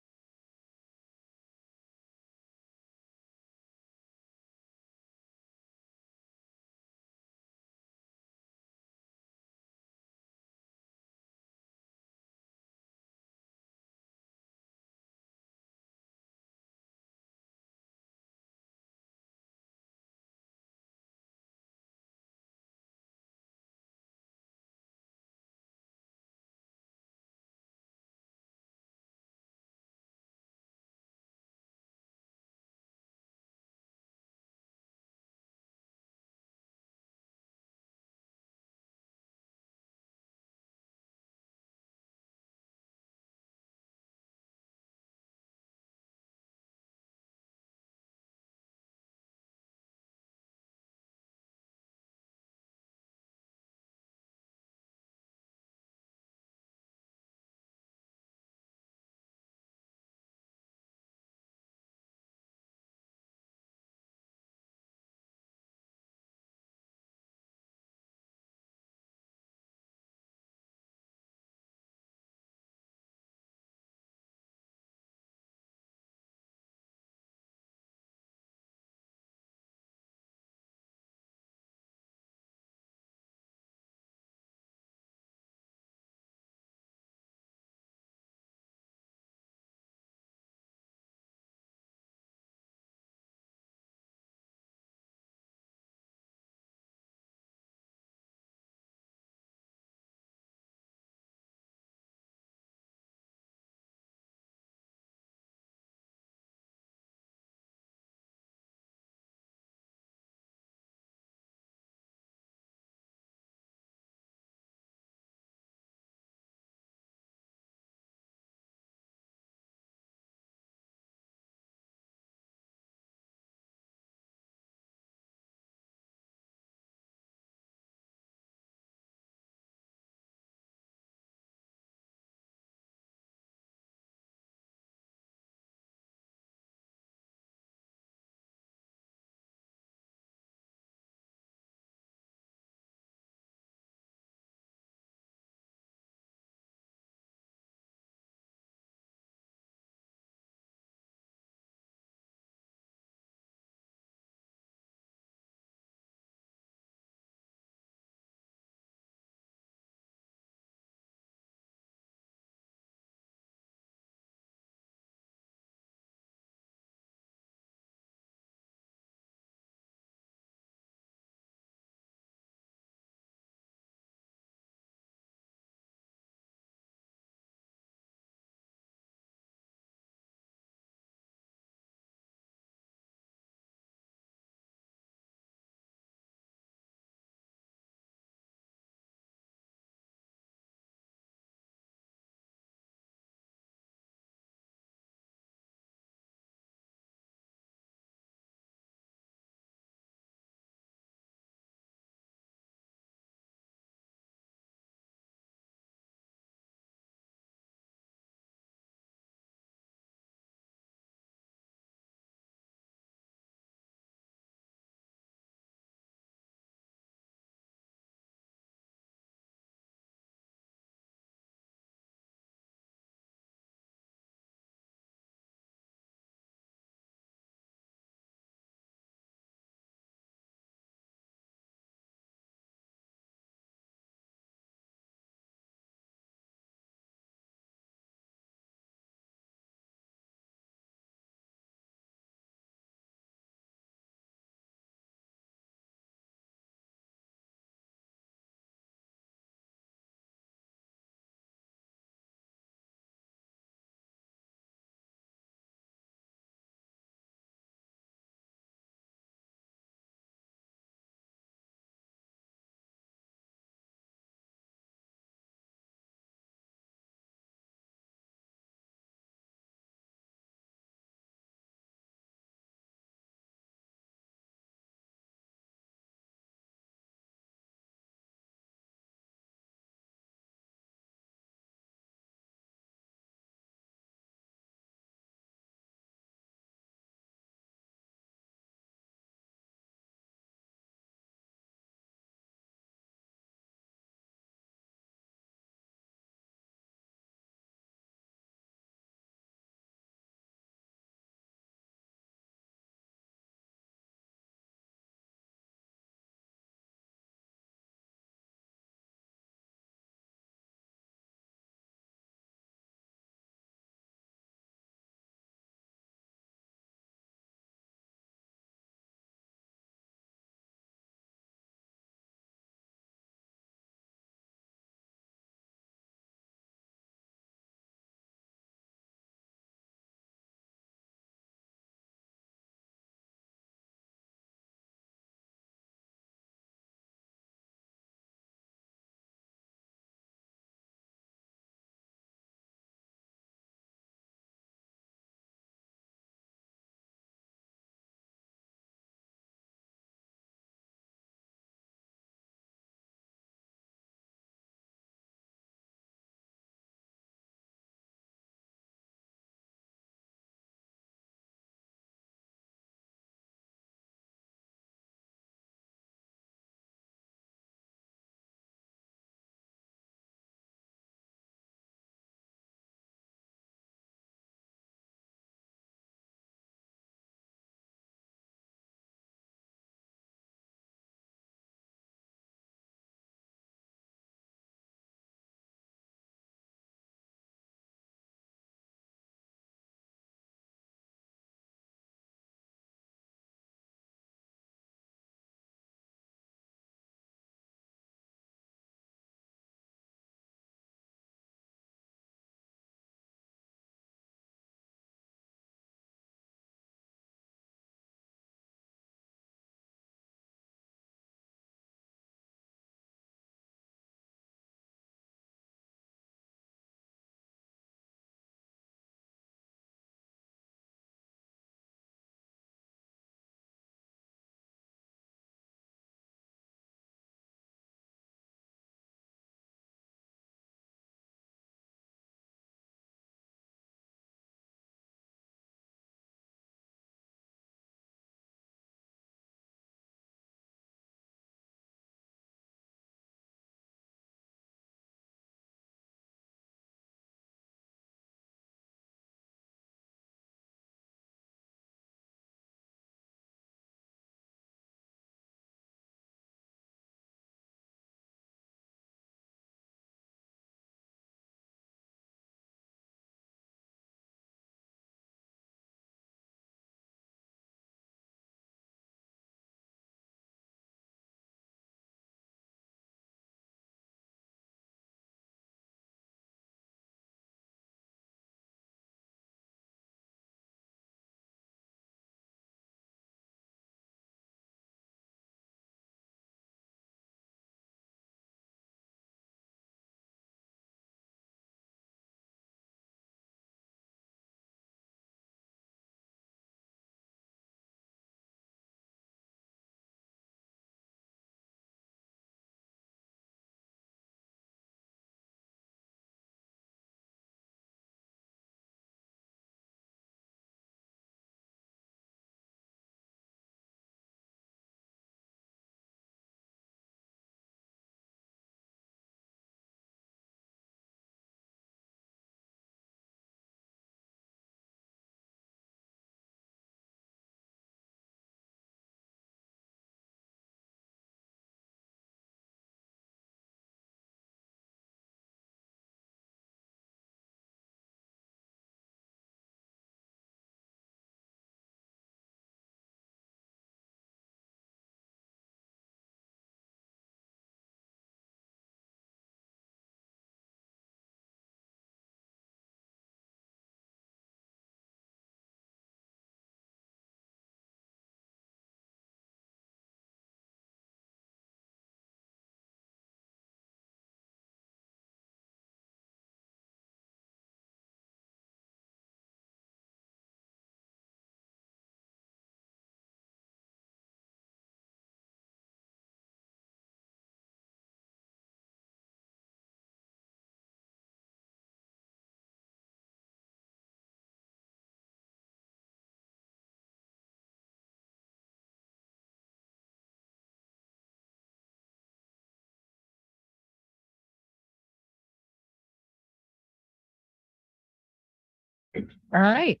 All right.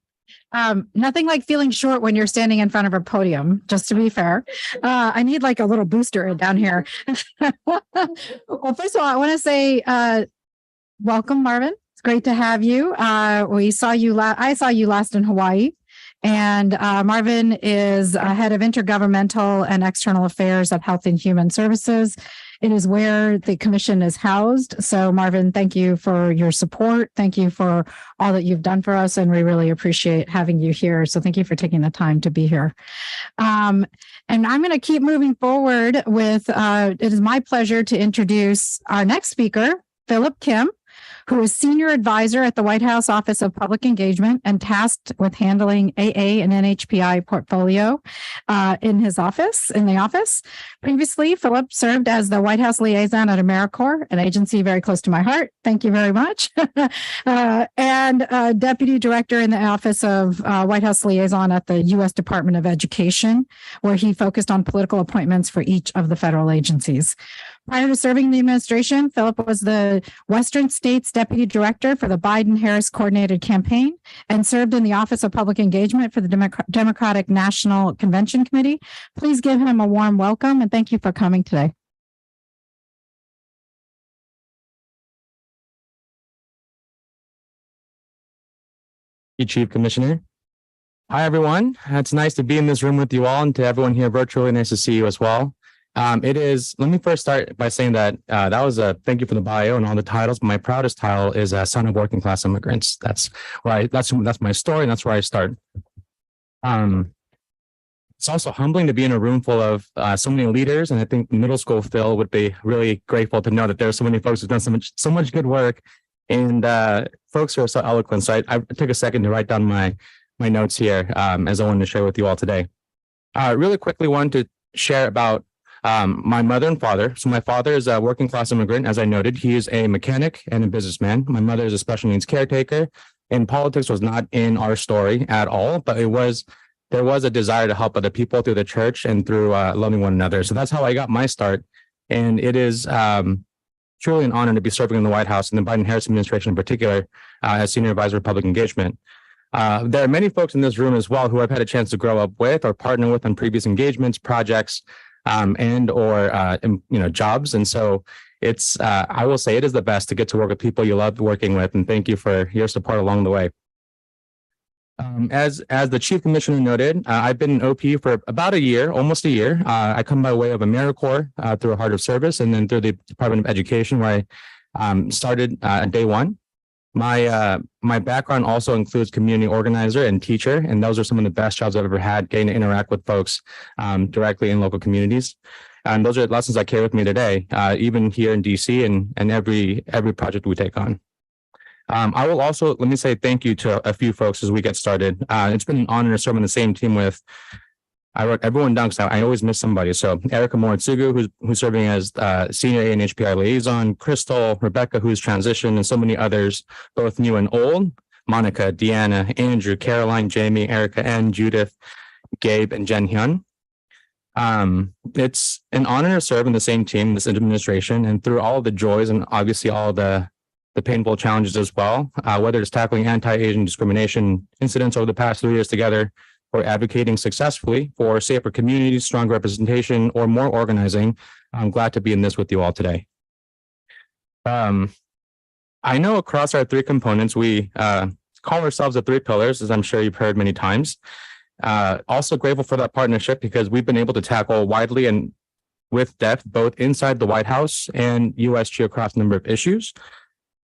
Nothing like feeling short when you're standing in front of a podium, just to be fair. I need like a little booster down here. Well, first of all, I want to say welcome, Marvin. It's great to have you. We saw you I saw you last in Hawaii. And Marvin is head of intergovernmental and external affairs at Health and Human Services. It is where the commission is housed. So Marvin, thank you for your support. Thank you for all that you've done for us. And we really appreciate having you here. So thank you for taking the time to be here. And I'm going to keep moving forward with, it is my pleasure to introduce our next speaker, Philip Kim, who is Senior Advisor at the White House Office of Public Engagement and tasked with handling AA and NHPI portfolio in the office. Previously, Philip served as the White House Liaison at AmeriCorps, an agency very close to my heart. Thank you very much. And Deputy Director in the Office of White House Liaison at the U.S. Department of Education, where he focused on political appointments for each of the federal agencies. Prior to serving in the administration, Philip was the Western States Deputy Director for the Biden-Harris Coordinated Campaign and served in the Office of Public Engagement for the Democratic National Convention Committee. Please give him a warm welcome and thank you for coming today. Chief Commissioner. Hi, everyone. It's nice to be in this room with you all, and to everyone here virtually, nice to see you as well. Let me first start by saying that that was a thank you for the bio and all the titles. My proudest title is son of working class immigrants. That's my story, and that's where I start. It's also humbling to be in a room full of so many leaders, and I think middle school Phil would be really grateful to know that there are so many folks who've done so much good work, and folks who are so eloquent. So I took a second to write down my notes here as I wanted to share with you all today. Really quickly, wanted to share about my mother and father. So my father is a working class immigrant, as I noted. He is a mechanic and a businessman. My mother is a special needs caretaker, and politics was not in our story at all, but there was a desire to help other people through the church and through loving one another. So that's how I got my start. And it is truly an honor to be serving in the White House and the Biden-Harris administration in particular as Senior Advisor of Public Engagement. There are many folks in this room as well who I've had a chance to grow up with or partner with on previous engagements, projects, and or jobs. And so it's I will say it is the best to get to work with people you love working with, and thank you for your support along the way. As the Chief Commissioner noted, I've been an OP for about a year, almost a year. I come by way of AmeriCorps through a Heart of Service, and then through the Department of Education, where I started day one. My background also includes community organizer and teacher, and those are some of the best jobs I've ever had, getting to interact with folks directly in local communities. And those are lessons I carry with me today, even here in DC and every project we take on. I will also, let me say thank you to a few folks as we get started. It's been an honor to serve on the same team with, I wrote everyone down because I always miss somebody. So Erica Moritsugu, who's serving as Senior NHPI Liaison, Crystal, Rebecca, who's transitioned, and so many others, both new and old, Monica, Deanna, Andrew, Caroline, Jamie, Erica, and Judith, Gabe, and Jen Hyun. It's an honor to serve in the same team, this administration, and through all of the joys and obviously all the painful challenges as well, whether it's tackling anti-Asian discrimination incidents over the past 3 years together, or advocating successfully for safer communities, stronger representation, or more organizing. I'm glad to be in this with you all today. I know across our three components, we call ourselves the three pillars, as I'm sure you've heard many times. Also grateful for that partnership because we've been able to tackle widely and with depth, both inside the White House and USG across a number of issues.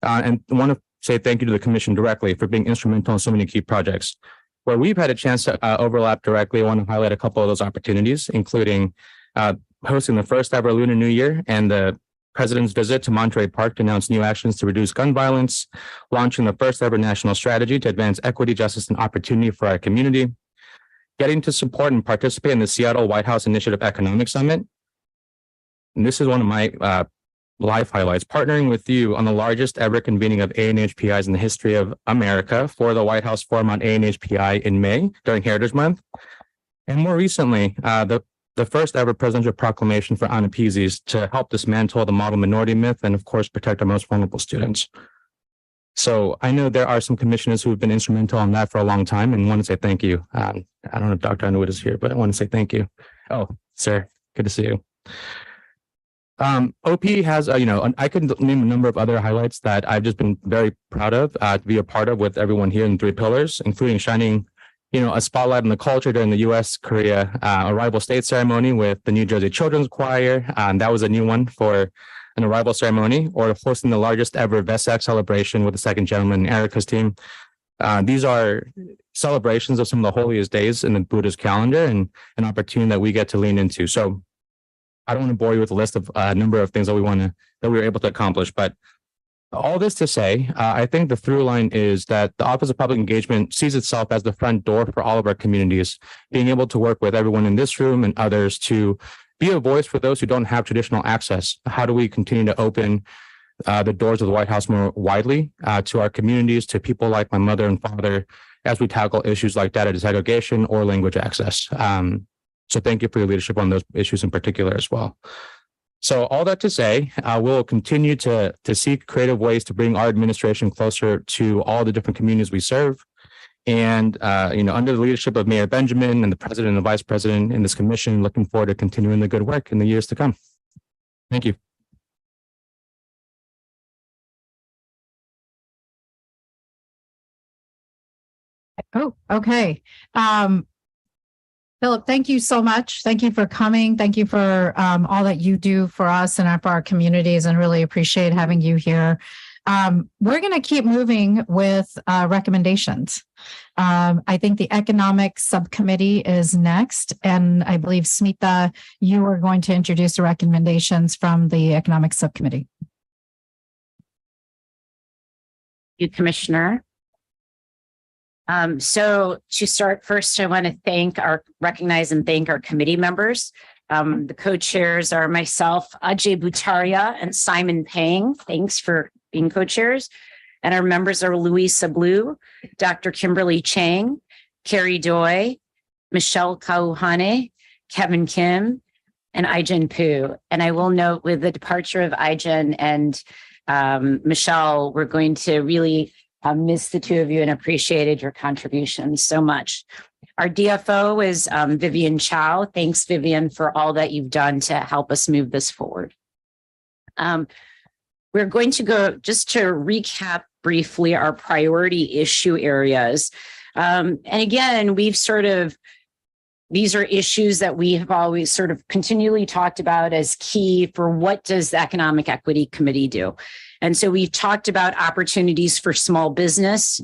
And I want to say thank you to the Commission directly for being instrumental in so many key projects. Where we've had a chance to overlap directly, I want to highlight a couple of those opportunities, including hosting the first ever Lunar New Year and the President's visit to Monterey Park to announce new actions to reduce gun violence, launching the first ever national strategy to advance equity, justice, and opportunity for our community, getting to support and participate in the Seattle White House Initiative Economic Summit. And this is one of my life highlights, partnering with you on the largest ever convening of ANHPIs in the history of America for the White House Forum on ANHPI in May during Heritage Month. And more recently, the first ever presidential proclamation for NHPIs to help dismantle the model minority myth and, of course, protect our most vulnerable students. So I know there are some commissioners who have been instrumental in that for a long time and want to say thank you. I don't know if Dr. Underwood is here, but I want to say thank you. Oh, sir, good to see you. OP has, I could name a number of other highlights that I've just been very proud of to be a part of with everyone here in 3 pillars, including shining, a spotlight on the culture during the U.S. Korea arrival state ceremony with the New Jersey Children's Choir. That was a new one for an arrival ceremony, or hosting the largest ever VESAC celebration with the second gentleman, Erica's team. These are celebrations of some of the holiest days in the Buddhist calendar and an opportunity that we get to lean into. So I don't want to bore you with a list of a number of things that we were able to accomplish, but all this to say, I think the through line is that the Office of Public Engagement sees itself as the front door for all of our communities, being able to work with everyone in this room and others to be a voice for those who don't have traditional access. How do we continue to open the doors of the White House more widely to our communities, to people like my mother and father, as we tackle issues like data desegregation or language access? So thank you for your leadership on those issues in particular as well. So all that to say, we'll continue to seek creative ways to bring our administration closer to all the different communities we serve. And, under the leadership of Mayor Benjamin and the president and the vice president in this commission, looking forward to continuing the good work in the years to come. Thank you. Oh, okay. Philip, thank you so much. Thank you for coming. Thank you for all that you do for us and for our communities, and really appreciate having you here. We're going to keep moving with recommendations. I think the economic subcommittee is next, and I believe Smita, you are going to introduce the recommendations from the economic subcommittee. You, Commissioner. So to start first, I want to recognize and thank our committee members. The co-chairs are myself, Ajay Butaria, and Simon Pang. Thanks for being co-chairs. And our members are Louisa Blue, Dr. Kimberly Chang, Carrie Doi, Michelle Kauhane, Kevin Kim, and Aijen Poo. And I will note, with the departure of Aijen and Michelle, we're going to really miss the two of you and appreciated your contributions so much. Our DFO is Vivian Chow. Thanks, Vivian, for all that you've done to help us move this forward. We're going to go just to recap briefly our priority issue areas. And again, these are issues that we have always sort of continually talked about as key for what does the Economic Equity Committee do. And so we've talked about opportunities for small business,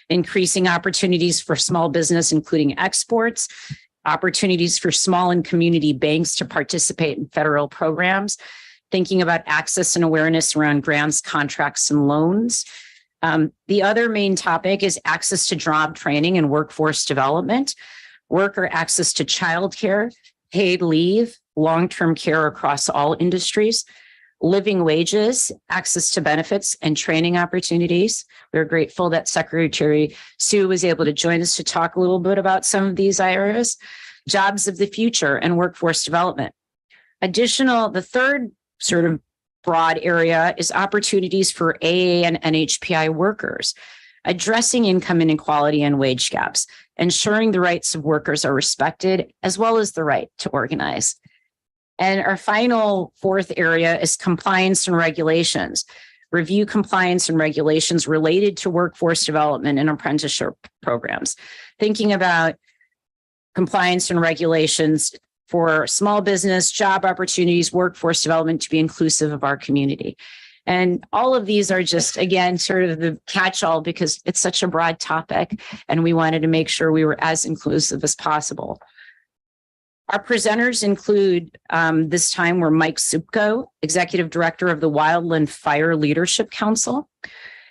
increasing opportunities for small business, including exports, opportunities for small and community banks to participate in federal programs, thinking about access and awareness around grants, contracts, and loans. The other main topic is access to job training and workforce development, worker access to childcare, paid leave, long-term care across all industries, living wages, access to benefits, and training opportunities. We're grateful that Secretary Sue was able to join us to talk a little bit about some of these areas, jobs of the future, and workforce development. The third sort of broad area is opportunities for AA and NHPI workers, addressing income inequality and wage gaps, ensuring the rights of workers are respected, as well as the right to organize. And our final fourth area is compliance and regulations. Review compliance and regulations related to workforce development and apprenticeship programs. Thinking about compliance and regulations for small business, job opportunities, workforce development to be inclusive of our community. And all of these are just, again, sort of the catch-all because it's such a broad topic and we wanted to make sure we were as inclusive as possible. Our presenters include this time we're Mike Supko, Executive Director of the Wildland Fire Leadership Council,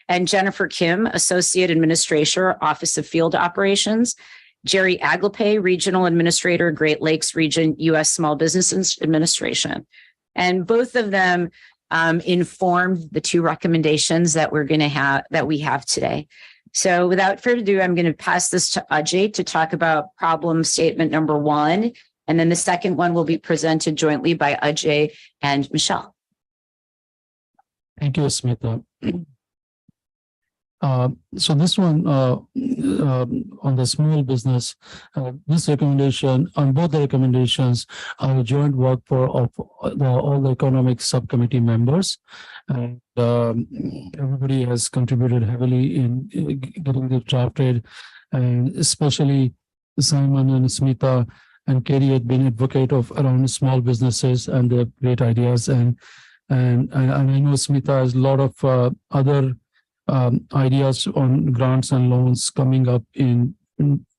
and Jennifer Kim, Associate Administrator, Office of Field Operations, Jerry Aglepe, Regional Administrator, Great Lakes Region, U.S. Small Business Administration. And both of them informed the two recommendations that we have today. So without further ado, I'm going to pass this to Ajay to talk about problem statement number 1. And then the second one will be presented jointly by Ajay and Michelle. Thank you, Smita. So this one on the small business, this recommendation on both the recommendations are a joint work for all the economic subcommittee members, and everybody has contributed heavily in getting this drafted, and especially Simon and Smita and Katie had been advocate of around small businesses and their great ideas, and I know Smita has a lot of other ideas on grants and loans coming up in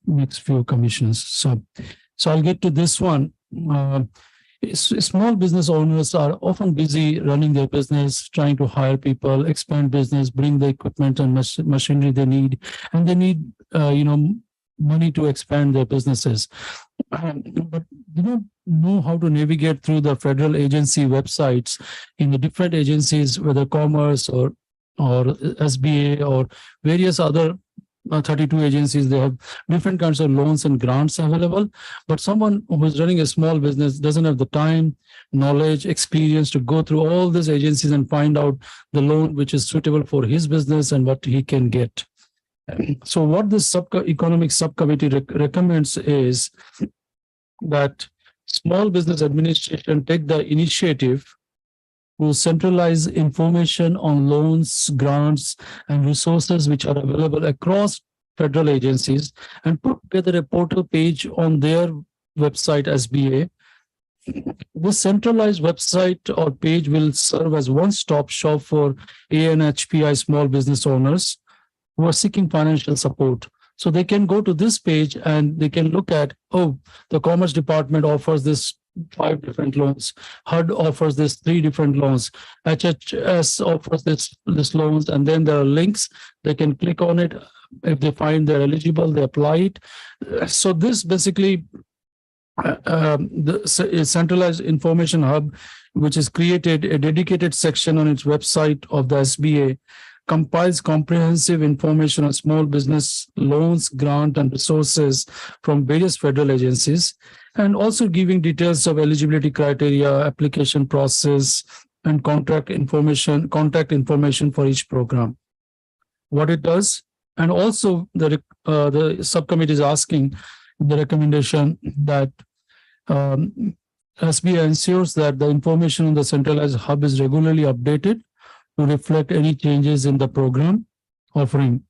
next few commissions. So I'll get to this one. Small business owners are often busy running their business, trying to hire people, expand business, bring the equipment and machinery they need, and they need money to expand their businesses. But they don't know how to navigate through the federal agency websites in the different agencies, whether commerce or SBA or various other 32 agencies. They have different kinds of loans and grants available, but someone who is running a small business doesn't have the time, knowledge, experience to go through all these agencies and find out the loan which is suitable for his business and what he can get. So what this economic subcommittee recommends is that Small Business Administration take the initiative to centralize information on loans, grants, and resources which are available across federal agencies and put together a portal page on their website, SBA. This centralized website or page will serve as one-stop shop for NHPI small business owners who are seeking financial support. So they can go to this page and they can look at, oh, the Commerce Department offers this 5 different loans. HUD offers this 3 different loans. HHS offers this loans, and then there are links. They can click on it. If they find they're eligible, they apply it. So this basically the centralized information hub, which is created a dedicated section on its website of the SBA, compiles comprehensive information on small business loans, grant, and resources from various federal agencies, and also giving details of eligibility criteria, application process, and contact information for each program. What it does, and also the subcommittee is asking the recommendation that SBA ensures that the information on the centralized hub is regularly updated to reflect any changes in the program offering.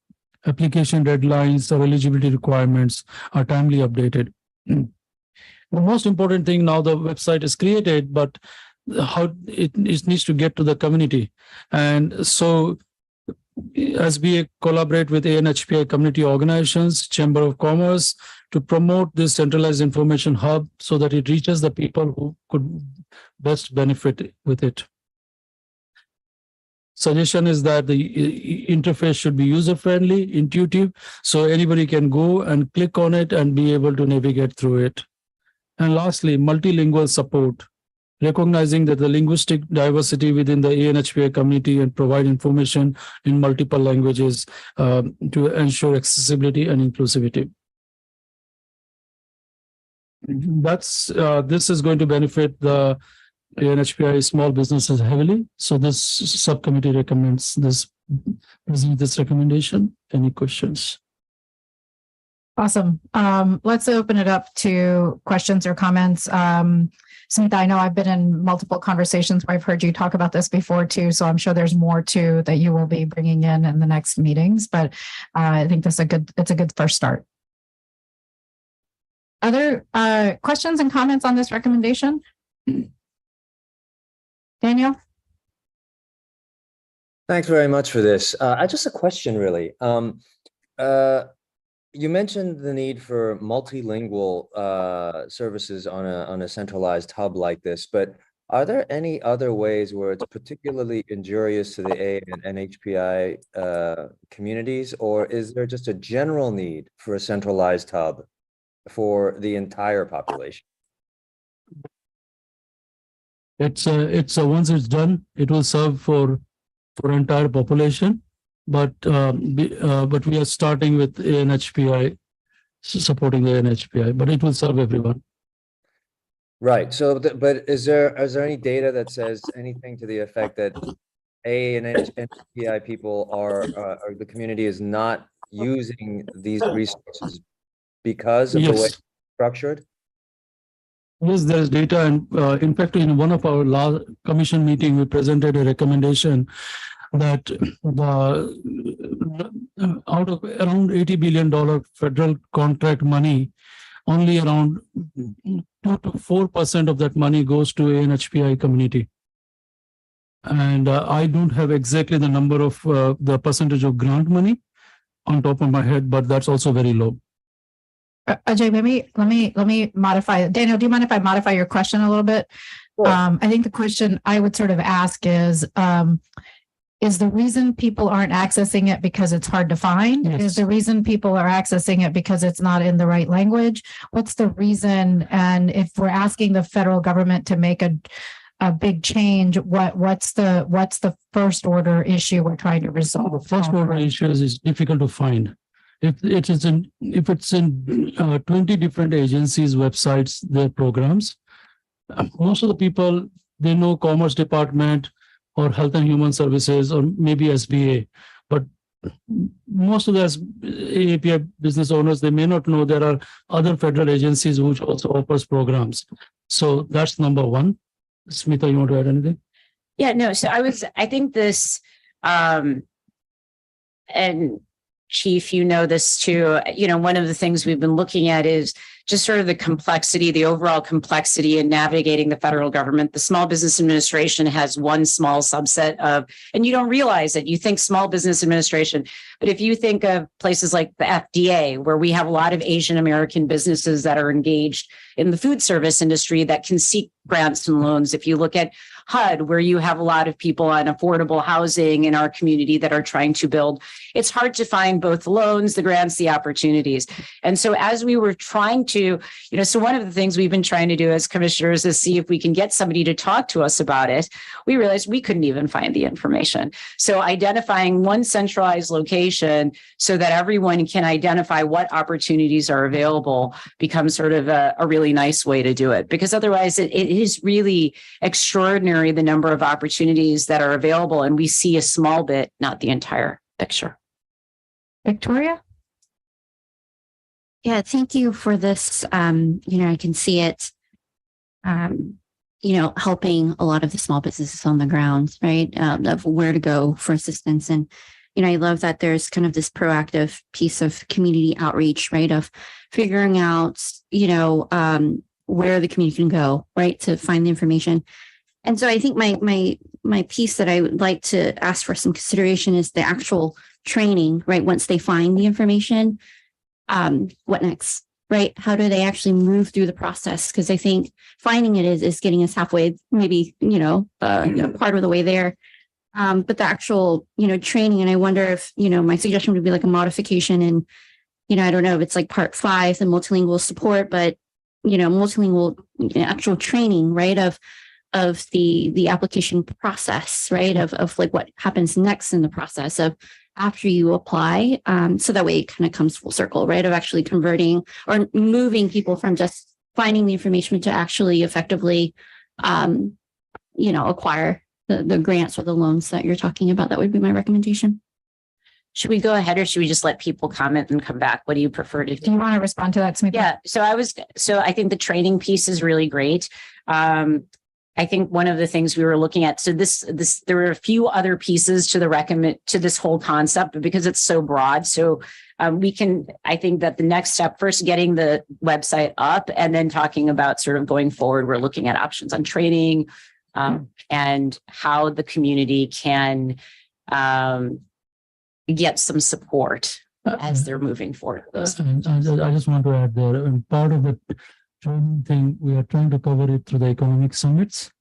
Application deadlines or eligibility requirements are timely updated. The most important thing now, the website is created, but how it needs to get to the community. And so SBA collaborate with NHPI community organizations, Chamber of Commerce to promote this centralized information hub so that it reaches the people who could best benefit with it. Suggestion is that the interface should be user-friendly, intuitive, so anybody can go and click on it and be able to navigate through it. And lastly, multilingual support, recognizing that the linguistic diversity within the NHPI community and provide information in multiple languages to ensure accessibility and inclusivity. This is going to benefit the NHPI small businesses heavily. So this subcommittee recommends this recommendation. Any questions? Awesome. Let's open it up to questions or comments. Smita, I know I've been in multiple conversations where I've heard you talk about this before too, so I'm sure there's more too that you will be bringing in the next meetings. But I think it's a good first start. Other questions and comments on this recommendation? Daniel? Thanks very much for this. Just a question, really. You mentioned the need for multilingual services on a centralized hub like this, but are there any other ways where it's particularly injurious to the A and NHPI communities, or is there just a general need for a centralized hub for the entire population? It's once it's done, it will serve for entire population, but we are starting with NHPI, supporting the NHPI, but it will serve everyone. Right. So, but is there any data that says anything to the effect that NHPI people are, or the community is not using these resources because of the way it's structured? Yes, there is data, and in fact, in one of our last commission meeting, we presented a recommendation that out of around $80 billion federal contract money, only around 2 to 4% of that money goes to NHPI community. And I don't have exactly the number of the percentage of grant money on top of my head, but that's also very low. Ajay, let me modify. Daniel, do you mind if I modify your question a little bit? Sure. I think the question I would sort of ask is the reason people aren't accessing it because it's hard to find? Yes. Is the reason people are accessing it because it's not in the right language? What's the reason? And if we're asking the federal government to make a big change, what's the first order issue we're trying to resolve? The first order issue is difficult to find. If it's in 20 different agencies' websites, their programs, most of the people, they know Commerce Department or Health and Human Services or maybe SBA, but most of the API business owners, they may not know there are other federal agencies which also offers programs. So that's number one. Smita, you want to add anything? Yeah, no. So I think this, and Chief, you know this too, one of the things we've been looking at is just sort of the complexity, the overall complexity in navigating the federal government. The Small Business Administration has one small subset of, and you don't realize it, you think Small Business Administration, but if you think of places like the FDA, where we have a lot of Asian American businesses that are engaged in the food service industry that can seek grants and loans. If you look at HUD, where you have a lot of people on affordable housing in our community that are trying to build, it's hard to find both the loans, the grants, the opportunities. And so as we were trying to, so one of the things we've been trying to do as commissioners is see if we can get somebody to talk to us about it. We realized we couldn't even find the information. So identifying one centralized location so that everyone can identify what opportunities are available becomes sort of a really nice way to do it, because otherwise it is really extraordinary the number of opportunities that are available, and we see a small bit, not the entire picture. Victoria? Yeah, thank you for this. I can see it, helping a lot of the small businesses on the ground, right? Of where to go for assistance. And, I love that there's kind of this proactive piece of community outreach, right? Of figuring out, where the community can go, right? To find the information. And so I think my piece that I would like to ask for some consideration is the actual training, right? Once they find the information, what next, right? How do they actually move through the process? Because I think finding it is getting us halfway, maybe, part of the way there. But the actual, training, and I wonder if, my suggestion would be like a modification and, I don't know if it's like part 5, the multilingual support, but, multilingual actual training, right? Of the application process, right? Of like what happens next in the process of after you apply. So that way it kind of comes full circle, right? Of actually converting or moving people from just finding the information to actually effectively, acquire the grants or the loans that you're talking about. That would be my recommendation. Should we go ahead or should we just let people comment and come back? What do you prefer to do? Do you want to respond to that, Smita? Yeah. So I think the training piece is really great. I think one of the things we were looking at, so there were a few other pieces to this whole concept, but because it's so broad, so I think that the next step, first getting the website up and then talking about sort of going forward, we're looking at options on training and how the community can get some support as they're moving forward. I just want to add there, and part of the training thing, we are trying to cover it through the economic summits,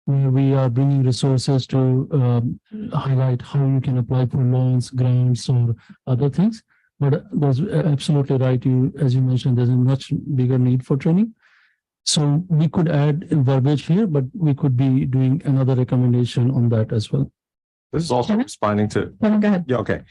where we are bringing resources to highlight how you can apply for loans, grants, or other things. But that's absolutely right. As you mentioned, there's a much bigger need for training. So we could add verbiage here, but we could be doing another recommendation on that as well. This is also responding to. Go ahead. Yeah. Okay.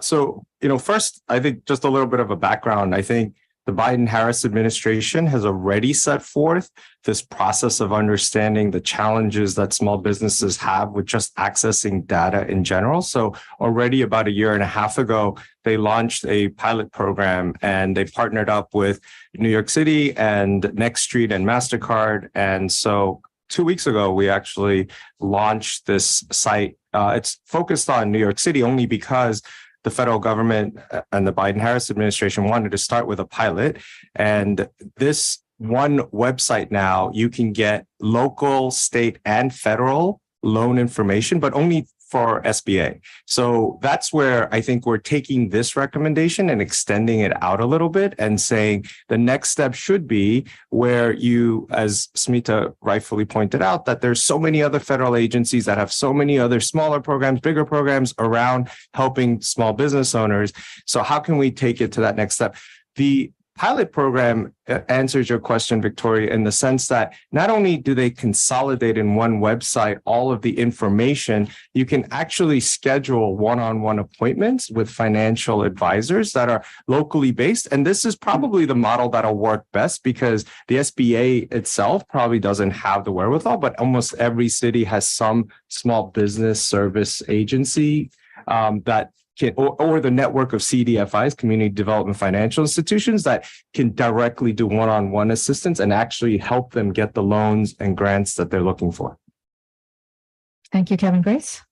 So, first, I think just a little bit of a background. I think the Biden-Harris administration has already set forth this process of understanding the challenges that small businesses have with just accessing data in general. So already about a year and a half ago, they launched a pilot program and they partnered up with New York City and Next Street and MasterCard. And so 2 weeks ago, we actually launched this site. It's focused on New York City only because the federal government and the Biden-Harris administration wanted to start with a pilot. And this one website now, you can get local, state, and federal loan information, but only for SBA. So that's where I think we're taking this recommendation and extending it out a little bit and saying the next step should be where you, as Smita rightfully pointed out, that there's so many other federal agencies that have so many other smaller programs, bigger programs around helping small business owners. So how can we take it to that next step? The pilot program answers your question, Victoria, in the sense that not only do they consolidate in one website all of the information, you can actually schedule one-on-one appointments with financial advisors that are locally based. And this is probably the model that'll work best because the SBA itself probably doesn't have the wherewithal, but almost every city has some small business service agency that can, or the network of CDFIs, community development financial institutions, that can directly do one-on-one assistance and actually help them get the loans and grants that they're looking for. Thank you, Kevin. Grace?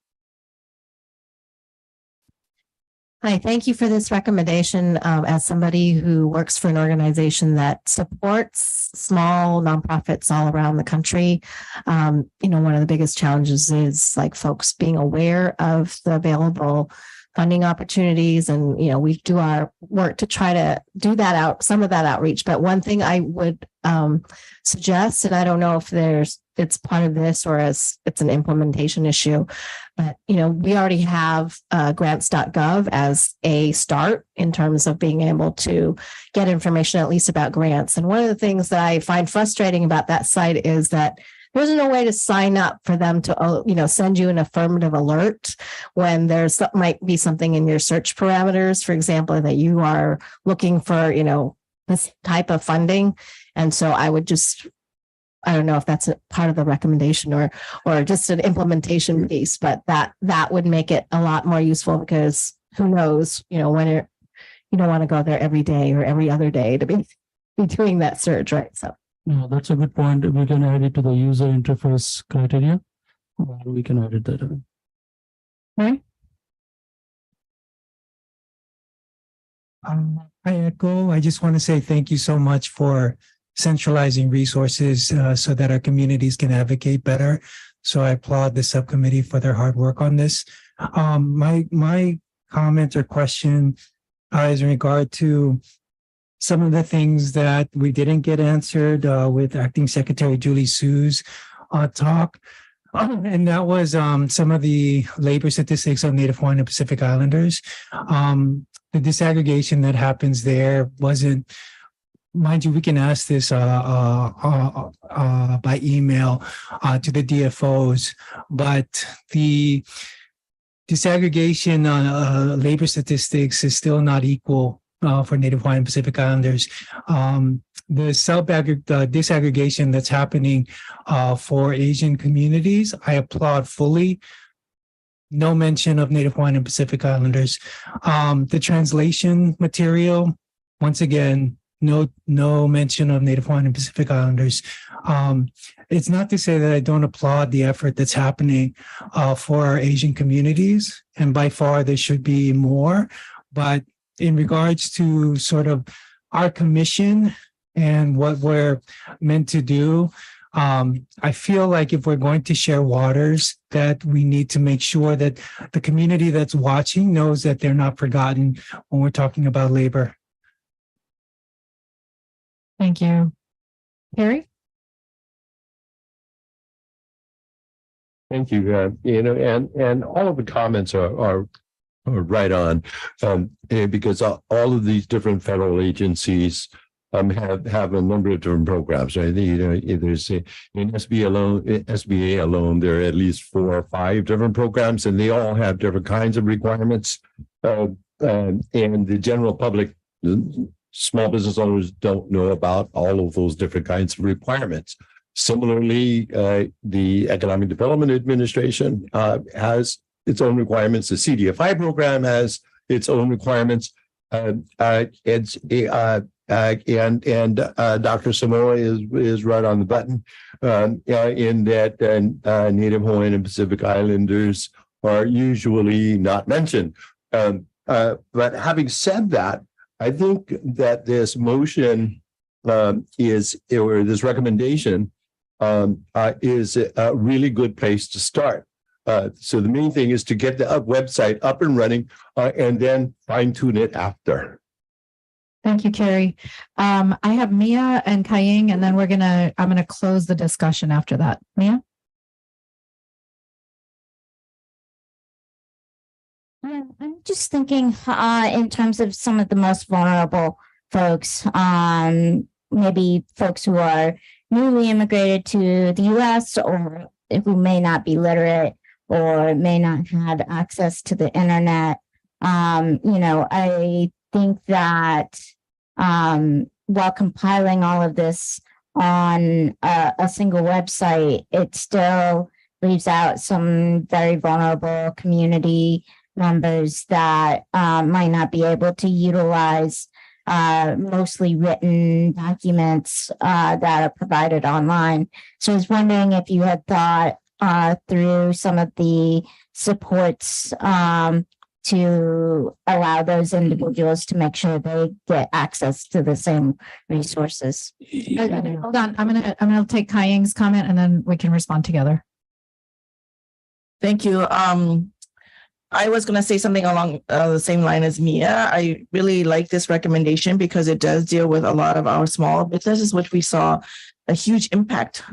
Hi, thank you for this recommendation. As somebody who works for an organization that supports small nonprofits all around the country, one of the biggest challenges is like folks being aware of the available funding opportunities. And, we do our work to try to do that out, some of that outreach. But one thing I would suggest, and I don't know if it's part of this or as it's an implementation issue, but, we already have grants.gov as a start in terms of being able to get information at least about grants. And one of the things that I find frustrating about that site is that there's no way to sign up for them to, send you an affirmative alert when might be something in your search parameters, for example, that you are looking for, this type of funding. And so I would I don't know if that's a part of the recommendation or just an implementation piece, but that would make it a lot more useful because who knows, when you don't want to go there every day or every other day to be doing that search, right? So. Yeah, that's a good point. We can add it to the user interface criteria, or we can add it that way. Right? I echo. I just want to say thank you so much for centralizing resources so that our communities can advocate better. So I applaud the subcommittee for their hard work on this. My comment or question is in regard to some of the things that we didn't get answered with Acting Secretary Julie Sue's talk. And that was some of the labor statistics of Native Hawaiian and Pacific Islanders. The disaggregation that happens there wasn't, mind you, we can ask this by email to the DFOs, but the disaggregation on labor statistics is still not equal for Native Hawaiian and Pacific Islanders. The disaggregation that's happening for Asian communities, I applaud fully. No mention of Native Hawaiian and Pacific Islanders. The translation material, once again, no mention of Native Hawaiian and Pacific Islanders. It's not to say that I don't applaud the effort that's happening for our Asian communities, and by far there should be more, but in regards to sort of our commission and what we're meant to do, I feel like if we're going to share waters, that we need to make sure that the community that's watching knows that they're not forgotten when we're talking about labor. Thank you. Harry? Thank you. And all of the comments are right on, because all of these different federal agencies have a number of different programs, right? There's in SBA alone, there are at least 4 or 5 different programs, and they all have different kinds of requirements. And the general public small business owners don't know about all of those different kinds of requirements. Similarly, the Economic Development Administration has its own requirements. The CDFI program has its own requirements. And Dr. Samoa is right on the button in that Native Hawaiian and Pacific Islanders are usually not mentioned. But having said that, I think that this motion or this recommendation is a really good place to start. So the main thing is to get the website up and running and then fine tune it after. Thank you, Carrie. I have Mia and Kaying, and then I'm gonna close the discussion after that. Mia? Yeah, I'm just thinking in terms of some of the most vulnerable folks, maybe folks who are newly immigrated to the US or who may not be literate or may not have access to the internet. I think that while compiling all of this on a single website, it still leaves out some very vulnerable community members that might not be able to utilize mostly written documents that are provided online. So I was wondering if you had thought through some of the supports to allow those individuals to make sure they get access to the same resources. Hold on, I'm gonna take Kaying's comment and then we can respond together. Thank you. I was going to say something along the same line as Mia. I really like this recommendation because it does deal with a lot of our small businesses, which we saw a huge impact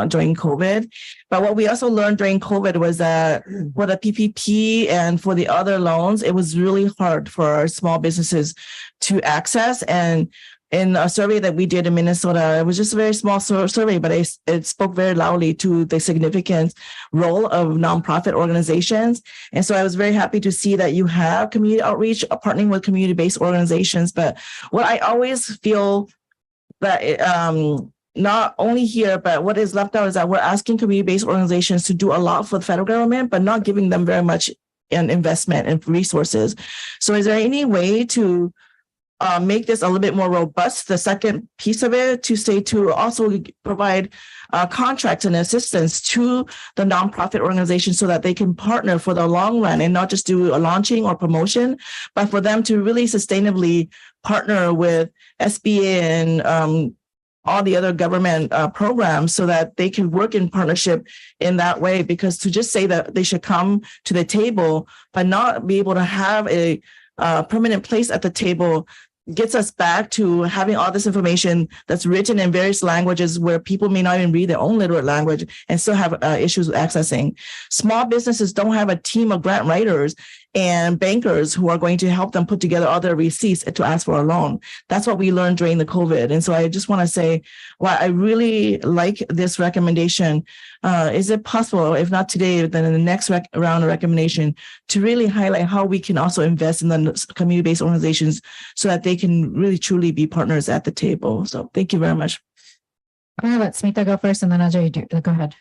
during COVID. But what we also learned during COVID was that for the PPP and for the other loans, it was really hard for our small businesses to access. And in a survey that we did in Minnesota, it was just a very small survey, but it spoke very loudly to the significant role of nonprofit organizations. And so I was very happy to see that you have community outreach, partnering with community-based organizations. But what I always feel that not only here, but what is left out is that we're asking community-based organizations to do a lot for the federal government, but not giving them very much in investment and resources. So is there any way to make this a little bit more robust? The second piece of it to also provide contracts and assistance to the nonprofit organizations so that they can partner for the long run and not just do a launching or promotion, but for them to really sustainably partner with SBA and all the other government programs so that they can work in partnership in that way. Because to just say that they should come to the table but not be able to have a permanent place at the table gets us back to having all this information that's written in various languages where people may not even read their own literate language and still have issues with accessing. Small businesses don't have a team of grant writers and bankers who are going to help them put together all their receipts to ask for a loan. That's what we learned during the COVID. And so I just want to say, well, I really like this recommendation. Is it possible, if not today, then in the next round of recommendation, to really highlight how we can also invest in the community-based organizations so that they can really truly be partners at the table? So thank you very much. I'm gonna let Smita go first and then Ajay, go ahead.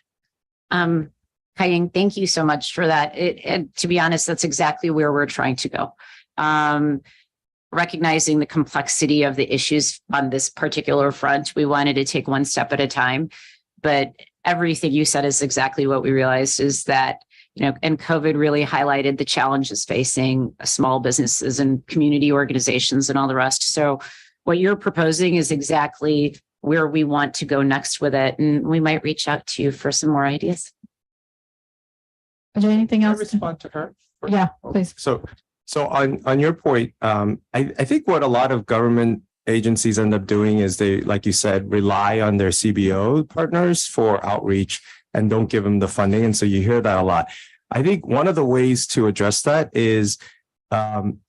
Kaying, thank you so much for that. And to be honest, that's exactly where we're trying to go. Recognizing the complexity of the issues on this particular front, we wanted to take one step at a time. But everything you said is exactly what we realized is that, and COVID really highlighted the challenges facing small businesses and community organizations and all the rest. So what you're proposing is exactly where we want to go next with it. And we might reach out to you for some more ideas. Is there anything else? Respond to her? Yeah, please. So on your point, I think what a lot of government agencies end up doing is they, like you said, rely on their CBO partners for outreach and don't give them the funding. And so you hear that a lot. I think one of the ways to address that is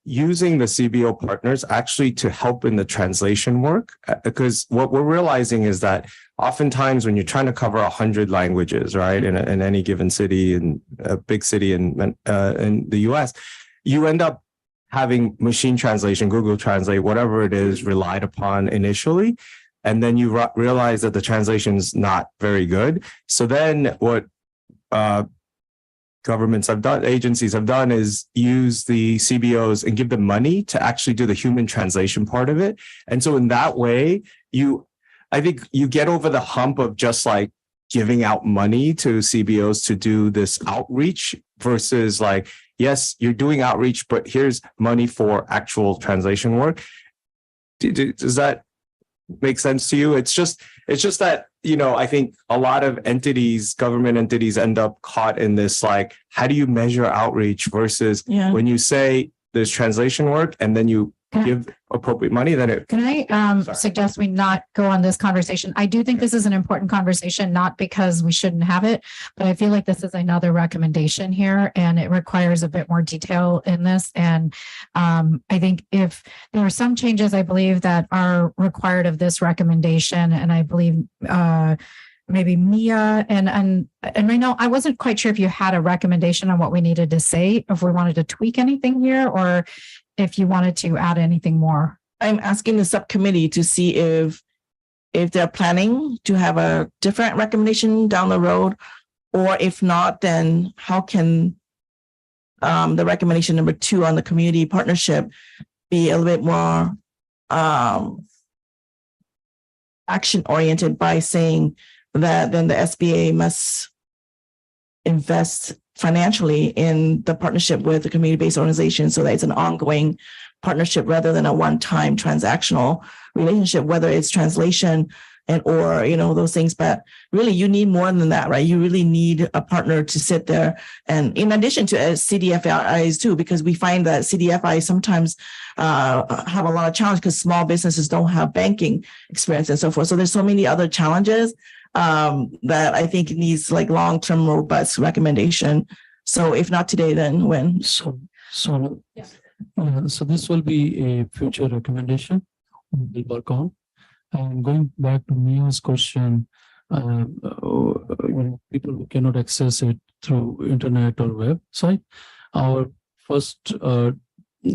using the CBO partners actually to help in the translation work, because what we're realizing is that oftentimes when you're trying to cover 100 languages, right, in any given city, in a big city in the US, you end up having machine translation, Google Translate, whatever it is, relied upon initially. And then you realize that the translation is not very good. So then what governments have done, agencies have done, is use the CBOs and give them money to actually do the human translation part of it. And so in that way, I think you get over the hump of just like giving out money to CBOs to do this outreach versus like, yes, you're doing outreach, but here's money for actual translation work. Does that make sense to you? It's just that, I think a lot of entities, government entities, end up caught in this, like, how do you measure outreach versus when you say there's translation work and then you give appropriate money, then it. Can I suggest we not go on this conversation? I do think this is an important conversation, not because we shouldn't have it, but I feel like this is another recommendation here and it requires a bit more detail in this. And I think if there are some changes, I believe, that are required of this recommendation, and I believe maybe Mia and right now, I wasn't quite sure if you had a recommendation on what we needed to say, if we wanted to tweak anything here, or if you wanted to add anything more. I'm asking the subcommittee to see if they're planning to have a different recommendation down the road, or if not, then how can the recommendation number 2 on the community partnership be a little bit more action oriented by saying that then the SBA must invest financially in the partnership with the community-based organization so that it's an ongoing partnership rather than a one-time transactional relationship, whether it's translation and or those things. But really you need more than that, right? You really need a partner to sit there, and in addition to CDFIs too, because we find that CDFIs sometimes have a lot of challenges because small businesses don't have banking experience and so forth. So there's so many other challenges that I think needs like long-term robust recommendation. So if not today, then when? So this will be a future recommendation we'll work on. And going back to Mia's question, people who cannot access it through internet or website, our first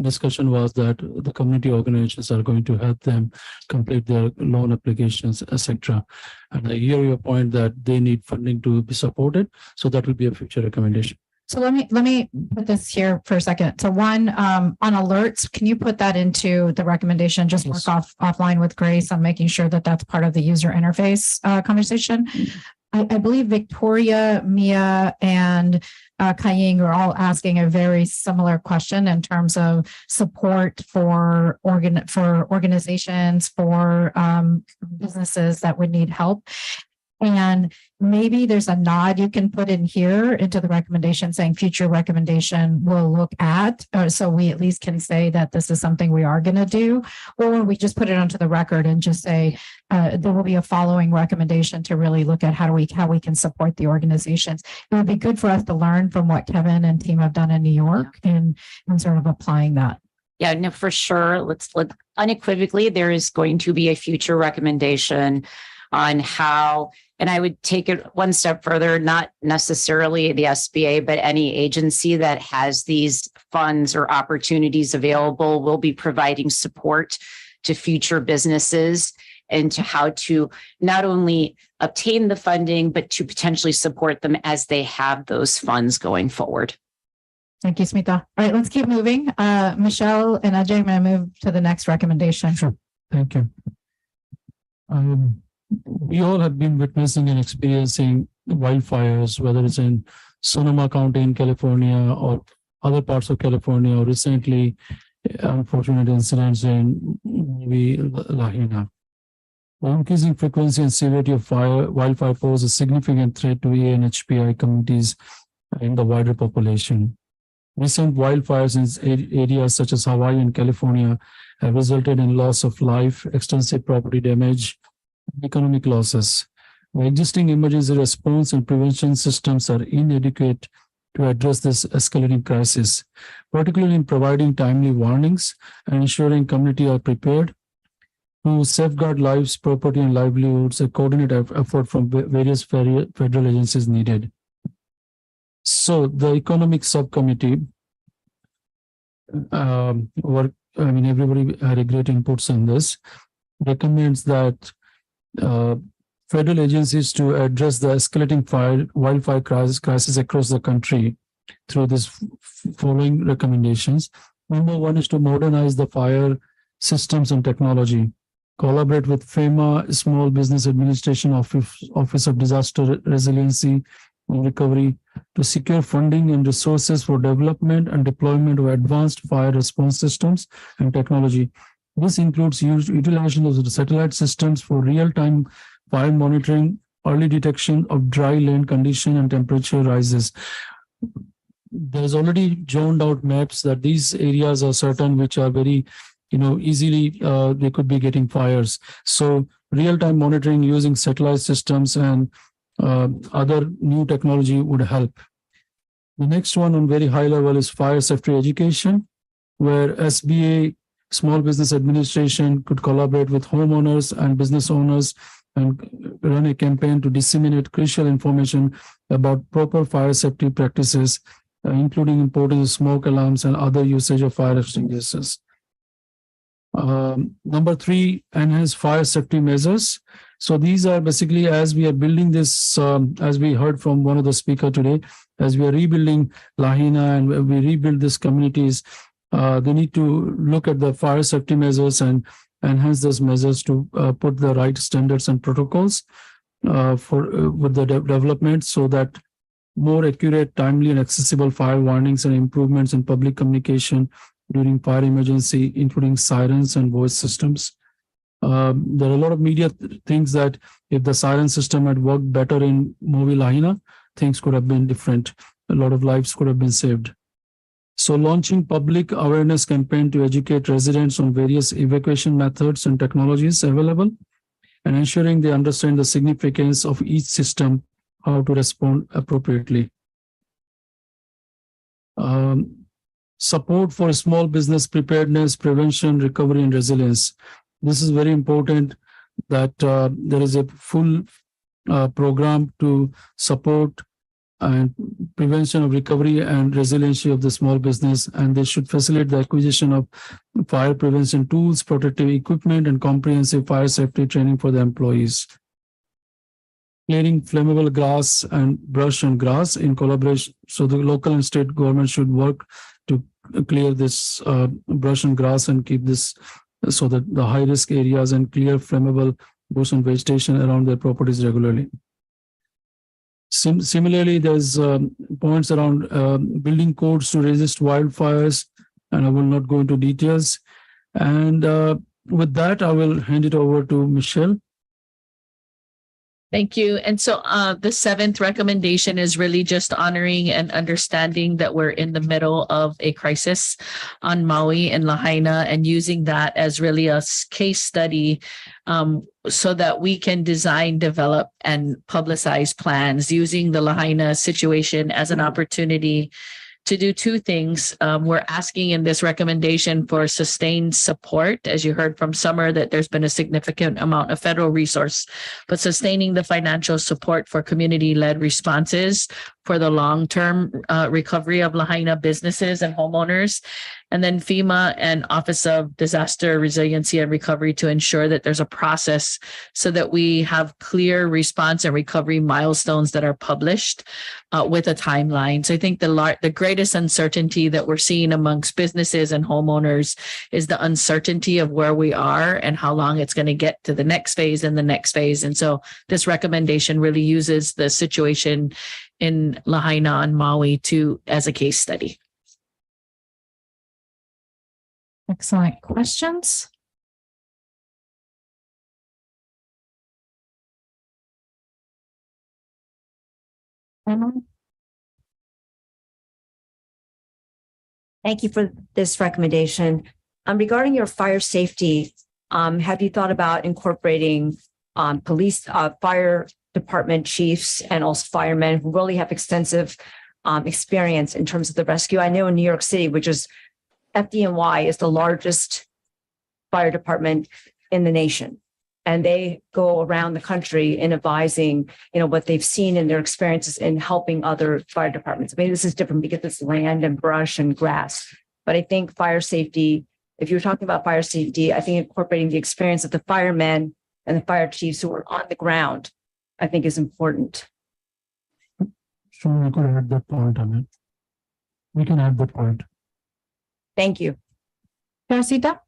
discussion was that the community organizations are going to help them complete their loan applications, etc. And I hear your point that they need funding to be supported. So that will be a future recommendation. So let me put this here for a second. So one, on alerts, can you put that into the recommendation? Just work offline with Grace on making sure that that's part of the user interface conversation. I believe Victoria, Mia, and Kaying are all asking a very similar question in terms of support for organizations, for businesses that would need help. And maybe there's a nod you can put in here into the recommendation saying future recommendation we'll look at. So we at least can say that this is something we are going to do, or we just put it onto the record and just say there will be a following recommendation to really look at how we can support the organizations. It would be good for us to learn from what Kevin and team have done in New York and sort of applying that. Yeah, no, for sure. Let's unequivocally, there is going to be a future recommendation on how, and I would take it one step further, not necessarily the SBA, but any agency that has these funds or opportunities available will be providing support to future businesses and to how to not only obtain the funding, but to potentially support them as they have those funds going forward. Thank you, Smita. All right, let's keep moving. Michelle and Ajay, I'm going to move to the next recommendation. Sure. Thank you. We all have been witnessing and experiencing wildfires, whether it's in Sonoma County in California or other parts of California, or recently unfortunate incidents in Lahaina. The increasing frequency and severity of wildfire pose a significant threat to NHPI communities and the wider population. Recent wildfires in areas such as Hawaii and California have resulted in loss of life, extensive property damage, economic losses. The existing emergency response and prevention systems are inadequate to address this escalating crisis, particularly in providing timely warnings and ensuring community are prepared to safeguard lives, property, and livelihoods. A coordinated effort from various federal agencies needed. So the economic subcommittee work, I mean, everybody had a great inputs in this, recommends that federal agencies to address the escalating wildfire crisis across the country through this following recommendations. Number one is to modernize the fire systems and technology, collaborate with FEMA, Small Business Administration Office of Disaster Resiliency and Recovery to secure funding and resources for development and deployment of advanced fire response systems and technology. This includes utilization of the satellite systems for real-time fire monitoring, early detection of dry land condition and temperature rises. There's already zoned out maps that these areas are certain which are very, easily they could be getting fires. So real-time monitoring using satellite systems and other new technology would help. The next one on very high level is fire safety education, where SBA, Small Business Administration, could collaborate with homeowners and business owners and run a campaign to disseminate crucial information about proper fire safety practices, including importance of smoke alarms and other usage of fire extinguishers. Number three, enhance fire safety measures. So these are basically, as we are building this, as we heard from one of the speakers today, as we are rebuilding Lahaina and we rebuild these communities, they need to look at the fire safety measures and enhance those measures to put the right standards and protocols with the development, so that more accurate, timely, and accessible fire warnings and improvements in public communication during fire emergency, including sirens and voice systems. There are a lot of media things that if the siren system had worked better in Maui Lahaina, things could have been different. A lot of lives could have been saved. So launching public awareness campaign to educate residents on various evacuation methods and technologies available, and ensuring they understand the significance of each system, how to respond appropriately. Support for small business preparedness, prevention, recovery, and resilience. This is very important that there is a full program to support and prevention of recovery and resiliency of the small business, and they should facilitate the acquisition of fire prevention tools, protective equipment, and comprehensive fire safety training for the employees. Clearing flammable grass and brush and grass in collaboration. So the local and state government should work to clear this brush and grass and keep this so that the high risk areas and clear flammable bush and vegetation around their properties regularly. Similarly, there's points around building codes to resist wildfires, and I will not go into details. And with that, I will hand it over to Michelle. Thank you. And so the seventh recommendation is really just honoring and understanding that we're in the middle of a crisis on Maui and Lahaina, and using that as really a case study so that we can design, develop, and publicize plans using the Lahaina situation as an opportunity to do two things. We're asking in this recommendation for sustained support, as you heard from Summer, that there's been a significant amount of federal resource, but sustaining the financial support for community-led responses for the long-term recovery of Lahaina businesses and homeowners. And then FEMA and Office of Disaster Resiliency and Recovery to ensure that there's a process so that we have clear response and recovery milestones that are published with a timeline. So I think the greatest uncertainty that we're seeing amongst businesses and homeowners is the uncertainty of where we are and how long it's going to get to the next phase and the next phase. And so this recommendation really uses the situation in Lahaina and Maui as a case study. Excellent questions. Thank you for this recommendation. Regarding your fire safety, have you thought about incorporating police, fire department chiefs, and also firemen who really have extensive experience in terms of the rescue? I know in New York City, which is FDNY, is the largest fire department in the nation. And they go around the country in advising, what they've seen in their experiences in helping other fire departments. I mean, this is different because it's land and brush and grass. But I think fire safety, if you're talking about fire safety, I think incorporating the experience of the firemen and the fire chiefs who are on the ground, I think is important. So we could add that point, I mean. We can add that point. Thank you. Teresita?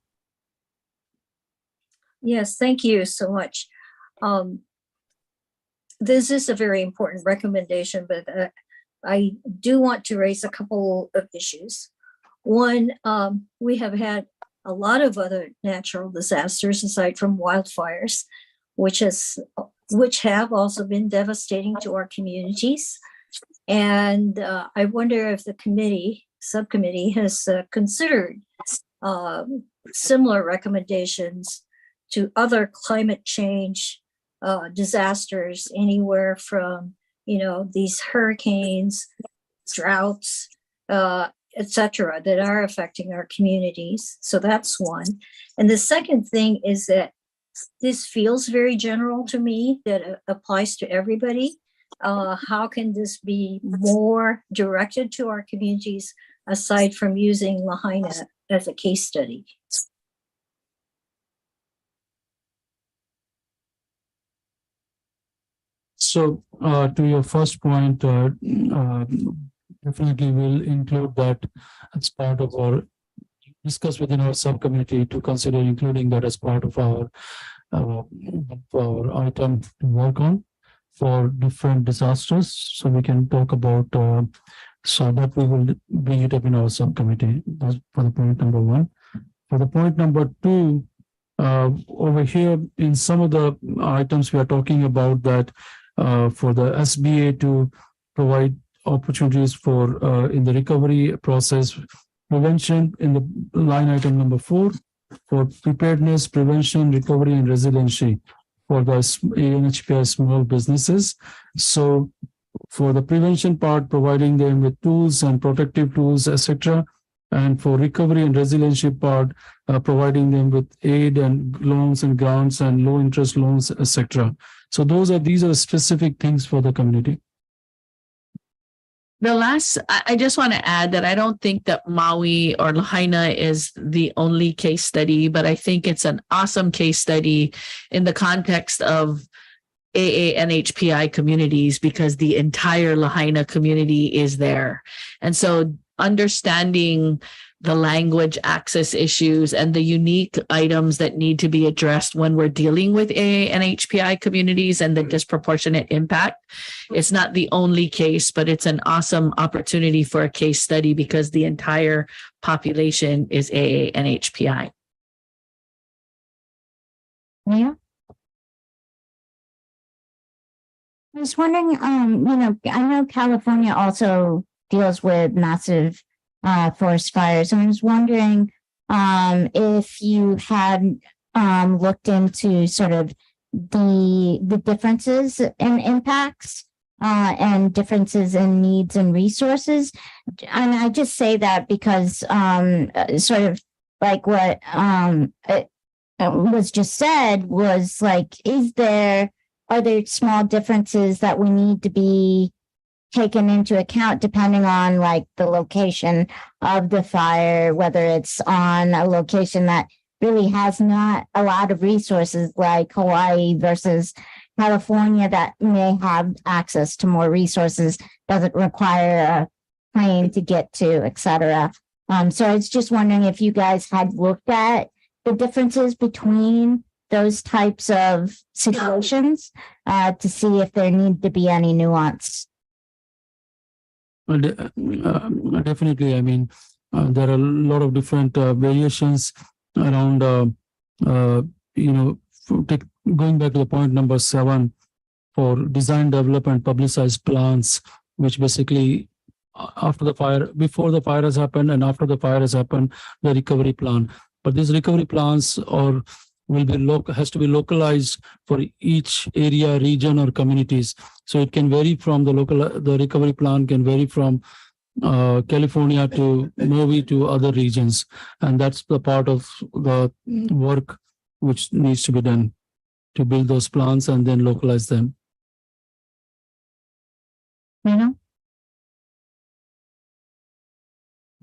Yes, thank you so much. This is a very important recommendation, but I do want to raise a couple of issues. One, we have had a lot of other natural disasters aside from wildfires, which have also been devastating to our communities. And I wonder if the subcommittee has considered similar recommendations to other climate change disasters, anywhere from, these hurricanes, droughts, etc., that are affecting our communities. So that's one. And the second thing is that this feels very general to me, that applies to everybody. How can this be more directed to our communities aside from using Lahaina as a case study? So to your first point, definitely we'll include that as part of our discuss within our subcommittee to consider including that as part of our item to work on for different disasters. So we can talk about so that we will bring it up in our subcommittee. That's for the point number one. For the point number two, over here in some of the items we are talking about that for the SBA to provide opportunities for in the recovery process, prevention in the line item number 4 for preparedness, prevention, recovery, and resiliency for the NHPI small businesses. So for the prevention part, providing them with tools and protective tools, etc. And for recovery and resiliency part, providing them with aid and loans and grants and low interest loans, etc. So these are specific things for the community. I just want to add that I don't think that Maui or Lahaina is the only case study, but I think it's an awesome case study in the context of AA NHPI communities, because the entire Lahaina community is there. And so understanding the language access issues and the unique items that need to be addressed when we're dealing with AA and HPI communities and the disproportionate impact. It's not the only case, but it's an awesome opportunity for a case study because the entire population is AA and HPI. Yeah. I was wondering, I know California also deals with massive forest fires. And I was wondering if you had looked into sort of the differences in impacts and differences in needs and resources. And I just say that because sort of like what was just said was like, are there small differences that we need to be taken into account depending on like the location of the fire, whether it's on a location that really has not a lot of resources like Hawaii versus California that may have access to more resources, doesn't require a plane to get to, et cetera. So I was just wondering if you guys had looked at the differences between those types of situations to see if there need to be any nuance. Well, definitely. I mean, there are a lot of different variations around, going back to the point number 7 for design, develop, and publicize plans, which basically after the fire, before the fire has happened and after the fire has happened, the recovery plan. But these recovery plans has to be localized for each area, region, or communities. So it can vary from the recovery plan can vary from California to Maui to other regions. And that's the part of the work which needs to be done to build those plans and then localize them.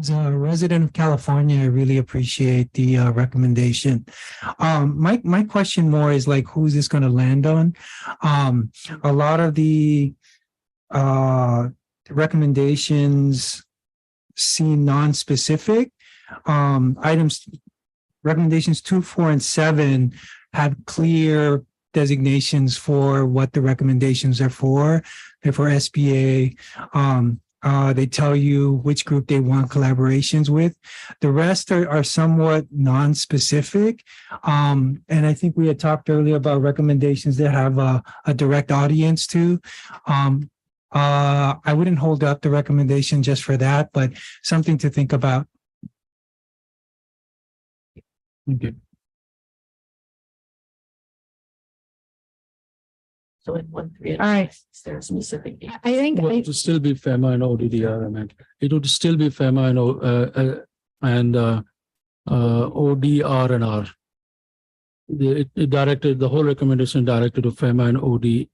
As a resident of California, I really appreciate the recommendation. My question more is like, who's this going to land on? A lot of the recommendations seem non-specific. Items, recommendations 2, 4, and 7 have clear designations for what the recommendations are for. They're for SBA. They tell you which group they want collaborations with. The rest are somewhat non-specific. And I think we had talked earlier about recommendations that have a direct audience to. I wouldn't hold up the recommendation just for that, but something to think about. Okay. So in 1, 3, and All right. 6, there's specific. I think Well, it would still be FEMA and ODDR. I mean, it would still be FEMA and ODR and R. It directed the whole recommendation directed to FEMA and ODR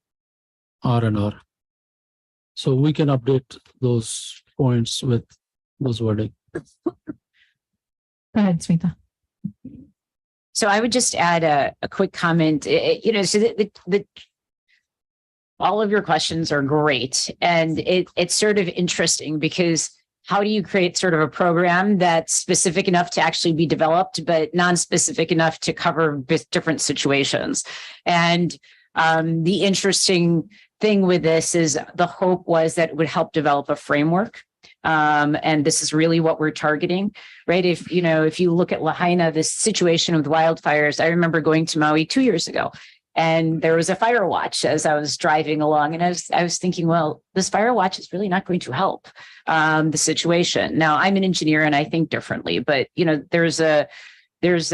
and R. So we can update those points with those wording. Go ahead, Smita. So I would just add a quick comment. So the all of your questions are great, and it's sort of interesting because how do you create sort of a program that's specific enough to actually be developed, but non-specific enough to cover different situations? And the interesting thing with this is the hope was that it would help develop a framework. And this is really what we're targeting, right? If you look at Lahaina, this situation with wildfires, I remember going to Maui 2 years ago, and there was a fire watch as I was driving along, and I was thinking, well, this fire watch is really not going to help the situation. Now, I'm an engineer and I think differently, but this is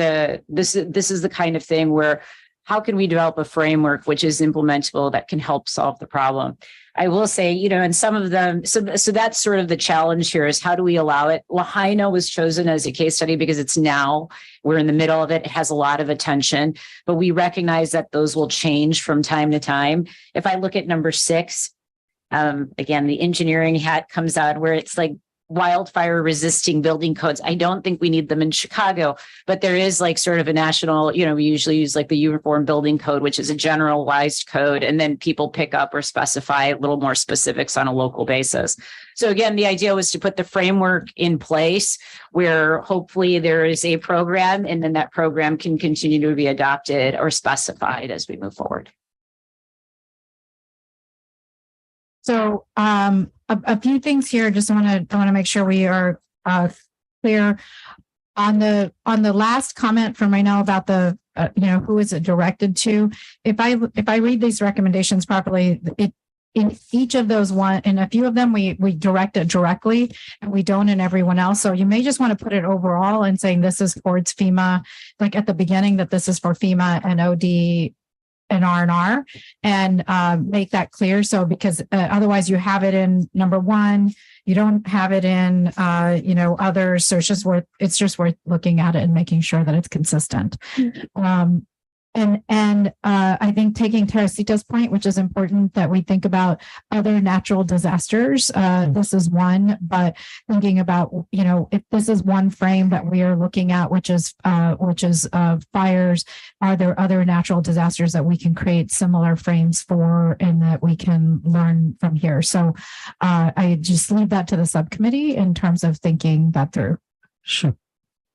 the kind of thing where how can we develop a framework which is implementable that can help solve the problem? I will say, and some of them, so that's sort of the challenge here is how do we allow it? Lahaina was chosen as a case study because we're in the middle of it. It has a lot of attention, but we recognize that those will change from time to time. If I look at number 6, again, the engineering hat comes out where it's like wildfire resisting building codes. I don't think we need them in Chicago, but there is like sort of a national, we usually use like the Uniform Building Code, which is a generalized code. And then people pick up or specify a little more specifics on a local basis. So again, the idea was to put the framework in place where hopefully there is a program, and then that program can continue to be adopted or specified as we move forward. So a few things here. Just want to make sure we are clear on the last comment from Raynell about the who is it directed to. If I read these recommendations properly, in each of those in a few of them we direct it directly, and we don't in everyone else. So you may just want to put it overall and saying this is towards FEMA, like at the beginning that this is for FEMA and OD and R&R, and make that clear. So because otherwise you have it in number 1, you don't have it in others. So it's just worth looking at it and making sure that it's consistent. And I think taking Teresita's point, which is important that we think about other natural disasters. This is one, but thinking about, if this is one frame that we are looking at, which is fires, are there other natural disasters that we can create similar frames for and that we can learn from here? So I just leave that to the subcommittee in terms of thinking that through. Sure.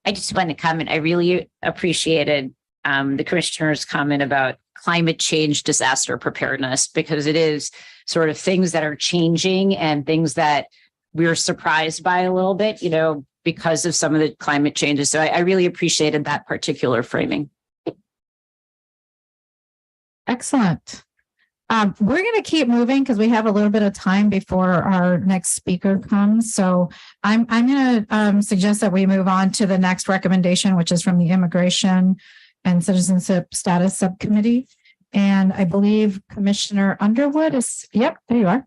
I just want to comment. I really appreciated the commissioner's comment about climate change disaster preparedness, because it is sort of things that are changing and things that we're surprised by a little bit, because of some of the climate changes. So I really appreciated that particular framing. Excellent. We're going to keep moving because we have a little bit of time before our next speaker comes. So I'm going to suggest that we move on to the next recommendation, which is from the Immigration and Citizenship Status Subcommittee. And I believe Commissioner Underwood is, yep, there you are.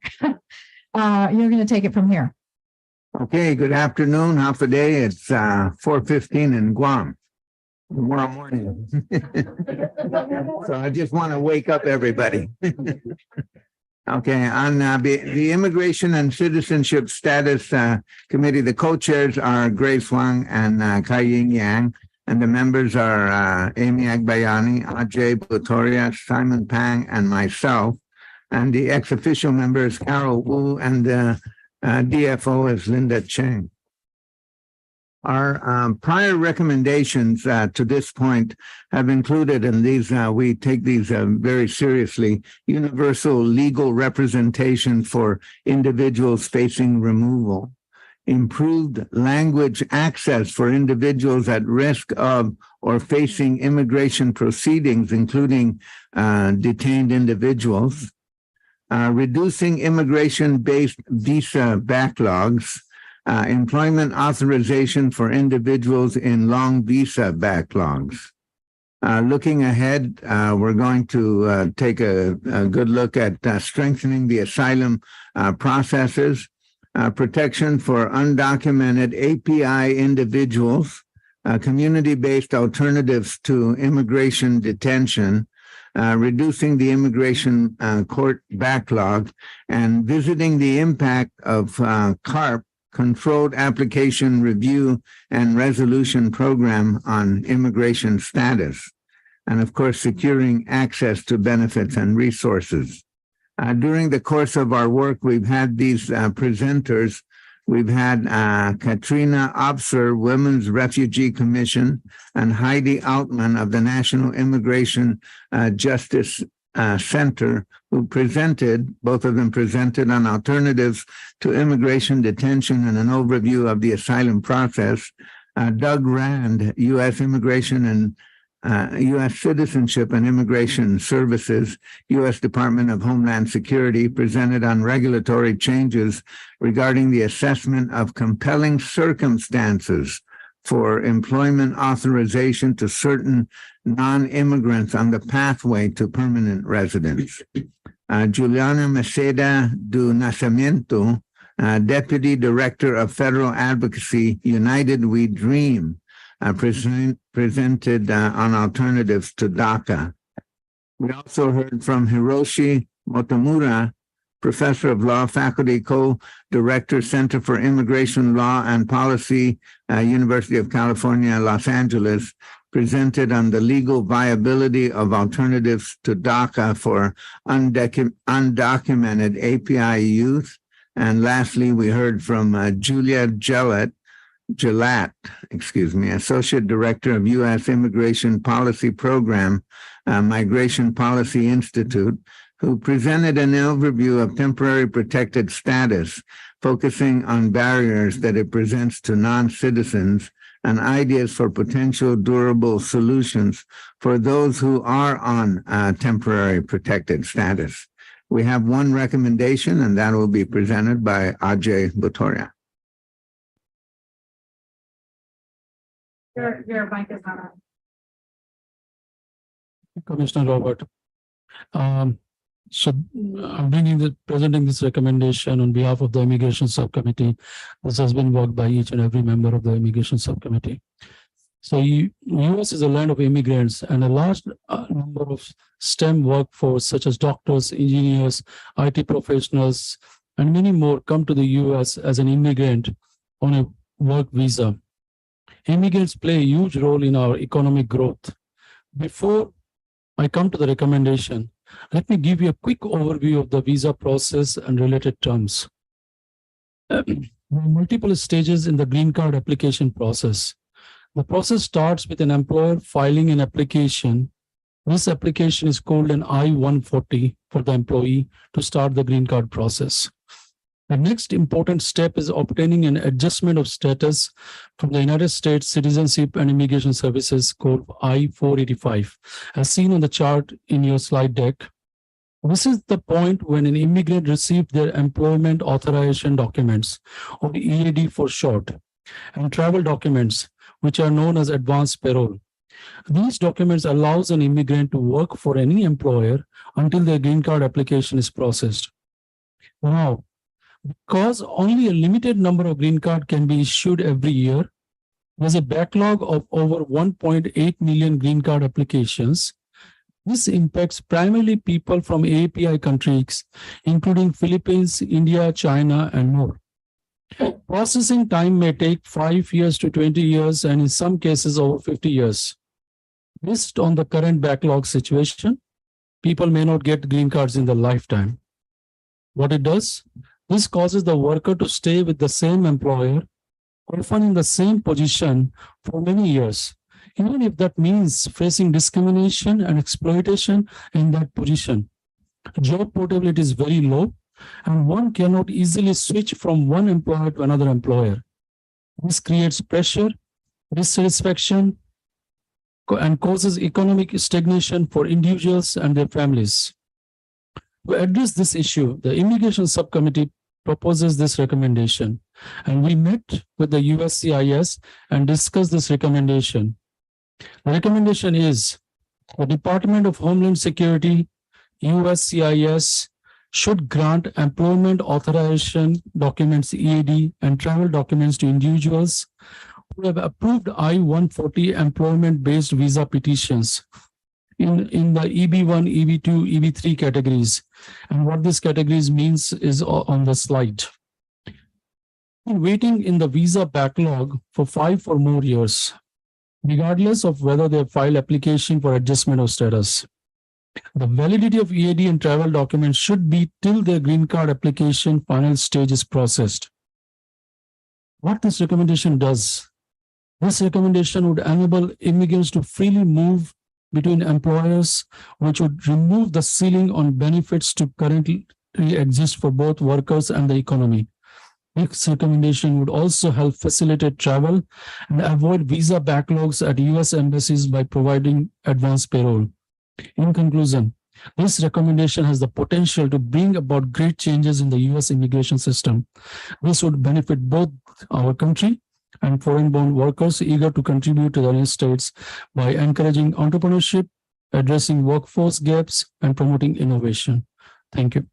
You're going to take it from here. Okay, good afternoon, half a day. It's 4:15 in Guam. Tomorrow morning. So I just want to wake up everybody. Okay, on the Immigration and Citizenship Status Committee, the co-chairs are Grace Wang and Kai-Ying Yang, and the members are Amy Agbayani, Ajay Bhutoria, Simon Pang, and myself. And the ex-official member is Carol Wu, and the DFO is Linda Cheng. Our prior recommendations to this point have included, and these we take these very seriously, universal legal representation for individuals facing removal, improved language access for individuals at risk of or facing immigration proceedings, including detained individuals, reducing immigration-based visa backlogs, employment authorization for individuals in long visa backlogs. Looking ahead, we're going to take a good look at strengthening the asylum processes, protection for undocumented API individuals, community-based alternatives to immigration detention, reducing the immigration court backlog, and visiting the impact of CARP, Controlled Application Review and Resolution Program on immigration status, and of course, securing access to benefits and resources. During the course of our work, we've had these presenters. We've had Katrina Obser, Women's Refugee Commission, and Heidi Altman of the National Immigration Justice Center, who presented, both of them presented on alternatives to immigration detention and an overview of the asylum process. Doug Rand, U.S. Immigration and U.S. Citizenship and Immigration Services, U.S. Department of Homeland Security, presented on regulatory changes regarding the assessment of compelling circumstances for employment authorization to certain non-immigrants on the pathway to permanent residence. Juliana Maceda do Nascimento, Deputy Director of Federal Advocacy, United We Dream, presented on alternatives to DACA. We also heard from Hiroshi Motomura, Professor of Law, Faculty Co-Director, Center for Immigration Law and Policy, University of California, Los Angeles, presented on the legal viability of alternatives to DACA for undocumented API youth. And lastly, we heard from Julia Gillette, Associate Director of U.S. Immigration Policy Program, Migration Policy Institute, who presented an overview of temporary protected status, focusing on barriers that it presents to non-citizens and ideas for potential durable solutions for those who are on temporary protected status. We have one recommendation, and that will be presented by Ajay Bhutoria. Your mic is not on. Commissioner Robert. So I'm presenting this recommendation on behalf of the Immigration Subcommittee. This has been worked by each and every member of the Immigration Subcommittee. So U.S. is a land of immigrants, and a large number of STEM workforce, such as doctors, engineers, IT professionals, and many more come to the U.S. as an immigrant on a work visa. Immigrants play a huge role in our economic growth. Before I come to the recommendation, let me give you a quick overview of the visa process and related terms. There are multiple stages in the green card application process. The process starts with an employer filing an application. This application is called an I-140 for the employee to start the green card process. The next important step is obtaining an adjustment of status from the United States Citizenship and Immigration Services code I-485, as seen on the chart in your slide deck. This is the point when an immigrant received their employment authorization documents, or EAD for short, and travel documents, which are known as advanced parole. These documents allows an immigrant to work for any employer until their green card application is processed. Now, because only a limited number of green card can be issued every year, there's a backlog of over 1.8 million green card applications. This impacts primarily people from API countries, including Philippines, India, China, and more. Processing time may take 5 years to 20 years, and in some cases over 50 years. Based on the current backlog situation, people may not get green cards in their lifetime. What it does, this causes the worker to stay with the same employer, often in the same position for many years, even if that means facing discrimination and exploitation in that position. Job portability is very low, and one cannot easily switch from one employer to another employer. This creates pressure, dissatisfaction, and causes economic stagnation for individuals and their families. To address this issue, the Immigration Subcommittee proposes this recommendation, and we met with the USCIS and discussed this recommendation. The recommendation is the Department of Homeland Security, USCIS, should grant employment authorization documents, EAD, and travel documents to individuals who have approved I-140 employment-based visa petitions in the EB1, EB2, EB3 categories. And what these categories means is on the slide. Waiting in the visa backlog for 5 or more years, regardless of whether they file application for adjustment of status. The validity of EAD and travel documents should be till their green card application final stage is processed. What this recommendation does, this recommendation would enable immigrants to freely move between employers, which would remove the ceiling on benefits to currently exist for both workers and the economy. This recommendation would also help facilitate travel and avoid visa backlogs at US embassies by providing advance payroll. In conclusion, this recommendation has the potential to bring about great changes in the US immigration system. This would benefit both our country and foreign-born workers eager to contribute to the United States by encouraging entrepreneurship, addressing workforce gaps, and promoting innovation. Thank you.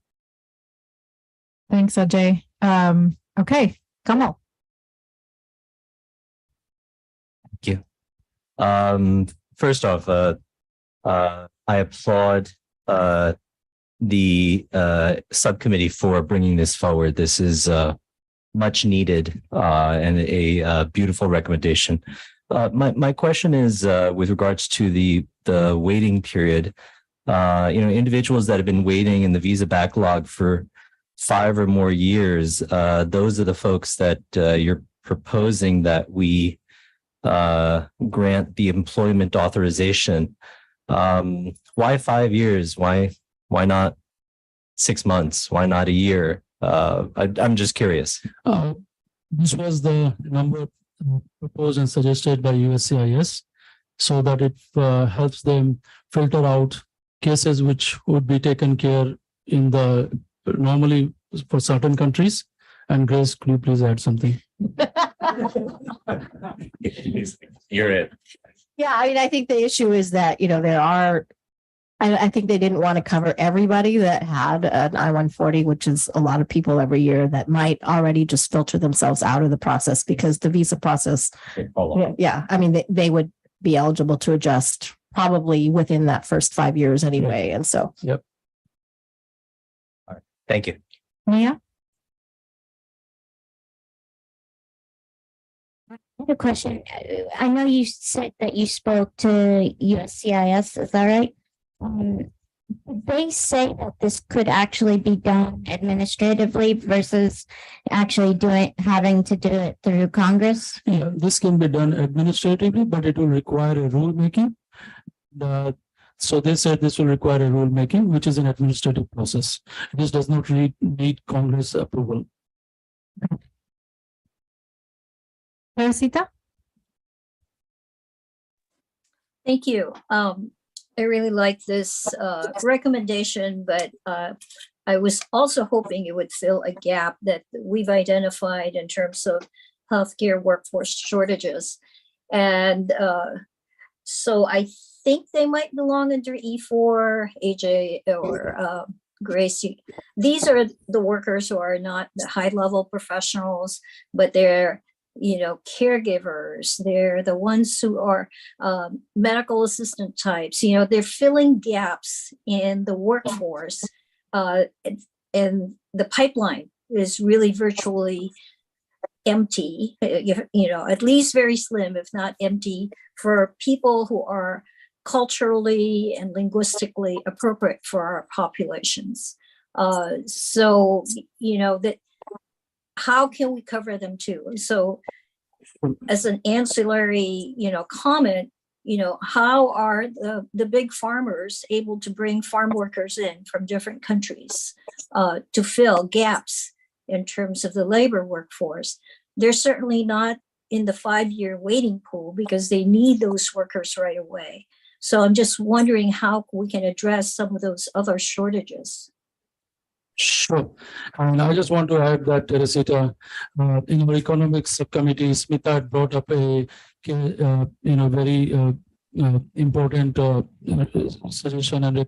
Thanks, Ajay. Okay, Kamal. Thank you. First off, I applaud the subcommittee for bringing this forward. This is much needed and a beautiful recommendation. My question is with regards to the waiting period. Individuals that have been waiting in the visa backlog for 5 or more years, those are the folks that you're proposing that we grant the employment authorization. Why 5 years? Why not 6 months? Why not a year? I'm just curious. This was the number proposed and suggested by USCIS so that it helps them filter out cases which would be taken care in the normally for certain countries. And Grace, could you please add something? You're it. Yeah, I mean, I think the issue is that, there are, I think they didn't want to cover everybody that had an I-140, which is a lot of people every year that might already just filter themselves out of the process because the visa process, yeah, I mean, they would be eligible to adjust probably within that first 5 years anyway. And so. Yep. All right. Thank you. Mia? I have a question. I know you said that you spoke to USCIS, is that right? Did they say that this could actually be done administratively versus actually having to do it through Congress? Yeah, this can be done administratively, but it will require a rulemaking. So they said this will require a rulemaking, which is an administrative process. This does not need Congress approval. Teresita? Thank you. I really like this recommendation, but I was also hoping it would fill a gap that we've identified in terms of healthcare workforce shortages. And so I think they might belong under E4, AJ, or Grace. These are the workers who are not the high-level professionals, but they're caregivers. They're the ones who are medical assistant types. They're filling gaps in the workforce, and the pipeline is really virtually empty, at least very slim, if not empty, for people who are culturally and linguistically appropriate for our populations. So, that how can we cover them too? And so as an ancillary, comment, how are the big farmers able to bring farm workers in from different countries to fill gaps in terms of the labor workforce? They're certainly not in the 5-year waiting pool because they need those workers right away. So I'm just wondering how we can address some of those other shortages. Sure. And I just want to add that, Teresita, in our economics subcommittee, Smita had brought up a very important suggestion and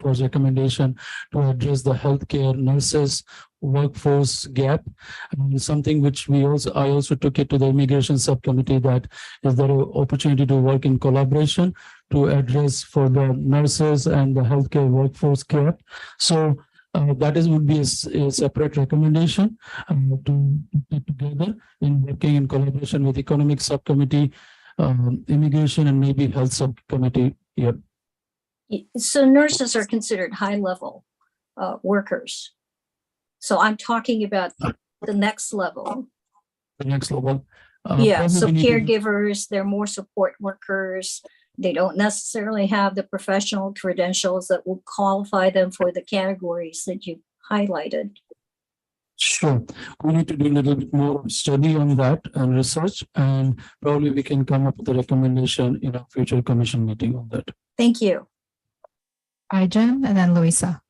was recommendation to address the healthcare nurses workforce gap, and something which I also took it to the immigration subcommittee, that is there an opportunity to work in collaboration to address for the nurses and the healthcare workforce gap. So that would be a separate recommendation to put together in working in collaboration with economic subcommittee, immigration, and maybe health subcommittee. Yeah. So nurses are considered high-level workers. So I'm talking about the next level. The next level. So caregivers, they're more support workers. They don't necessarily have the professional credentials that will qualify them for the categories that you highlighted. Sure. We need to do a little bit more study on that and research, and probably we can come up with a recommendation in a future commission meeting on that. Thank you. Jen, and then Louisa.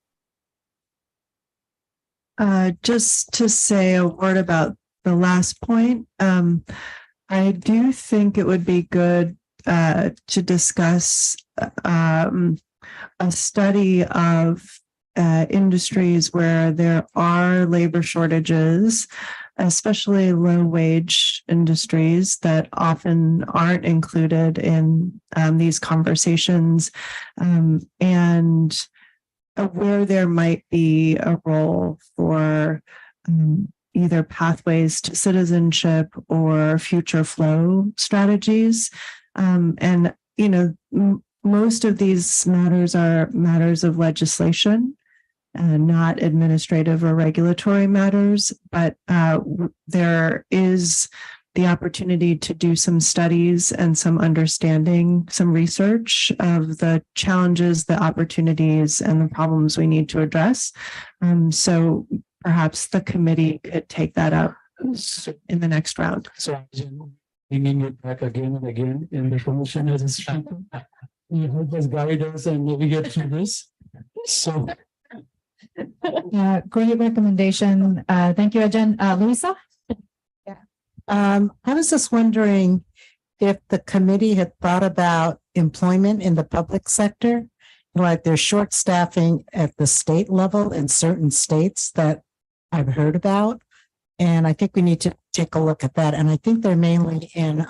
Just to say a word about the last point, I do think it would be good to discuss a study of industries where there are labor shortages, especially low-wage industries that often aren't included in these conversations, and where there might be a role for either pathways to citizenship or future flow strategies. And, most of these matters are matters of legislation, not administrative or regulatory matters, but there is the opportunity to do some studies and some understanding, some research of the challenges, the opportunities, and the problems we need to address. So perhaps the committee could take that up in the next round. So bringing it back again and again in the commission as a strength. You help us, guide us, and navigate through this. So great recommendation. Thank you, Jen. Louisa? I was just wondering if the committee had thought about employment in the public sector, like there's short staffing at the state level in certain states that I've heard about. And I think we need to take a look at that. And I think they're mainly in,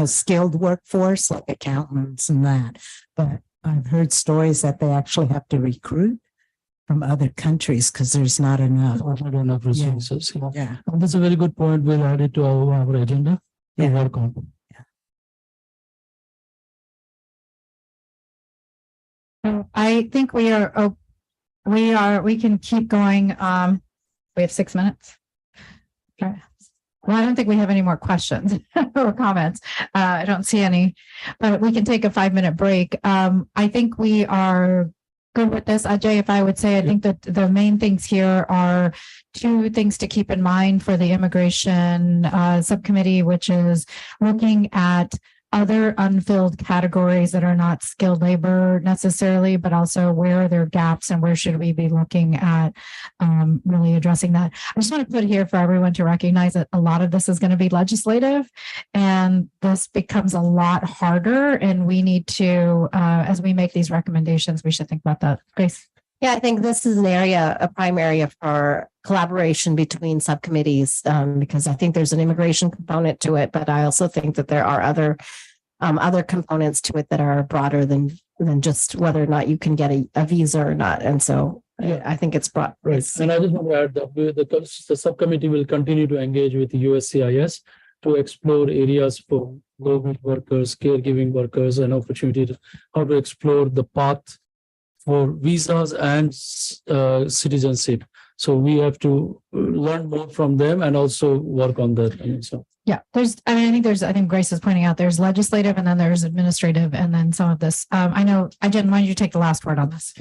skilled workforce, like accountants and that. But I've heard stories that they actually have to recruit from other countries because there's not enough. Not enough resources. Yeah. And that's a very good point. We'll add it to our agenda to work on. I think we can keep going. We have 6 minutes. Okay. Well, I don't think we have any more questions or comments. I don't see any, but we can take a 5-minute break. I think we are good with this. Ajay, if I would say, I think that the main things here are 2 things to keep in mind for the immigration subcommittee, which is looking at other unfilled categories that are not skilled labor necessarily, but also where are there gaps and where should we be looking at really addressing that. I just want to put here for everyone to recognize that a lot of this is going to be legislative, and this becomes a lot harder, and we need to, as we make these recommendations, we should think about that. Grace? Yeah, I think this is a prime area for collaboration between subcommittees, because I think there's an immigration component to it, but I also think that there are other components to it that are broader than just whether or not you can get a visa or not. And so I think it's broad. Right. And I just want to add that the subcommittee will continue to engage with the USCIS to explore areas for global workers, caregiving workers, and opportunity to how to explore the path for visas and citizenship. So we have to learn more from them and also work on that. And so. Yeah, I think Grace is pointing out there's legislative and then there's administrative and then some of this. I know, Jen, why don't you take the last word on this?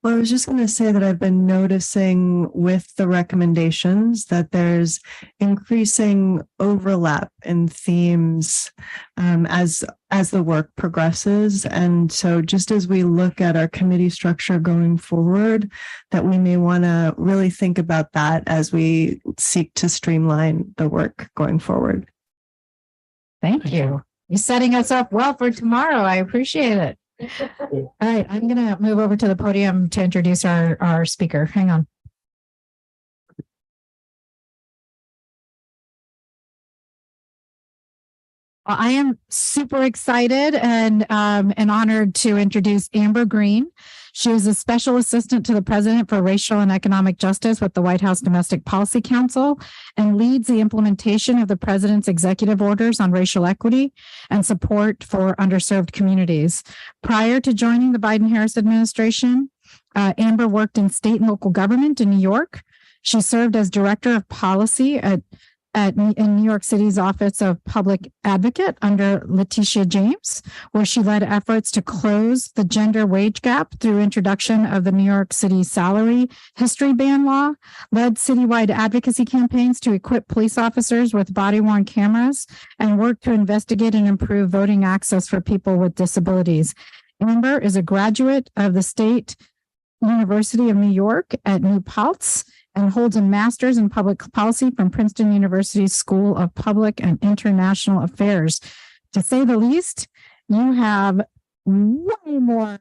Well, I was just going to say that I've been noticing with the recommendations that there's increasing overlap in themes as the work progresses. And so just as we look at our committee structure going forward, that we may want to really think about that as we seek to streamline the work going forward. Thank you. You're setting us up well for tomorrow. I appreciate it. All right, I'm going to move over to the podium to introduce our speaker. Hang on. I am super excited and honored to introduce Amber Green. She is a special assistant to the president for racial and economic justice with the White House Domestic Policy Council and leads the implementation of the president's executive orders on racial equity and support for underserved communities. Prior to joining the Biden-Harris administration, Amber worked in state and local government in New York. She served as director of policy in New York City's Office of Public Advocate under Letitia James, where she led efforts to close the gender wage gap through introduction of the New York City salary history ban law, led citywide advocacy campaigns to equip police officers with body-worn cameras, and worked to investigate and improve voting access for people with disabilities. Amber is a graduate of the State University of New York at New Paltz and holds a master's in public policy from Princeton University's School of Public and International Affairs. To say the least, you have way more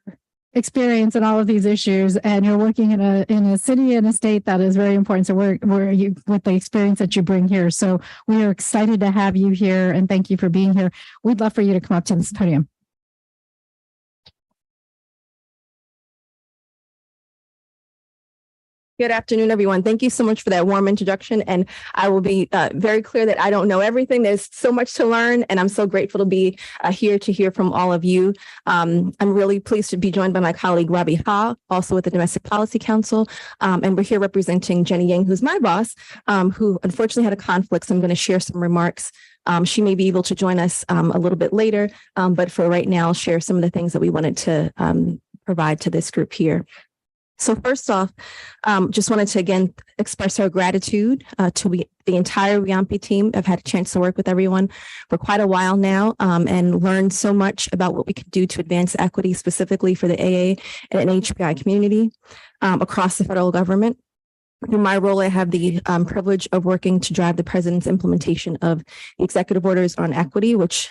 experience in all of these issues, and you're working in a city and a state that is very important. So where you with the experience that you bring here. So we are excited to have you here, and thank you for being here. We'd love for you to come up to this podium. Good afternoon, everyone. Thank you so much for that warm introduction. And I will be very clear that I don't know everything. There's so much to learn, and I'm so grateful to be here to hear from all of you. I'm really pleased to be joined by my colleague, Robbie Ha, also with the Domestic Policy Council. And we're here representing Jenny Yang, who's my boss, who unfortunately had a conflict. So I'm going to share some remarks. She may be able to join us a little bit later, but for right now, I'll share some of the things that we wanted to provide to this group here. So first off, just wanted to again express our gratitude to the entire WIAMPI team. I've had a chance to work with everyone for quite a while now and learned so much about what we could do to advance equity specifically for the AA and NHPI community across the federal government. In my role, I have the privilege of working to drive the president's implementation of the executive orders on equity, which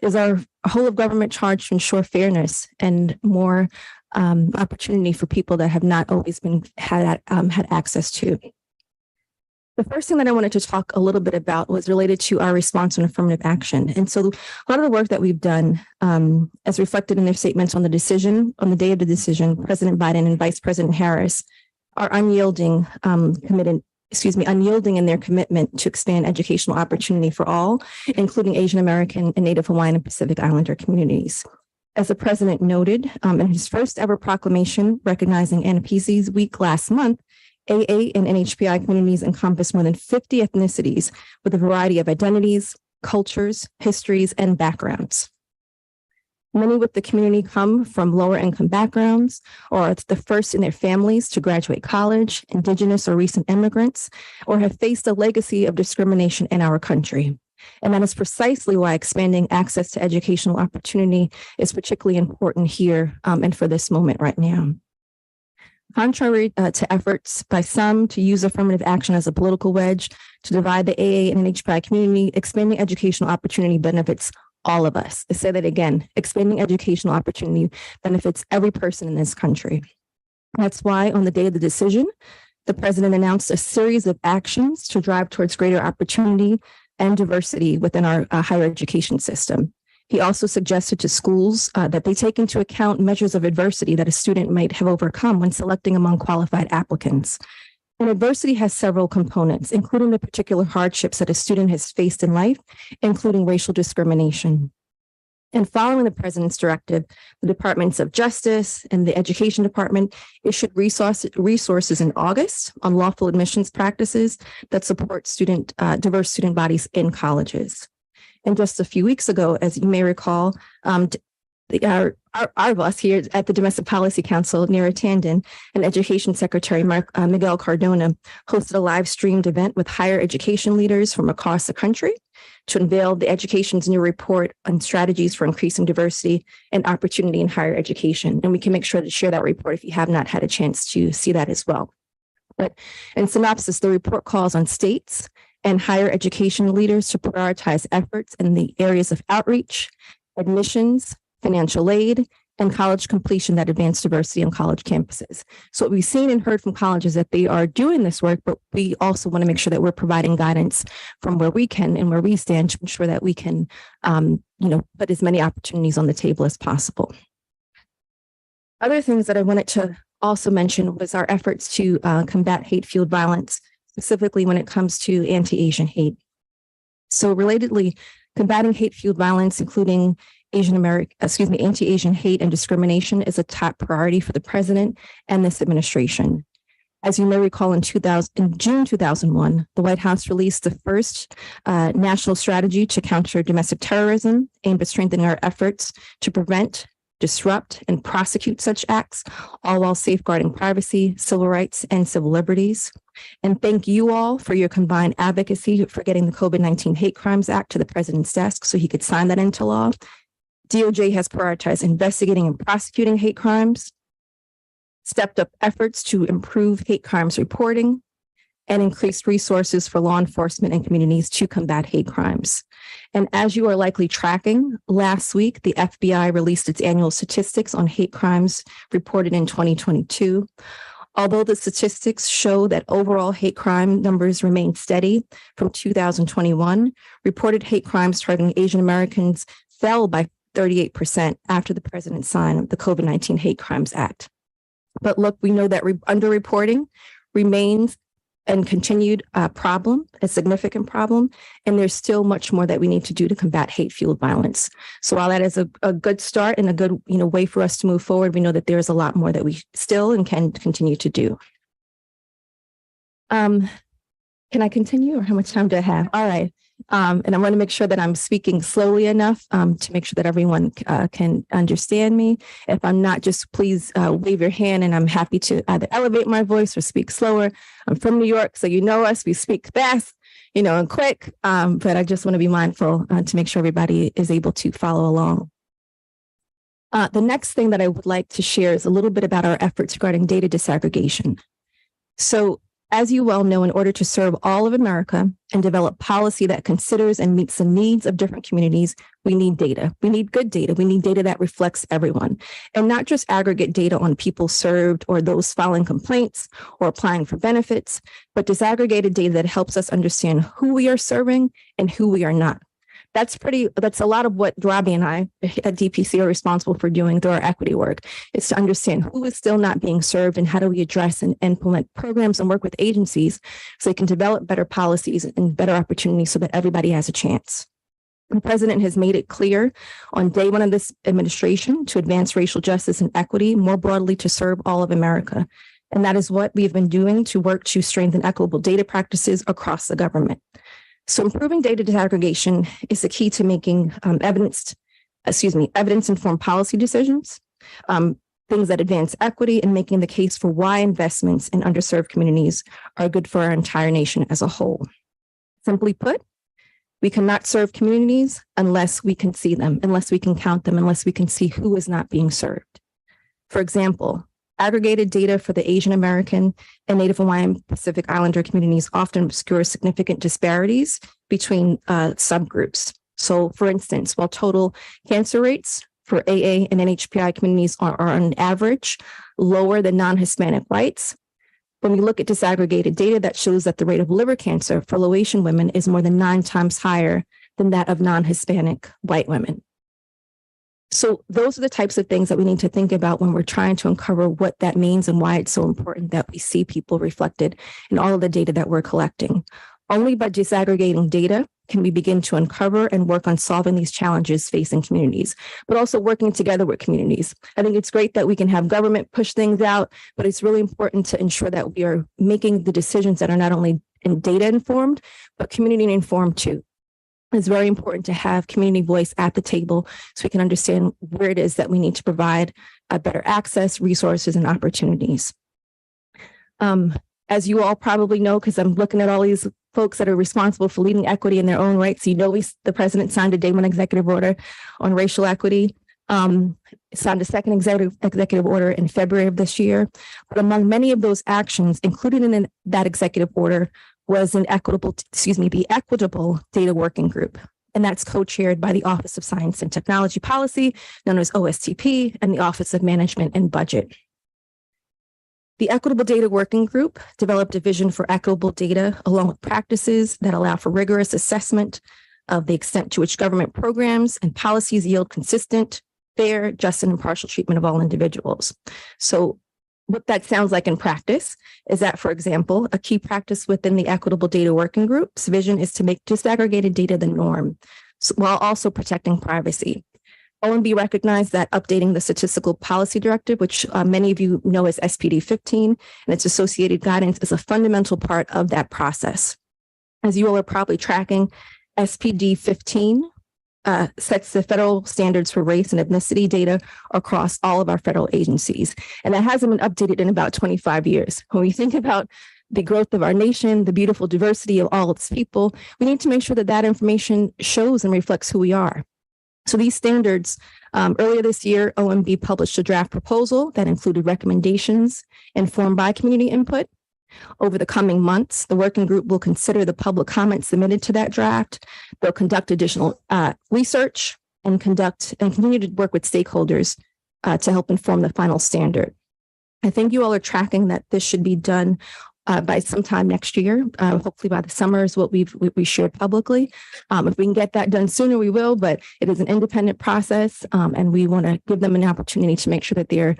is our whole of government charge to ensure fairness and more opportunity for people that have not always had access to. The first thing that I wanted to talk a little bit about was related to our response on affirmative action. And so a lot of the work that we've done, as reflected in their statements on the decision, on the day of the decision, President Biden and Vice President Harris are unyielding in their commitment to expand educational opportunity for all, including Asian American and Native Hawaiian and Pacific Islander communities. As the president noted in his first ever proclamation recognizing NPC's week last month, AA and NHPI communities encompass more than 50 ethnicities with a variety of identities, cultures, histories, and backgrounds. Many with the community come from lower income backgrounds or are the first in their families to graduate college, indigenous or recent immigrants, or have faced a legacy of discrimination in our country. And that is precisely why expanding access to educational opportunity is particularly important here and for this moment right now. Contrary to efforts by some to use affirmative action as a political wedge to divide the AA and NHPI community, expanding educational opportunity benefits all of us. I say that again, expanding educational opportunity benefits every person in this country. That's why on the day of the decision, the president announced a series of actions to drive towards greater opportunity and diversity within our higher education system. He also suggested to schools that they take into account measures of adversity that a student might have overcome when selecting among qualified applicants. And adversity has several components, including the particular hardships that a student has faced in life, including racial discrimination. And following the president's directive, the Departments of Justice and the Education Department issued resources in August on lawful admissions practices that support diverse student bodies in colleges. And just a few weeks ago, as you may recall, our boss here at the Domestic Policy Council, Nira Tandon, and Education Secretary Miguel Cardona hosted a live streamed event with higher education leaders from across the country to unveil the education's new report on strategies for increasing diversity and opportunity in higher education. And we can make sure to share that report if you have not had a chance to see that as well. But in synopsis, the report calls on states and higher education leaders to prioritize efforts in the areas of outreach, admissions, financial aid, and college completion that advance diversity on college campuses. So what we've seen and heard from colleges that they are doing this work, but we also want to make sure that we're providing guidance from where we can and where we stand to ensure that we can, put as many opportunities on the table as possible. Other things that I wanted to also mention was our efforts to combat hate-fueled violence, specifically when it comes to anti-Asian hate. So relatedly, combating hate-fueled violence, including anti-Asian hate and discrimination, is a top priority for the president and this administration. As you may recall, in June 2001, the White House released the first national strategy to counter domestic terrorism, aimed at strengthening our efforts to prevent, disrupt, and prosecute such acts, all while safeguarding privacy, civil rights, and civil liberties. And thank you all for your combined advocacy for getting the COVID-19 Hate Crimes Act to the president's desk so he could sign that into law. DOJ has prioritized investigating and prosecuting hate crimes, stepped up efforts to improve hate crimes reporting, and increased resources for law enforcement and communities to combat hate crimes. And as you are likely tracking, last week, the FBI released its annual statistics on hate crimes reported in 2022. Although the statistics show that overall hate crime numbers remain steady from 2021, reported hate crimes targeting Asian Americans fell by 38% after the president signed the COVID-19 Hate Crimes Act. But look, we know that underreporting remains and continued problem, a significant problem, and there's still much more that we need to do to combat hate-fueled violence. So while that is a good start and a good way for us to move forward, we know that there's a lot more that we still and can continue to do. Can I continue, or how much time do I have? All right. And I want to make sure that I'm speaking slowly enough to make sure that everyone can understand me. If I'm not, just please wave your hand and I'm happy to either elevate my voice or speak slower. I'm from New York, so you know us, we speak fast, and quick, but I just want to be mindful to make sure everybody is able to follow along. The next thing that I would like to share is a little bit about our efforts regarding data disaggregation. So as you well know, in order to serve all of America and develop policy that considers and meets the needs of different communities, we need data. We need good data. We need data that reflects everyone, and not just aggregate data on people served or those filing complaints or applying for benefits, but disaggregated data that helps us understand who we are serving and who we are not. That's a lot of what Robbie and I at DPC are responsible for doing through our equity work, is to understand who is still not being served and how do we address and implement programs and work with agencies so they can develop better policies and better opportunities so that everybody has a chance. The president has made it clear on day one of this administration to advance racial justice and equity more broadly to serve all of America. And that is what we've been doing to work to strengthen equitable data practices across the government. So improving data disaggregation is the key to making evidence-informed policy decisions, things that advance equity, and making the case for why investments in underserved communities are good for our entire nation as a whole. Simply put, we cannot serve communities unless we can see them, unless we can count them, unless we can see who is not being served. For example, aggregated data for the Asian American and Native Hawaiian Pacific Islander communities often obscure significant disparities between subgroups. So, for instance, while total cancer rates for AA and NHPI communities are on average lower than non-Hispanic whites, When we look at disaggregated data, that shows that the rate of liver cancer for low-Asian women is more than 9 times higher than that of non-Hispanic white women. So those are the types of things that we need to think about when we're trying to uncover what that means and why it's so important that we see people reflected in all of the data that we're collecting. Only by disaggregating data can we begin to uncover and work on solving these challenges facing communities, but also working together with communities. I think it's great that we can have government push things out, but it's really important to ensure that we are making the decisions that are not only data informed, but community informed too. It's very important to have community voice at the table so we can understand where it is that we need to provide better access, resources, and opportunities. As you all probably know, because I'm looking at all these folks that are responsible for leading equity in their own rights. You know, the president signed a day one executive order on racial equity, signed a second executive order in February of this year. But among many of those actions, included in that executive order, was the Equitable Data Working Group. And that's co-chaired by the Office of Science and Technology Policy, known as OSTP, and the Office of Management and Budget. The Equitable Data Working Group developed a vision for equitable data along with practices that allow for rigorous assessment of the extent to which government programs and policies yield consistent, fair, just, and impartial treatment of all individuals. So what that sounds like in practice is that, for example, a key practice within the Equitable Data Working Group's vision is to make disaggregated data the norm, while also protecting privacy. OMB recognized that updating the Statistical Policy Directive, which many of you know as SPD 15, and its associated guidance is a fundamental part of that process. As you all are probably tracking, SPD 15 sets the federal standards for race and ethnicity data across all of our federal agencies. And that hasn't been updated in about 25 years. When we think about the growth of our nation, the beautiful diversity of all its people, we need to make sure that that information shows and reflects who we are. So these standards, earlier this year, OMB published a draft proposal that included recommendations informed by community input. Over the coming months, the working group will consider the public comments submitted to that draft. They'll conduct additional research and continue to work with stakeholders to help inform the final standard. I think you all are tracking that this should be done by sometime next year. Hopefully by the summer is what we shared publicly. If we can get that done sooner, we will, but it is an independent process, and we want to give them an opportunity to make sure that they're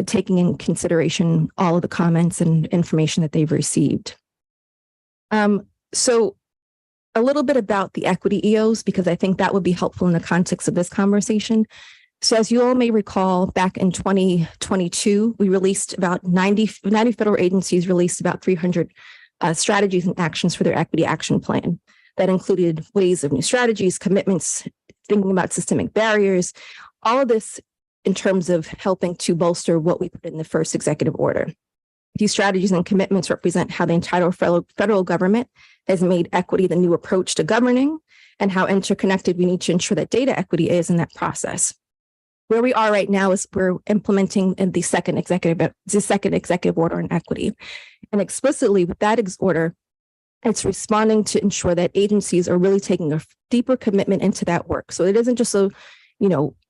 taking in consideration all of the comments and information that they've received. So a little bit about the equity EOs, because I think that would be helpful in the context of this conversation. So as you all may recall, back in 2022, we released about 90 federal agencies released about 300 strategies and actions for their equity action plan. That included waves of new strategies, commitments, thinking about systemic barriers, all of this in terms of helping to bolster what we put in the first executive order. These strategies and commitments represent how the entire federal government has made equity the new approach to governing and how interconnected we need to ensure that data equity is in that process. Where we are right now is we're implementing the second executive order on equity. And explicitly with that order, it's responding to ensure that agencies are really taking a deeper commitment into that work. So it isn't just a,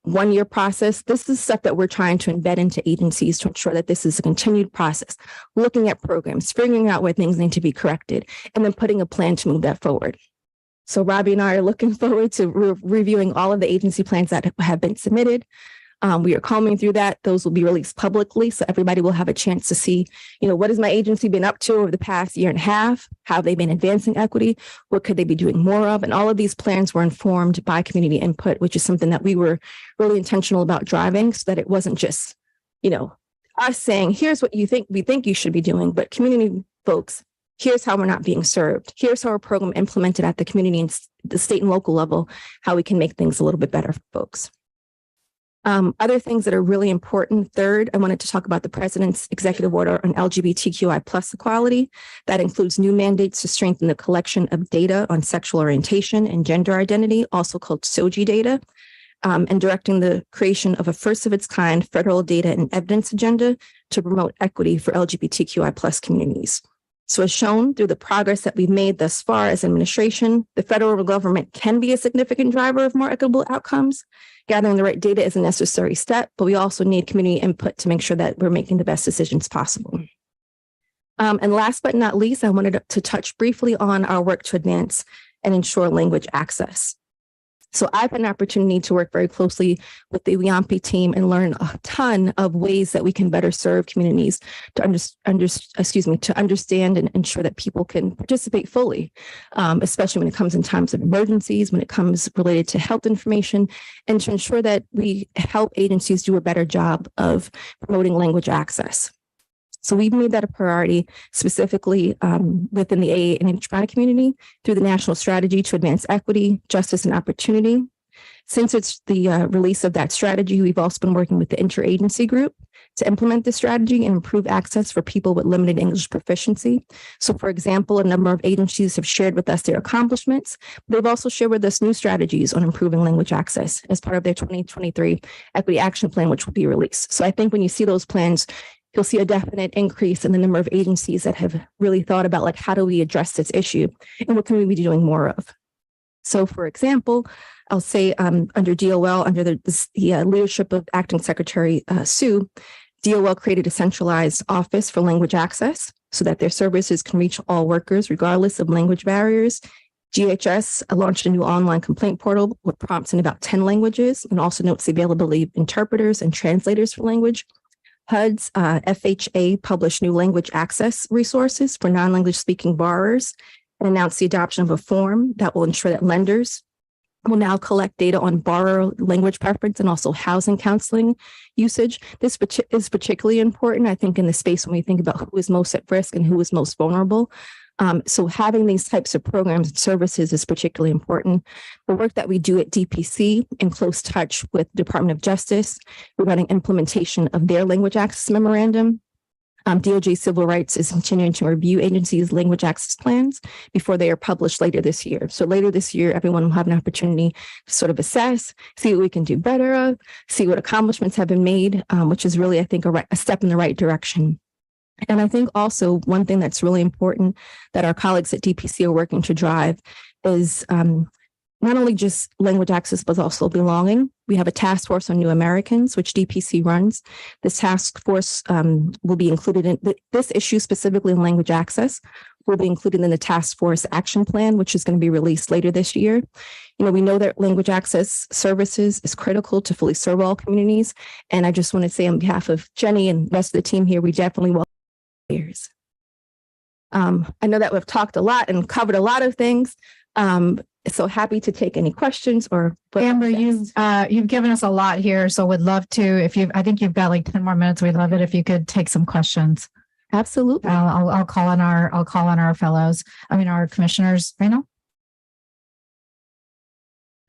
1-year process. This is stuff that we're trying to embed into agencies to ensure that this is a continued process, looking at programs, figuring out where things need to be corrected, and then putting a plan to move that forward. So Robbie and I are looking forward to reviewing all of the agency plans that have been submitted. We are combing through that. Those will be released publicly, so everybody will have a chance to see, what has my agency been up to over the past year and a half? How have they been advancing equity? What could they be doing more of? And all of these plans were informed by community input, which is something that we were really intentional about driving, so that it wasn't just, us saying, here's what we think you should be doing, but community folks, here's how we're not being served. Here's how our program implemented at the community and the state and local level, how we can make things a little bit better for folks. Other things that are really important. Third, I wanted to talk about the president's executive order on LGBTQI plus equality. That includes new mandates to strengthen the collection of data on sexual orientation and gender identity, also called SOGI data, and directing the creation of a first of its kind federal data and evidence agenda to promote equity for LGBTQI plus communities. So as shown through the progress that we've made thus far as administration, the federal government can be a significant driver of more equitable outcomes. Gathering the right data is a necessary step, but we also need community input to make sure that we're making the best decisions possible. And last but not least, I wanted to touch briefly on our work to advance and ensure language access. So I've had an opportunity to work very closely with the WIAMPI team and learn a ton of ways that we can better serve communities to understand and ensure that people can participate fully, especially when it comes in times of emergencies, when it comes related to health information, and to ensure that we help agencies do a better job of promoting language access. So we've made that a priority, specifically within the AA and NHPI community through the National Strategy to Advance Equity, Justice, and Opportunity. Since it's the release of that strategy, we've also been working with the interagency group to implement this strategy and improve access for people with limited English proficiency. So for example, a number of agencies have shared with us their accomplishments. They've also shared with us new strategies on improving language access as part of their 2023 Equity Action Plan, which will be released. So I think when you see those plans, you'll see a definite increase in the number of agencies that have really thought about, like, how do we address this issue and what can we be doing more of? So for example, I'll say under DOL, under the leadership of Acting Secretary Sue, DOL created a centralized office for language access so that their services can reach all workers regardless of language barriers. GHS launched a new online complaint portal with prompts in about 10 languages and also notes the availability of interpreters and translators for language. HUD's FHA published new language access resources for non-language speaking borrowers and announced the adoption of a form that will ensure that lenders will now collect data on borrower language preference and also housing counseling usage. This is particularly important, I think, in the space when we think about who is most at risk and who is most vulnerable. So having these types of programs and services is particularly important. The work that we do at DPC in close touch with the Department of Justice regarding implementation of their language access memorandum. DOJ Civil Rights is continuing to review agencies' language access plans before they are published later this year. So later this year, everyone will have an opportunity to sort of assess, see what we can do better of, see what accomplishments have been made, which is really, I think, a step in the right direction. And I think also one thing that's really important that our colleagues at DPC are working to drive is not only just language access, but also belonging. We have a task force on New Americans, which DPC runs. This task force will be included in this issue, specifically in language access, will be included in the task force action plan, which is going to be released later this year. You know, we know that language access services is critical to fully serve all communities. And I just want to say on behalf of Jenny and the rest of the team here, we definitely welcome years. I know that we've talked a lot and covered a lot of things. So happy to take any questions or. Amber, you've given us a lot here, so would love to. I think you've got like 10 more minutes. We'd love it if you could take some questions. Absolutely. I'll call on our fellows. Our commissioners. Reno.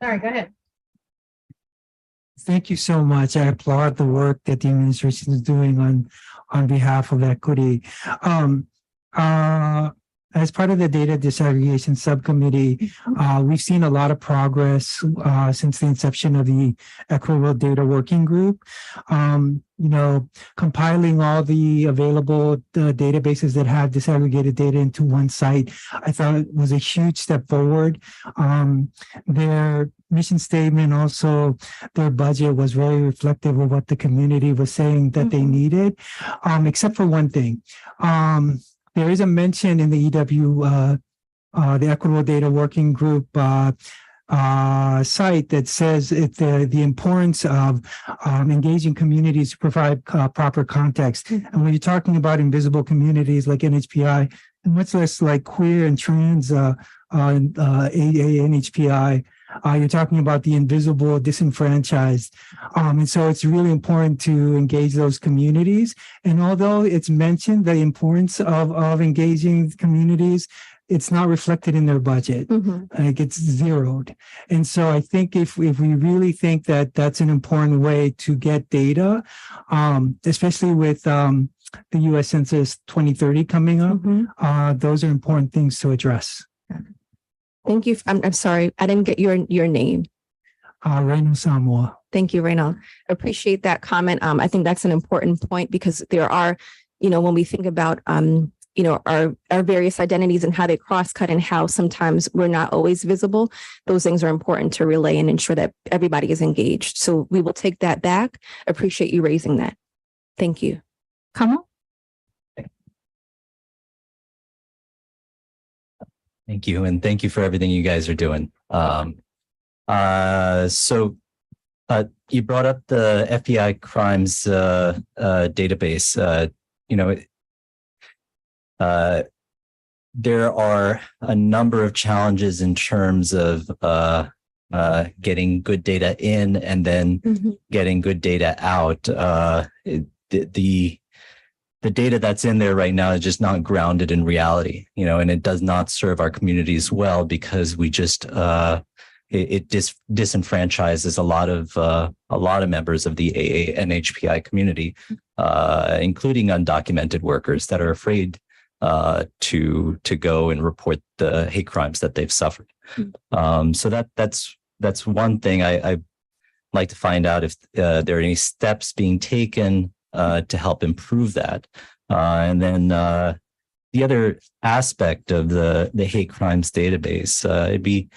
Sorry, go ahead. Thank you so much. I applaud the work that the administration is doing on behalf of equity. As part of the data disaggregation subcommittee, we've seen a lot of progress since the inception of the Equitable Data Working Group. Compiling all the available databases that have disaggregated data into one site, I thought it was a huge step forward. Their mission statement, also their budget, was very reflective of what the community was saying that they needed, except for one thing. There is a mention in the EW, the Equitable Data Working Group site that says the importance of engaging communities to provide proper context. And when you're talking about invisible communities like NHPI, and much less like queer and trans NHPI, you're talking about the invisible, disenfranchised. And so it's really important to engage those communities. And although it's mentioned the importance of engaging communities, it's not reflected in their budget. It gets zeroed. And so I think if we really think that that's an important way to get data, especially with the U.S. Census 2030 coming up, those are important things to address. Thank you. I'm sorry, I didn't get your name. Reno Samoa. Thank you, Reno. I appreciate that comment. I think that's an important point because there are, when we think about, our various identities and how they cross-cut and how sometimes we're not always visible, those things are important to relay and ensure that everybody is engaged. So we will take that back. Appreciate you raising that. Thank you. Come on. Thank you. And thank you for everything you guys are doing. You brought up the FBI crimes database. There are a number of challenges in terms of getting good data in and then getting good data out. The data that's in there right now is just not grounded in reality, and it does not serve our communities well because we just it disenfranchises a lot of members of the AA NHPI community, including undocumented workers that are afraid to go and report the hate crimes that they've suffered. So that's one thing I'd like to find out if there are any steps being taken to help improve that. And then the other aspect of the hate crimes database, it'd be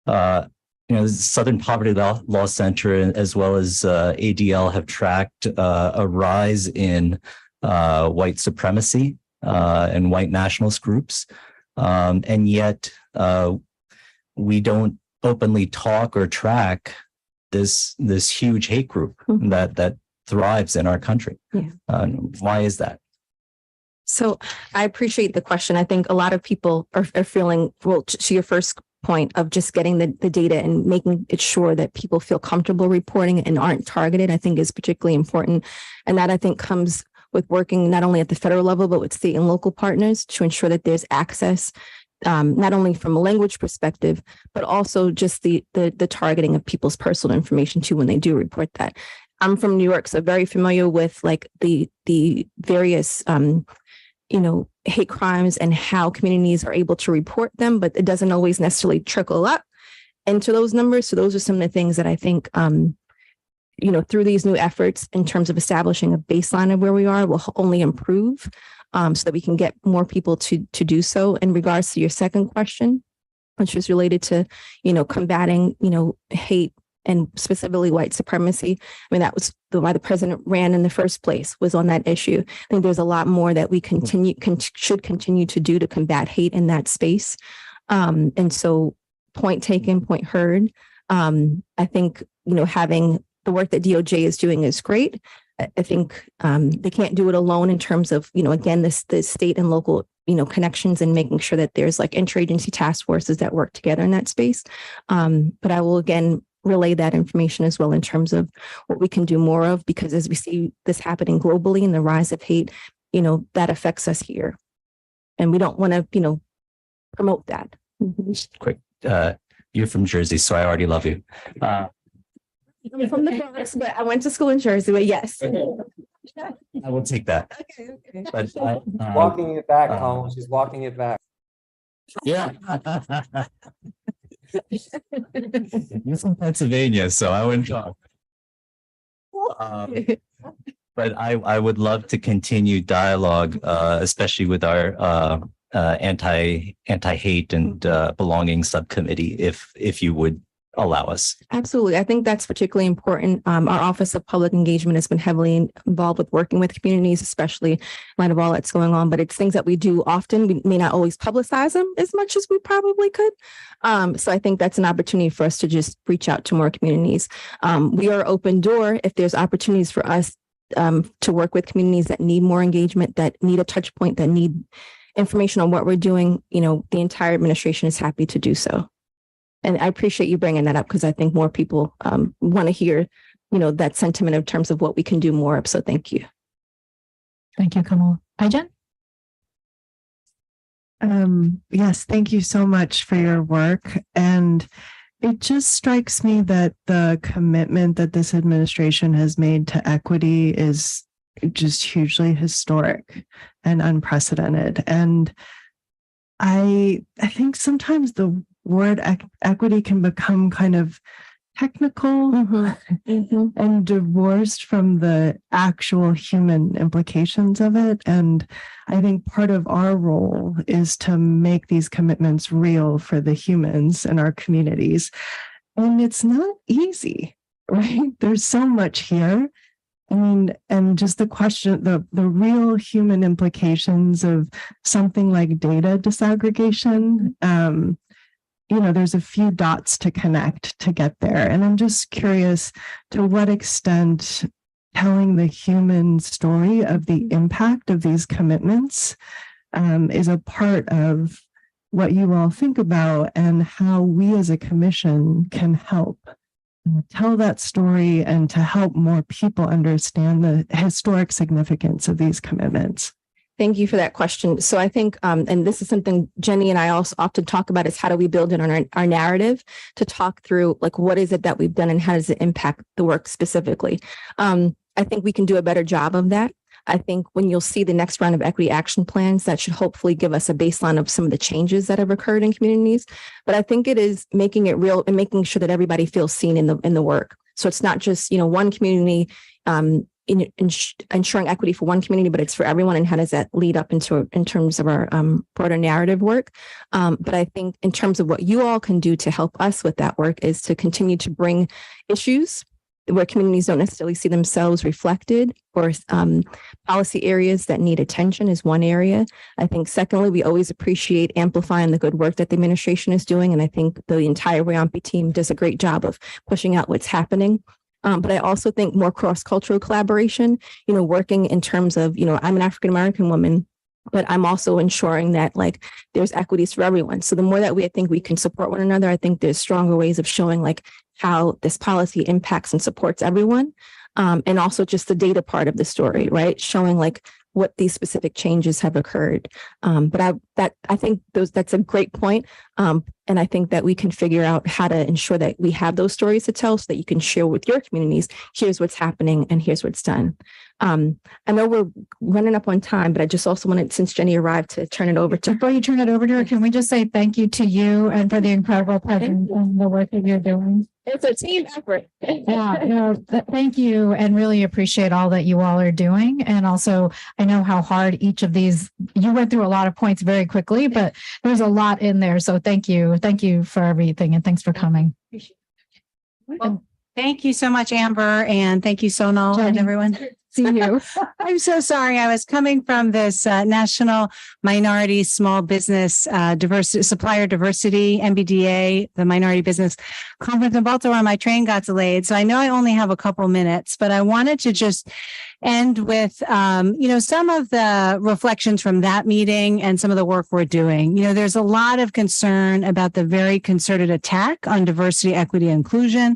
Southern Poverty Law Center as well as ADL have tracked a rise in white supremacy and white nationalist groups, and yet we don't openly talk or track this huge hate group that thrives in our country. Why is that? So I appreciate the question. I think a lot of people are feeling, well, to your first point of just getting the data and making it sure that people feel comfortable reporting and aren't targeted, I think is particularly important. And that I think comes with working not only at the federal level, but with state and local partners to ensure that there's access, not only from a language perspective, but also just the targeting of people's personal information too when they do report that. I'm from New York, so very familiar with like the various hate crimes and how communities are able to report them, but it doesn't always necessarily trickle up into those numbers. So those are some of the things that I think through these new efforts in terms of establishing a baseline of where we are will only improve, so that we can get more people to do so. In regards to your second question, which was related to combating hate and specifically white supremacy. I mean, that was why the president ran in the first place, was on that issue. I think there's a lot more that we should continue to do to combat hate in that space. And so point taken, point heard. I think, having the work that DOJ is doing is great. I think they can't do it alone in terms of, again, the state and local connections and making sure that there's like interagency task forces that work together in that space. But I will again relay that information as well in terms of what we can do more of, because as we see this happening globally and the rise of hate, that affects us here. And we don't want to, promote that. Quick, you're from Jersey, so I already love you. I'm from the Bronx, but I went to school in Jersey, but yes. I will take that. Okay. But walking it back, Colin. She's walking it back. Yeah. You're from Pennsylvania, so I wouldn't talk. But I would love to continue dialogue, especially with our anti-hate and belonging subcommittee, if you would allow us. Absolutely. I think that's particularly important. Our Office of Public Engagement has been heavily involved with working with communities, especially in light of all that's going on, but it's things that we do often. We may not always publicize them as much as we probably could. So I think that's an opportunity for us to just reach out to more communities. We are open door if there's opportunities for us to work with communities that need more engagement, that need a touch point, that need information on what we're doing. The entire administration is happy to do so. And I appreciate you bringing that up, because I think more people want to hear, that sentiment in terms of what we can do more of. So thank you. Thank you, Kamala. Aijen? Yes, thank you so much for your work. And it just strikes me that the commitment that this administration has made to equity is just hugely historic and unprecedented. And I think sometimes the word equity can become kind of technical and divorced from the actual human implications of it. And I think part of our role is to make these commitments real for the humans in our communities. And it's not easy, right? There's so much here. I mean, and just the question, the real human implications of something like data disaggregation. There's a few dots to connect to get there. And I'm just curious to what extent telling the human story of the impact of these commitments is a part of what you all think about and how we as a commission can help tell that story and to help more people understand the historic significance of these commitments. Thank you for that question. So I think, and this is something Jenny and I also often talk about, is how do we build in our narrative to talk through, like, what is it that we've done and how does it impact the work specifically? I think we can do a better job of that. I think when you'll see the next round of equity action plans, that should hopefully give us a baseline of some of the changes that have occurred in communities. But I think it is making it real and making sure that everybody feels seen in the work. So it's not just, one community, ensuring equity for one community, but it's for everyone. And how does that lead up in terms of our broader narrative work? But I think in terms of what you all can do to help us with that work is to continue to bring issues where communities don't necessarily see themselves reflected, or policy areas that need attention is one area. I think secondly, we always appreciate amplifying the good work that the administration is doing. And I think the entire WAMP team does a great job of pushing out what's happening. But I also think more cross-cultural collaboration, working in terms of, I'm an African-American woman, but I'm also ensuring that there's equities for everyone. So the more that I think we can support one another, I think there's stronger ways of showing how this policy impacts and supports everyone. And also just the data part of the story, right? Showing what these specific changes have occurred. But I think that's a great point. And I think that we can figure out how to ensure that we have those stories to tell so that you can share with your communities, here's what's happening and here's what's done. I know we're running up on time, but I just also wanted, since Jenny arrived, to turn it over to her. Before you turn it over to her, can we just say thank you to you and for the incredible presence and the work that you're doing? It's a team effort. Thank you, and really appreciate all that you all are doing. And also, I know how hard each of these, you went through a lot of points very quickly, but there's a lot in there. So thank you. Thank you for everything. And thanks for coming. Well, thank you so much, Amber. And thank you, Sonal, Jenny. And everyone. See you. I'm so sorry. I was coming from this National Minority Small Business Supplier Diversity, MBDA, the Minority Business Conference in Baltimore. My train got delayed. So I know I only have a couple minutes, but I wanted to just end with, some of the reflections from that meeting and some of the work we're doing. There's a lot of concern about the very concerted attack on diversity, equity, and inclusion.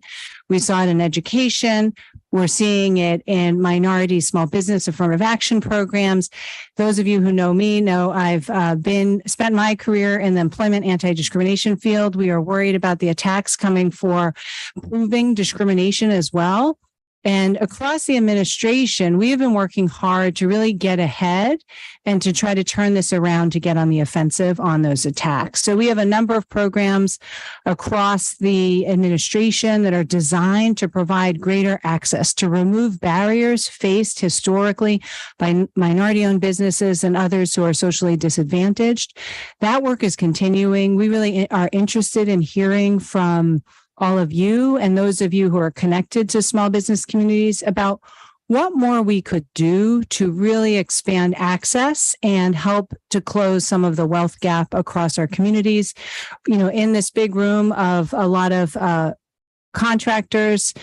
We saw it in education. We're seeing it in minority small business affirmative action programs. Those of you who know me know I've spent my career in the employment anti-discrimination field. We are worried about the attacks coming for proving discrimination as well. And across the administration, we have been working hard to really get ahead and to try to turn this around to get on the offensive on those attacks. So we have a number of programs across the administration that are designed to provide greater access, to remove barriers faced historically by minority-owned businesses and others who are socially disadvantaged. That work is continuing. We really are interested in hearing from all of you and those of you who are connected to small business communities about what more we could do to really expand access and help to close some of the wealth gap across our communities. In this big room of a lot of contractors,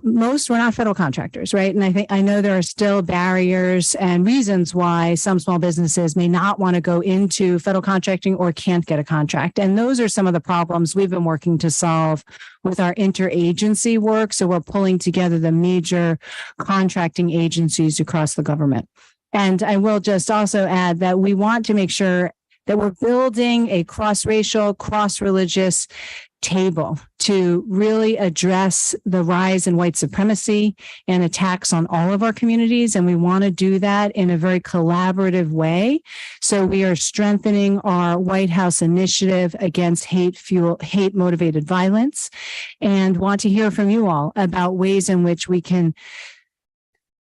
most were not federal contractors, right? And I know there are still barriers and reasons why some small businesses may not want to go into federal contracting or can't get a contract. And those are some of the problems we've been working to solve with our interagency work. So we're pulling together the major contracting agencies across the government. And I will just also add that we want to make sure that we're building a cross-racial, cross-religious table to really address the rise in white supremacy and attacks on all of our communities. And we want to do that in a very collaborative way. So we are strengthening our White House initiative against hate-motivated violence, and want to hear from you all about ways in which we can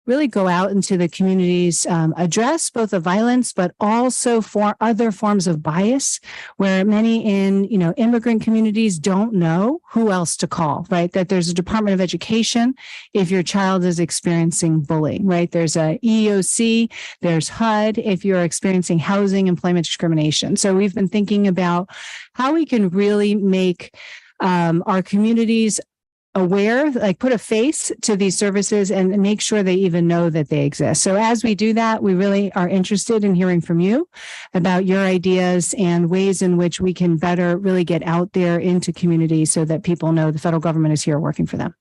really go out into the communities, address both the violence, but also for other forms of bias, where many in, immigrant communities don't know who else to call, right? That there's a Department of Education if your child is experiencing bullying, right? There's a EEOC, there's HUD if you're experiencing housing employment discrimination. So we've been thinking about how we can really make our communities aware, like put a face to these services and make sure they even know that they exist. So as we do that, we really are interested in hearing from you about your ideas and ways in which we can better really get out there into communities so that people know the federal government is here working for them.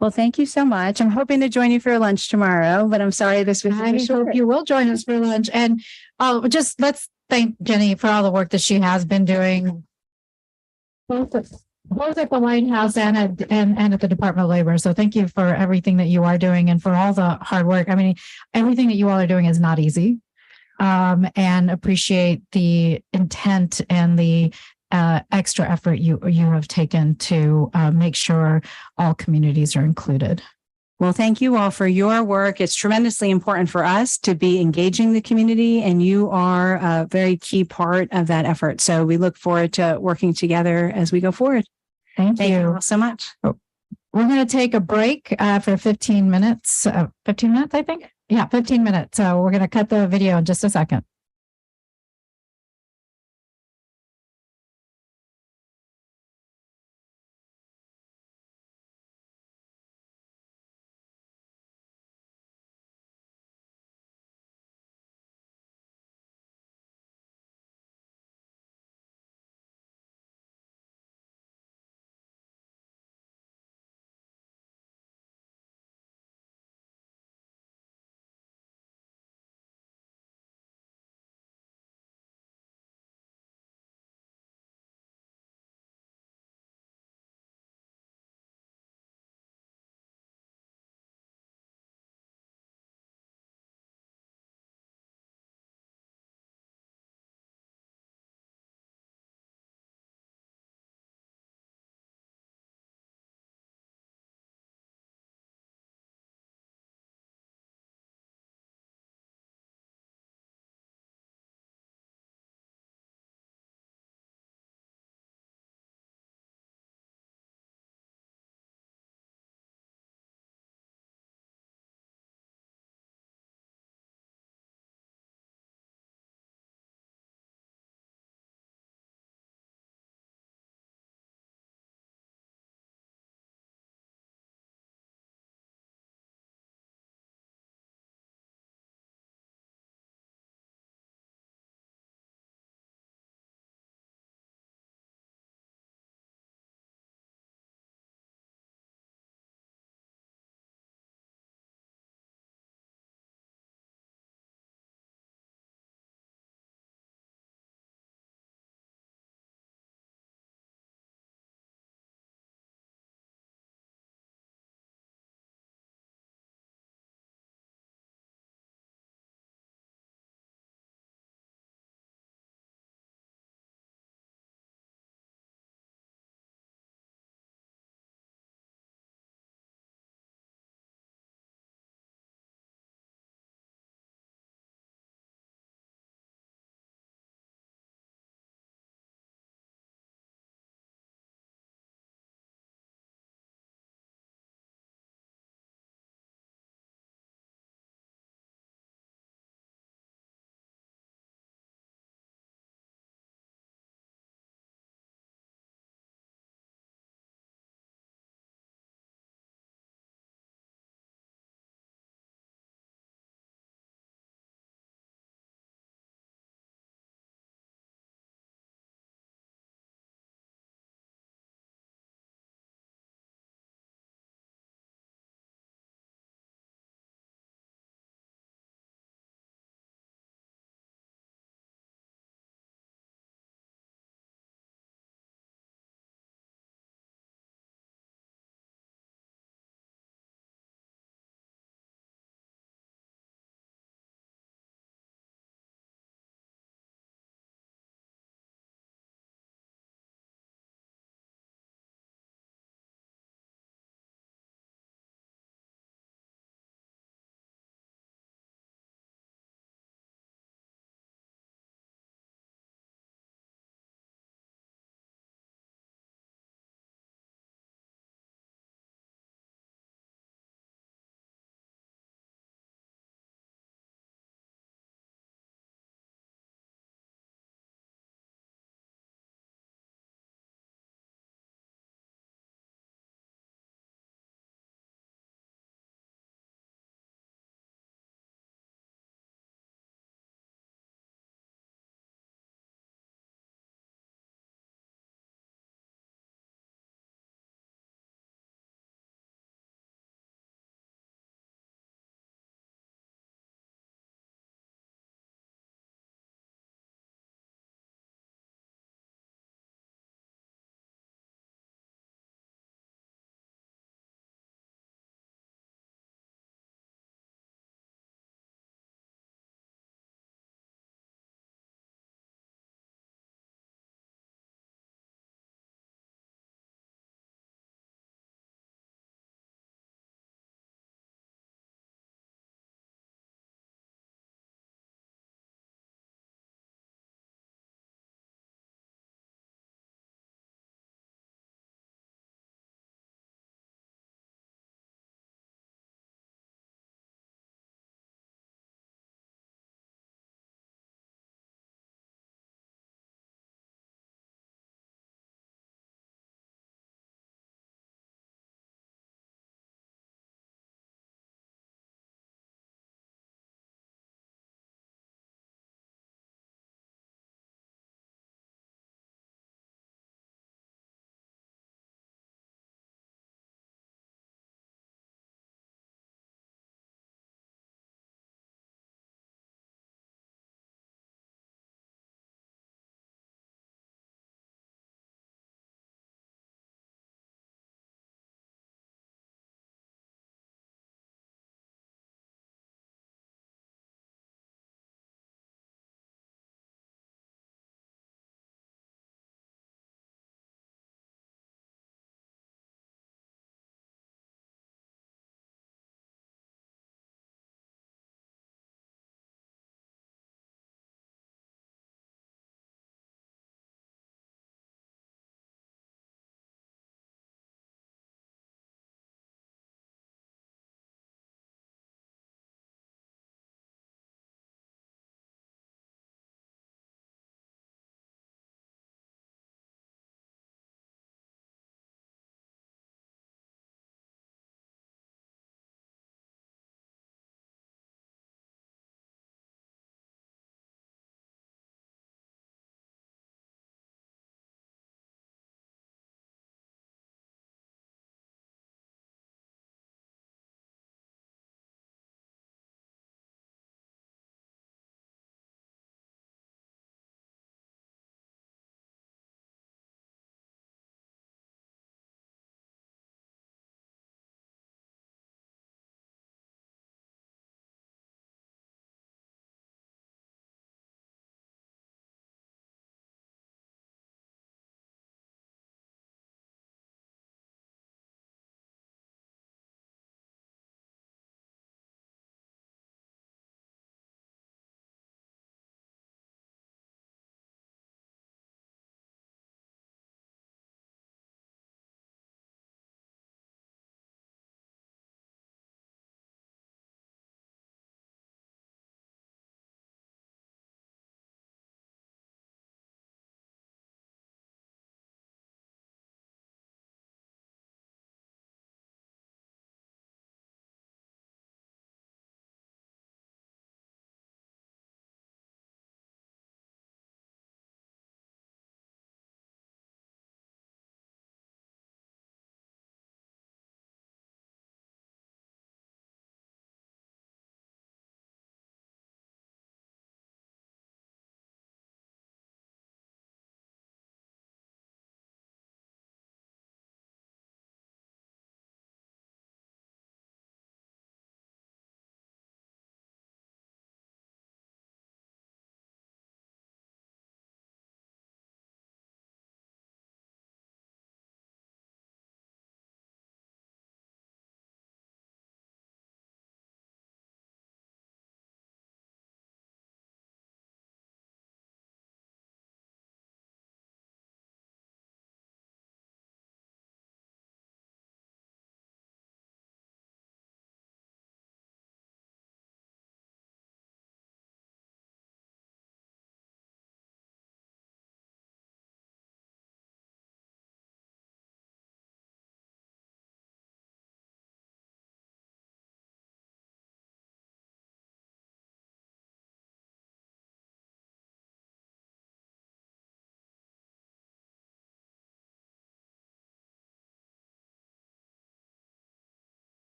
Well, thank you so much. I'm hoping to join you for lunch tomorrow, but I'm sorry this was I hope you will join us for lunch. And just let's thank Jenny for all the work that she has been doing, both at the White House and at the Department of Labor. So thank you for everything that you are doing and for all the hard work. I mean, everything that you all are doing is not easy, and appreciate the intent and the extra effort you have taken to make sure all communities are included. Well, thank you all for your work. It's tremendously important for us to be engaging the community, and you are a very key part of that effort. So we look forward to working together as we go forward. Thank you all so much. We're going to take a break for 15 minutes. 15 minutes, I think. Yeah, 15 minutes. So we're going to cut the video in just a second.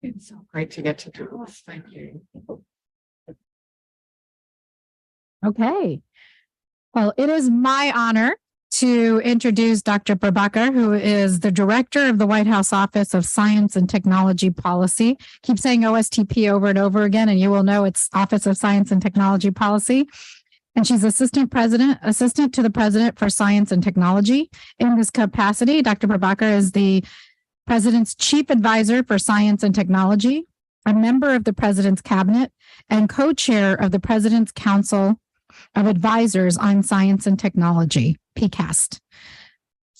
It's so great to get to do this. Thank you. Okay. Well, it is my honor to introduce Dr. Prabhakar, who is the director of the White House Office of Science and Technology Policy. Keep saying OSTP over and over again, and you will know it's Office of Science and Technology Policy. And she's assistant to the president for science and technology. In this capacity, Dr. Prabhakar is the president's chief advisor for science and technology, a member of the president's cabinet, and co-chair of the president's council of advisors on science and technology, PCAST.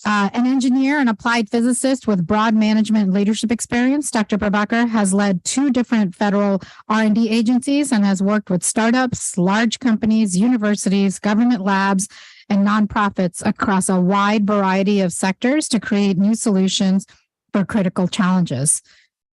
An engineer and applied physicist with broad management and leadership experience, Dr. Prabhakar has led 2 different federal R&D agencies and has worked with startups, large companies, universities, government labs, and nonprofits across a wide variety of sectors to create new solutions for critical challenges.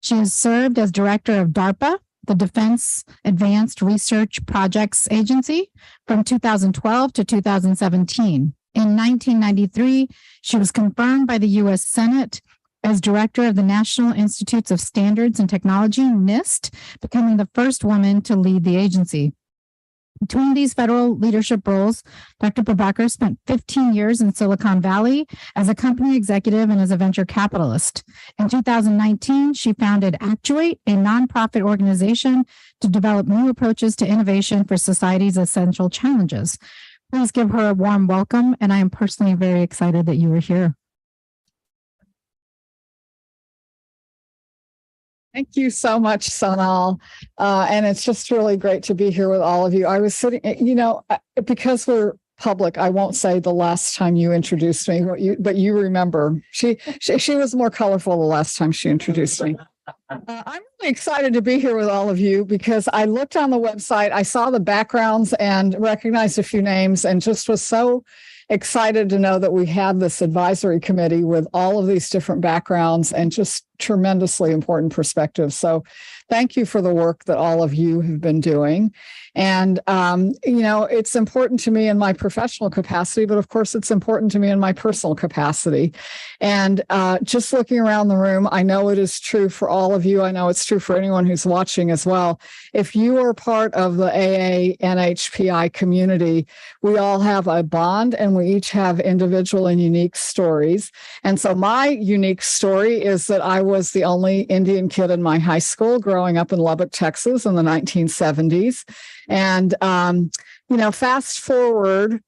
She has served as director of DARPA, the Defense Advanced Research Projects Agency, from 2012 to 2017. In 1993, she was confirmed by the U.S. Senate as director of the National Institutes of Standards and Technology, NIST, becoming the first woman to lead the agency. Between these federal leadership roles, Dr. Prabhakar spent 15 years in Silicon Valley as a company executive and as a venture capitalist. In 2019, she founded Actuate, a nonprofit organization to develop new approaches to innovation for society's essential challenges. Please give her a warm welcome, and I am personally very excited that you are here. Thank you so much, Sonal. And it's just really great to be here with all of you. I was sitting, because we're public, I won't say the last time you introduced me, but you remember. She was more colorful the last time she introduced me. I'm really excited to be here with all of you because I looked on the website, I saw the backgrounds and recognized a few names and just was so excited to know that we had this advisory committee with all of these different backgrounds and just tremendously important perspectives. So thank you for the work that all of you have been doing. And, it's important to me in my professional capacity, but of course it's important to me in my personal capacity. And just looking around the room, I know it is true for all of you. I know it's true for anyone who's watching as well. If you are part of the AA NHPI community, we all have a bond and we each have individual and unique stories. And so my unique story is that I was the only Indian kid in my high school growing up in Lubbock, Texas in the 1970s. And, fast forward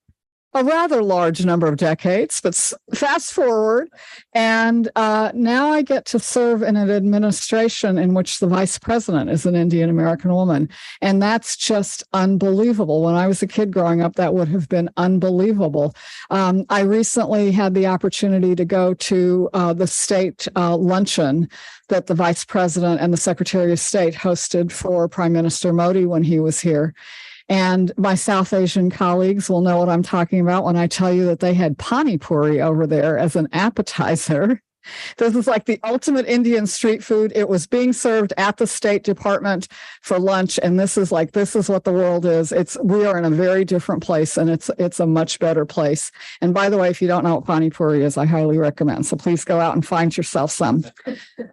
a rather large number of decades, but fast forward, and now I get to serve in an administration in which the vice president is an Indian American woman. And that's just unbelievable. When I was a kid growing up, that would have been unbelievable. I recently had the opportunity to go to the state luncheon that the vice president and the secretary of state hosted for Prime Minister Modi when he was here. And my South Asian colleagues will know what I'm talking about when I tell you that they had pani puri over there as an appetizer. This is like the ultimate Indian street food. It was being served at the State Department for lunch. And this is what the world is. We are in a very different place and it's a much better place. And by the way, if you don't know what pani puri is, I highly recommend. So please go out and find yourself some.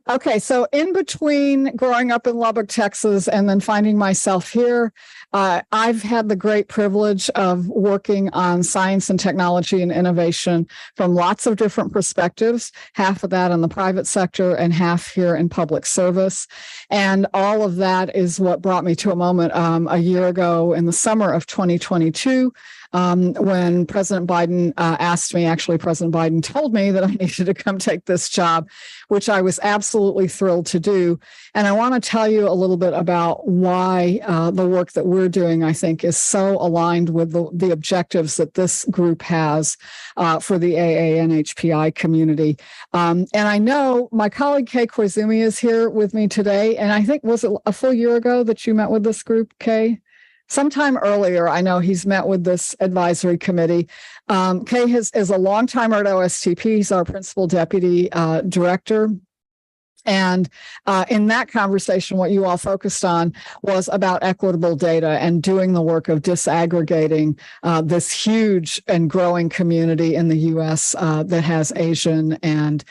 Okay. So in between growing up in Lubbock, Texas, and then finding myself here, I've had the great privilege of working on science and technology and innovation from lots of different perspectives, half of that in the private sector and half here in public service. And all of that is what brought me to a moment a year ago in the summer of 2022, when President Biden asked me, actually, President Biden told me that I needed to come take this job, which I was absolutely thrilled to do. And I want to tell you a little bit about why the work that we're doing, I think, is so aligned with the objectives that this group has for the AA NHPI community. And I know my colleague Kay Koizumi is here with me today. And I think, was it a full year ago that you met with this group, Kay? Sometime earlier, I know he's met with this advisory committee. Kay is a long timer at OSTP. He's our principal deputy director. And in that conversation, what you all focused on was about equitable data and doing the work of disaggregating this huge and growing community in the U.S. That has Asian and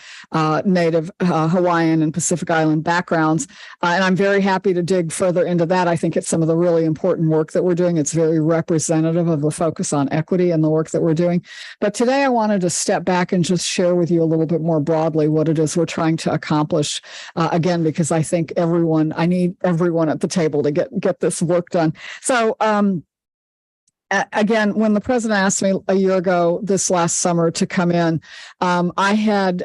Native Hawaiian and Pacific Island backgrounds. And I'm very happy to dig further into that. I think it's some of the really important work that we're doing. It's very representative of the focus on equity and the work that we're doing. But today I wanted to step back and just share with you a little bit more broadly what it is we're trying to accomplish. Again, because I think I need everyone at the table to get this work done. So, again, when the president asked me a year ago this last summer to come in, I had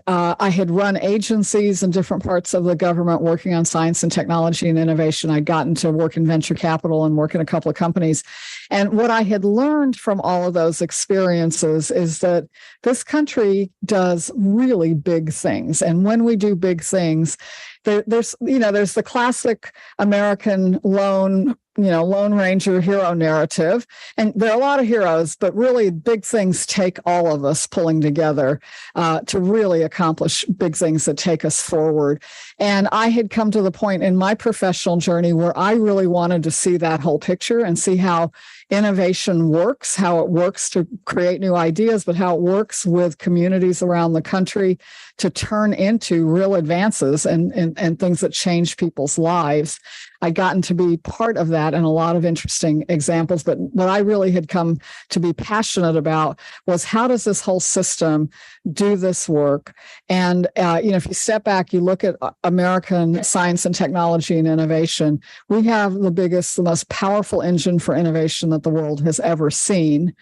run agencies in different parts of the government working on science and technology and innovation. I'd gotten to work in venture capital and work in a couple of companies. And what I had learned from all of those experiences is that this country does really big things. And when we do big things, there's the classic American lone ranger hero narrative. And there are a lot of heroes, but really big things take all of us pulling together to really accomplish big things that take us forward. And I had come to the point in my professional journey where I really wanted to see that whole picture and see how innovation works, how it works to create new ideas, but how it works with communities around the country to turn into real advances and things that change people's lives. I'd gotten to be part of that and a lot of interesting examples, but what I really had come to be passionate about was how does this whole system do this work? And, if you step back, you look at American science and technology and innovation, we have the biggest, the most powerful engine for innovation that the world has ever seen.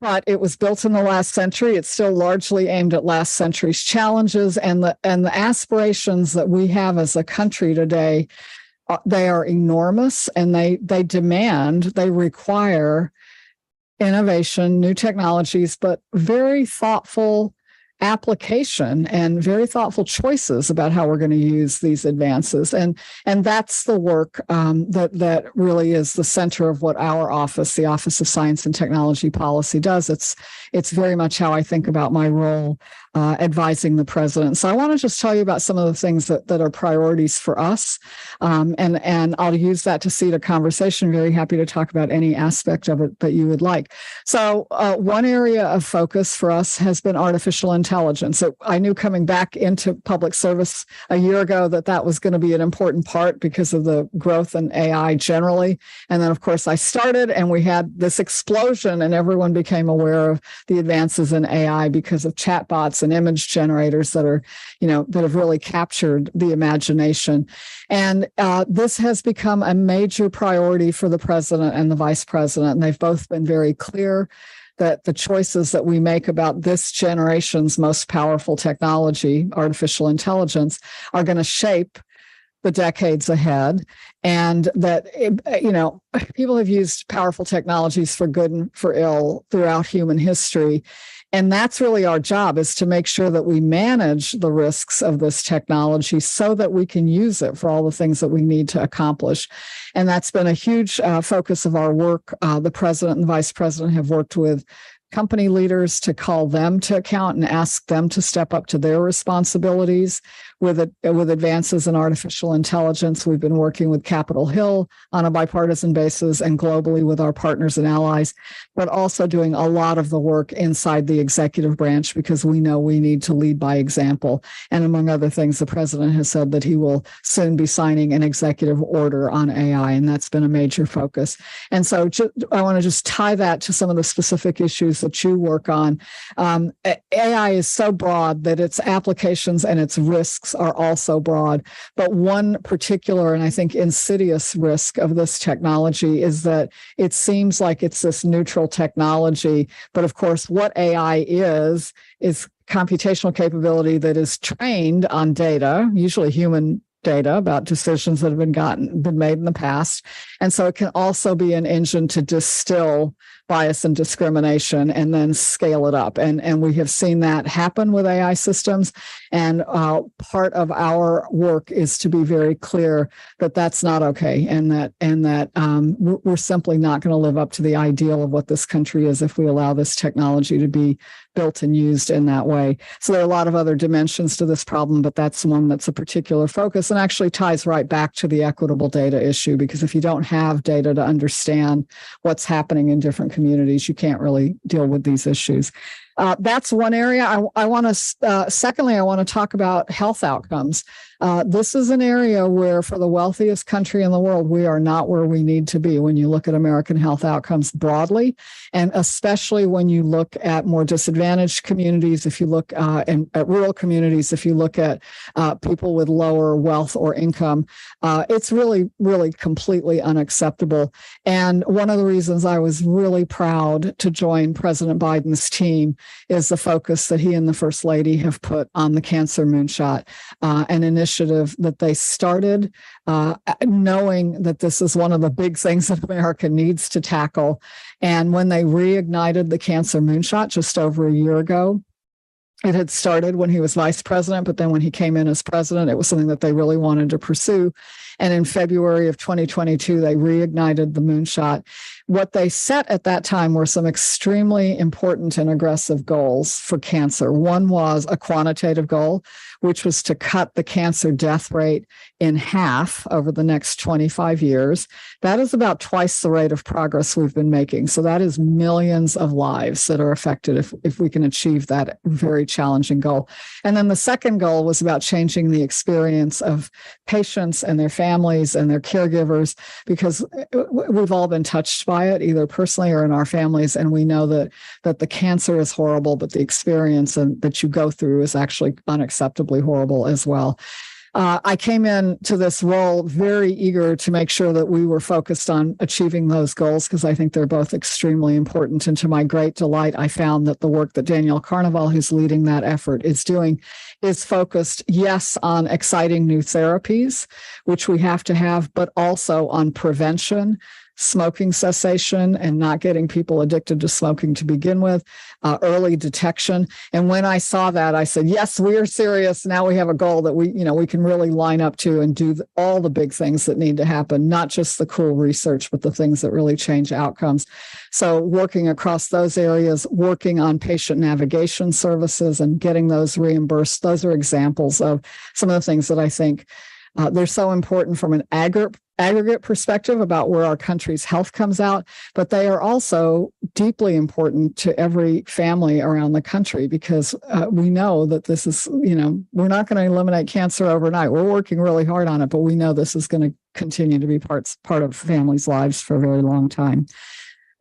But it was built in the last century. It's still largely aimed at last century's challenges, and the aspirations that we have as a country today, they are enormous, and they require innovation, new technologies, but very thoughtful application and very thoughtful choices about how we're going to use these advances. And that's the work that really is the center of what our office, the Office of Science and Technology Policy, does. It's very much how I think about my role advising the president. So I want to just tell you about some of the things that are priorities for us. And I'll use that to seed a conversation. Very happy to talk about any aspect of it that you would like. So one area of focus for us has been artificial intelligence. So I knew coming back into public service a year ago that was going to be an important part because of the growth in AI generally. And then, of course, I started and we had this explosion and everyone became aware of the advances in AI because of chatbots and image generators that have really captured the imagination. And this has become a major priority for the president and the vice president. And they've both been very clear that the choices that we make about this generation's most powerful technology, artificial intelligence, are going to shape the decades ahead. And that, people have used powerful technologies for good and for ill throughout human history. And that's really our job, is to make sure that we manage the risks of this technology so that we can use it for all the things that we need to accomplish. And that's been a huge focus of our work. The president and vice president have worked with company leaders to call them to account and ask them to step up to their responsibilities with advances in artificial intelligence. We've been working with Capitol Hill on a bipartisan basis and globally with our partners and allies, but also doing a lot of the work inside the executive branch because we know we need to lead by example. And among other things, the president has said that he will soon be signing an executive order on AI, and that's been a major focus. And so I want to just tie that to some of the specific issues that you work on. AI is so broad that its applications and its risks are also broad. But one particular, and I think insidious risk of this technology is that it seems like it's this neutral technology. But of course, what AI is computational capability that is trained on data, usually human data about decisions that have been made in the past. And so it can also be an engine to distill bias and discrimination and then scale it up. And we have seen that happen with AI systems. And part of our work is to be very clear that that's not okay, and that we're simply not going to live up to the ideal of what this country is if we allow this technology to be built and used in that way. So there are a lot of other dimensions to this problem, but that's one that's a particular focus and actually ties right back to the equitable data issue, because if you don't have data to understand what's happening in different communities, you can't really deal with these issues. That's one area. I want to, secondly, I want to talk about health outcomes. This is an area where, for the wealthiest country in the world, we are not where we need to be when you look at American health outcomes broadly, and especially when you look at more disadvantaged communities, if you look at rural communities, if you look at people with lower wealth or income, it's really, really completely unacceptable. And one of the reasons I was really proud to join President Biden's team is the focus that he and the First Lady have put on the Cancer Moonshot, an initiative that they started knowing that this is one of the big things that America needs to tackle. And when they reignited the Cancer Moonshot just over a year ago, it had started when he was vice president, but then when he came in as president, it was something that they really wanted to pursue. And in February of 2022, they reignited the moonshot. What they set at that time were some extremely important and aggressive goals for cancer. One was a quantitative goal, which was to cut the cancer death rate in half over the next 25 years. That is about twice the rate of progress we've been making. So that is millions of lives that are affected if we can achieve that very challenging goal. And then the second goal was about changing the experience of patients and their families and their caregivers, because we've all been touched by it, either personally or in our families. And we know that the cancer is horrible, but the experience that you go through is actually unacceptably horrible as well. I came into this role very eager to make sure that we were focused on achieving those goals, because I think they're both extremely important. And to my great delight, I found that the work that Danielle Carnival, who's leading that effort, is doing is focused, yes, on exciting new therapies, which we have to have, but also on prevention, smoking cessation, and not getting people addicted to smoking to begin with, early detection. And when I saw that, I said, yes, we are serious. Now we have a goal that we can really line up to and do all the big things that need to happen, not just the cool research, but the things that really change outcomes. So working across those areas, working on patient navigation services and getting those reimbursed, those are examples of some of the things that I think they're so important from an aggregate perspective about where our country's health comes out, but they are also deeply important to every family around the country, because we know that this is, we're not going to eliminate cancer overnight. We're working really hard on it, but we know this is going to continue to be part of families' lives for a very long time.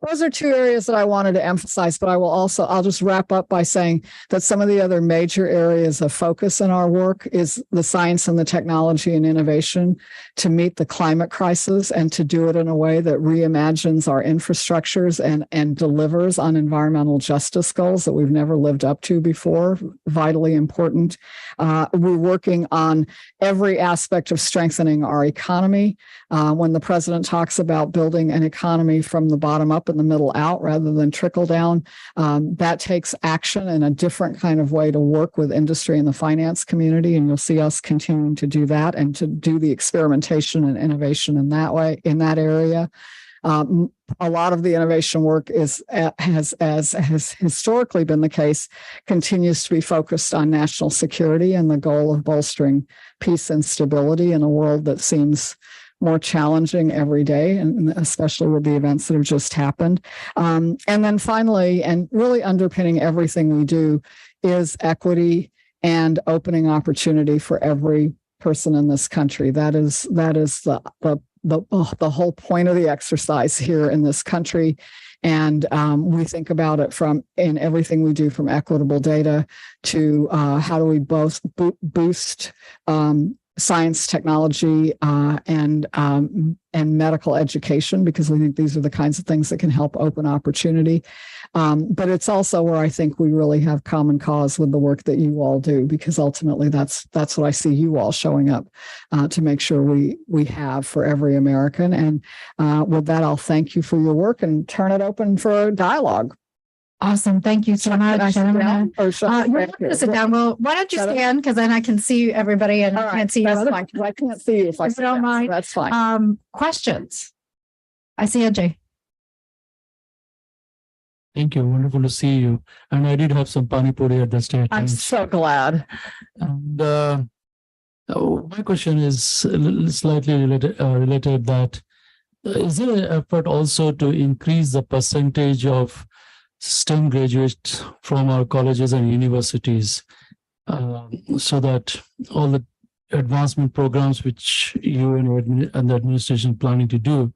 Those are two areas that I wanted to emphasize, but I'll just wrap up by saying that some of the other major areas of focus in our work is the science and the technology and innovation to meet the climate crisis and to do it in a way that reimagines our infrastructures and delivers on environmental justice goals that we've never lived up to before. Vitally important. We're working on every aspect of strengthening our economy. When the president talks about building an economy from the bottom up and the middle out rather than trickle down, that takes action in a different kind of way to work with industry and the finance community. And you'll see us continuing to do that and to do the experimentation and innovation in that way, in that area. A lot of the innovation work has historically been the case, continues to be focused on national security and the goal of bolstering peace and stability in a world that seems more challenging every day, and especially with the events that have just happened. And then finally, and really underpinning everything we do, is equity and opening opportunity for every person in this country. That is the whole point of the exercise here in this country. And we think about it in everything we do, from equitable data to how do we both boost science, technology, and medical education, because we think these are the kinds of things that can help open opportunity. But it's also where I think we really have common cause with the work that you all do, because ultimately that's what I see you all showing up to make sure we have for every American. And with that, I'll thank you for your work and turn it open for dialogue. Awesome. Thank you so much. You're welcome to sit down. Well, why don't you stand? Because then I can see everybody and I can't see you. That's fine. I can't see you if I don't mind. That's fine. Questions? I see Ajay. Thank you. Wonderful to see you. And I did have some pani puri at the state. I'm so glad. And my question is slightly related that is there an effort also to increase the percentage of STEM graduates from our colleges and universities so that all the advancement programs which you and the administration planning to do,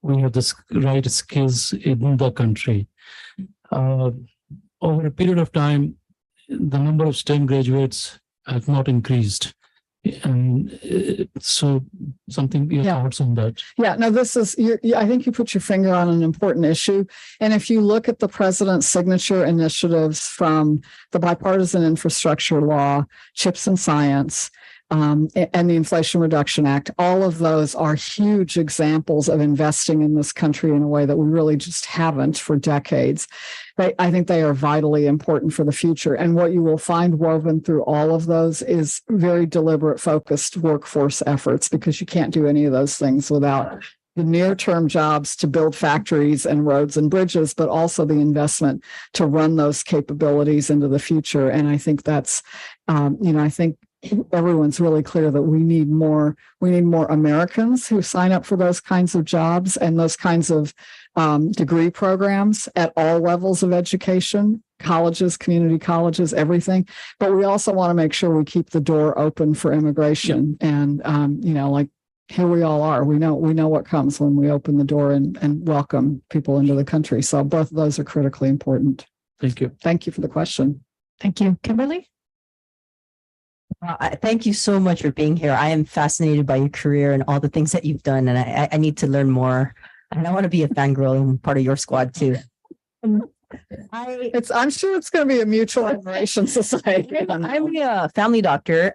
we have the right skills in the country. Over a period of time, the number of STEM graduates has not increased. And so something your thoughts on that? Yeah, no, this is, I think you put your finger on an important issue. And if you look at the president's signature initiatives from the Bipartisan Infrastructure Law, CHIPS and Science, and the Inflation Reduction Act, all of those are huge examples of investing in this country in a way that we really just haven't for decades. I think they are vitally important for the future. And what you will find woven through all of those is very deliberate, focused workforce efforts, because you can't do any of those things without the near-term jobs to build factories and roads and bridges, but also the investment to run those capabilities into the future. And I think that's, I think everyone's really clear that we need more Americans who sign up for those kinds of jobs and those kinds of degree programs at all levels of education, colleges, community colleges, everything. But we also want to make sure we keep the door open for immigration. And, like here we all are. We know what comes when we open the door and welcome people into the country. So both of those are critically important. Thank you. Thank you for the question. Thank you. Kimberly? Thank you so much for being here. I am fascinated by your career and all the things that you've done, and I need to learn more. And I want to be a fangirl and part of your squad too. I'm sure it's going to be a mutual admiration society. I'm a family doctor,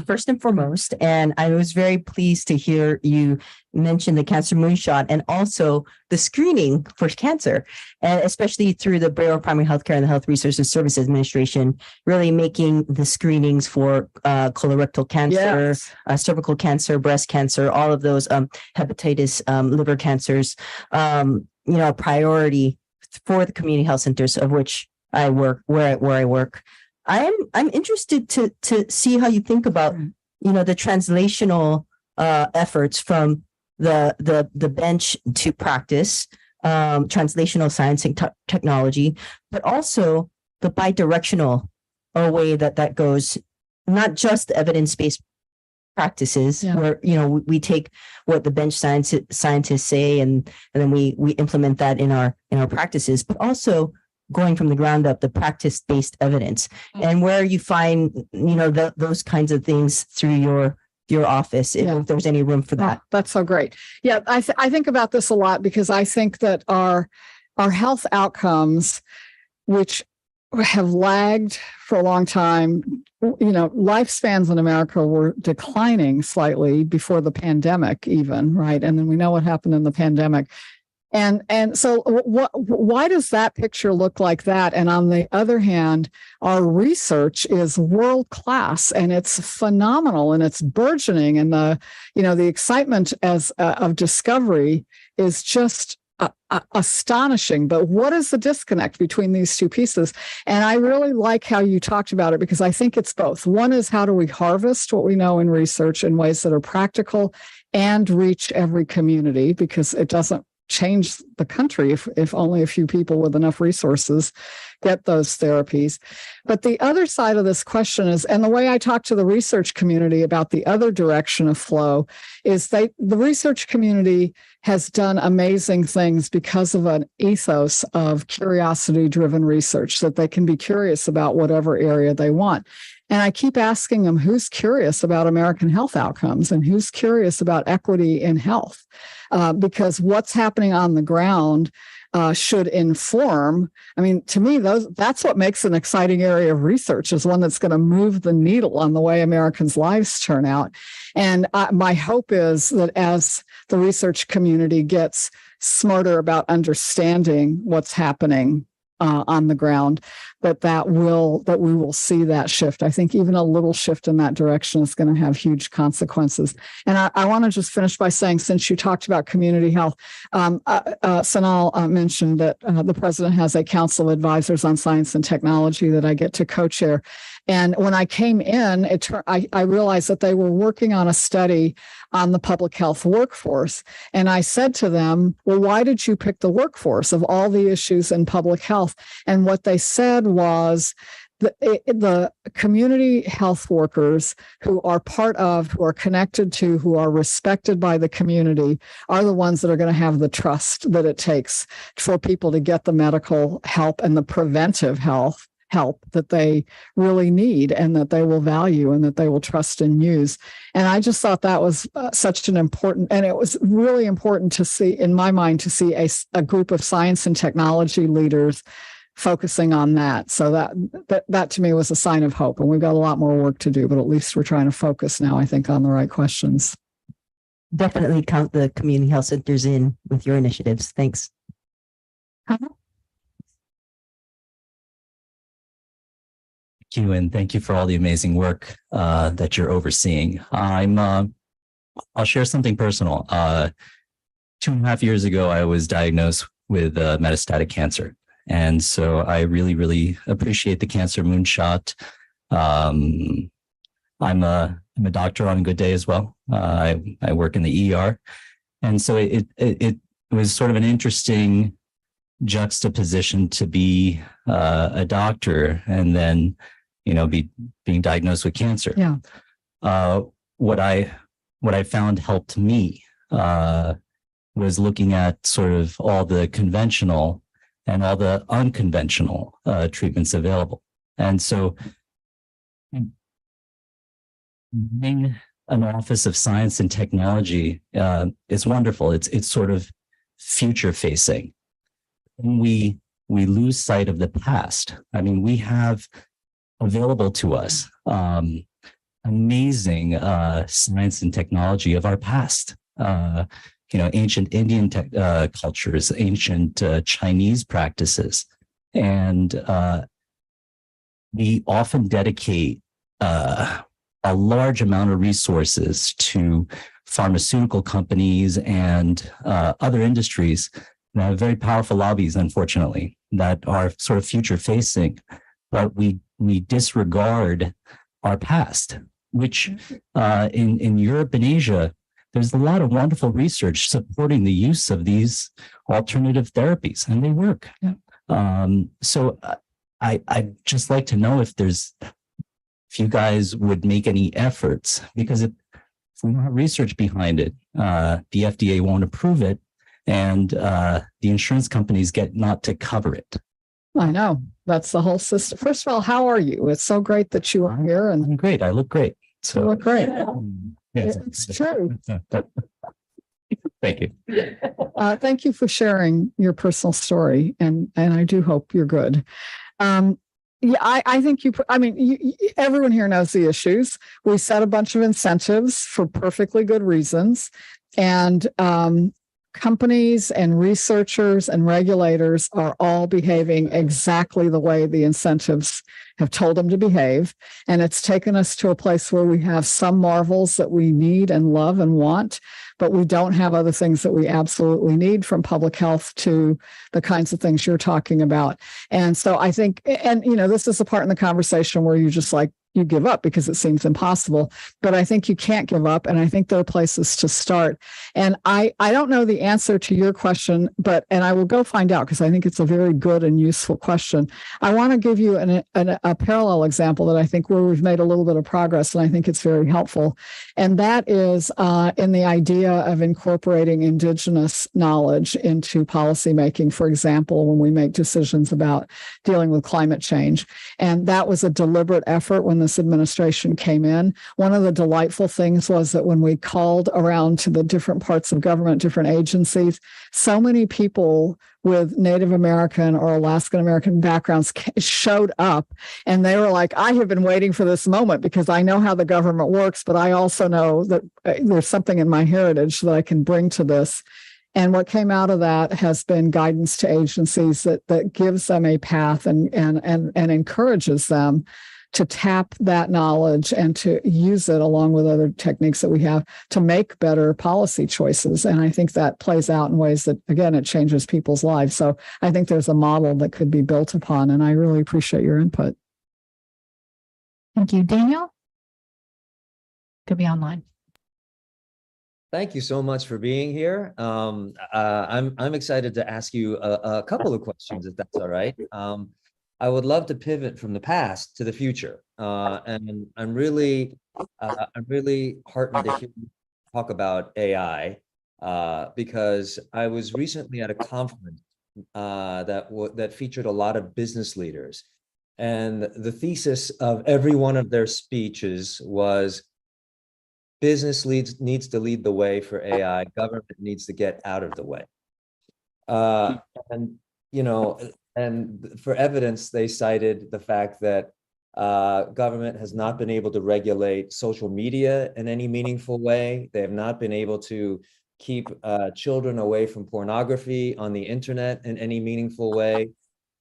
first and foremost, and I was very pleased to hear you mention the cancer moonshot and also the screening for cancer, and especially through the Bureau of Primary Healthcare and the Health Research and Services Administration, really making the screenings for colorectal cancer, cervical cancer, breast cancer, all of those hepatitis, liver cancers, a priority for the community health centers of which I work, where I work. I'm interested to see how you think about, the translational efforts from the bench to practice, translational science and technology, but also the bidirectional way that goes, not just evidence-based practices where we take what the bench scientists say and then we implement that in our practices, but also going from the ground up, the practice-based evidence, and where you find those kinds of things through your office, if there's any room for that. That's so great. Yeah, I think about this a lot because I think that our health outcomes, which have lagged for a long time, lifespans in America were declining slightly before the pandemic even, right? And then we know what happened in the pandemic. And so why does that picture look like that? And on the other hand, our research is world class and it's phenomenal and it's burgeoning. And the excitement of discovery is just astonishing. But what is the disconnect between these two pieces? And I really like how you talked about it because I think it's both. One is how do we harvest what we know in research in ways that are practical and reach every community, because it doesn't change the country if only a few people with enough resources get those therapies. But the other side of this question is, and the way I talk to the research community about the other direction of flow is the research community has done amazing things because of an ethos of curiosity-driven research, that they can be curious about whatever area they want. And I keep asking them, who's curious about American health outcomes and who's curious about equity in health? Because what's happening on the ground should inform. I mean, to me, that's what makes an exciting area of research, is one that's going to move the needle on the way Americans' lives turn out. And my hope is that as the research community gets smarter about understanding what's happening on the ground, that we will see that shift. I think even a little shift in that direction is going to have huge consequences. And I want to just finish by saying, since you talked about community health, Sanal mentioned that the president has a council of advisors on science and technology that I get to co-chair. And when I came in, I realized that they were working on a study on the public health workforce. And I said to them, well, why did you pick the workforce of all the issues in public health? And what they said was the community health workers who are part of, who are connected to, who are respected by the community are the ones that are going to have the trust that it takes for people to get the medical help and the preventive help that they really need and that they will value and that they will trust and use. And I just thought that was such an important, and it was really important to see, in my mind, to see a group of science and technology leaders focusing on that. So that to me was a sign of hope. And we've got a lot more work to do, but at least we're trying to focus now, I think, on the right questions. Definitely count the community health centers in with your initiatives. Thanks. Thank you, and thank you for all the amazing work that you're overseeing. I'll share something personal. 2.5 years ago, I was diagnosed with metastatic cancer. And so I really, really appreciate the Cancer Moonshot. I'm a doctor on a good day as well. I work in the ER. And so it was sort of an interesting juxtaposition to be a doctor and then, being diagnosed with cancer. Yeah. What I found helped me was looking at sort of all the conventional and all the unconventional treatments available. And so being an office of science and technology is wonderful. It's sort of future facing. And we lose sight of the past. I mean, we have available to us amazing science and technology of our past. Ancient Indian cultures, ancient Chinese practices. And we often dedicate a large amount of resources to pharmaceutical companies and other industries that have very powerful lobbies, unfortunately, that are sort of future facing, but we disregard our past, which in Europe and Asia, there's a lot of wonderful research supporting the use of these alternative therapies, and they work. Yeah. So I'd just like to know if you guys would make any efforts, because if we don't have research behind it, the FDA won't approve it, and the insurance companies get not to cover it. I know. That's the whole system. First of all, how are you? It's so great that you are here. And I'm great. I look great. So you look great. Yes. It's true. Thank you. Thank you for sharing your personal story, and I do hope you're good. Yeah, I think everyone here knows the issues. We set a bunch of incentives for perfectly good reasons, and companies and researchers and regulators are all behaving exactly the way the incentives have told them to behave. And it's taken us to a place where we have some marvels that we need and love and want, but we don't have other things that we absolutely need, from public health to the kinds of things you're talking about. And so I think, this is the part in the conversation where you just you give up because it seems impossible, but I think you can't give up. And I think there are places to start. And I don't know the answer to your question, and I will go find out, because I think it's a very good and useful question. I want to give you a parallel example that I think where we've made a little bit of progress, and I think it's very helpful. And that is in the idea of incorporating indigenous knowledge into policymaking, for example, when we make decisions about dealing with climate change. And that was a deliberate effort when the this administration came in. One of the delightful things was that when we called around to the different parts of government, different agencies, so many people with Native American or Alaskan American backgrounds showed up, and they were like, I have been waiting for this moment because I know how the government works, but I also know that there's something in my heritage that I can bring to this. And what came out of that has been guidance to agencies that gives them a path and encourages them to tap that knowledge and to use it along with other techniques that we have to make better policy choices. And I think that plays out in ways that, again, it changes people's lives. So I think there's a model that could be built upon, and I really appreciate your input. Thank you. Daniel? Could be online. Thank you so much for being here. I'm excited to ask you a couple of questions, if that's all right. I would love to pivot from the past to the future, and I'm really heartened to hear you talk about AI because I was recently at a conference that featured a lot of business leaders, and the thesis of every one of their speeches was business needs to lead the way for AI. Government needs to get out of the way. And, you know, and for evidence, they cited the fact that government has not been able to regulate social media in any meaningful way. They have not been able to keep children away from pornography on the internet in any meaningful way.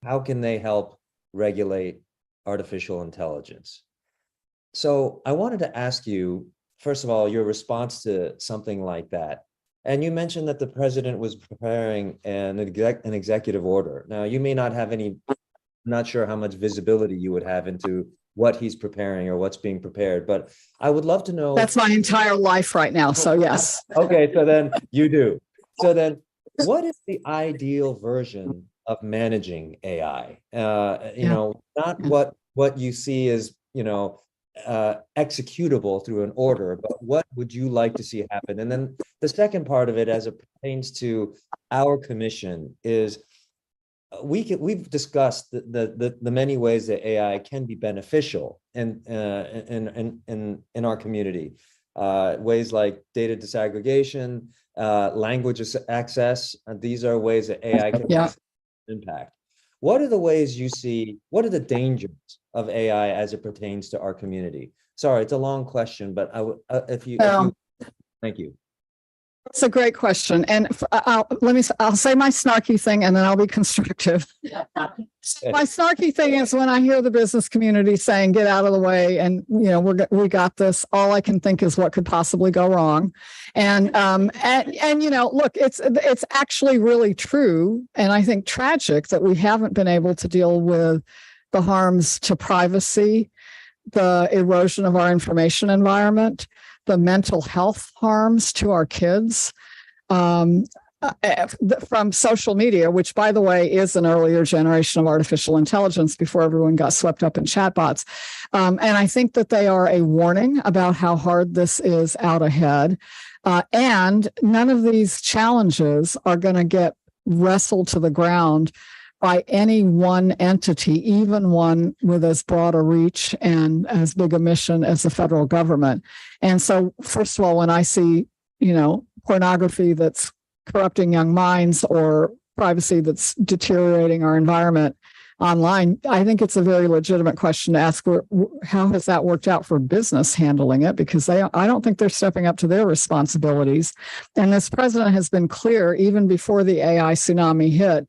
How can they help regulate artificial intelligence? So I wanted to ask you, first of all, your response to something like that. And you mentioned that the president was preparing an executive order. Now, you may not have any, I'm not sure how much visibility you would have into what he's preparing or what's being prepared, but I would love to know. That's my entire life right now, so yes. Okay, so then you do. So then what is the ideal version of managing AI? You know, not what you see as, you know, executable through an order, but what would you like to see happen? And then the second part of it, as it pertains to our commission, is we've discussed the many ways that AI can be beneficial in our community. Ways like data disaggregation, language access. These are ways that AI can impact. What are the ways you see? What are the dangers of AI as it pertains to our community? Sorry, it's a long question, but if you thank you. It's a great question, and I'll say my snarky thing, and then I'll be constructive. My snarky thing is when I hear the business community saying, "Get out of the way," and you know, we got this. All I can think is what could possibly go wrong, and you know, look, it's actually really true, and I think tragic that we haven't been able to deal with the harms to privacy, the erosion of our information environment, the mental health harms to our kids from social media, which, by the way, is an earlier generation of artificial intelligence before everyone got swept up in chatbots. And I think that they are a warning about how hard this is out ahead. And none of these challenges are going to get wrestled to the ground by any one entity, even one with as broad a reach and as big a mission as the federal government. And so, first of all, when I see, you know, pornography that's corrupting young minds or privacy that's deteriorating our environment online, I think it's a very legitimate question to ask, how has that worked out for business handling it? Because I don't think they're stepping up to their responsibilities. And this president has been clear, even before the AI tsunami hit,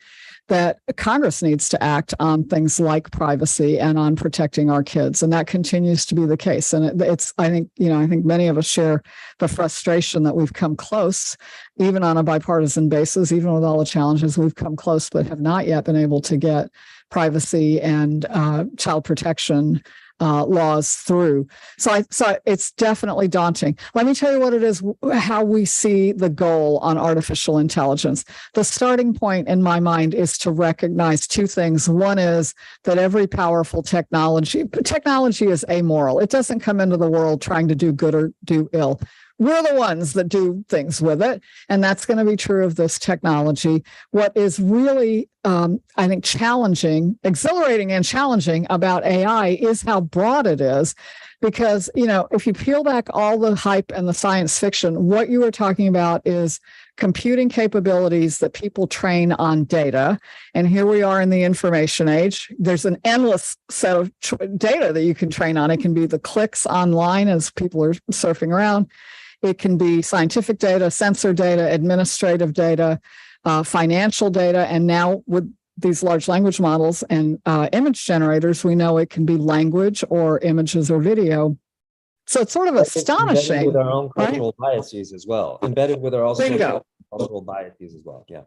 that Congress needs to act on things like privacy and on protecting our kids. And that continues to be the case. And I think many of us share the frustration that we've come close, even on a bipartisan basis, even with all the challenges, we've come close, but have not yet been able to get privacy and child protection laws through. So it's definitely daunting. Let me tell you what it is, how we see the goal on artificial intelligence. The starting point in my mind is to recognize two things. One is that every powerful technology is amoral. It doesn't come into the world trying to do good or do ill. we're the ones that do things with it. And that's going to be true of this technology. What is really, I think, challenging, exhilarating and challenging about AI is how broad it is. Because, you know, if you peel back all the hype and the science fiction, what you were talking about is computing capabilities that people train on data. And here we are in the information age. There's an endless set of data that you can train on. It can be the clicks online as people are surfing around. It can be scientific data, sensor data, administrative data, financial data. And now with these large language models and image generators, we know it can be language or images or video. So it's sort of astonishing. Embedded with our own cultural biases as well. Embedded with our own cultural biases as well. Yeah.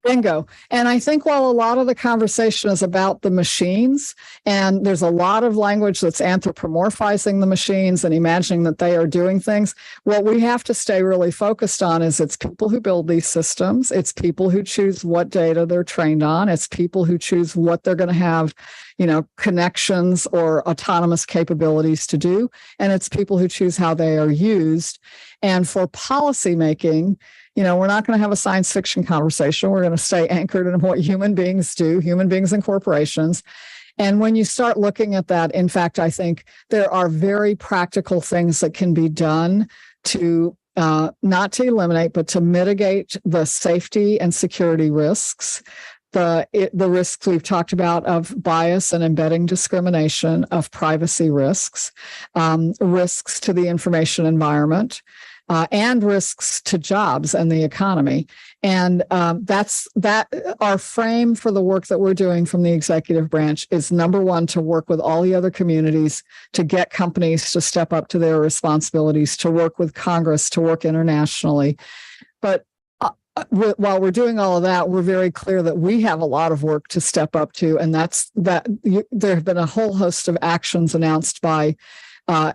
Bingo. And I think while a lot of the conversation is about the machines, and there's a lot of language that's anthropomorphizing the machines and imagining that they are doing things, what we have to stay really focused on is it's people who build these systems. It's people who choose what data they're trained on. It's people who choose what they're going to have, you know, connections or autonomous capabilities to do. And it's people who choose how they are used. And for policymaking, you know, we're not going to have a science fiction conversation. We're going to stay anchored in what human beings do, human beings and corporations. And when you start looking at that, in fact, I think there are very practical things that can be done to not to eliminate, but to mitigate the safety and security risks. The risks we've talked about of bias and embedding discrimination, of privacy risks, risks to the information environment, and risks to jobs and the economy. And that's our frame for the work that we're doing from the executive branch is, number one, to work with all the other communities, to get companies to step up to their responsibilities, to work with Congress, to work internationally. But while we're doing all of that, we're very clear that we have a lot of work to step up to. And there have been a whole host of actions announced by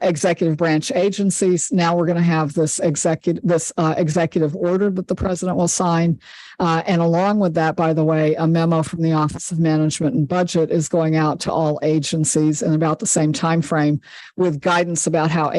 executive branch agencies. Now we're going to have this executive order that the president will sign. And along with that, by the way, a memo from the Office of Management and Budget is going out to all agencies in about the same time frame with guidance about how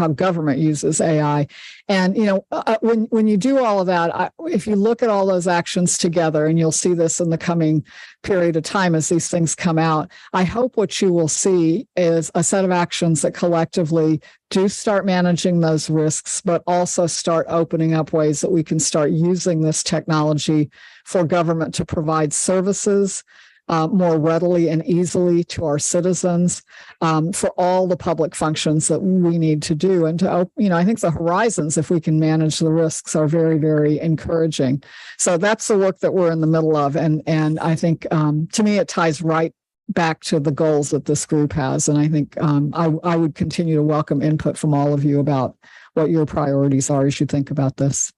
government uses AI. And, you know, when you do all of that, if you look at all those actions together, and you'll see this in the coming period of time as these things come out, I hope what you will see is a set of actions that collectively do start managing those risks, but also start opening up ways that we can start using this technology for government to provide services more readily and easily to our citizens, for all the public functions that we need to do. And to, you know, I think the horizons, if we can manage the risks, are very, very encouraging. So that's the work that we're in the middle of. And I think, to me, it ties right back to the goals that this group has. And I think I would continue to welcome input from all of you about what your priorities are as you think about this.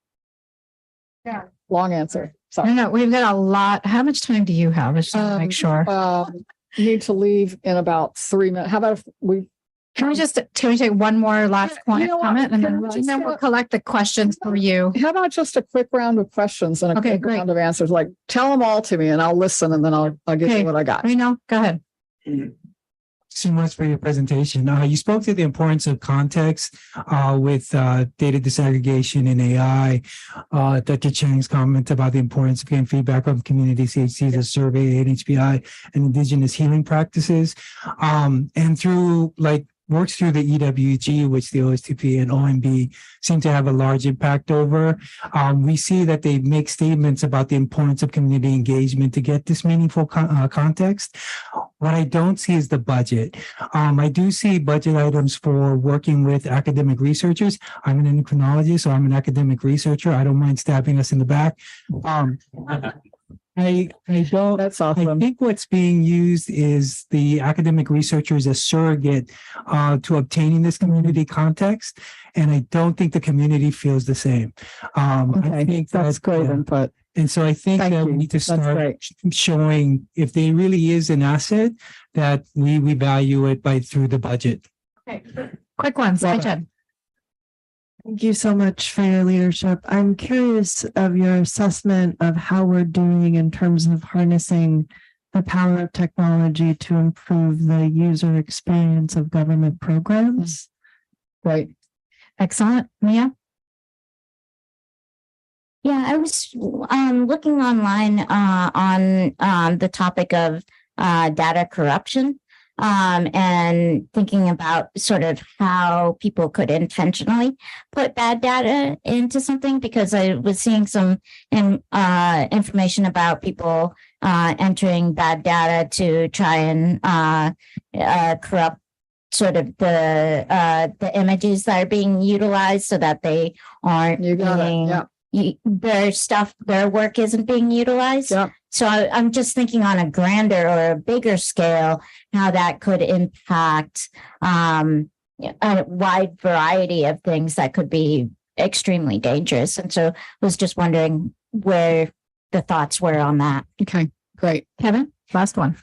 Yeah. Long answer. Sorry. No, we've got a lot. How much time do you have? I just want to make sure. Need to leave in about 3 minutes. How about if we Can we take one more last comment, and then we'll collect the questions for you. How about just a quick round of questions and a quick round of answers? Like, tell them all to me, and I'll listen, and then I'll give you what I got. Go ahead. So much for your presentation. You spoke to the importance of context with data disaggregation and AI. Dr. Chang's comment about the importance of getting feedback from community CHCs, a survey, NHPI, and indigenous healing practices. And through works through the EWG, which the OSTP and OMB seem to have a large impact over. We see that they make statements about the importance of community engagement to get this meaningful context. What I don't see is the budget. I do see budget items for working with academic researchers. I'm an endocrinologist, so I'm an academic researcher. I don't mind stabbing us in the back. I don't. That's awesome. I think what's being used is the academic researchers as surrogate to obtaining this community context, and I don't think the community feels the same. I think that's great input. And so I think that we need to start showing if there really is an asset that we value it through the budget. Okay, quick ones. Thank you so much for your leadership. I'm curious of your assessment of how we're doing in terms of harnessing the power of technology to improve the user experience of government programs. Right. Excellent. Mia? Yeah, I was looking online on the topic of data corruption and thinking about sort of how people could intentionally put bad data into something, because I was seeing some information about people entering bad data to try and corrupt sort of the images that are being utilized so that they aren't their work isn't being utilized. Yeah. So I'm just thinking on a grander or a bigger scale, how that could impact a wide variety of things that could be extremely dangerous. And so was just wondering where the thoughts were on that. Okay, great. Kevin, last one.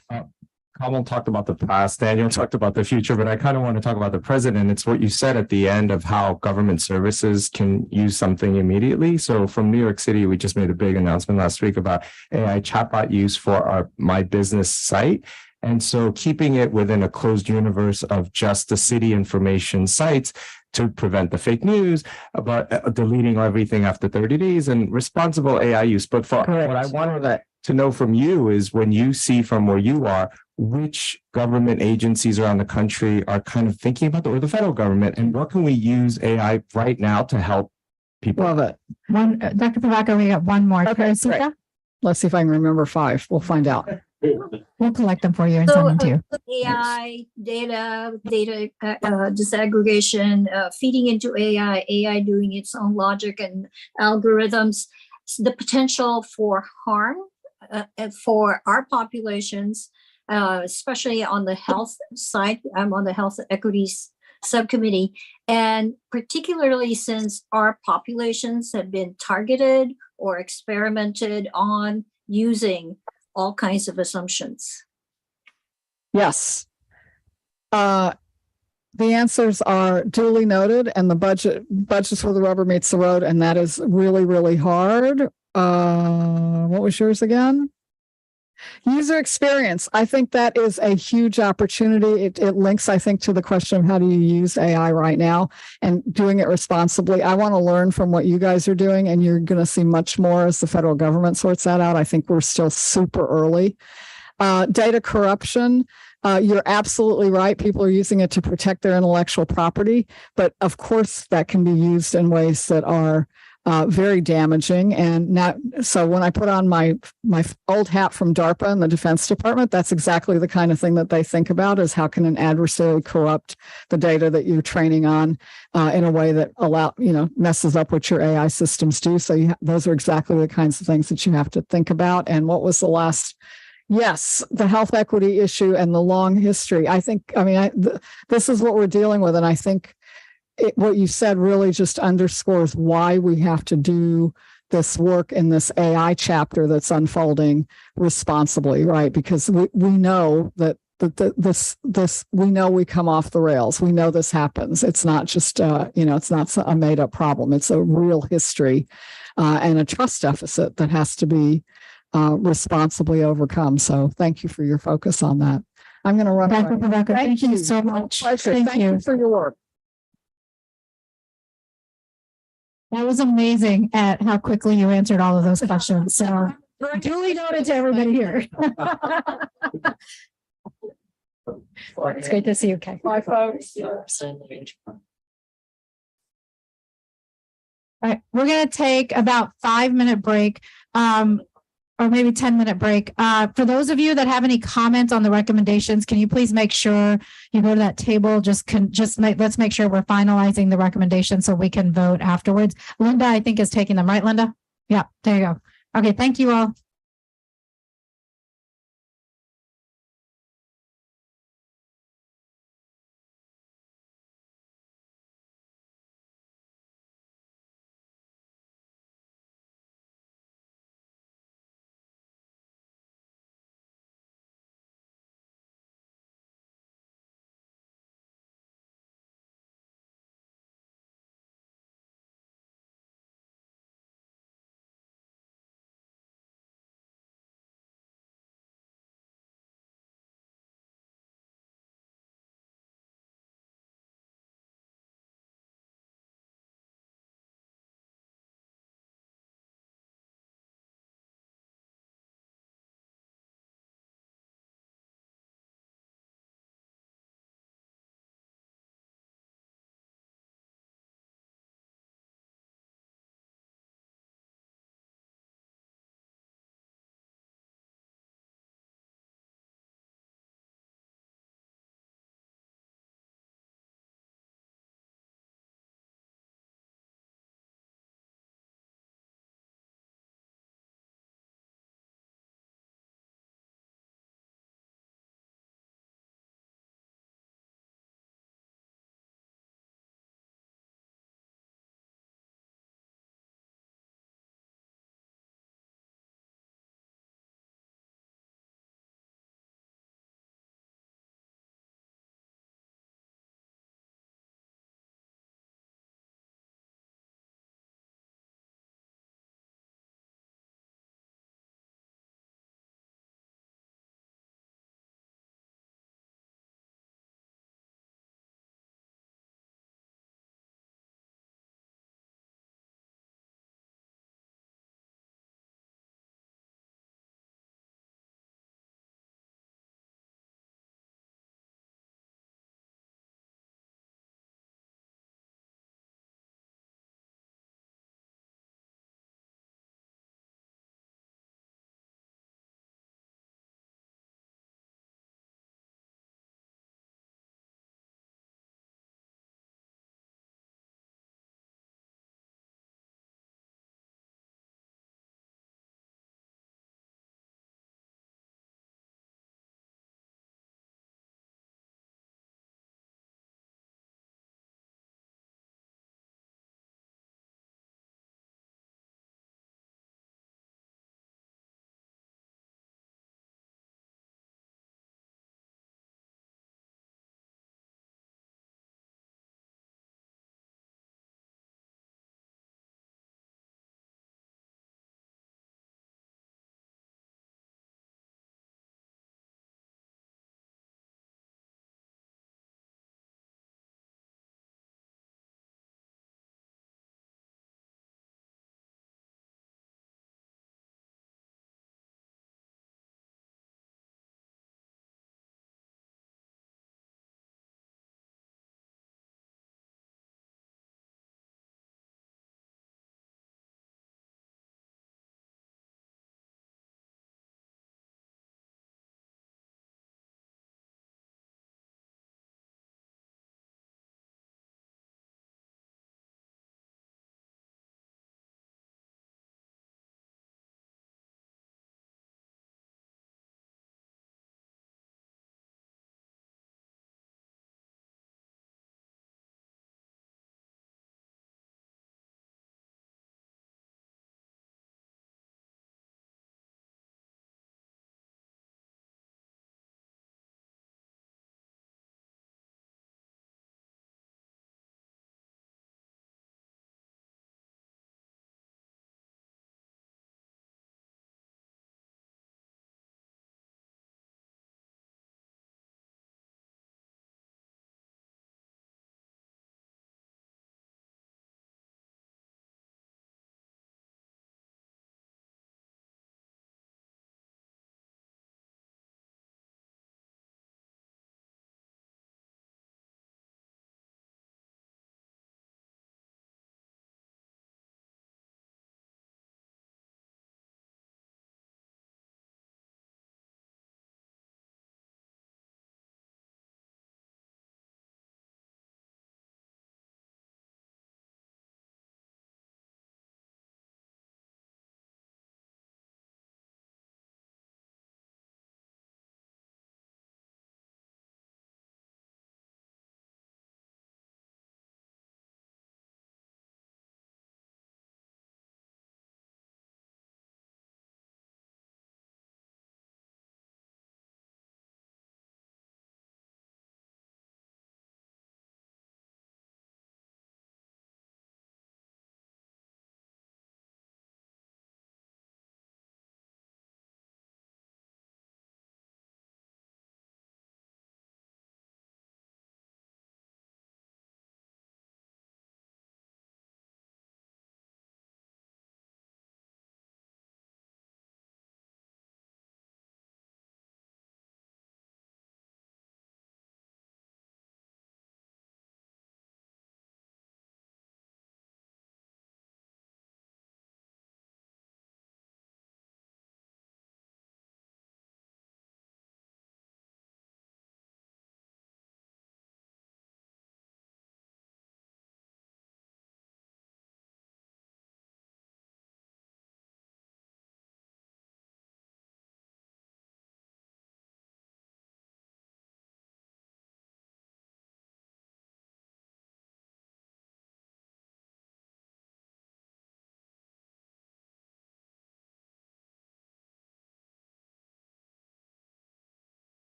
Kamal talked about the past, Daniel talked about the future, but I kind of want to talk about the present. And it's what you said at the end of how government services can use something immediately. So from New York City, we just made a big announcement last week about AI chatbot use for our My Business site. And so keeping it within a closed universe of just the city information sites to prevent the fake news about deleting everything after 30 days and responsible AI use. But for what I wanted to know from you is, when you see from where you are, which government agencies around the country are kind of thinking about or the federal government, and what can we use AI right now to help people? Love it. One, Dr. Pavaco, we got one more. Okay, Teresita? great. Let's see if I can remember 5. We'll find out. We'll collect them for you and So send them to you. AI, data disaggregation, feeding into AI doing its own logic and algorithms, the potential for harm for our populations, especially on the health side. I'm on the health equities subcommittee, and particularly since our populations have been targeted or experimented on using all kinds of assumptions. Yes. The answers are duly noted, and the budget's where the rubber meets the road, and that is really, really hard. What was yours again? User experience. I think that is a huge opportunity. It links, I think, to the question of how do you use AI right now and doing it responsibly. I want to learn from what you guys are doing, and you're going to see much more as the federal government sorts that out. I think we're still super early. Data corruption. You're absolutely right. People are using it to protect their intellectual property, but of course that can be used in ways that are very damaging. And not so when I put on my old hat from DARPA and the Defense Department, that's exactly the kind of thing that they think about, is how can an adversary corrupt the data that you're training on in a way that messes up what your AI systems do. So those are exactly the kinds of things that you have to think about. And what was the last? Yes, the health equity issue and the long history. This is what we're dealing with. And I think what you said really just underscores why we have to do this work in this AI chapter that's unfolding responsibly, right? Because we know that we know we come off the rails. We know this happens. It's not just it's not a made up problem. It's a real history and a trust deficit that has to be responsibly overcome. So thank you for your focus on that. I'm going to run. Dr. Pavaco, thank you so much. Thank you for your work. That was amazing at how quickly you answered all of those questions. So duly noted to everybody here. It's great to see you, Kay. Bye, folks. All right, we're going to take about 5-minute break, or maybe 10-minute break. For those of you that have any comments on the recommendations, can you please make sure you go to that table? Let's make sure we're finalizing the recommendations so we can vote afterwards. Linda, I think, is taking them, right, Linda? Yeah, there you go. Okay, thank you all.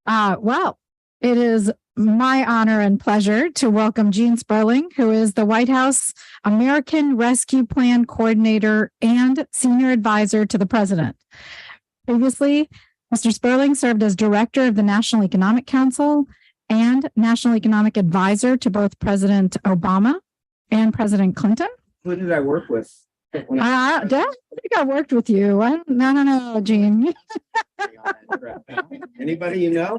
Well, it is my honor and pleasure to welcome Gene Sperling, who is the White House American Rescue Plan Coordinator and Senior Advisor to the President. Previously, Mr. Sperling served as Director of the National Economic Council and National Economic Advisor to both President Obama and President Clinton. Who did I work with? I think I worked with you. I don't know, Gene. Anybody you know?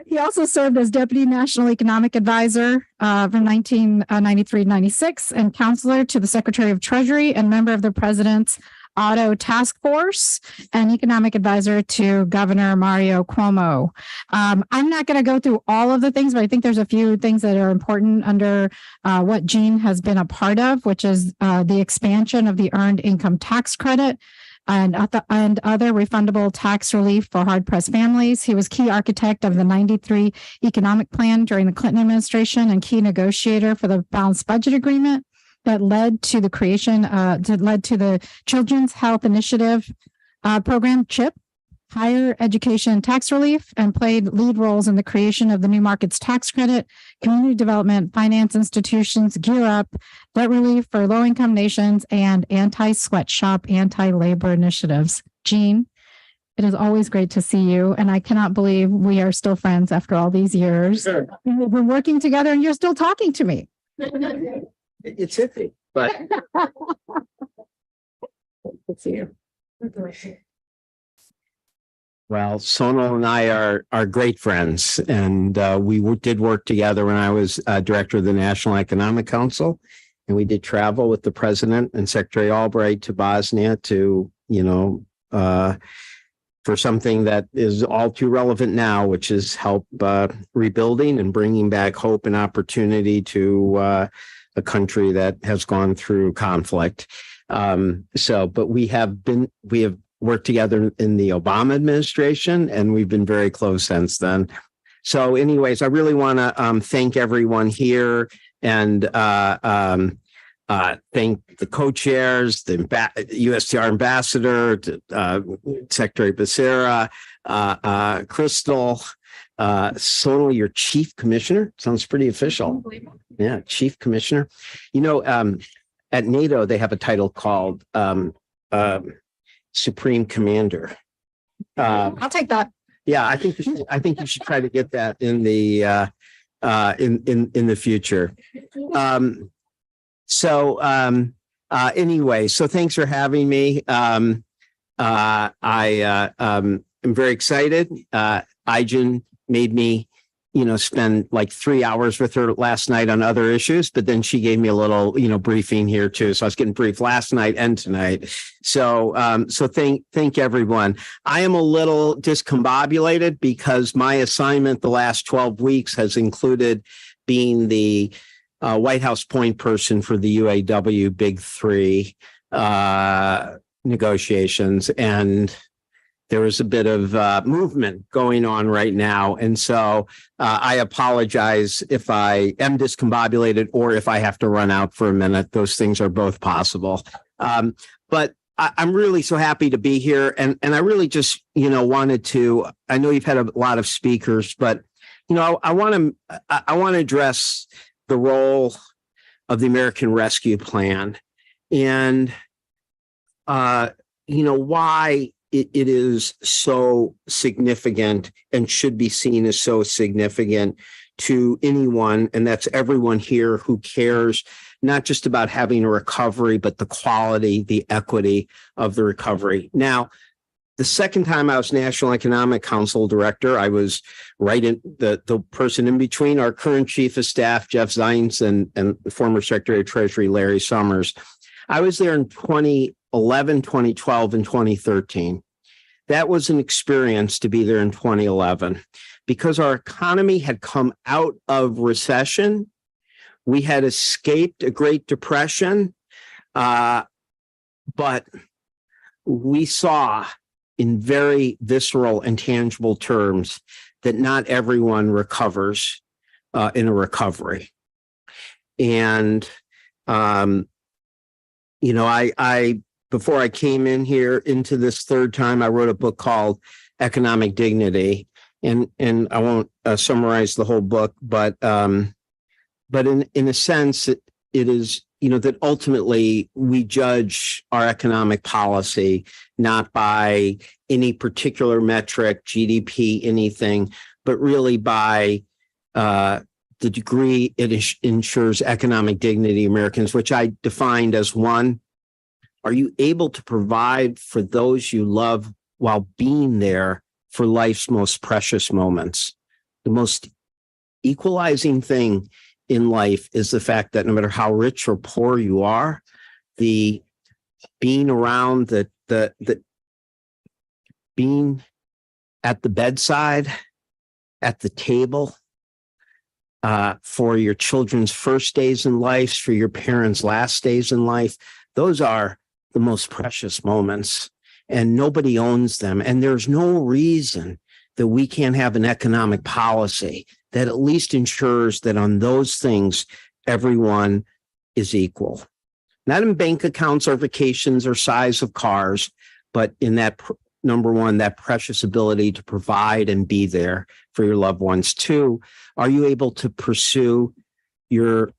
He also served as Deputy National Economic Advisor from 1993 to 96 and counselor to the Secretary of Treasury and member of the President's Auto Task Force and economic advisor to Governor Mario Cuomo. I'm not going to go through all of the things, but I think there's a few things that are important under what Gene has been a part of, which is the expansion of the Earned Income Tax Credit and other refundable tax relief for hard-pressed families. He was key architect of the 93 economic plan during the Clinton administration and key negotiator for the balanced budget agreement that led to the creation, led to the Children's Health Initiative program, CHIP, higher education tax relief, and played lead roles in the creation of the New Markets Tax Credit, community development, finance institutions, Gear Up, debt relief for low-income nations, and anti-sweatshop, anti-labor initiatives. Gene, it is always great to see you, and I cannot believe we are still friends after all these years. Sure. We've been working together, and you're still talking to me. It's iffy, but Good to see you. Well, Sonal and I are great friends, and we did work together when I was director of the National Economic Council, and we did travel with the president and Secretary Albright to Bosnia to, for something that is all too relevant now, which is help rebuilding and bringing back hope and opportunity to a country that has gone through conflict. But we have worked together in the Obama administration, and we've been very close since then. So anyways, I really want to thank everyone here and thank the co-chairs, the USTR ambassador, Secretary Becerra, Crystal, Sonal, your chief commissioner. Sounds pretty official. Yeah, chief commissioner. At NATO, they have a title called Supreme Commander. I'll take that. Yeah, I think you should try to get that in the in the future. Anyway, so thanks for having me. I am very excited. Aijen made me, spend like 3 hours with her last night on other issues, but then she gave me a little, briefing here too. So I was getting briefed last night and tonight. So thank everyone. I am a little discombobulated because my assignment the last 12 weeks has included being the White House point person for the UAW Big Three negotiations, and there is a bit of movement going on right now. And so I apologize if I am discombobulated or if I have to run out for a minute. Those things are both possible. But I'm really so happy to be here. And I really just, wanted to, I know you've had a lot of speakers, but, I want to address the role of the American Rescue Plan and, why it is so significant and should be seen as so significant to anyone, and that's everyone here who cares not just about having a recovery, but the quality, the equity of the recovery. Now, the second time I was National Economic Council director, I was right in the person in between our current chief of staff, Jeff Zients, and former Secretary of Treasury, Larry Summers. I was there in 2011, 2012, and 2013. That was an experience to be there in 2011 because our economy had come out of recession. We had escaped a Great Depression, but we saw in very visceral and tangible terms that not everyone recovers in a recovery. And, I before I came in here into this third time, I wrote a book called economic dignity. And I won't summarize the whole book, but in a sense, it is, that ultimately we judge our economic policy not by any particular metric, GDP, anything, but really by the degree it ensures economic dignity of Americans, which I defined as one, are you able to provide for those you love while being there for life's most precious moments? The most equalizing thing in life is the fact that no matter how rich or poor you are, the being around the being at the bedside, at the table, for your children's first days in life, for your parents' last days in life, those are the most precious moments, and nobody owns them. And there's no reason that we can't have an economic policy that at least ensures that on those things, everyone is equal. Not in bank accounts or vacations or size of cars, but in that, number one, that precious ability to provide and be there for your loved ones. Two, are you able to pursue your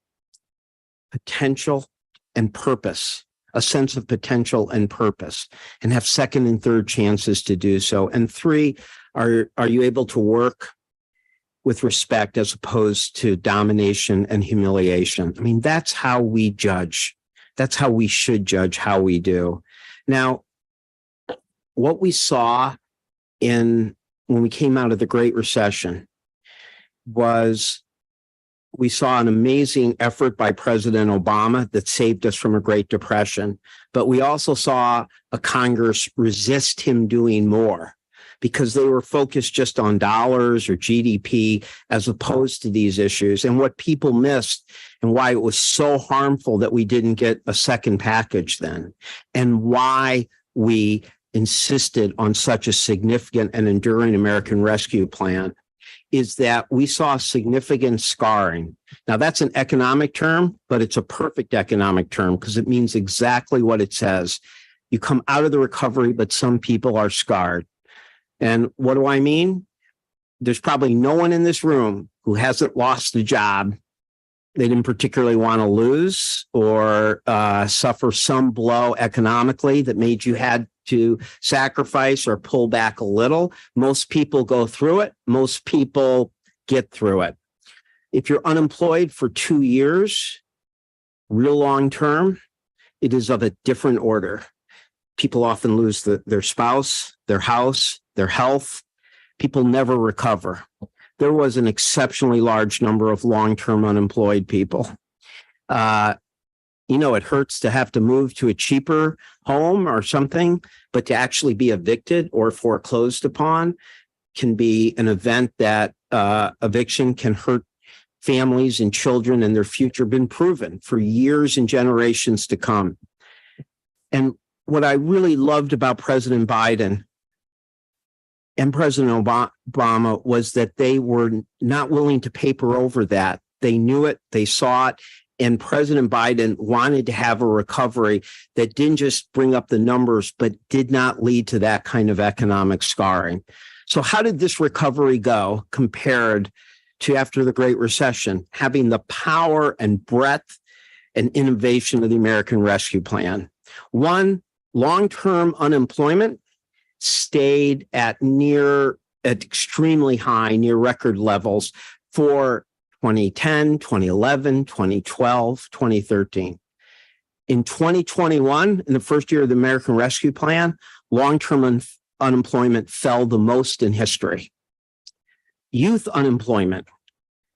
potential and purpose, a sense of potential and purpose, and have second and third chances to do so? And three, are you able to work with respect as opposed to domination and humiliation? I mean, that's how we judge. That's how we should judge how we do. Now, what we saw when we came out of the Great Recession was we saw an amazing effort by President Obama that saved us from a Great Depression, but we also saw a Congress resist him doing more because they were focused just on dollars or GDP as opposed to these issues. And what people missed and why it was so harmful that we didn't get a second package then, and why we insisted on such a significant and enduring American Rescue Plan, is that we saw significant scarring. Now, that's an economic term, but it's a perfect economic term because it means exactly what it says. You come out of the recovery, but some people are scarred. And what do I mean? There's probably no one in this room who hasn't lost a job they didn't particularly want to lose or suffer some blow economically that made you had to sacrifice or pull back a little. Most people go through it. Most people get through it. If you're unemployed for 2 years, real long term, it is of a different order. People often lose their spouse, their house, their health. People never recover. There was an exceptionally large number of long-term unemployed people. It hurts to have to move to a cheaper home or something, but to actually be evicted or foreclosed upon can be an event that eviction can hurt families and children and their future, been proven for years and generations to come. And what I really loved about President Biden and President Obama was that they were not willing to paper over that. They knew it, they saw it, and President Biden wanted to have a recovery that didn't just bring up the numbers, but did not lead to that kind of economic scarring. So how did this recovery go compared to after the Great Recession, having the power and breadth and innovation of the American Rescue Plan? One, long-term unemployment stayed at extremely high, near record levels for 2010, 2011, 2012, 2013. In 2021, in the first year of the American Rescue Plan, long-term unemployment fell the most in history. Youth unemployment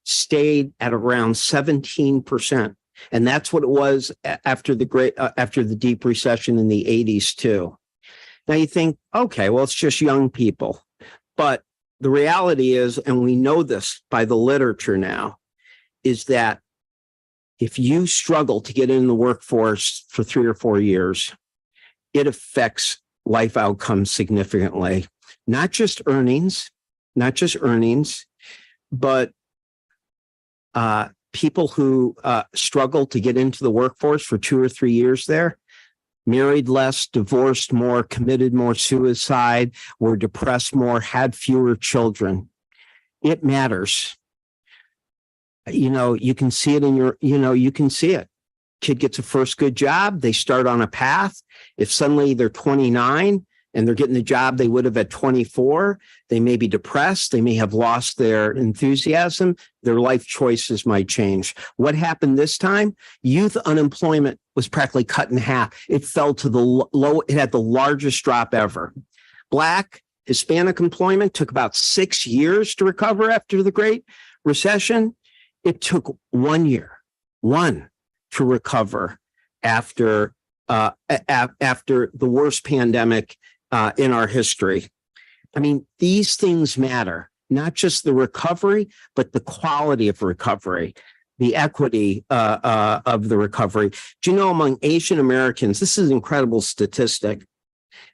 stayed at around 17%. And that's what it was after the deep recession in the 80s too. Now you think, okay, well, it's just young people. But the reality is, and we know this by the literature now, is that if you struggle to get in the workforce for 3 or 4 years, it affects life outcomes significantly. Not just earnings, but people who struggle to get into the workforce for 2 or 3 years there, married less, divorced more, committed more suicide, were depressed more, had fewer children. It matters. You can see it in you can see it. Kid gets a first good job. They start on a path. If suddenly they're 29 and they're getting the job they would have at 24, they may be depressed. They may have lost their enthusiasm. Their life choices might change. What happened this time? Youth unemployment was practically cut in half. It fell to the low. It had the largest drop ever. Black, Hispanic employment took about 6 years to recover after the Great Recession. It took 1 year, to recover after the worst pandemic in our history. I mean, these things matter, not just the recovery, but the quality of recovery, the equity of the recovery. Do you know, among Asian Americans, this is an incredible statistic.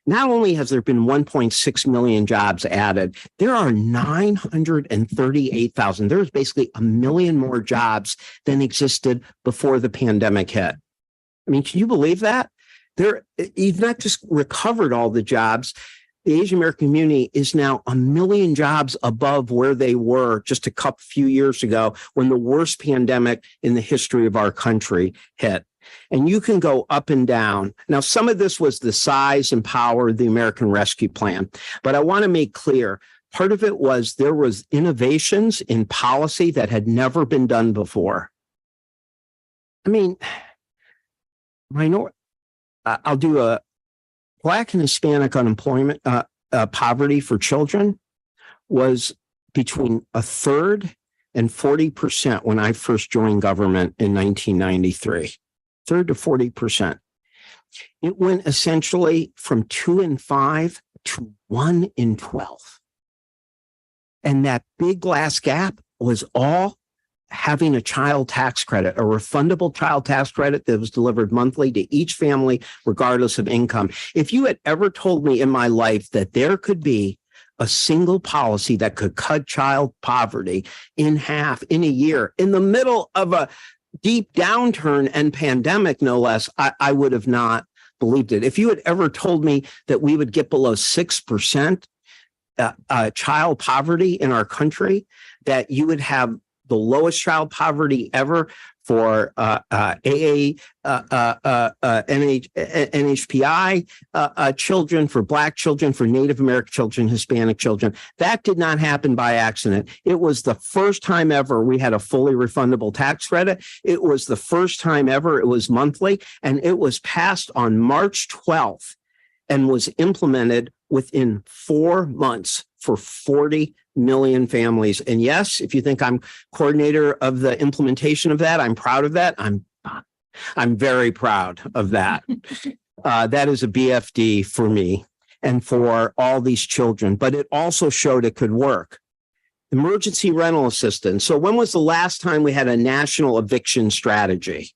Not only has there been 1.6 million jobs added, there are 938,000. There's basically 1 million more jobs than existed before the pandemic hit. I mean, can you believe that? You've not just recovered all the jobs. The Asian American community is now 1 million jobs above where they were just a few years ago when the worst pandemic in the history of our country hit. And you can go up and down. Now, some of this was the size and power of the American Rescue Plan. But I want to make clear, part of it was there was innovations in policy that had never been done before. I mean, I'll do a Black and Hispanic unemployment, poverty for children was between 1/3 and 40% when I first joined government in 1993. 1/3 to 40%. It went essentially from 2 in 5 to 1 in 12. And that big glass gap was all having a child tax credit, a refundable child tax credit that was delivered monthly to each family, regardless of income. If you had ever told me in my life that there could be a single policy that could cut child poverty in half in a year, in the middle of a deep downturn and pandemic, no less, I would have not believed it. If you had ever told me that we would get below 6% child poverty in our country, that you would have the lowest child poverty ever for NHPI children, for Black children, for Native American children, Hispanic children. That did not happen by accident. It was the first time ever we had a fully refundable tax credit. It was the first time ever it was monthly, and it was passed on March 12th and was implemented within 4 months for 40 million families. And yes, if you think I'm coordinator of the implementation of that, I'm proud of that. I'm very proud of that. That is a BFD for me and for all these children, but it also showed it could work. Emergency rental assistance. So when was the last time we had a national eviction strategy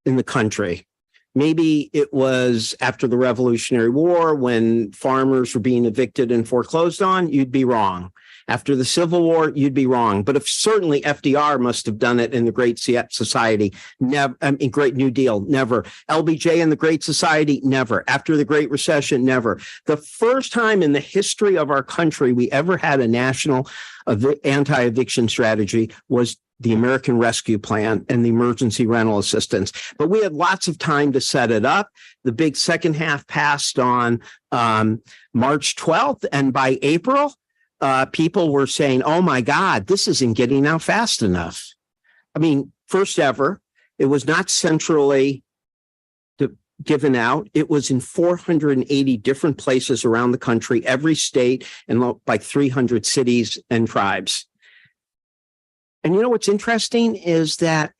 in the country? Maybe it was after the Revolutionary War when farmers were being evicted and foreclosed on. You'd be wrong. After the Civil War, you'd be wrong. But if certainly FDR must have done it in the Great Society, never. In Great New Deal, never. LBJ in the Great Society, never. After the Great Recession, never. The first time in the history of our country we ever had a national anti-eviction strategy was the American Rescue Plan and the emergency rental assistance. But we had lots of time to set it up. The big second half passed on March 12th. And by April, people were saying, oh my God, this isn't getting out fast enough. I mean, first ever, it was not centrally given out. It was in 480 different places around the country, every state, and like 300 cities and tribes. And you know what's interesting is that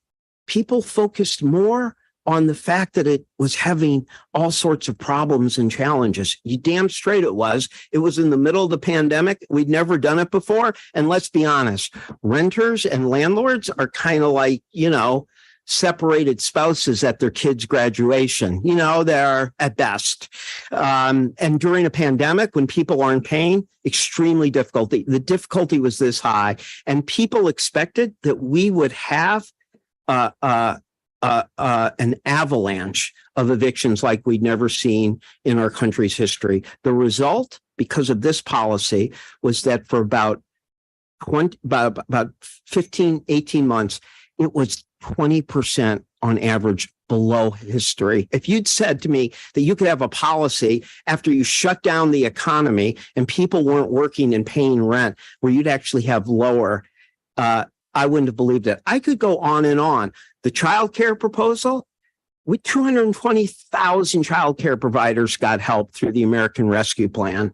people focused more on the fact that it was having all sorts of problems and challenges. You damn straight it was. It was in the middle of the pandemic. We'd never done it before. And let's be honest, renters and landlords are kind of like, separated spouses at their kids' graduation. They're at best. And during a pandemic, when people aren't paying, extremely difficult. The difficulty was this high, and people expected that we would have an avalanche of evictions like we'd never seen in our country's history. The result, because of this policy, was that for about 15, 18 months, it was 20% on average below history. If you'd said to me that you could have a policy after you shut down the economy and people weren't working and paying rent, where you'd actually have lower, I wouldn't have believed it. I could go on and on. The child care proposal, with 220,000 child care providers got help through the American Rescue Plan,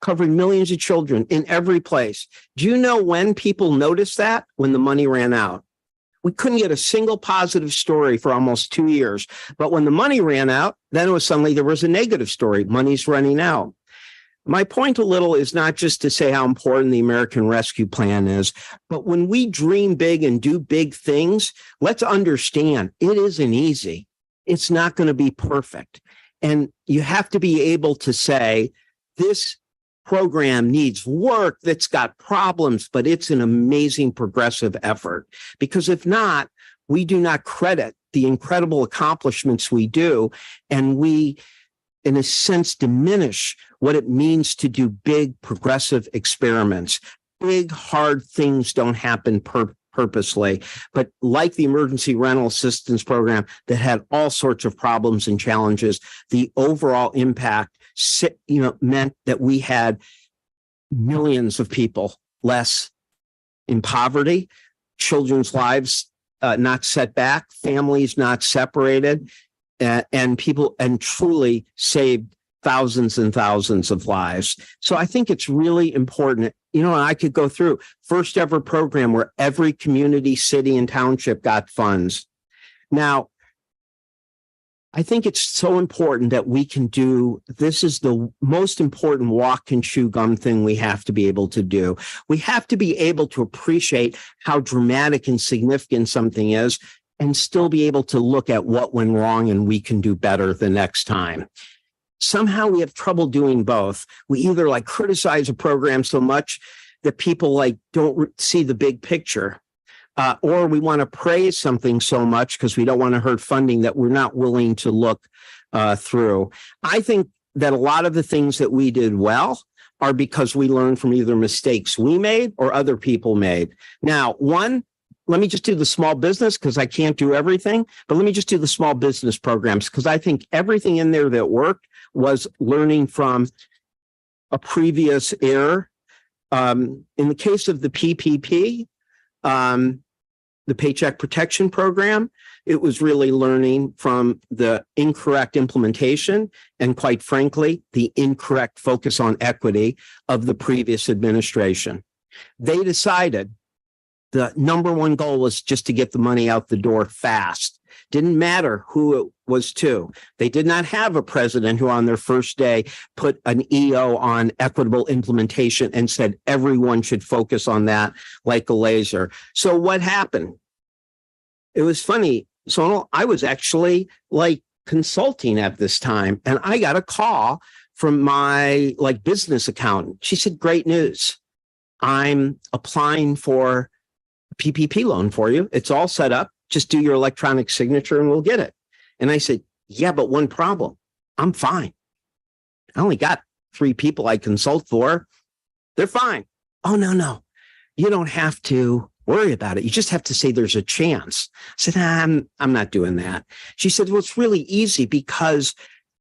covering millions of children in every place. Do you know when people noticed that? When the money ran out. We couldn't get a single positive story for almost 2 years. But when the money ran out, then it was suddenly there was a negative story. Money's running out. My point a little is not just to say how important the American Rescue Plan is, but when we dream big and do big things, let's understand it isn't easy. It's not going to be perfect. And you have to be able to say, this program needs work, that's got problems, but it's an amazing progressive effort. Because if not, we do not credit the incredible accomplishments we do, and we, in a sense, diminish what it means to do big progressive experiments. Big, hard things don't happen purposely, but like the emergency rental assistance program that had all sorts of problems and challenges, the overall impact, meant that we had millions of people less in poverty, children's lives not set back, families not separated, and truly saved thousands and thousands of lives. So I think it's really important. I could go through first ever program where every community, city, and township got funds. Now, I think it's so important that we can do, this is the most important walk and chew gum thing we have to be able to do. We have to be able to appreciate how dramatic and significant something is and still be able to look at what went wrong and we can do better the next time. Somehow we have trouble doing both. We either criticize a program so much that people don't see the big picture. Or we want to praise something so much because we don't want to hurt funding that we're not willing to look through. I think that a lot of the things that we did well are because we learned from either mistakes we made or other people made. Now, let me just do the small business because I can't do everything, but let me just do the small business programs because I think everything in there that worked was learning from a previous error. In the case of the PPP, the Paycheck Protection Program, it was really learning from the incorrect implementation and, quite frankly, the incorrect focus on equity of the previous administration. They decided the number one goal was just to get the money out the door fast. Didn't matter who it was to. They did not have a president who on their first day put an EO on equitable implementation and said everyone should focus on that like a laser. So what happened? It was funny, Sonal, I was actually consulting at this time and I got a call from my business accountant. She said, great news. I'm applying for a PPP loan for you. It's all set up. Just do your electronic signature and we'll get it. And I said, yeah, but one problem. I'm fine. I only got 3 people I consult for. They're fine. Oh, no. You don't have to worry about it. You just have to say there's a chance. I said, I'm not doing that. She said, well, it's really easy because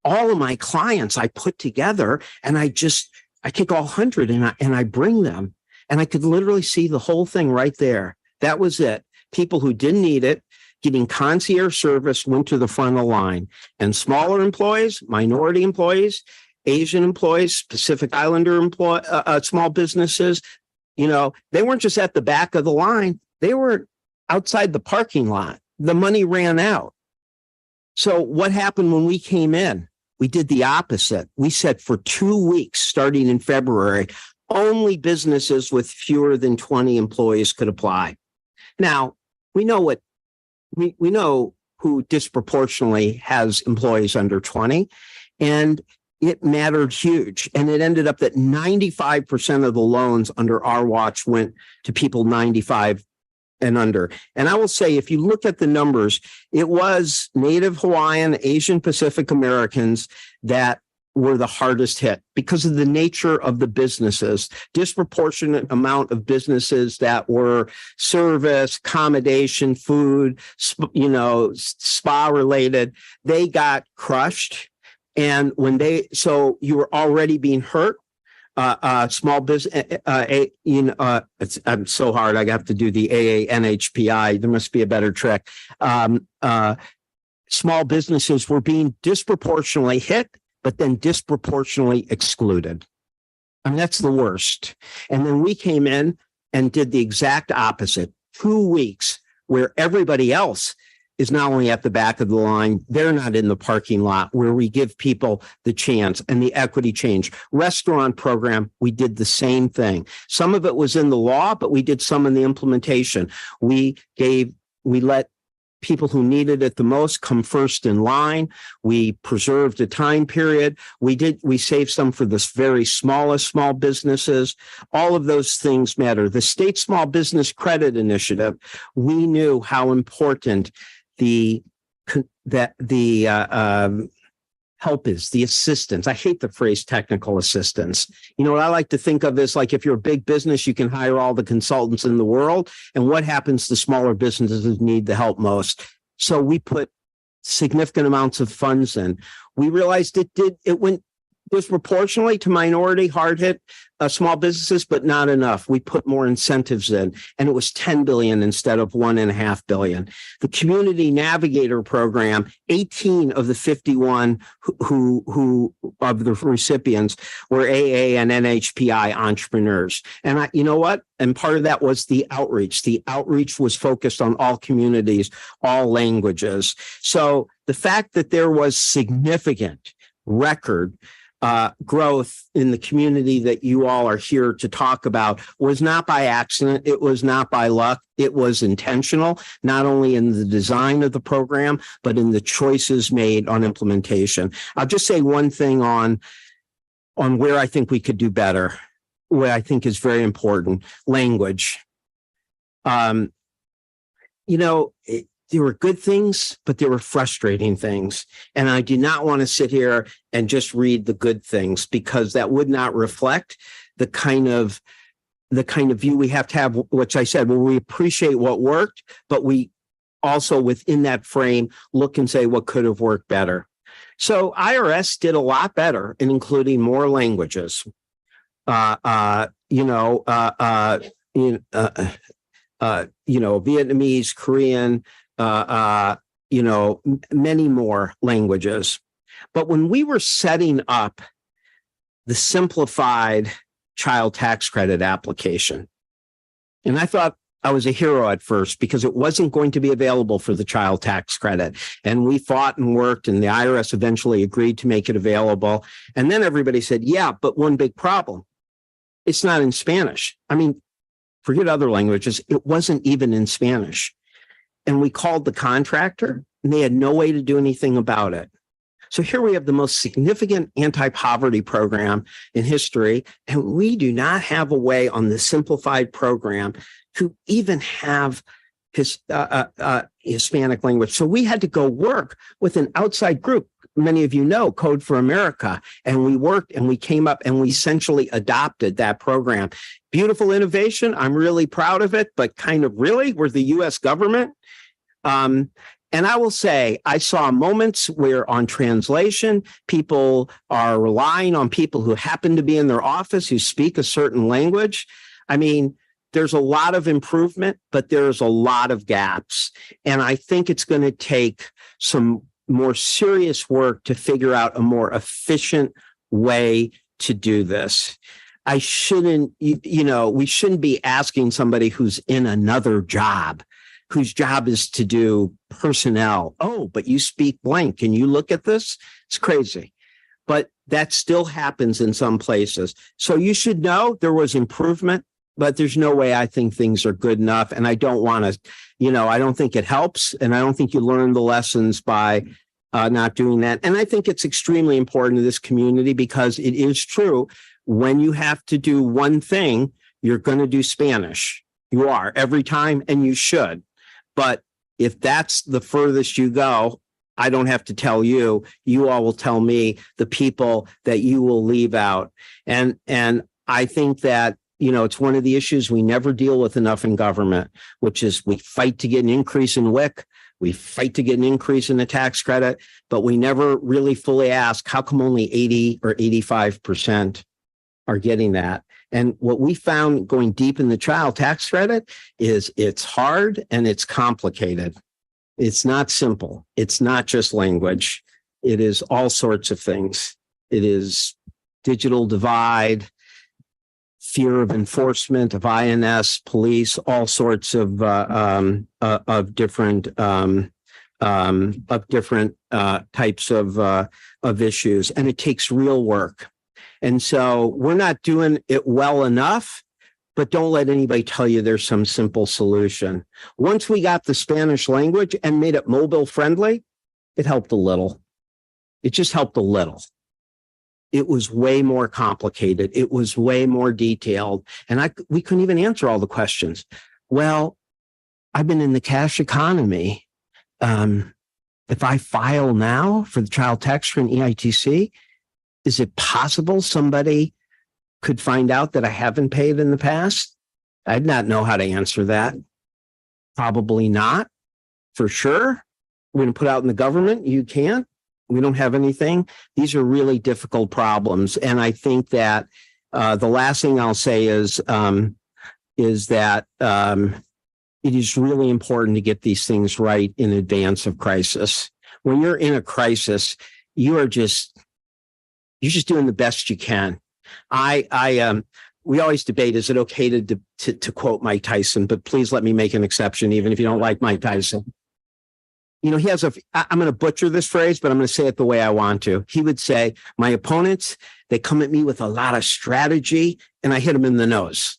all of my clients I put together and I take all 100 and I bring them and I could literally see the whole thing right there. That was it. People who didn't need it, getting concierge service went to the front of the line, and smaller employees, minority employees, Asian employees, Pacific Islander small businesses, they weren't just at the back of the line. They were outside the parking lot. The money ran out. So what happened when we came in? We did the opposite. We said for 2 weeks, starting in February, only businesses with fewer than 20 employees could apply. Now, we know we know who disproportionately has employees under 20, and it mattered huge. And it ended up that 95% of the loans under our watch went to people 95 and under. And I will say, if you look at the numbers, it was Native Hawaiian, Asian Pacific Americans that were the hardest hit because of the nature of the businesses. Disproportionate amount of businesses that were service, accommodation, food, spa related, they got crushed. And so you were already being hurt. Small business, I'm so hard. I have to do the AA NHPI. There must be a better trick. Small businesses were being disproportionately hit, but then disproportionately excluded. I mean, that's the worst. And then we came in and did the exact opposite. 2 weeks where everybody else is not only at the back of the line, they're not in the parking lot, where we give people the chance and the equity change. Restaurant program, we did the same thing. Some of it was in the law, but we did some in the implementation. We let people who needed it the most come first in line. We preserved a time period. We saved some for the very smallest small businesses. All of those things matter. The state small business credit initiative, we knew how important the help is, the assistance. I hate the phrase technical assistance. You know what I like to think of is like, if you're a big business, you can hire all the consultants in the world. And what happens to smaller businesses need the help most? So we put significant amounts of funds in. We realized it went disproportionately to minority, hard hit small businesses, but not enough. We put more incentives in, and it was 10 billion instead of 1.5 billion. The Community Navigator program, 18 of the 51 who of the recipients were AA and NHPI entrepreneurs. And you know what? And part of that was the outreach. The outreach was focused on all communities, all languages. So the fact that there was significant record growth in the community that you all are here to talk about was not by accident. It was not by luck. It was intentional, not only in the design of the program, but in the choices made on implementation. I'll just say one thing on where I think we could do better, what I think is very important: language. There were good things, but there were frustrating things. And I do not want to sit here and just read the good things, because that would not reflect the kind of view we have to have, which I said, well, we appreciate what worked, but we also within that frame look and say what could have worked better. So IRS did a lot better in including more languages. Vietnamese, Korean, many more languages. But when we were setting up the simplified child tax credit application, and I thought I was a hero at first because it wasn't going to be available for the child tax credit. And we fought and worked, and the IRS eventually agreed to make it available. And then everybody said, yeah, but one big problem: it's not in Spanish. I mean, forget other languages. It wasn't even in Spanish. And we called the contractor, and they had no way to do anything about it. So here we have the most significant anti-poverty program in history, and we do not have a way on the simplified program to even have Hispanic language. So we had to go work with an outside group. Many of you know Code for America, and we worked and we came up and we essentially adopted that program. Beautiful innovation. I'm really proud of it, but kind of really, we're the US government. And I will say, I saw moments where on translation, people are relying on people who happen to be in their office who speak a certain language. I mean, there's a lot of improvement, but there's a lot of gaps. And I think it's going to take some more serious work to figure out a more efficient way to do this. We shouldn't be asking somebody who's in another job, whose job is to do personnel. Oh, but you speak blank. Can you look at this? It's crazy. But that still happens in some places. So you should know there was improvement, but there's no way I think things are good enough. And I don't want to, I don't think it helps. And I don't think you learn the lessons by not doing that. And I think it's extremely important to this community, because it is true, when you have to do one thing, you're going to do Spanish. You are every time, and you should. But if that's the furthest you go, I don't have to tell you. You all will tell me the people that you will leave out. And I think that, you know, it's one of the issues we never deal with enough in government, which is we fight to get an increase in WIC. We fight to get an increase in the tax credit, but we never really fully ask, how come only 80 or 85% are getting that? And what we found going deep in the child tax credit is it's hard and it's complicated. It's not simple. It's not just language. It is all sorts of things. It is digital divide, fear of enforcement of INS, police, all sorts of different types of issues, and it takes real work. And so we're not doing it well enough, but don't let anybody tell you there's some simple solution. Once we got the Spanish language and made it mobile friendly, it helped a little. It just helped a little. It was way more complicated. It was way more detailed. And we couldn't even answer all the questions. Well, I've been in the cash economy. If I file now for the child tax credit and EITC, is it possible somebody could find out that I haven't paid in the past? I'd not know how to answer that. Probably not, for sure. We're going to put out in the government, you can't. We don't have anything. These are really difficult problems. And I think that the last thing I'll say is that it is really important to get these things right in advance of crisis. When you're in a crisis, you're just doing the best you can. We always debate, is it okay to quote Mike Tyson, but please let me make an exception, even if you don't like Mike Tyson. You know, I'm going to butcher this phrase, but I'm going to say it the way I want to. He would say, my opponents, they come at me with a lot of strategy and I hit them in the nose.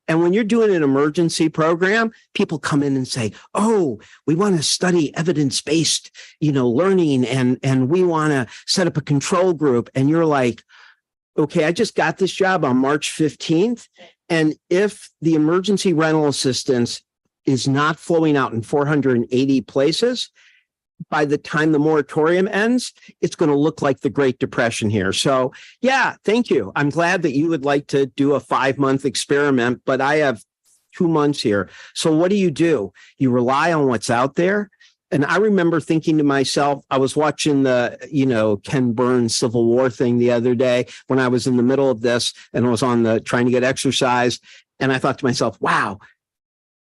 And when you're doing an emergency program, people come in and say, oh, we want to study evidence-based, learning, and we want to set up a control group. And you're like, okay, I just got this job on March 15th. And if the emergency rental assistance is not flowing out in 480 places, by the time the moratorium ends, it's going to look like the Great Depression here. So, yeah, thank you. I'm glad that you would like to do a 5-month experiment, but I have 2 months here. So what do? You rely on what's out there. And I remember thinking to myself, I was watching the, Ken Burns Civil War thing the other day when I was in the middle of this and I was trying to get exercise. And I thought to myself, wow,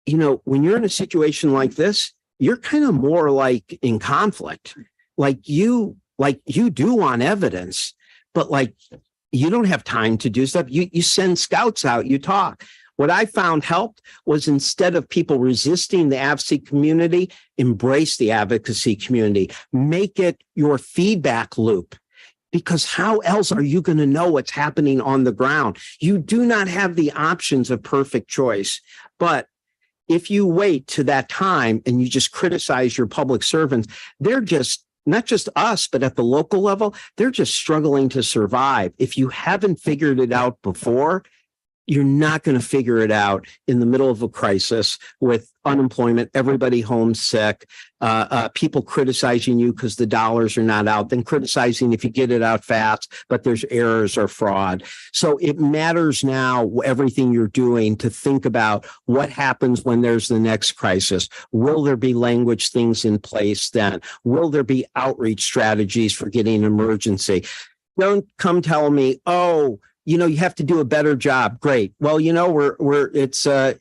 when you're in a situation like this, you're kind of more like in conflict. Like you do want evidence, but you don't have time to do stuff. You send scouts out, you talk. What I found helped was, instead of people resisting the advocacy community, embrace the advocacy community, make it your feedback loop. Because how else are you going to know what's happening on the ground? You do not have the options of perfect choice. But if you wait to that time and you just criticize your public servants, they're just, not just us, but at the local level, they're just struggling to survive. If you haven't figured it out before, you're not going to figure it out in the middle of a crisis with unemployment, everybody homesick, people criticizing you because the dollars are not out, then criticizing if you get it out fast, but there's errors or fraud. So it matters now, everything you're doing, to think about what happens when there's the next crisis. Will there be language things in place then? Will there be outreach strategies for getting emergency? Don't come tell me, oh, you have to do a better job. Great. Well, there's a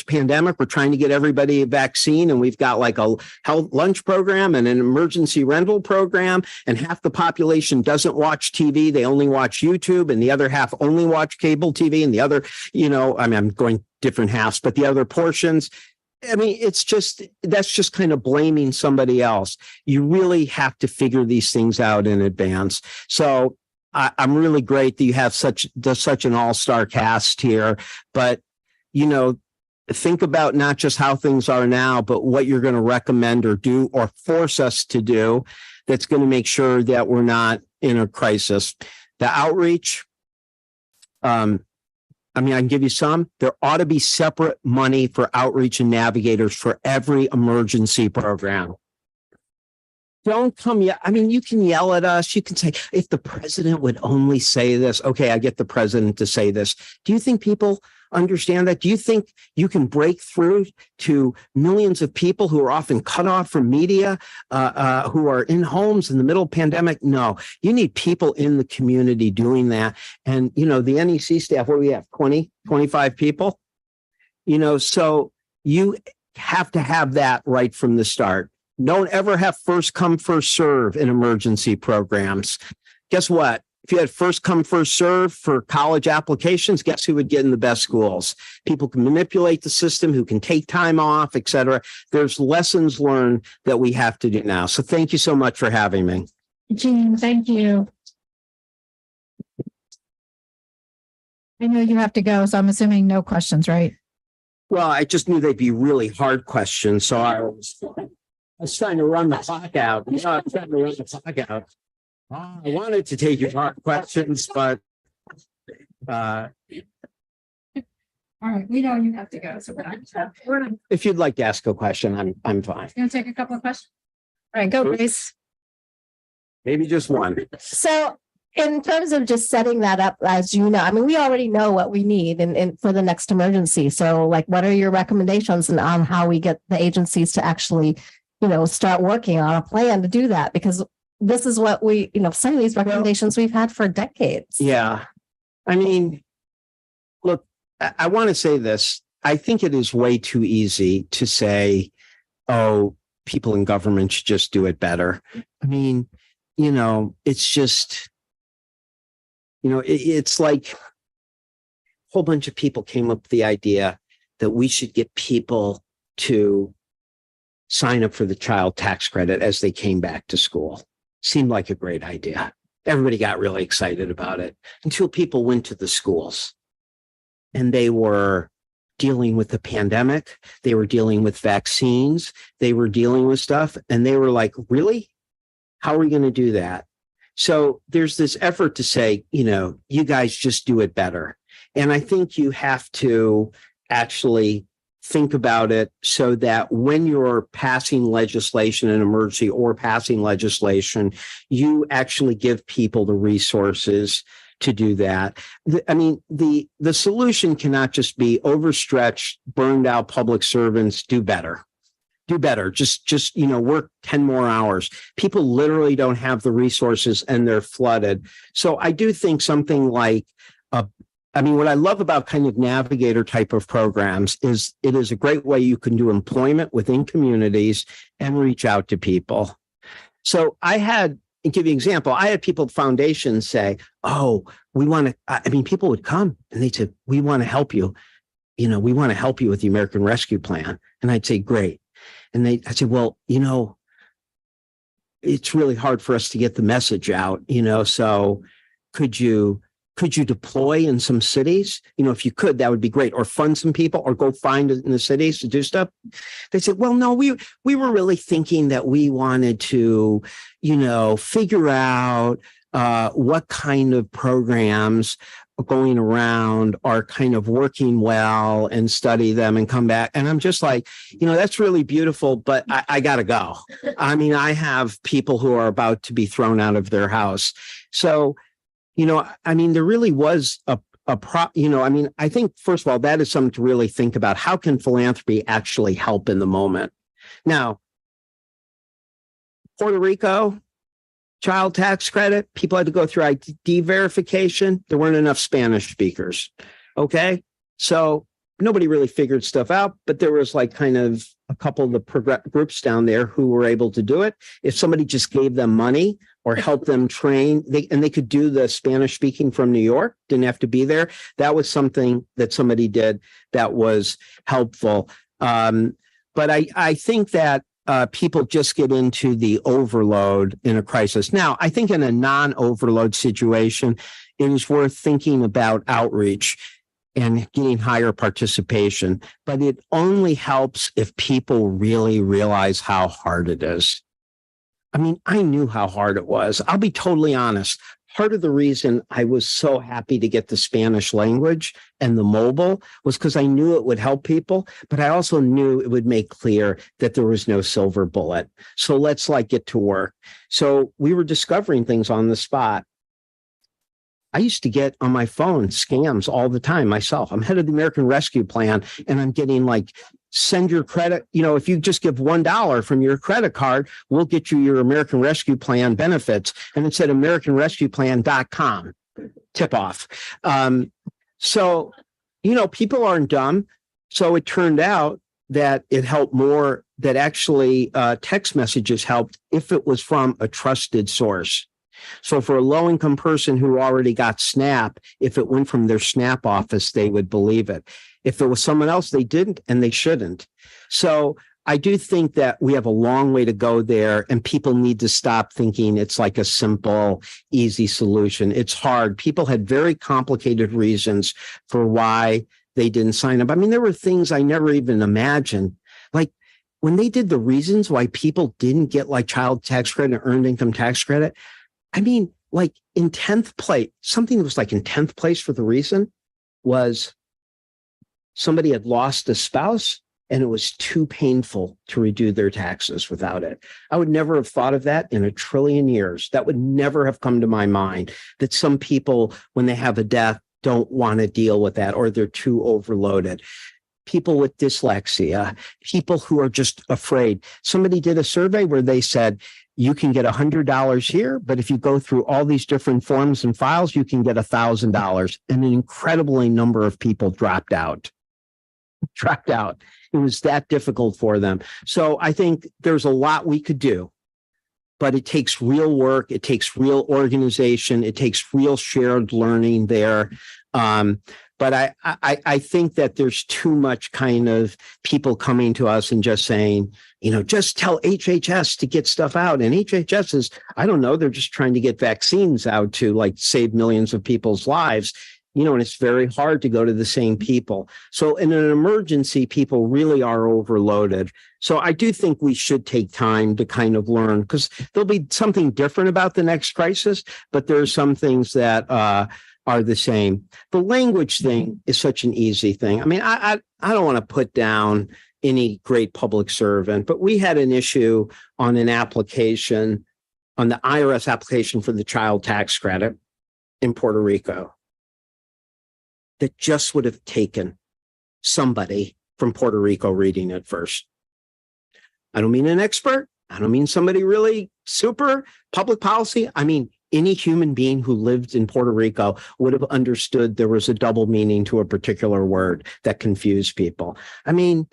pandemic. We're trying to get everybody a vaccine, and we've got like a health lunch program and an emergency rental program, and half the population doesn't watch TV. They only watch YouTube, and the other half only watch cable TV, and the other, I'm going different halves, but the other portions, that's just kind of blaming somebody else. You really have to figure these things out in advance. So I'm really great that you have such an all-star cast here, but, think about not just how things are now, but what you're going to recommend or do or force us to do that's going to make sure that we're not in a crisis. The outreach, I mean, I can give you some. There ought to be separate money for outreach and navigators for every emergency program. Don't come yet. I mean, you can yell at us. You can say, if the president would only say this. Okay, I get the president to say this. Do you think people understand that? Do you think you can break through to millions of people who are often cut off from media, who are in homes in the middle of pandemic? No, you need people in the community doing that. And, you know, the NEC staff, what do we have? 20, 25 people? You know, so you have to have that right from the start. Don't ever have first come, first serve in emergency programs. Guess what? If you had first come, first serve for college applications, guess who would get in the best schools? People can manipulate the system, who can take time off, et cetera. There's lessons learned that we have to do now. So thank you so much for having me. Jean, thank you. I know you have to go, so I'm assuming no questions, right? Well, I just knew they'd be really hard questions. So I was trying to run the clock out. You know, I was trying to run the clock out. I wanted to take your hard questions, but All right, we know you have to go, so we're not. if you'd like to ask a question, I'm fine. You want to take a couple of questions? All right, go, Grace. Maybe just one. So in terms of just setting that up, as you know, I mean, we already know what we need in for the next emergency. So like, what are your recommendations on how we get the agencies to actually, you know, start working on a plan to do that? Because this is what we, you know, some of these recommendations we've had for decades. Yeah. I mean, look, I want to say this. I think it is way too easy to say, oh, people in government should just do it better. I mean, you know, it's just, you know, it's like a whole bunch of people came up with the idea that we should get people to sign up for the child tax credit as they came back to school. Seemed like a great idea. Everybody got really excited about it until people went to the schools and they were dealing with the pandemic. They were dealing with vaccines. They were dealing with stuff. And they were like, really? How are we going to do that? So there's this effort to say, you know, you guys just do it better. And I think you have to actually think about it so that when you're passing legislation in emergency or passing legislation, you actually give people the resources to do that. I mean, the solution cannot just be overstretched, burned out public servants do better. Do better. Just, you know, work 10 more hours. People literally don't have the resources and they're flooded. So I do think something like I mean, what I love about kind of navigator type of programs is it is a great way you can do employment within communities and reach out to people. So I'll give you an example. I had people at foundations say, oh, we want to, I mean, people would come and they'd say, we want to help you. You know, we want to help you with the American Rescue Plan. And I'd say, great. And I'd say, well, you know, it's really hard for us to get the message out, you know, so could you deploy in some cities? You know, if you could, that would be great. Or fund some people or go find it in the cities to do stuff. They said, well, no, we were really thinking that we wanted to, you know, figure out what kind of programs going around are kind of working well and study them and come back. And I'm just like, you know, that's really beautiful, but I got to go. I mean, I have people who are about to be thrown out of their house. So, you know, I mean, there really was you know, I mean, I think, first of all, that is something to really think about. How can philanthropy actually help in the moment? Now, Puerto Rico, child tax credit, people had to go through ID verification. There weren't enough Spanish speakers. Okay. So nobody really figured stuff out, but there was like kind of a couple of the groups down there who were able to do it. If somebody just gave them money or helped them train, they could do the Spanish speaking from New York, didn't have to be there. That was something that somebody did that was helpful. But I think that people just get into the overload in a crisis. Now, I think in a non-overload situation, it is worth thinking about outreach and getting higher participation, but it only helps if people really realize how hard it is. I mean, I knew how hard it was. I'll be totally honest. part of the reason I was so happy to get the Spanish language and the mobile was because I knew it would help people, but I also knew it would make clear that there was no silver bullet. So let's get to work. So we were discovering things on the spot. I used to get on my phone scams all the time myself. I'm head of the American Rescue Plan, and I'm getting send your credit. If you just give $1 from your credit card, we'll get you your American Rescue Plan benefits. And it said AmericanRescuePlan.com tip off. So, people aren't dumb. So it turned out that it helped more, that actually text messages helped if it was from a trusted source. So for a low-income person who already got SNAP, if it went from their SNAP office, they would believe it. If it was someone else, they didn't, and they shouldn't. So I do think that we have a long way to go there, and people need to stop thinking it's like a simple, easy solution. It's hard. People had very complicated reasons for why they didn't sign up. I mean, there were things I never even imagined. Like when they did the reasons why people didn't get child tax credit and earned income tax credit, I mean, in 10th place, something that was in 10th place for the reason was somebody had lost a spouse and it was too painful to redo their taxes without it. I would never have thought of that in a trillion years. That would never have come to my mind, that some people, when they have a death, don't want to deal with that or they're too overloaded. People with dyslexia, people who are just afraid. Somebody did a survey where they said, you can get $100 here, but if you go through all these different forms and files, you can get $1,000. And an incredibly number of people dropped out. It was that difficult for them. So I think there's a lot we could do, but it takes real work. It takes real organization. It takes real shared learning there. But I think that there's too much kind of people coming to us and just saying, just tell HHS to get stuff out. And HHS is, I don't know, they're just trying to get vaccines out to save millions of people's lives. And it's very hard to go to the same people. So in an emergency, people really are overloaded. So I do think we should take time to kind of learn, because there'll be something different about the next crisis, but there are some things that are the same. The language thing is such an easy thing. I mean, I don't want to put down any great public servant, but we had an issue on an application, on the IRS application for the child tax credit in Puerto Rico, that just would have taken somebody from Puerto Rico reading it first. I don't mean an expert. I don't mean somebody really super public policy. I mean, any human being who lived in Puerto Rico would have understood there was a double meaning to a particular word that confused people. I mean,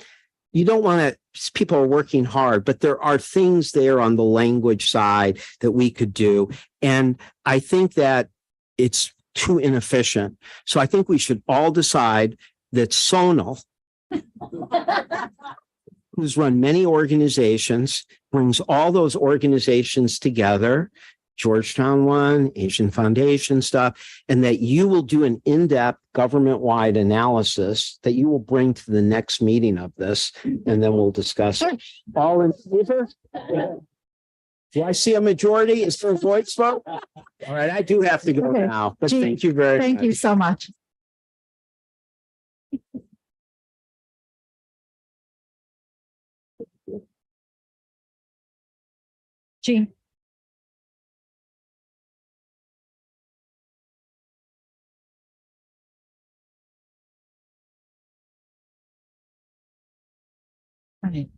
you don't want to, people are working hard, but there are things there on the language side that we could do. And I think that it's too inefficient. So I think we should all decide that Sonal, who's run many organizations, brings all those organizations together, Georgetown one, Asian Foundation stuff, and that you will do an in-depth government-wide analysis that you will bring to the next meeting of this, and then we'll discuss it. All in favor? Do I see a majority? Is there a voice vote? All right, I do have to go now, but thank you very much. Thank you so much. Jean. Right.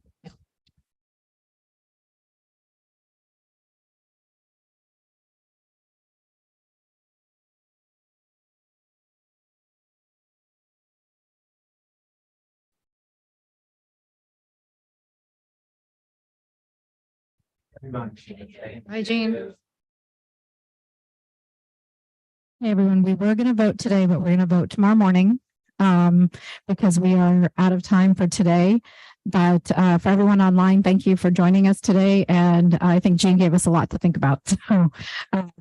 Hi, Jean. Hey, everyone. We were going to vote today, but we're going to vote tomorrow morning because we are out of time for today. But for everyone online, thank you for joining us today. And I think Jean gave us a lot to think about. So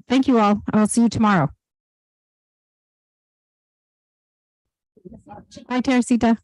thank you all. I'll see you tomorrow. Bye, Teresita.